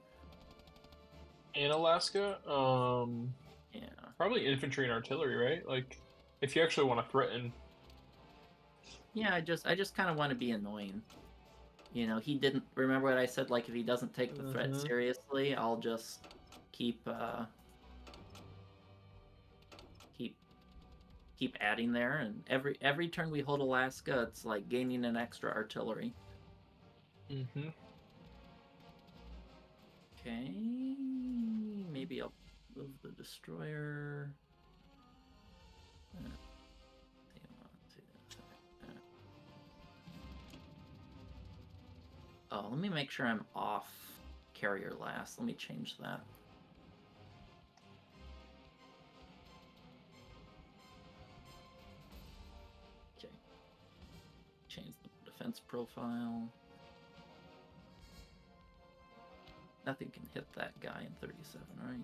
In Alaska, Yeah. probably infantry and artillery, right? Like, if you actually want to threaten. Yeah, I just kind of want to be annoying. You know, he didn't remember what I said. Like, if he doesn't take the threat seriously, I'll just keep adding there. And every turn we hold Alaska, it's like gaining an extra artillery. Mm-hmm. Okay, maybe I'll move the destroyer. Oh, let me make sure I'm off carrier last. Let me change that. Okay. Change the defense profile. Nothing can hit that guy in 37, right?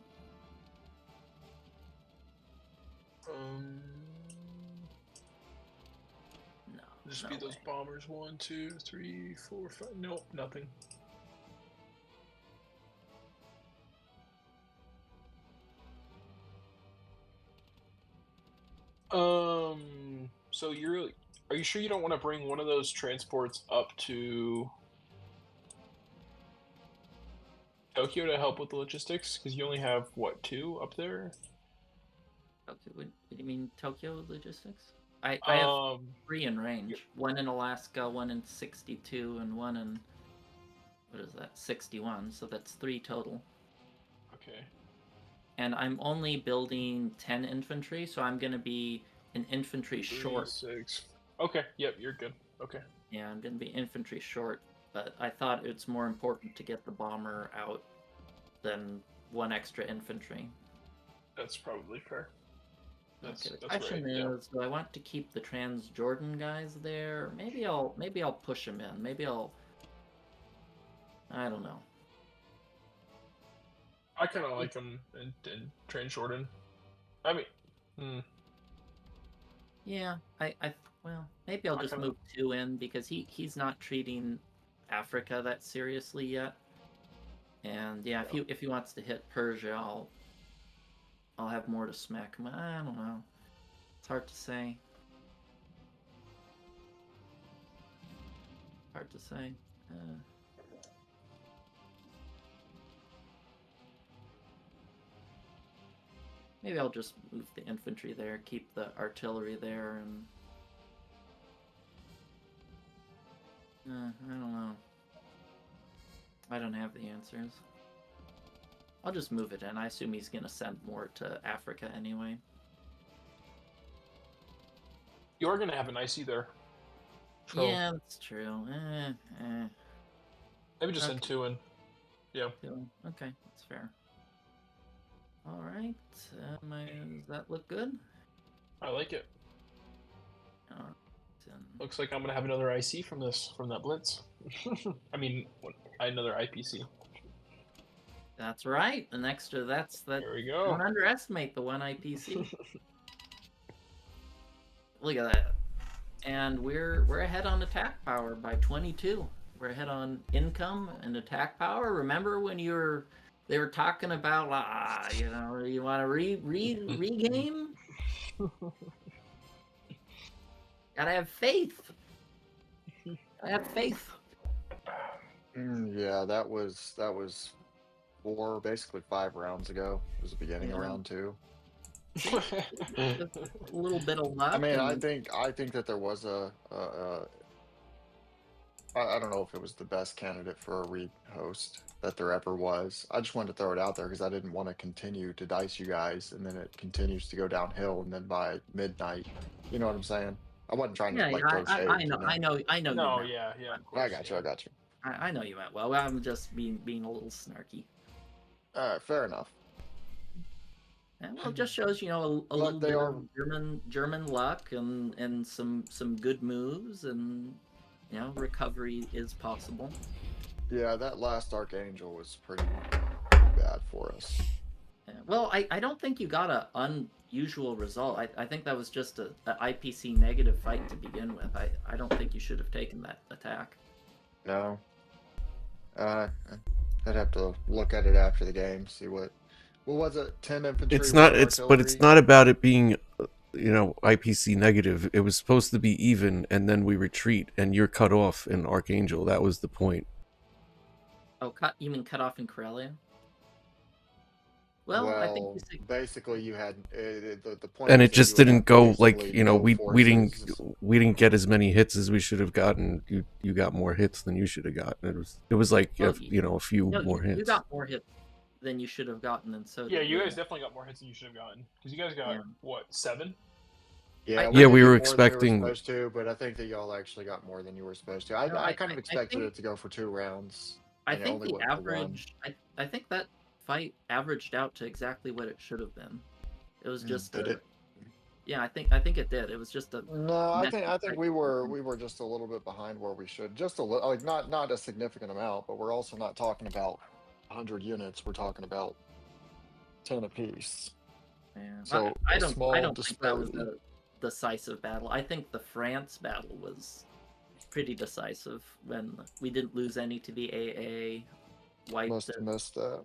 No. Just no be those way. bombers. 1, 2, 3, 4, 5. Nope, nothing. So are you sure you don't want to bring one of those transports up to Tokyo to help with the logistics? Because you only have, what, 2 up there? Okay, what do you mean Tokyo logistics? I have 3 in range. 1 in Alaska, 1 in 62, and 1 in, what is that, 61. So that's 3 total. Okay. And I'm only building 10 infantry, so I'm going to be an infantry 3, short. 6. Okay, yep, you're good. Okay. Yeah, I'm gonna be infantry short, but I thought it's more important to get the bomber out than one extra infantry. That's probably fair. That's Okay, the right. question Yeah. is, do I want to keep the Transjordan guys there? Maybe I'll push them in. I don't know. I kind of like him in Transjordan. I mean, Yeah, well, maybe I'll I just kinda- move 2 in because he's not treating Africa that seriously yet. And yeah, if he wants to hit Persia, I'll have more to smack him. I don't know. It's hard to say. Hard to say. Maybe I'll just move the infantry there, keep the artillery there, and I don't know. I don't have the answers. I'll just move it in. I assume he's gonna send more to Africa anyway. You're gonna have an IC there. So Yeah, that's true. maybe just send 2 in. Yeah. Okay, that's fair. All right. Does that look good? I like it. Then- Looks like I'm gonna have another IC from that blitz. I mean, another IPC. That's right. An extra. That. There we go. Don't underestimate the one IPC. Look at that. And we're ahead on attack power by 22. We're ahead on income and attack power. Remember when they were talking about you want to regame? Gotta have faith. Gotta have faith. Yeah, that was 4, basically 5 rounds ago. It was the beginning of round 2. Just a little bit of luck. I mean, I and- think that there was I don't know if it was the best candidate for a re-host that there ever was. I just wanted to throw it out there because I didn't want to continue to dice you guys, and then it continues to go downhill, and then by midnight, you know what I'm saying? I wasn't trying to throw shade. I know. You No, meant yeah. Of course, I got you. I got you. I know you meant well. I'm just being a little snarky. Fair enough. And well, it just shows a little bit of German luck and some good moves, and recovery is possible. Yeah, that last Archangel was pretty bad for us. Well, I don't think you got an unusual result. I think that was just a IPC negative fight to begin with. I don't think you should have taken that attack. No. I'd have to look at it after the game, see what was it? 10 infantry. It's not. one But it's artillery? not about it being, IPC negative. It was supposed to be even, and then we retreat, and you're cut off in Archangel. That was the point. Oh, you mean cut off in Karelia? Well, I think you said, basically you had the point. And is it that just you would didn't have go like basically no we didn't get as many hits as we should have gotten. You got more hits than you should have gotten. It was like Well, a few no, more hits. You got more hits than you should have gotten, and so Yeah, did you we. guys definitely got more hits than you should have gotten. Because you guys got, Yeah. what, 7? Yeah, Yeah, we did were more than expecting- supposed to, but I think that y'all actually got more than you were supposed to. No, I kind of I expected think- it to go for 2 rounds. I and it think only the went for 1. average. I think that fight averaged out to exactly what it should have been. It was just. Did it? Yeah, I think it did. It was just a. No, I messy think fight. we were just a little bit behind where we should. Just a little, like not a significant amount, but we're also not talking about 100 units. We're talking about 10 apiece. Yeah. So I a don't small think that was disparity. a decisive battle. I think the France battle was pretty decisive when we didn't lose any to the AA. Wiped Must it. have missed that.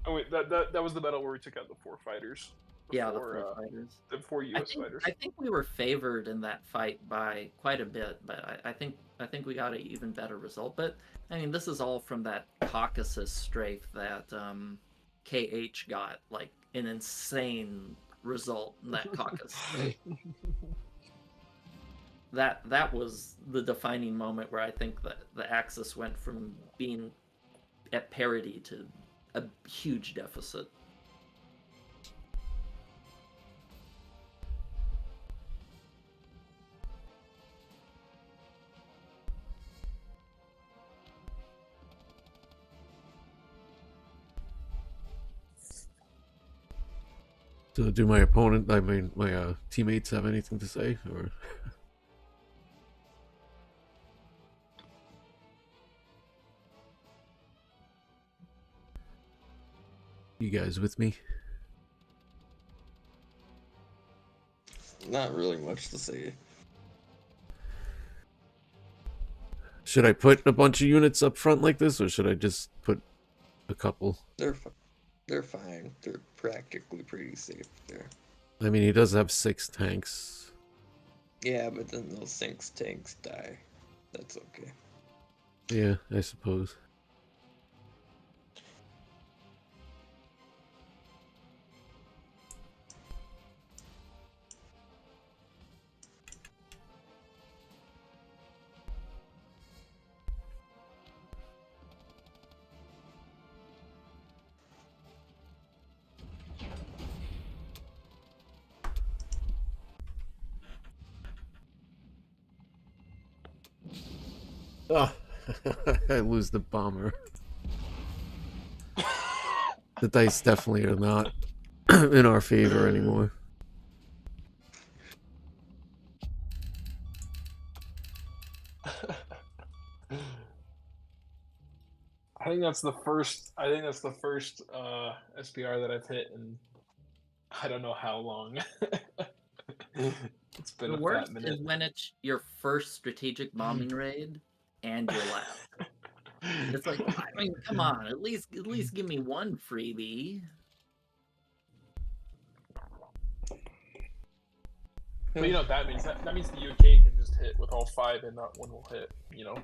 Oh, wait, that was the battle where we took out the 4 fighters. Yeah, the Before, 4 fighters. the 4 US fighters. I think we were favored in that fight by quite a bit, but I think we got an even better result. But I mean, this is all from that Caucasus strafe that KH got, like an insane result in that Caucasus strafe. That was the defining moment where I think that the Axis went from being at parity to a huge deficit. So do my opponent, I mean, my teammates have anything to say, or? You guys with me? Not really much to say. Should I put a bunch of units up front like this, or should I just put a couple? They're fine. They're practically pretty safe there. I mean, he does have 6 tanks. Yeah, but then those 6 tanks die. That's okay. Yeah, I suppose. Oh, I lose the bomber. The dice definitely are not in our favor anymore. I think that's the first. I think that's the first SPR that I've hit in I don't know how long. It's been The a worst fat minute. is when it's your first strategic bombing raid and you're last. It's like, I mean, come on, at least give me one freebie. But you know what that means? That means the UK can just hit with all 5 and not one will hit, you know?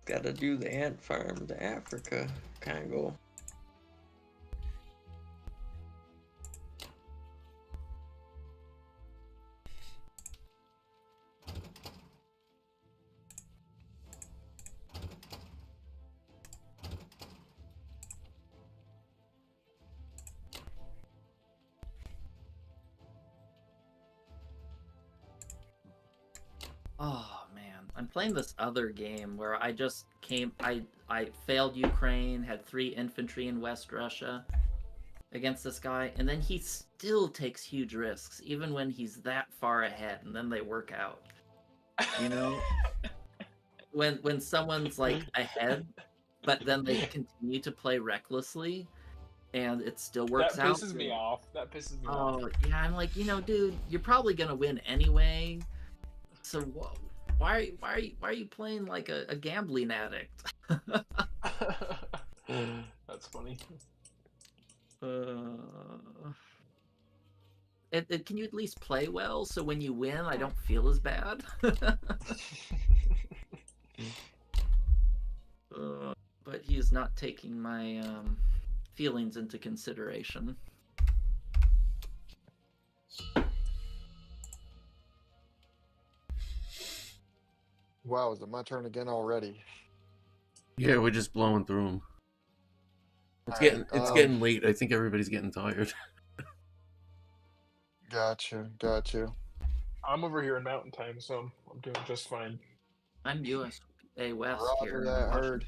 Gotta do the ant farm to Africa, Congo. Oh man, I'm playing this other game where I just I failed Ukraine, had 3 infantry in West Russia against this guy, and then he still takes huge risks even when he's that far ahead, and then they work out. You know, when someone's like ahead, but then they continue to play recklessly, and it still works That out. pisses me off. That pisses me off. Oh yeah, I'm like, dude, you're probably gonna win anyway. So why are you playing like a gambling addict? That's funny. Can you at least play well so when you win, I don't feel as bad? But he is not taking my feelings into consideration. Wow, is it my turn again already? Yeah, we're just blowing through them. It's getting late. I think everybody's getting tired. Gotcha. I'm over here in Mountain Time, so I'm doing just fine. I'm USA West Roger here that, in heard.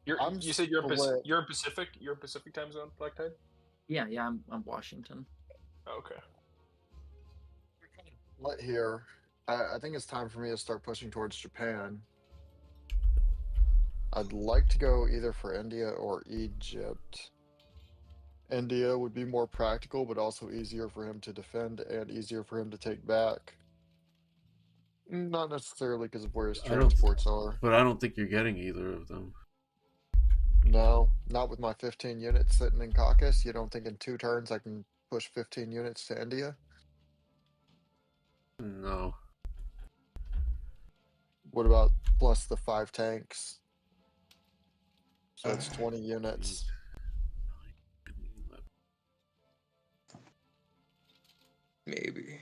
Washington. You said you're split. you're Pacific. You're Pacific time zone, Black Tide. Yeah, I'm Washington. Okay. Let here. I think it's time for me to start pushing towards Japan. I'd like to go either for India or Egypt. India would be more practical, but also easier for him to defend and easier for him to take back. Not necessarily because of where his transports are. But I don't think you're getting either of them. No, not with my 15 units sitting in Caucasus. You don't think in 2 turns I can push 15 units to India? No. What about plus the 5 tanks? So it's 20 units. Maybe.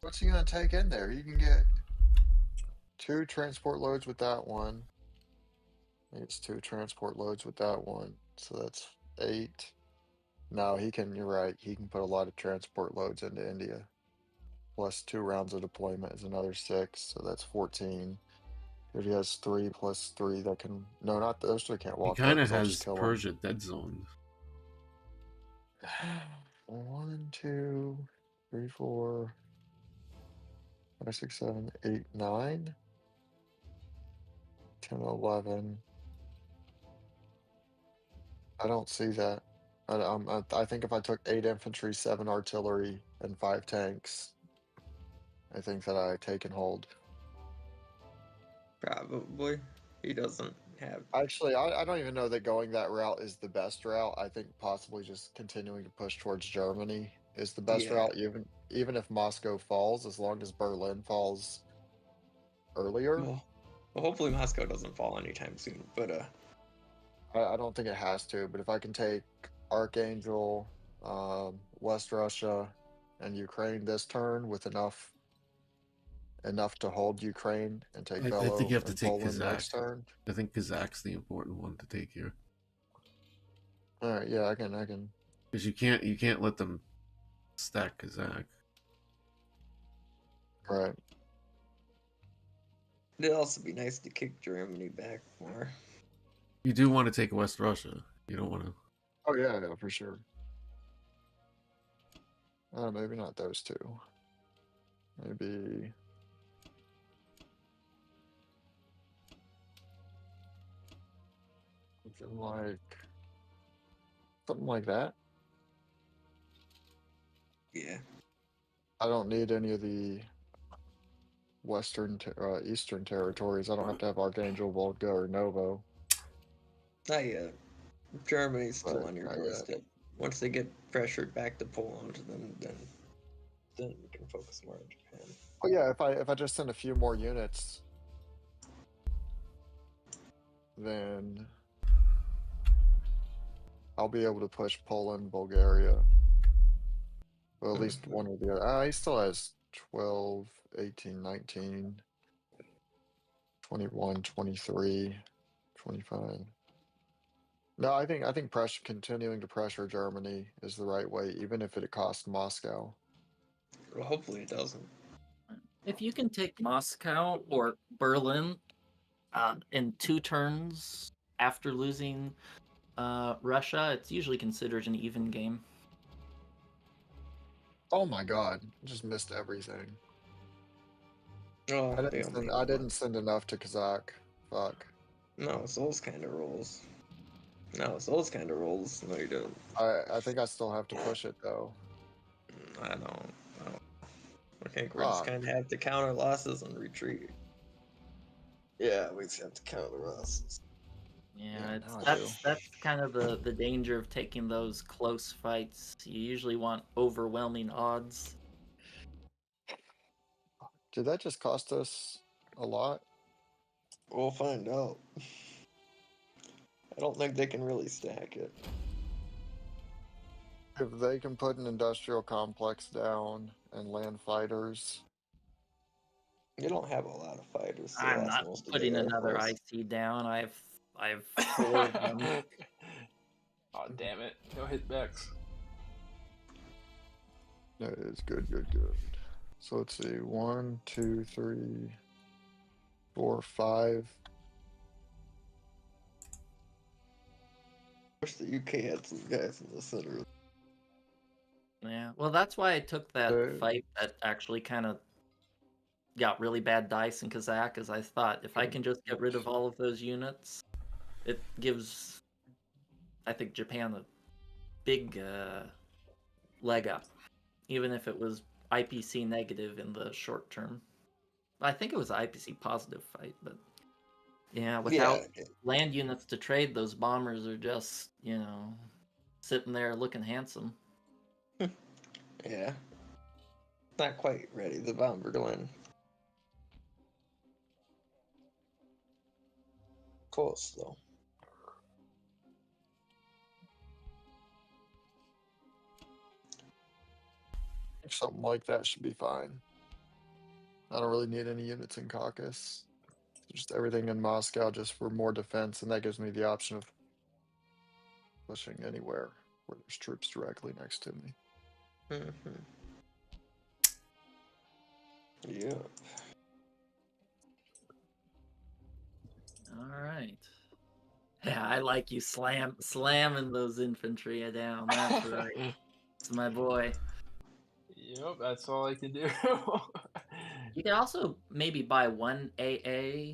What's he gonna take in there? You can get 2 transport loads with that one. I think it's 2 transport loads with that one. So that's 8. No, he can, you're right. He can put a lot of transport loads into India. plus 2 rounds of deployment is another 6, so that's 14. If he has 3 plus 3 that can... No, not those 3 can't He walk kind though, of 'cause I'll just has kill him. Persia dead zoned. 1, 2, 3, 4, 5, 6, 7, 8, 9, 10, 11. I don't see that. I think if I took 8 infantry, 7 artillery, and 5 tanks, I think that I take and hold. Probably. He doesn't have. Actually, I don't even know that going that route is the best route. I think possibly just continuing to push towards Germany is the best Yeah. route, even if Moscow falls, as long as Berlin falls earlier. Well, hopefully Moscow doesn't fall anytime soon. But I don't think it has to, but if I can take Archangel, West Russia, and Ukraine this turn with enough to hold Ukraine and take I Bellow think you have to and take Poland next Kazakh. turn. I think Kazakh's the important one to take here. All right, yeah, I can. Because you can't let them stack Kazakh. Right. it'd also be nice to kick Germany back more. You do want to take West Russia. You don't want to. Oh yeah, for sure. Maybe not those 2. Maybe something like that. Yeah. I don't need any of the eastern territories. I don't have to have Archangel, Volga, or Novo. Not yet. Germany's still Right, on your not yet. doorstep. Once they get pressured back to Poland, then you can focus more on Japan. Oh yeah, if I just send a few more units, then I'll be able to push Poland, Bulgaria. Well, at least one or the other. He still has 12, 18, 19, 21, 23, 25. No, I think continuing to pressure Germany is the right way, even if it costs Moscow. Well, hopefully it doesn't. If you can take Moscow or Berlin in 2 turns after losing Russia, it's usually considered an even game. Oh my god, I just missed everything. Oh, I didn't send enough to Kazakh. Fuck. No, it's those kind of rolls. No, it's those kind of rolls. No, you don't. I think I still have to push it though. I don't. I think we're just Fuck. kind of have to counter losses and retreat. Yeah, we just have to counter losses. Yeah, now I do. that's kind of the danger of taking those close fights. You usually want overwhelming odds. Did that just cost us a lot? We'll find out. I don't think they can really stack it. If they can put an industrial complex down and land fighters. You don't have a lot of fighters. They I'm lost not most of putting their another Air Force. IC down. I've 4 of them. Oh damn it! No hitbacks. That is good. So let's see. 1, 2, 3, 4, 5. Wish the UK had some guys in the center. Yeah, well, that's why I took that fight that actually kind of got really bad dice in Kazakh, as I thought if I can just get rid of all of those units, it gives, I think, Japan a big leg up, even if it was IPC negative in the short term. I think it was an IPC positive fight, but yeah, without land units to trade, those bombers are just, sitting there looking handsome. Yeah. Not quite ready. The bomber going. Close though. Something like that should be fine. I don't really need any units in Caucasus. Just everything in Moscow just for more defense, and that gives me the option of pushing anywhere where there's troops directly next to me. Mm-hmm. Yeah. All right. Yeah, I like you slamming those infantry down. That's right. It's my boy. Yep, that's all I can do. You can also maybe buy one AA.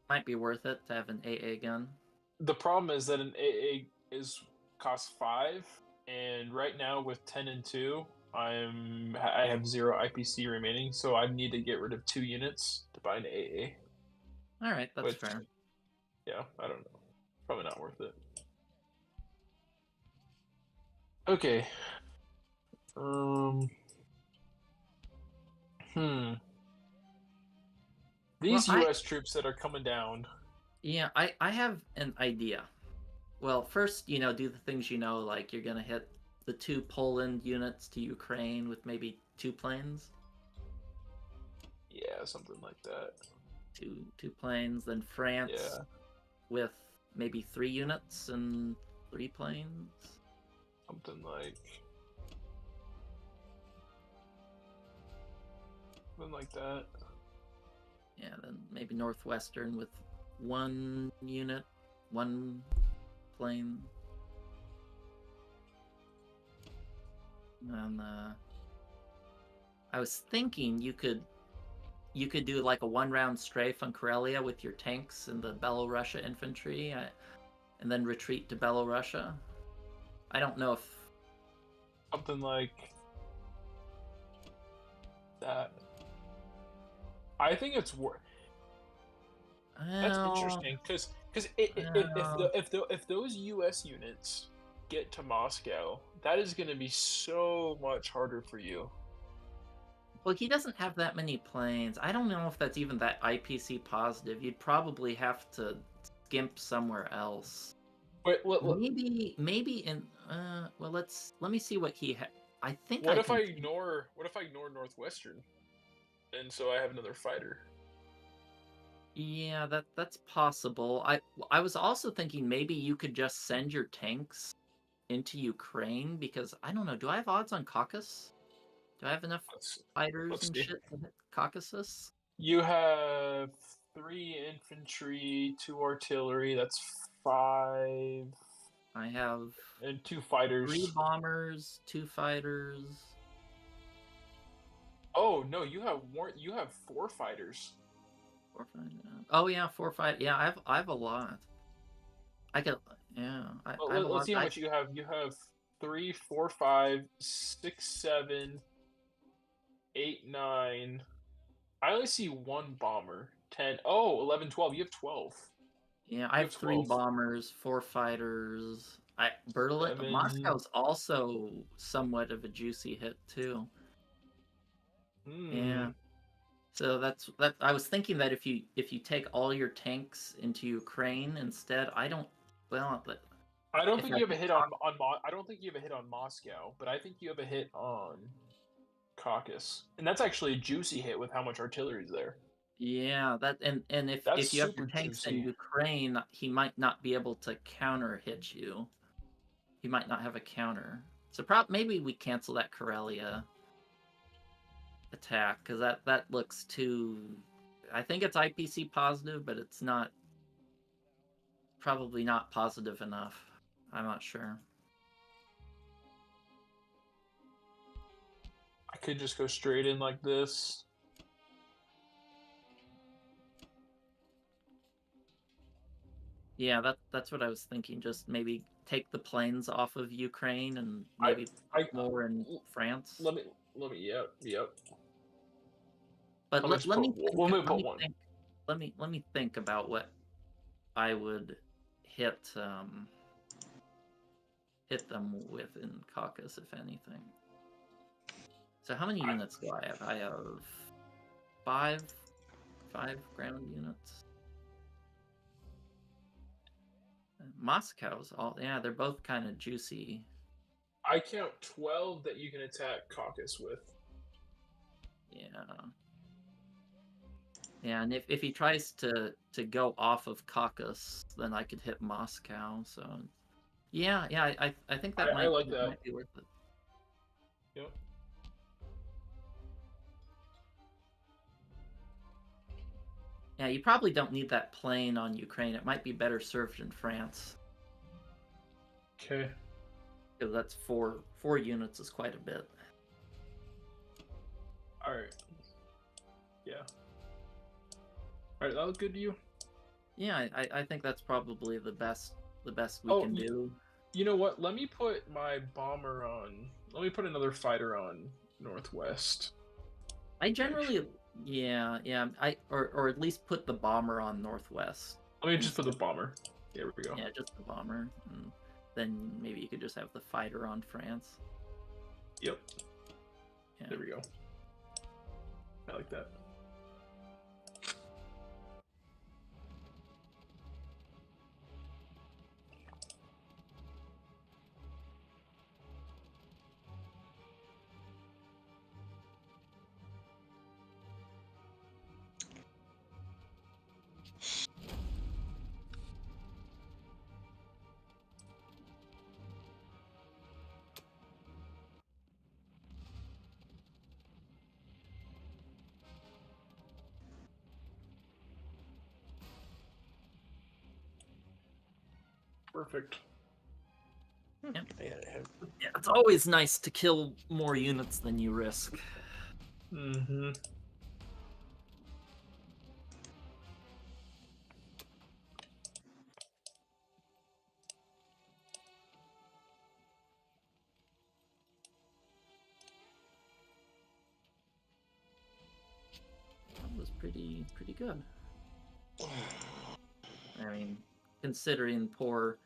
Might be worth it to have an AA gun. The problem is that an AA costs 5, and right now with 10 and 2, I have 0 IPC remaining, so I need to get rid of 2 units to buy an AA. All right, that's Which, fair. yeah, I don't know. Probably not worth it. Okay. These Well, U.S. troops that are coming down. Yeah, I have an idea. Well, first, do the things like you're gonna hit the 2 Poland units to Ukraine with maybe 2 planes. Yeah, something like that. Two planes, then France Yeah. with maybe 3 units and 3 planes. Something like that. Yeah, then maybe Northwestern with 1 unit, 1 plane. And I was thinking you could do like a 1-round strafe on Karelia with your tanks and the Belorussia infantry, and then retreat to Belorussia. I don't know if Something like that. I think it's worth. That's interesting because if those U.S. units get to Moscow, that is going to be so much harder for you. Well, he doesn't have that many planes. I don't know if that's even that IPC positive. You'd probably have to skimp somewhere else. Wait, Maybe in well, let me see what he I think. What if I ignore Northwestern, and so I have another fighter? Yeah, that's possible. I was also thinking maybe you could just send your tanks into Ukraine, because I don't know. Do I have odds on Caucasus? Do I have enough fighters and shit to hit Caucasus? You have 3 infantry, 2 artillery. That's 5. I have and 2 fighters. 3 bombers, 2 fighters. Oh no, you have 4 fighters. 4 fighters. Oh yeah, 4 fighters. Yeah, I have a lot. I could. Yeah. Let's see how much you have. You have 3, 4, 5, 6, 7, 8, 9. I only see 1 bomber. 10. Oh, 11, 12. You have 12. Yeah, I have 3 bombers, 4 fighters. Berlin, 7. Moscow's also somewhat of a juicy hit too. Yeah. So that's I was thinking that if you take all your tanks into Ukraine instead, I don't think you have a hit on I don't think you have a hit on Moscow, but I think you have a hit on Caucasus, and that's actually a juicy hit with how much artillery is there. Yeah, and if you have your tanks in Ukraine, he might not be able to counter hit you. He might not have a counter. So maybe we cancel that Karelia attack, because that looks too. I think it's IPC positive, but it's not. Probably not positive enough. I'm not sure. I could just go straight in like this. Yeah, that's what I was thinking. Just maybe take the planes off of Ukraine and maybe more in France. Let me. Yep. But let me think about what I would hit them with in Caucasus, if anything. So how many units do I have? I have 5 ground units. Moscow's they're both kind of juicy. I count 12 that you can attack Caucasus with. Yeah, and if he tries to go off of Caucasus, then I could hit Moscow. So I think that might be worth it. Yep. Yeah, you probably don't need that plane on Ukraine. It might be better served in France. Okay. Because that's four units is quite a bit. All right. Yeah. All right, that look good to you? Yeah, I think that's probably the best we Oh, can do. You know what? Let me put my bomber on. Let me put another fighter on Northwest. I generally, yeah, or at least put the bomber on Northwest. Let me just put the bomber. There we go. Yeah, just the bomber, and then maybe you could just have the fighter on France. Yep. Yeah. There we go. I like that. Perfect. Yeah. Yeah. Yeah, it's always nice to kill more units than you risk. Mm-hmm. That was pretty good. I mean, considering poor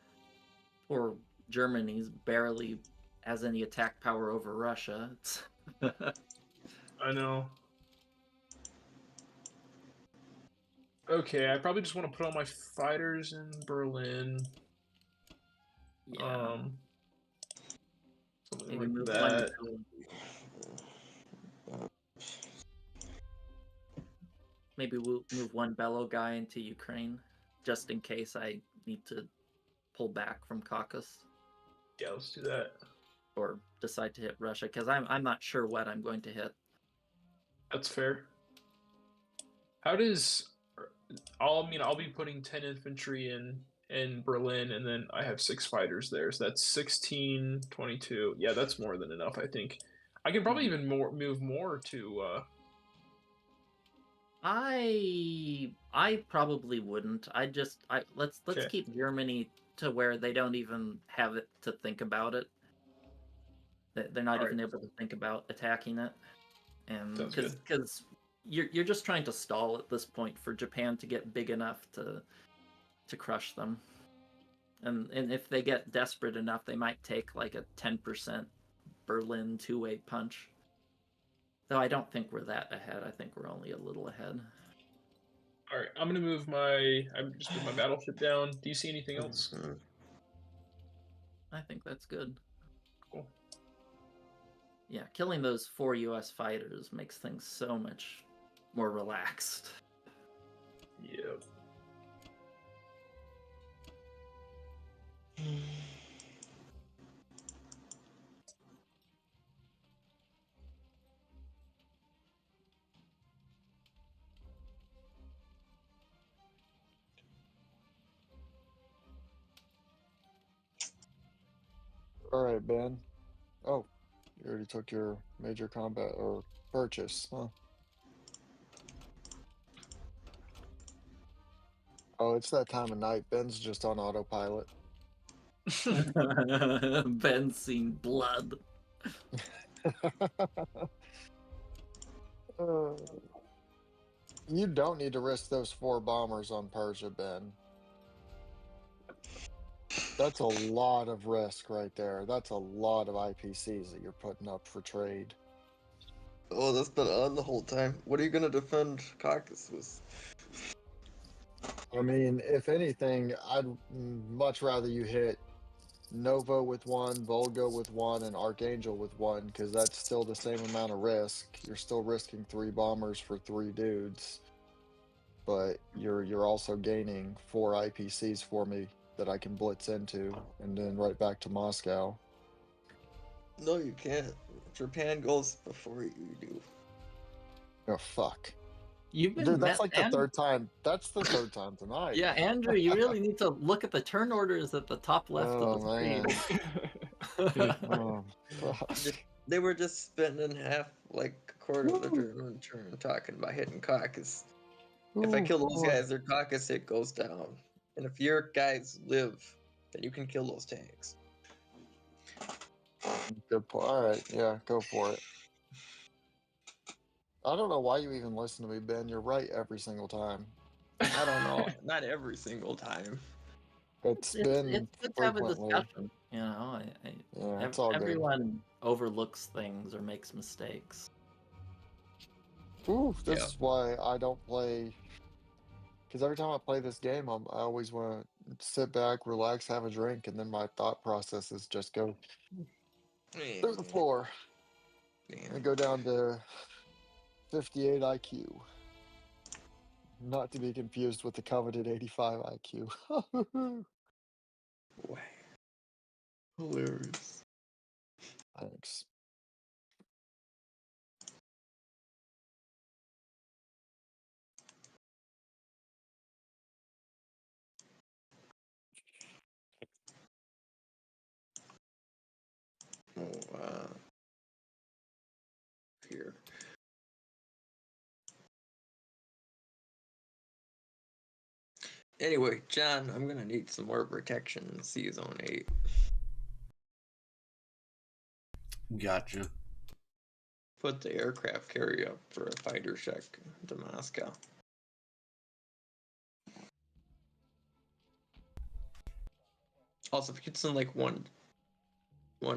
Germany's barely has any attack power over Russia. It's I know. Okay, I probably just want to put all my fighters in Berlin. yeah. Something Maybe like move that. Maybe we'll move one Bellow guy into Ukraine, just in case I need to pull back from Caucasus Yeah, let's do that. or decide to hit Russia, because I'm not sure what I'm going to hit. That's fair. How does I'll be putting 10 infantry in Berlin, and then I have 6 fighters there, so that's 16, 22. Yeah, that's more than enough, I think. I can probably even move more to I probably wouldn't. Let's Okay. keep Germany to where they don't even have it to think about it. They're not even able to think about attacking it, and Sounds good. because you're just trying to stall at this point for Japan to get big enough to crush them, and if they get desperate enough, they might take like a 10% Berlin two-way punch. Though I don't think we're that ahead. I think we're only a little ahead. All right, I'm just moved my battleship down. Do you see anything else? I think that's good. Cool. Yeah, killing those 4 U.S. fighters makes things so much more relaxed. Yep. All right, Ben. Oh, you already took your major combat or purchase, huh? Oh, it's that time of night. Ben's just on autopilot. Ben's seen blood. Uh, you don't need to risk those 4 bombers on Persia, Ben. That's a lot of risk right there. That's a lot of IPCs that you're putting up for trade. Oh, that's been on the whole time. What are you gonna defend Caucasus with? I mean, if anything, I'd much rather you hit Nova with 1, Volga with 1, and Archangel with 1, because that's still the same amount of risk. You're still risking 3 bombers for 3 dudes, but you're also gaining 4 IPCs for me that I can blitz into, and then right back to Moscow. No, you can't. Japan goes before you do. Oh fuck! You've been Dude, that's met, like the third time. That's the third time tonight. Yeah, Andrew, you really need to look at the turn orders at the top left Oh of the man. screen. Oh, fuck. They were just spending half, like a quarter of the turn talking about hitting caucus. If I kill those guys, their caucus hit goes down. And if your guys live, then you can kill those tanks. Good point. All right, yeah, go for it. I don't know why you even listen to me, Ben. You're right every single time. I don't know. Not every single time. It's it's been good to have a frequently. discussion. You know, Yeah, it's all good. everyone overlooks things or makes mistakes. Ooh, this Yeah. is why I don't play. Because every time I play this game, I always want to sit back, relax, have a drink, and then my thought processes just go through the floor and go down to 58 IQ. Not to be confused with the coveted 85 IQ. Boy. Hilarious. Thanks. Oh, here. Anyway, John, I'm gonna need some more protection in Zone 8. Gotcha. Put the aircraft carrier up for a fighter check to Moscow. Also, if you could send like one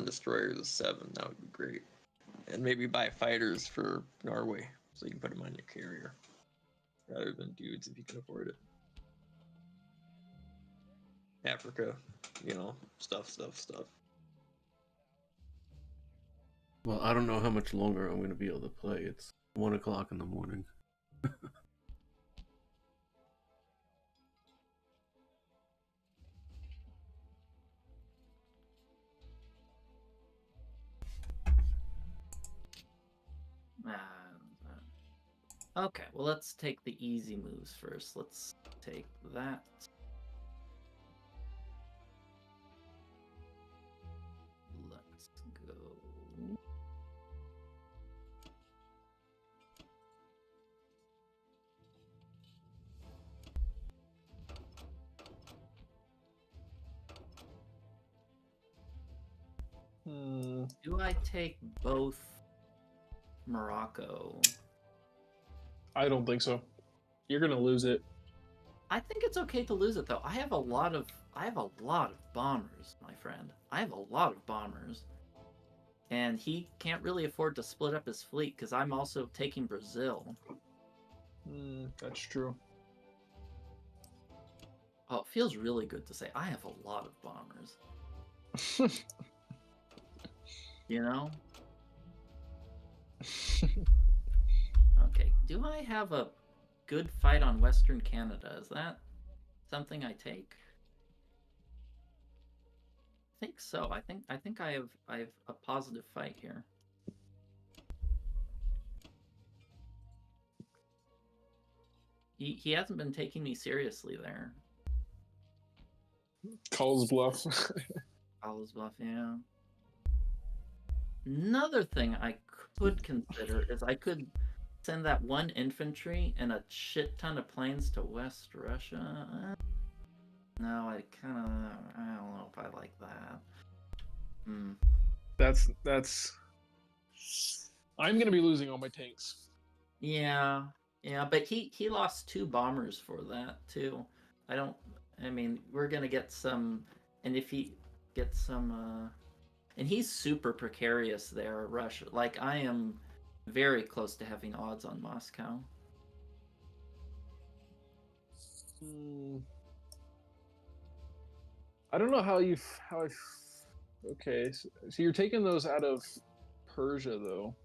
destroyer to 7, that would be great. And maybe buy fighters for Norway, so you can put them on your carrier. Rather than dudes, if you can afford it. Africa, stuff. Well, I don't know how much longer I'm going to be able to play. It's 1 o'clock in the morning. Okay, well, let's take the easy moves first. Let's take that. Let's go. Do I take both Morocco? I don't think so. You're gonna lose it. I think it's okay to lose it though. I have a lot of bombers, my friend. I have a lot of bombers. And he can't really afford to split up his fleet because I'm also taking Brazil. That's true. Oh, it feels really good to say I have a lot of bombers. You know? Okay, do I have a good fight on Western Canada? Is that something I take? I think so. I think I have a positive fight here. He hasn't been taking me seriously there. Calls bluff. Calls bluff, yeah. Another thing I could consider is I could send that one infantry and a shit ton of planes to West Russia. No, I don't know if I like that. That's. I'm gonna be losing all my tanks. Yeah, but he lost 2 bombers for that too. I mean, we're gonna get some, and if he gets some, and he's super precarious there, Russia. Like, I am very close to having odds on Moscow. I don't know how okay, so you're taking those out of Persia though.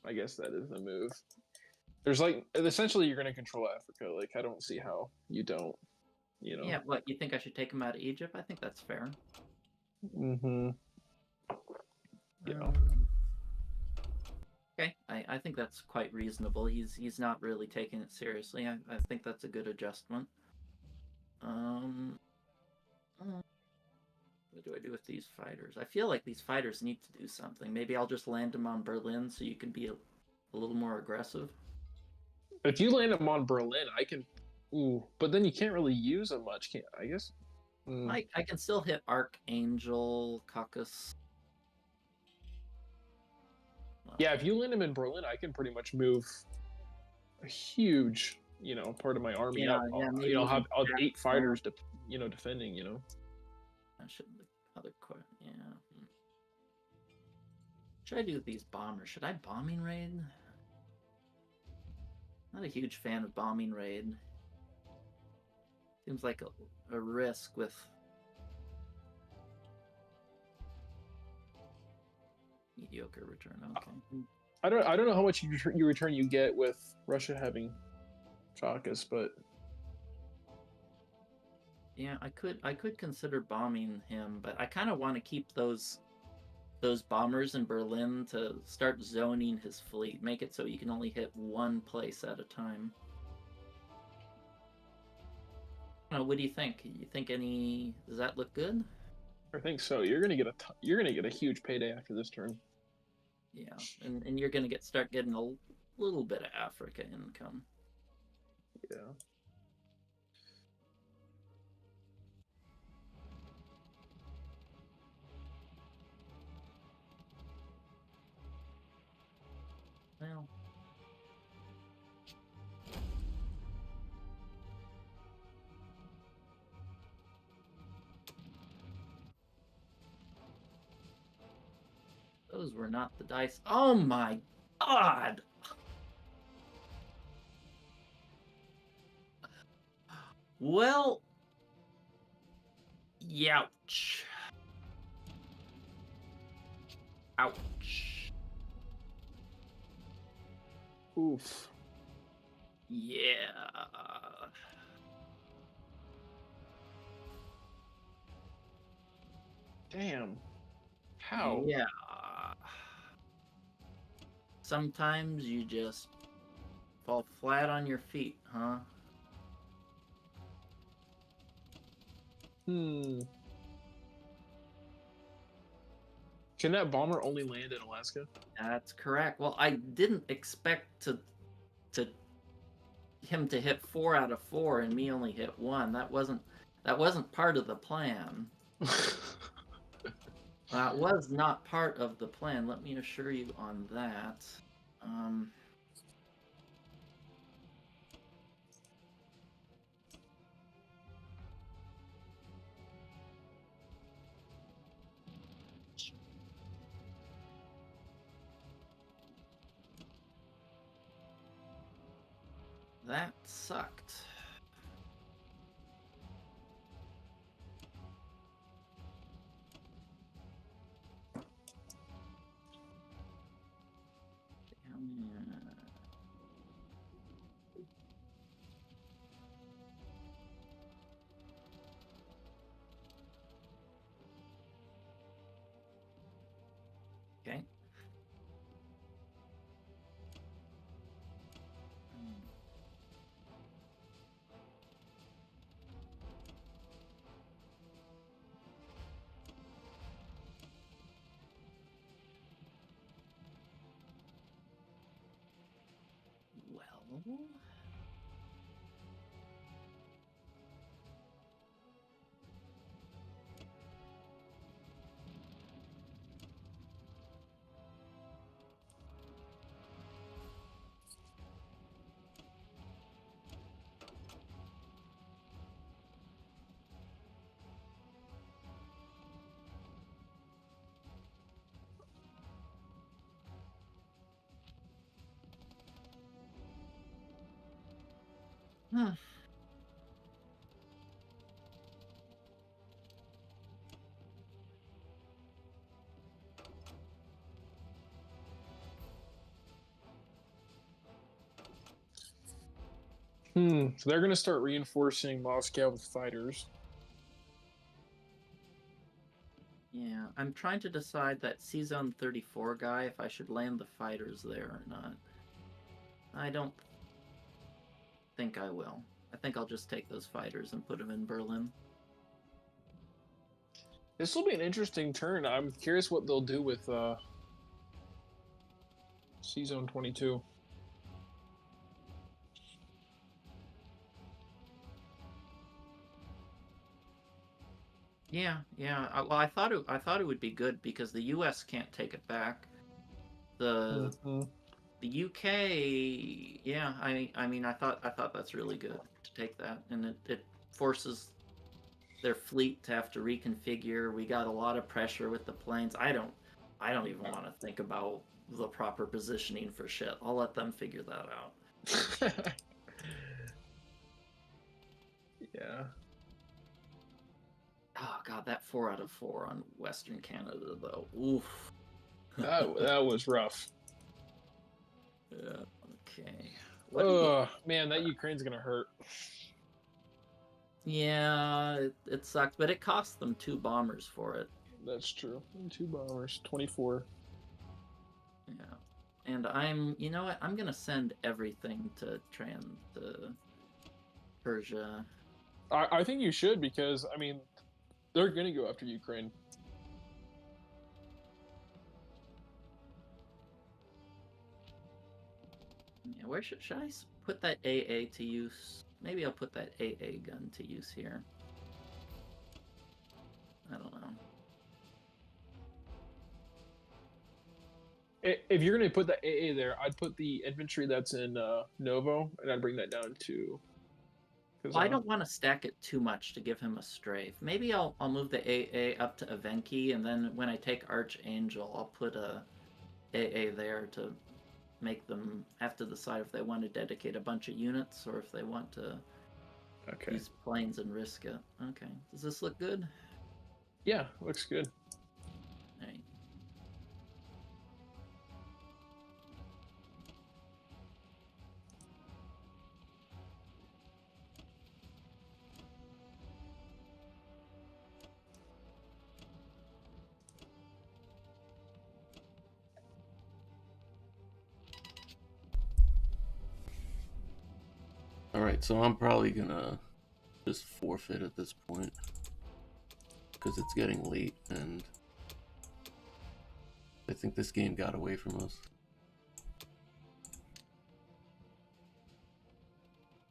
I guess that is the move. There's like, essentially you're going to control Africa. Like, I don't see how you don't, Yeah, what, you think I should take him out of Egypt? I think that's fair. Mm-hmm. Yeah. Okay, I think that's quite reasonable. He's not really taking it seriously. I think that's a good adjustment. What do I do with these fighters? I feel like these fighters need to do something. Maybe I'll just land them on Berlin so you can be a little more aggressive. If you land them on Berlin, I can. Ooh, but then you can't really use them much, can't I guess? I can still hit Archangel, Caucus. Yeah, if you land them in Berlin, I can pretty much move a huge, part of my army Yeah, up. yeah, I'll, maybe have even 8 fighters, defending. I should yeah. Should I do with these bombers? Should I bombing raid? Not a huge fan of bombing raid. Seems like a risk with mediocre return. Okay. I don't know how much return you get with Russia having Caucus, but yeah, I could consider bombing him, but I kind of want to keep those bombers in Berlin to start zoning his fleet. Make it so you can only hit one place at a time. What do you think? You think does that look good? I think so. You're gonna get a huge payday after this turn. Yeah, and you're gonna start getting a little bit of Africa income. Yeah. Well, those were not the dice. Oh my god! Well, youch. Ouch. Oof. Yeah. Damn. How? Yeah. Sometimes you just fall flat on your feet, huh? Can that bomber only land in Alaska? That's correct. Well, I didn't expect him to hit 4 out of 4 and me only hit 1. That wasn't part of the plan. That was not part of the plan. Let me assure you on that. That sucked. Okay. Well, huh. So they're gonna start reinforcing Moscow with fighters. Yeah. I'm trying to decide that C-Zone 34 guy, if I should land the fighters there or not. I don't think I will. I think I'll just take those fighters and put them in Berlin. This will be an interesting turn. I'm curious what they'll do with C-Zone 22. Yeah. Well, I thought it would be good because the U.S. can't take it back. The UK, yeah. I mean, I thought that's really good to take that, and it forces their fleet to have to reconfigure. We got a lot of pressure with the planes. I don't even want to think about the proper positioning for shit. I'll let them figure that out. Yeah. Oh god, that 4 out of 4 on Western Canada though. Oof. That was rough. Yeah. Okay. Oh man, that Ukraine's gonna hurt. Yeah, it sucks, but it cost them 2 bombers for it. That's true. 2 bombers, 24. Yeah. And you know what? I'm gonna send everything to Persia. I think you should, because I mean, they're gonna go after Ukraine. Yeah, where should I put that AA to use? Maybe I'll put that AA gun to use here. I don't know. If you're gonna put the AA there, I'd put the infantry that's in Novo, and I'd bring that down to. Well, I don't want to stack it too much to give him a strafe. Maybe I'll move the AA up to Evenki, and then when I take Archangel, I'll put a AA there to make them have to decide if they want to dedicate a bunch of units or if they want to use planes and risk it. Okay. Does this look good? Yeah, looks good. All right. Alright, so I'm probably gonna just forfeit at this point. Because it's getting late and I think this game got away from us.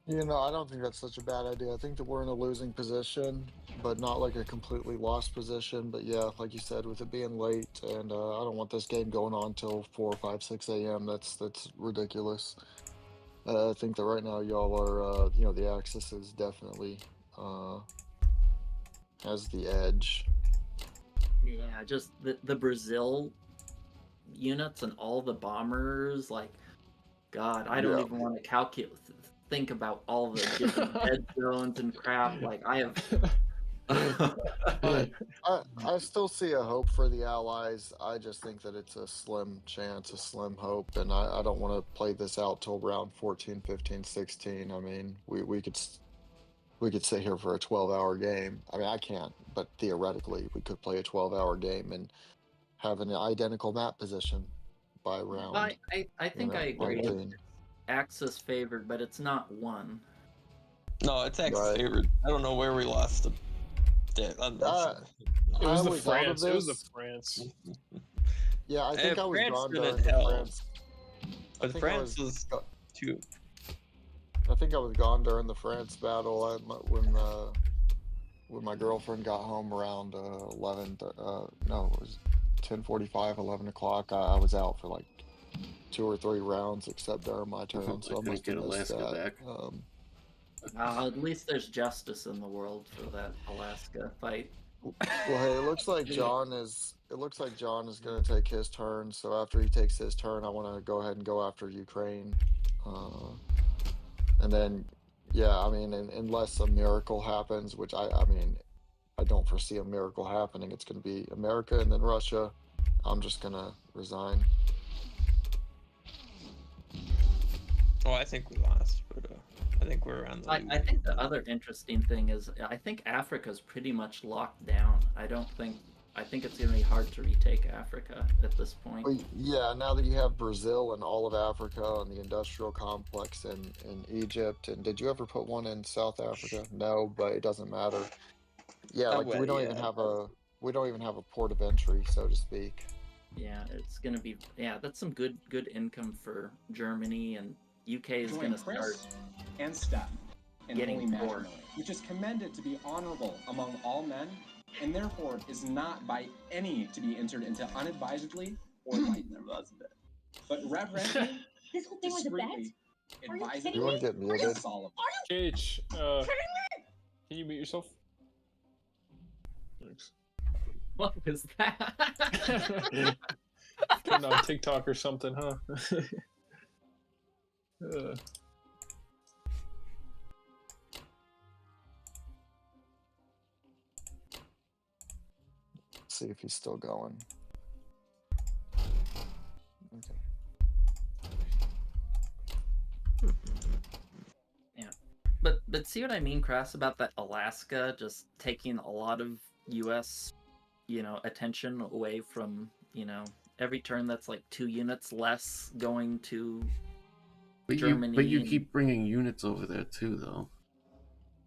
You know, I don't think that's such a bad idea. I think that we're in a losing position, but not like a completely lost position. But yeah, like you said, with it being late, and I don't want this game going on till 4, 5, 6 a.m. That's ridiculous. I think that right now y'all are, you know, the Axis is definitely has the edge. Yeah, just the Brazil units and all the bombers, like, God, I don't even want to think about all the different dead zones and crap. Like, I have. I still see a hope for the Allies. I just think that it's a slim chance, a slim hope, and I don't want to play this out till round 14, 15, 16. I mean, we could sit here for a 12-hour game. I mean, I can't, but theoretically, we could play a 12-hour game and have an identical map position by round. I think I agree. Axis favored, but it's not 1. No, it's Axis favored. I don't know where we lost the. It was the France. It was the France. Yeah, I think I was gone during the France. But France was 2. I think I was gone during the France battle when my girlfriend got home around 11. No, it was 10:45, 11 o'clock. I was out for like 2 or 3 rounds, except during my turn. So I must have missed that. At least there's justice in the world for that Alaska fight. Well, hey, it looks like John is going to take his turn. So after he takes his turn, I want to go ahead and go after Ukraine, and then, yeah, I mean, unless a miracle happens, which I mean, I don't foresee a miracle happening. It's going to be America and then Russia. I'm just going to resign. Oh, I think we lost, but I think we're on the. I think the other interesting thing is I think Africa's pretty much locked down. I don't think I think it's gonna be hard to retake Africa at this point. Well, yeah, now that you have Brazil and all of Africa and the industrial complex in Egypt, and did you ever put one in South Africa? No, but it doesn't matter. Yeah, like well, we don't yeah, even have a port of entry, so to speak. Yeah, it's gonna be that's some good income for Germany, and UK is Join gonna start Chris and Steph in getting holy poor. matrimony, which is commended to be honorable among all men, and therefore is not by any to be entered into unadvisedly or lightly. That's a bit. But reverently, This whole thing was a bet? discreetly, Are you advisedly, kidding You want to get and muted? solemnly. KH, can you mute yourself? Thanks. What was that? Putting on TikTok or something, huh? See if he's still going. Okay. But see what I mean, Crass, about that Alaska just taking a lot of U.S. attention away from every turn that's like 2 units less going to But Germany. you keep bringing units over there too, though.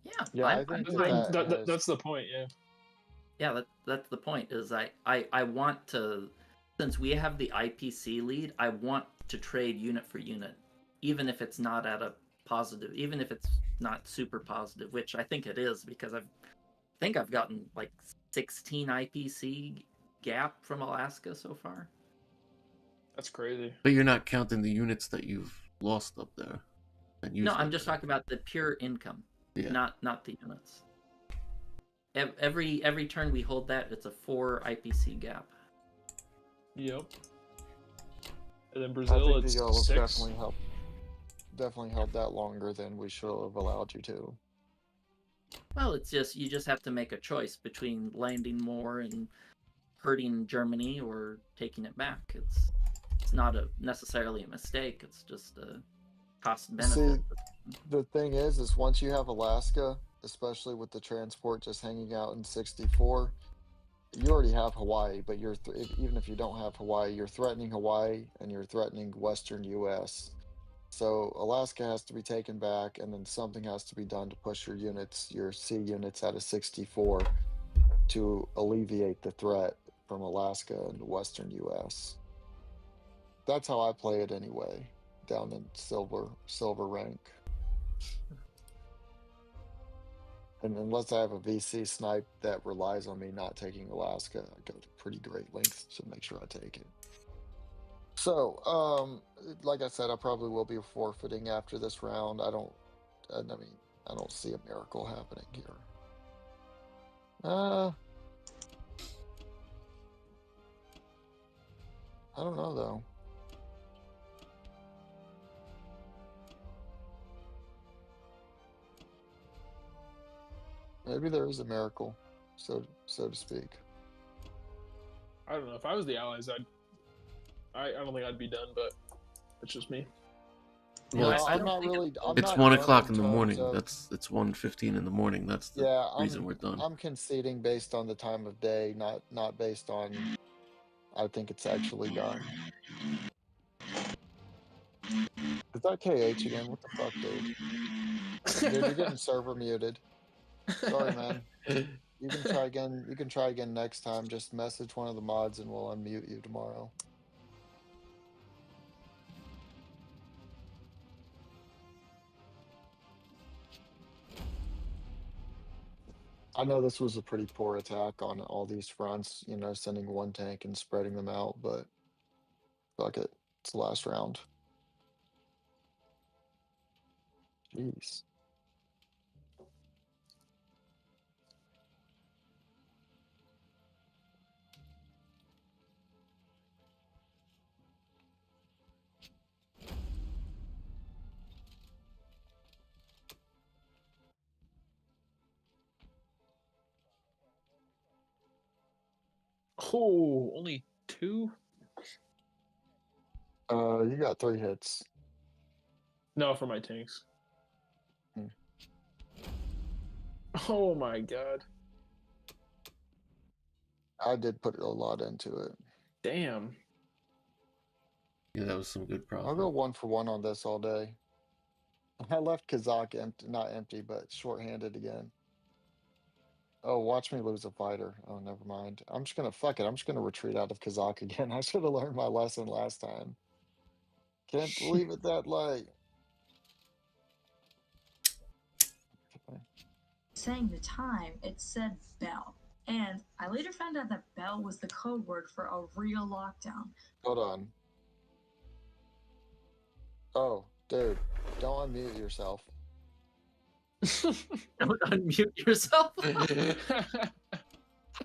Yeah, Yeah, I think that That's the point, yeah. Yeah, that's the point. Is I want to, since we have the IPC lead, I want to trade unit for unit, even if it's not at a positive, even if it's not super positive, which I think it is, because I think I've gotten like 16 IPC gap from Alaska so far. That's crazy. But you're not counting the units that you've lost up there. And used No, I'm up just there. talking about the pure income, Yeah. not the units. Every turn we hold that, it's a 4 IPC gap. Yep. And then I Brazil, think it's the yellows 6. definitely held that longer than we should have allowed you to. Well, it's just you just have to make a choice between landing more and hurting Germany or taking it back. It's not necessarily a mistake. It's just a cost benefit. See, the thing is once you have Alaska, especially with the transport just hanging out in 64, you already have Hawaii, but even if you don't have Hawaii, you're threatening Hawaii and you're threatening Western U.S. So Alaska has to be taken back, and then something has to be done to push your C units out of 64 to alleviate the threat from Alaska and Western U.S. That's how I play it anyway, down in silver rank. And unless I have a VC snipe that relies on me not taking Alaska, I go to pretty great lengths to make sure I take it. So, like I said, I probably will be forfeiting after this round. I don't see a miracle happening here. I don't know though. Maybe there is a miracle, so to speak. I don't know. If I was the Allies, I don't think I'd be done, but it's just me. Well, Yeah, I I'm don't not think really. I'm It's not 1 done o'clock in in the terms morning. of- It's 1:15 in the morning. That's the yeah, reason we're done. I'm conceding based on the time of day, not based on. I think it's actually done. Is that KH again? What the fuck, dude? Dude, you're getting server muted. Sorry, man. You can try again. You can try again next time. Just message one of the mods and we'll unmute you tomorrow. I know this was a pretty poor attack on all these fronts, sending one tank and spreading them out, but fuck it. It's the last round. Jeez. Oh, only 2? You got 3 hits. No, for my tanks. Hmm. Oh my god. I did put a lot into it. Damn. Yeah, that was some good I'll profit. go 1-for-1 on this all day. I left Kazakh empty, not empty, but short-handed again. Oh, watch me lose a fighter. Oh, never mind. I'm just gonna fuck it. I'm just gonna retreat out of Kazakh again. I should have learned my lesson last time. Can't leave it that late. Saying the time, it said Bell. And I later found out that Bell was the code word for a real lockdown. Hold on. Oh, dude, don't unmute yourself. Don't unmute yourself.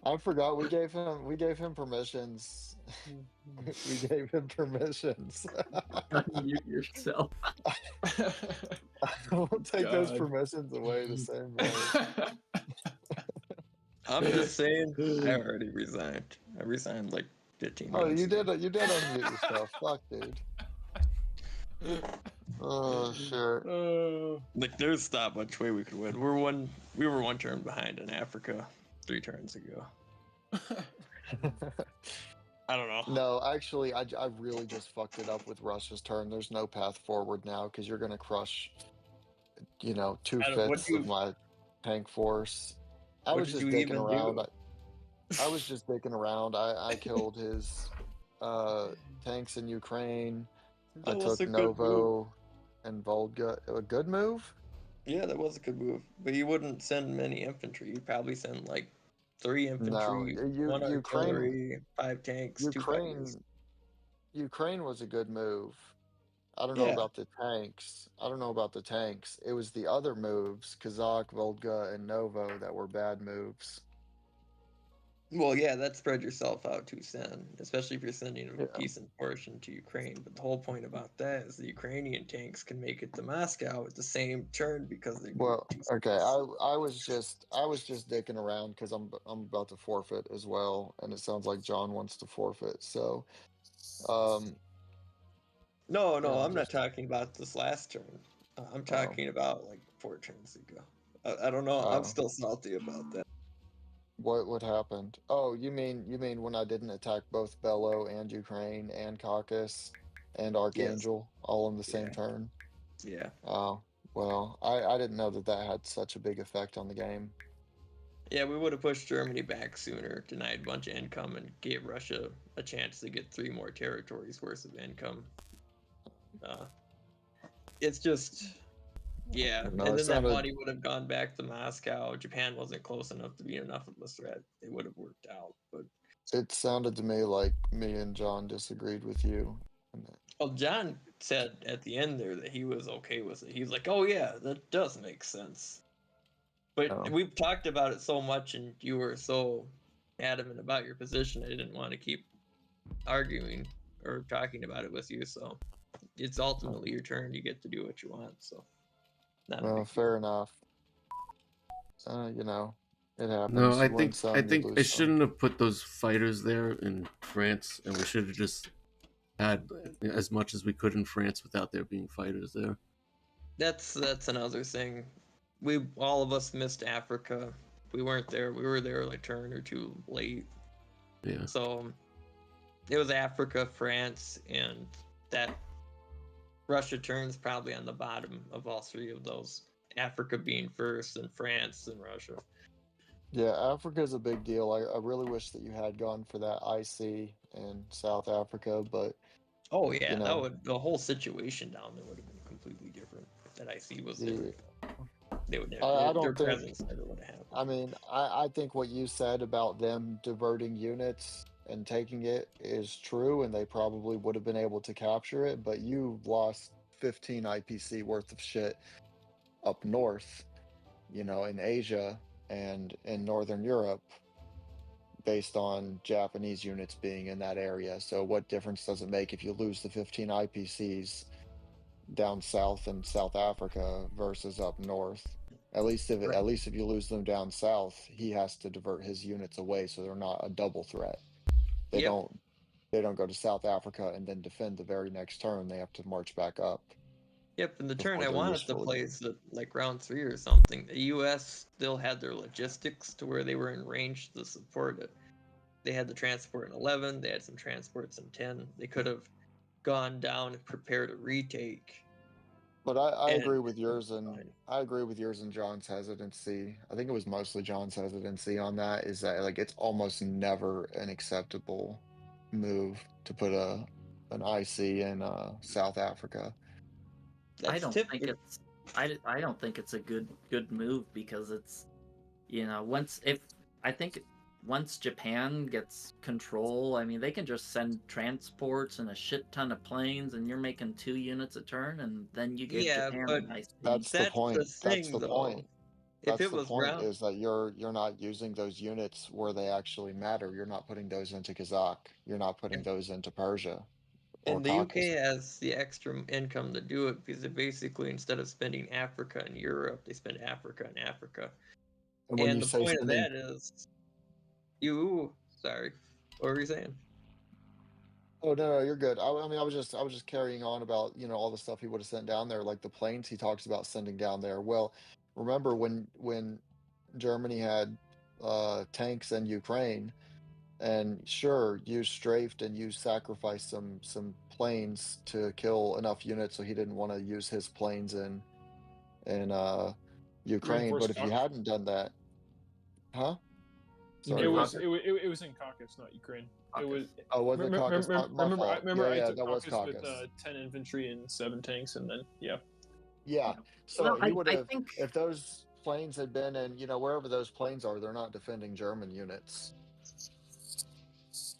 I forgot we gave him permissions. We gave him permissions. Unmute yourself. We'll take those God. permissions away the same way. I'm just saying, I already resigned. I resigned like 15 Oh, minutes you ago. did unmute yourself. Fuck, dude. Oh shit. Like, there's not much way we could win. We were one turn behind in Africa 3 turns ago. I don't know. No, actually, I really just fucked it up with Russia's turn. There's no path forward now because you're gonna crush, you know, I don't- what 2/5 do of you- my tank force. I What was did just you dicking even around. do? I was just dicking around. I killed his tanks in Ukraine. I That was took a good move. Novo and Volga. A good move? Yeah, that was a good move. But you wouldn't send many infantry. You'd probably send like 3 No, infantry, 1 artillery, 5 tanks, 2 fighters. Ukraine was a good move. I don't know Yeah. about the tanks. It was the other moves, Kazakh, Volga, and Novo, that were bad moves. Well, yeah, that spread yourself out too thin, especially if you're sending a Yeah. decent portion to Ukraine. But the whole point about that is the Ukrainian tanks can make it to Moscow at the same turn because they Well, too okay. small. I was just dicking around because I'm about to forfeit as well, and it sounds like John wants to forfeit. So, um, No, yeah, I'm I'm not just talking about this last turn. I'm oh talking about like 4 turns ago. I don't know. I'm oh. still salty about that. What happened? Oh, you mean when I didn't attack both Bello and Ukraine and Caucasus and Yes. Archangel all on the same Yeah. turn? Yeah. Oh, well, I didn't know that had such a big effect on the game. Yeah, we would have pushed Germany back sooner, denied a bunch of income, and gave Russia a chance to get 3 more territories worth of income. It's just, yeah. No, And it then that sounded money would have gone back to Moscow. Japan wasn't close enough to be enough of a threat. It would have worked out. But to me like me and John disagreed with you. well, John said at the end there that he was okay with it. He's like, "Oh yeah, that does make sense." But Oh. we've talked about it so much, and you were so adamant about your position. I didn't want to keep arguing or talking about it with you. So it's ultimately your turn. You get to do what you want. So not a Well, big fair enough. You know, it happens. No, I You win think some, I you think lose I some. shouldn't have put those fighters there in France, and we should have just had as much as we could in France without there being fighters there. That's another thing. We all of us missed Africa. We weren't there. We were there like a turn or 2 late. Yeah. So it was Africa, France, and that Russia turns probably on the bottom of all 3 of those. Africa being first, and France, and Russia. Yeah, Africa's a big deal. I really wish that you had gone for that IC in South Africa, but Oh yeah, you know, the whole situation down there would have been completely different. That IC was there. They would never. I Their don't think. presence never would have happened. I mean, I think what you said about them diverting units and taking it is true, and they probably would have been able to capture it, but you lost 15 IPC worth of shit up north, you know, in Asia and in Northern Europe based on Japanese units being in that area. So what difference does it make if you lose the 15 IPCs down south in South Africa versus up north? At least if you lose them down south, he has to divert his units away so they're not a double threat. They Yep. don't go to South Africa and then defend the very next turn. They have to march back up. Yep, in the before turn I they're wanted to useful play again. like round 3 or something. The U.S. still had their logistics to where they were in range to support it. They had the transport in 11. They had some transports in 10. They could have gone down and prepared a retake. But I And agree with yours, and fine. I agree with yours and John's hesitancy. I think it was mostly John's hesitancy on that. Is that like it's almost never an acceptable move to put an IC in South Africa. I That's don't think typical. it's I don't think it's a good move because it's I think once Japan gets control, I mean they can just send transports and a shit ton of planes, and you're making 2 units a turn, and then you give Yeah, Japan but an IC. That's the that's the point. That's thing, the though. point. If That's it the was point round, is that you're not using those units where they actually matter. You're not putting those into Kazakh. You're not putting those into Persia or and the UK Caucasus. has the extra income to do it because they basically, instead of spending Africa and Europe, they spend Africa and Africa. And when And you the say point of spending, that is, sorry, what were you saying? oh no, you're good. I mean, I was just carrying on about all the stuff he would have sent down there, like the planes he talks about sending down there. Well, remember when Germany had tanks in Ukraine, and sure, you strafed and you sacrificed some planes to kill enough units, so he didn't want to use his planes in Ukraine. But Reinforced if you Caucasus. hadn't done that, huh? You Sorry, It mean what? was Caucasus? it was in Caucasus, not Ukraine. It was. Caucasus. Oh, was it Caucasus? My fault. Remember Yeah, I yeah, took that was Caucasus with Caucasus. 10 infantry and 7 tanks, and then yeah. Yeah. Yeah. So Well, he would I have, think if those planes had been in, wherever those planes are, they're not defending German units.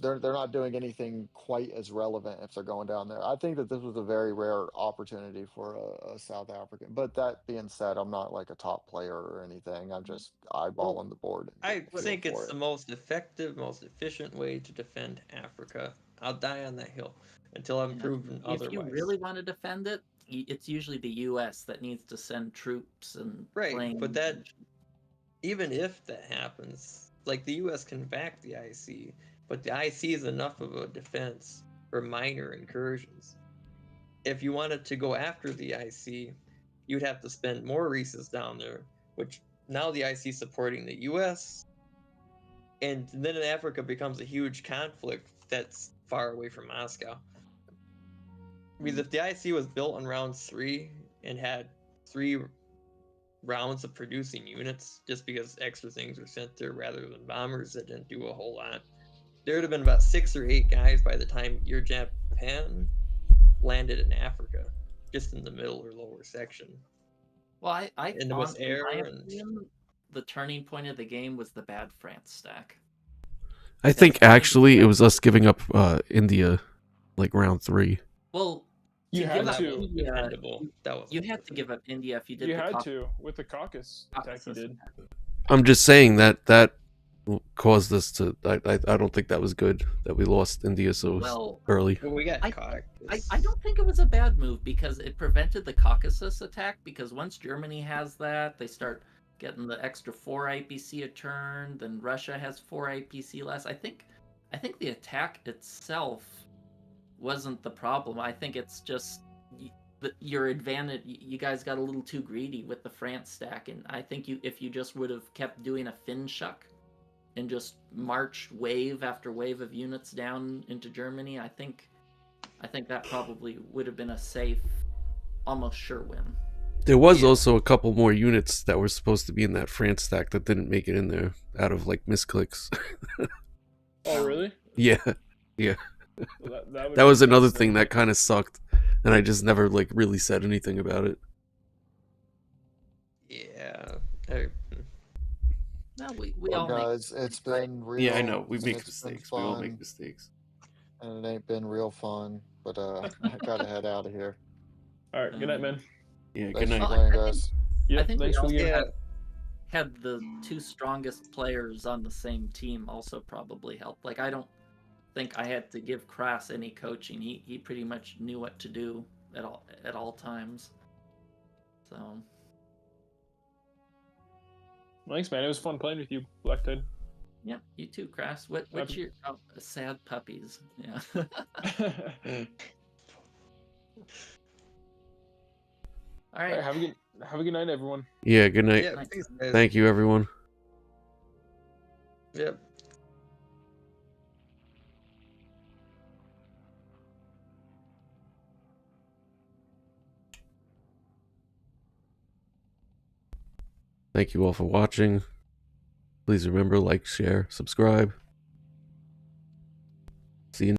They're not doing anything quite as relevant if they're going down there. I think that this was a very rare opportunity for a South African. But that being said, I'm not like a top player or anything. I'm just Well, eyeballing the board and I getting a feel think for it's it. the most effective, most efficient way to defend Africa. I'll die on that hill until I'm proven if you otherwise. really want to defend it, it's usually the U.S. that needs to send troops and Right, planes. but that, even if that happens, like the US can back the IC, but the IC is enough of a defense for minor incursions. If you wanted to go after the IC, you'd have to spend more resources down there, which now the IC supporting the US, and then in Africa becomes a huge conflict that's far away from Moscow. Because if the IC was built on round 3 and had 3 rounds of producing units, just because extra things were sent there rather than bombers that didn't do a whole lot, there would have been about 6 or 8 guys by the time your Japan landed in Africa, just in the middle or lower section. Well, I And there was thought, in air my and opinion, the turning point of the game was the bad France stack. I think actually it was us giving up India like round 3. Well, You to had give up to. India, defendable. That was you had to give up India if you did You the had to with the Caucasus attack you Caucasus did. attack. I'm just saying that caused us to. I don't think that was good that we lost India so Well, early. When we got I- caught. I don't think it was a bad move because it prevented the Caucasus attack, because once Germany has that, they start getting the extra 4 IPC a turn, then Russia has 4 IPC less. I think the attack itself wasn't the problem. I think it's just your advantage. You guys got a little too greedy with the France stack, and I think if you just would have kept doing a fin shuck and just marched wave after wave of units down into Germany, I think that probably would have been a safe, almost sure win. There was also a couple more units that were supposed to be in that France stack that didn't make it in there out of like misclicks. Oh really? Yeah. Well, That was another thing that kind of sucked, and I just never like really said anything about it. Yeah. No, we Well, all make guys, it's been real. Yeah, I know we and make it's been mistakes. We all make fun, mistakes. and it ain't been real fun. But I gotta head out of here. All right. Good night, man. Yeah. Good Thanks night. for Well, playing, I think- guys. Yeah. I think we Thanks for also the game. had the 2 strongest players on the same team also probably helped. Like, I don't think I had to give Krass any coaching. He pretty much knew what to do at all times. So Thanks, man. It was fun playing with you, Black Tide. yeah, you too, Krass. What's your sad puppies? Yeah. All All right. right. Have a good night, everyone. Yeah. Good night. Yeah, thanks, guys. Thank you, everyone. Yep. Thank you all for watching. Please remember, like, share, subscribe.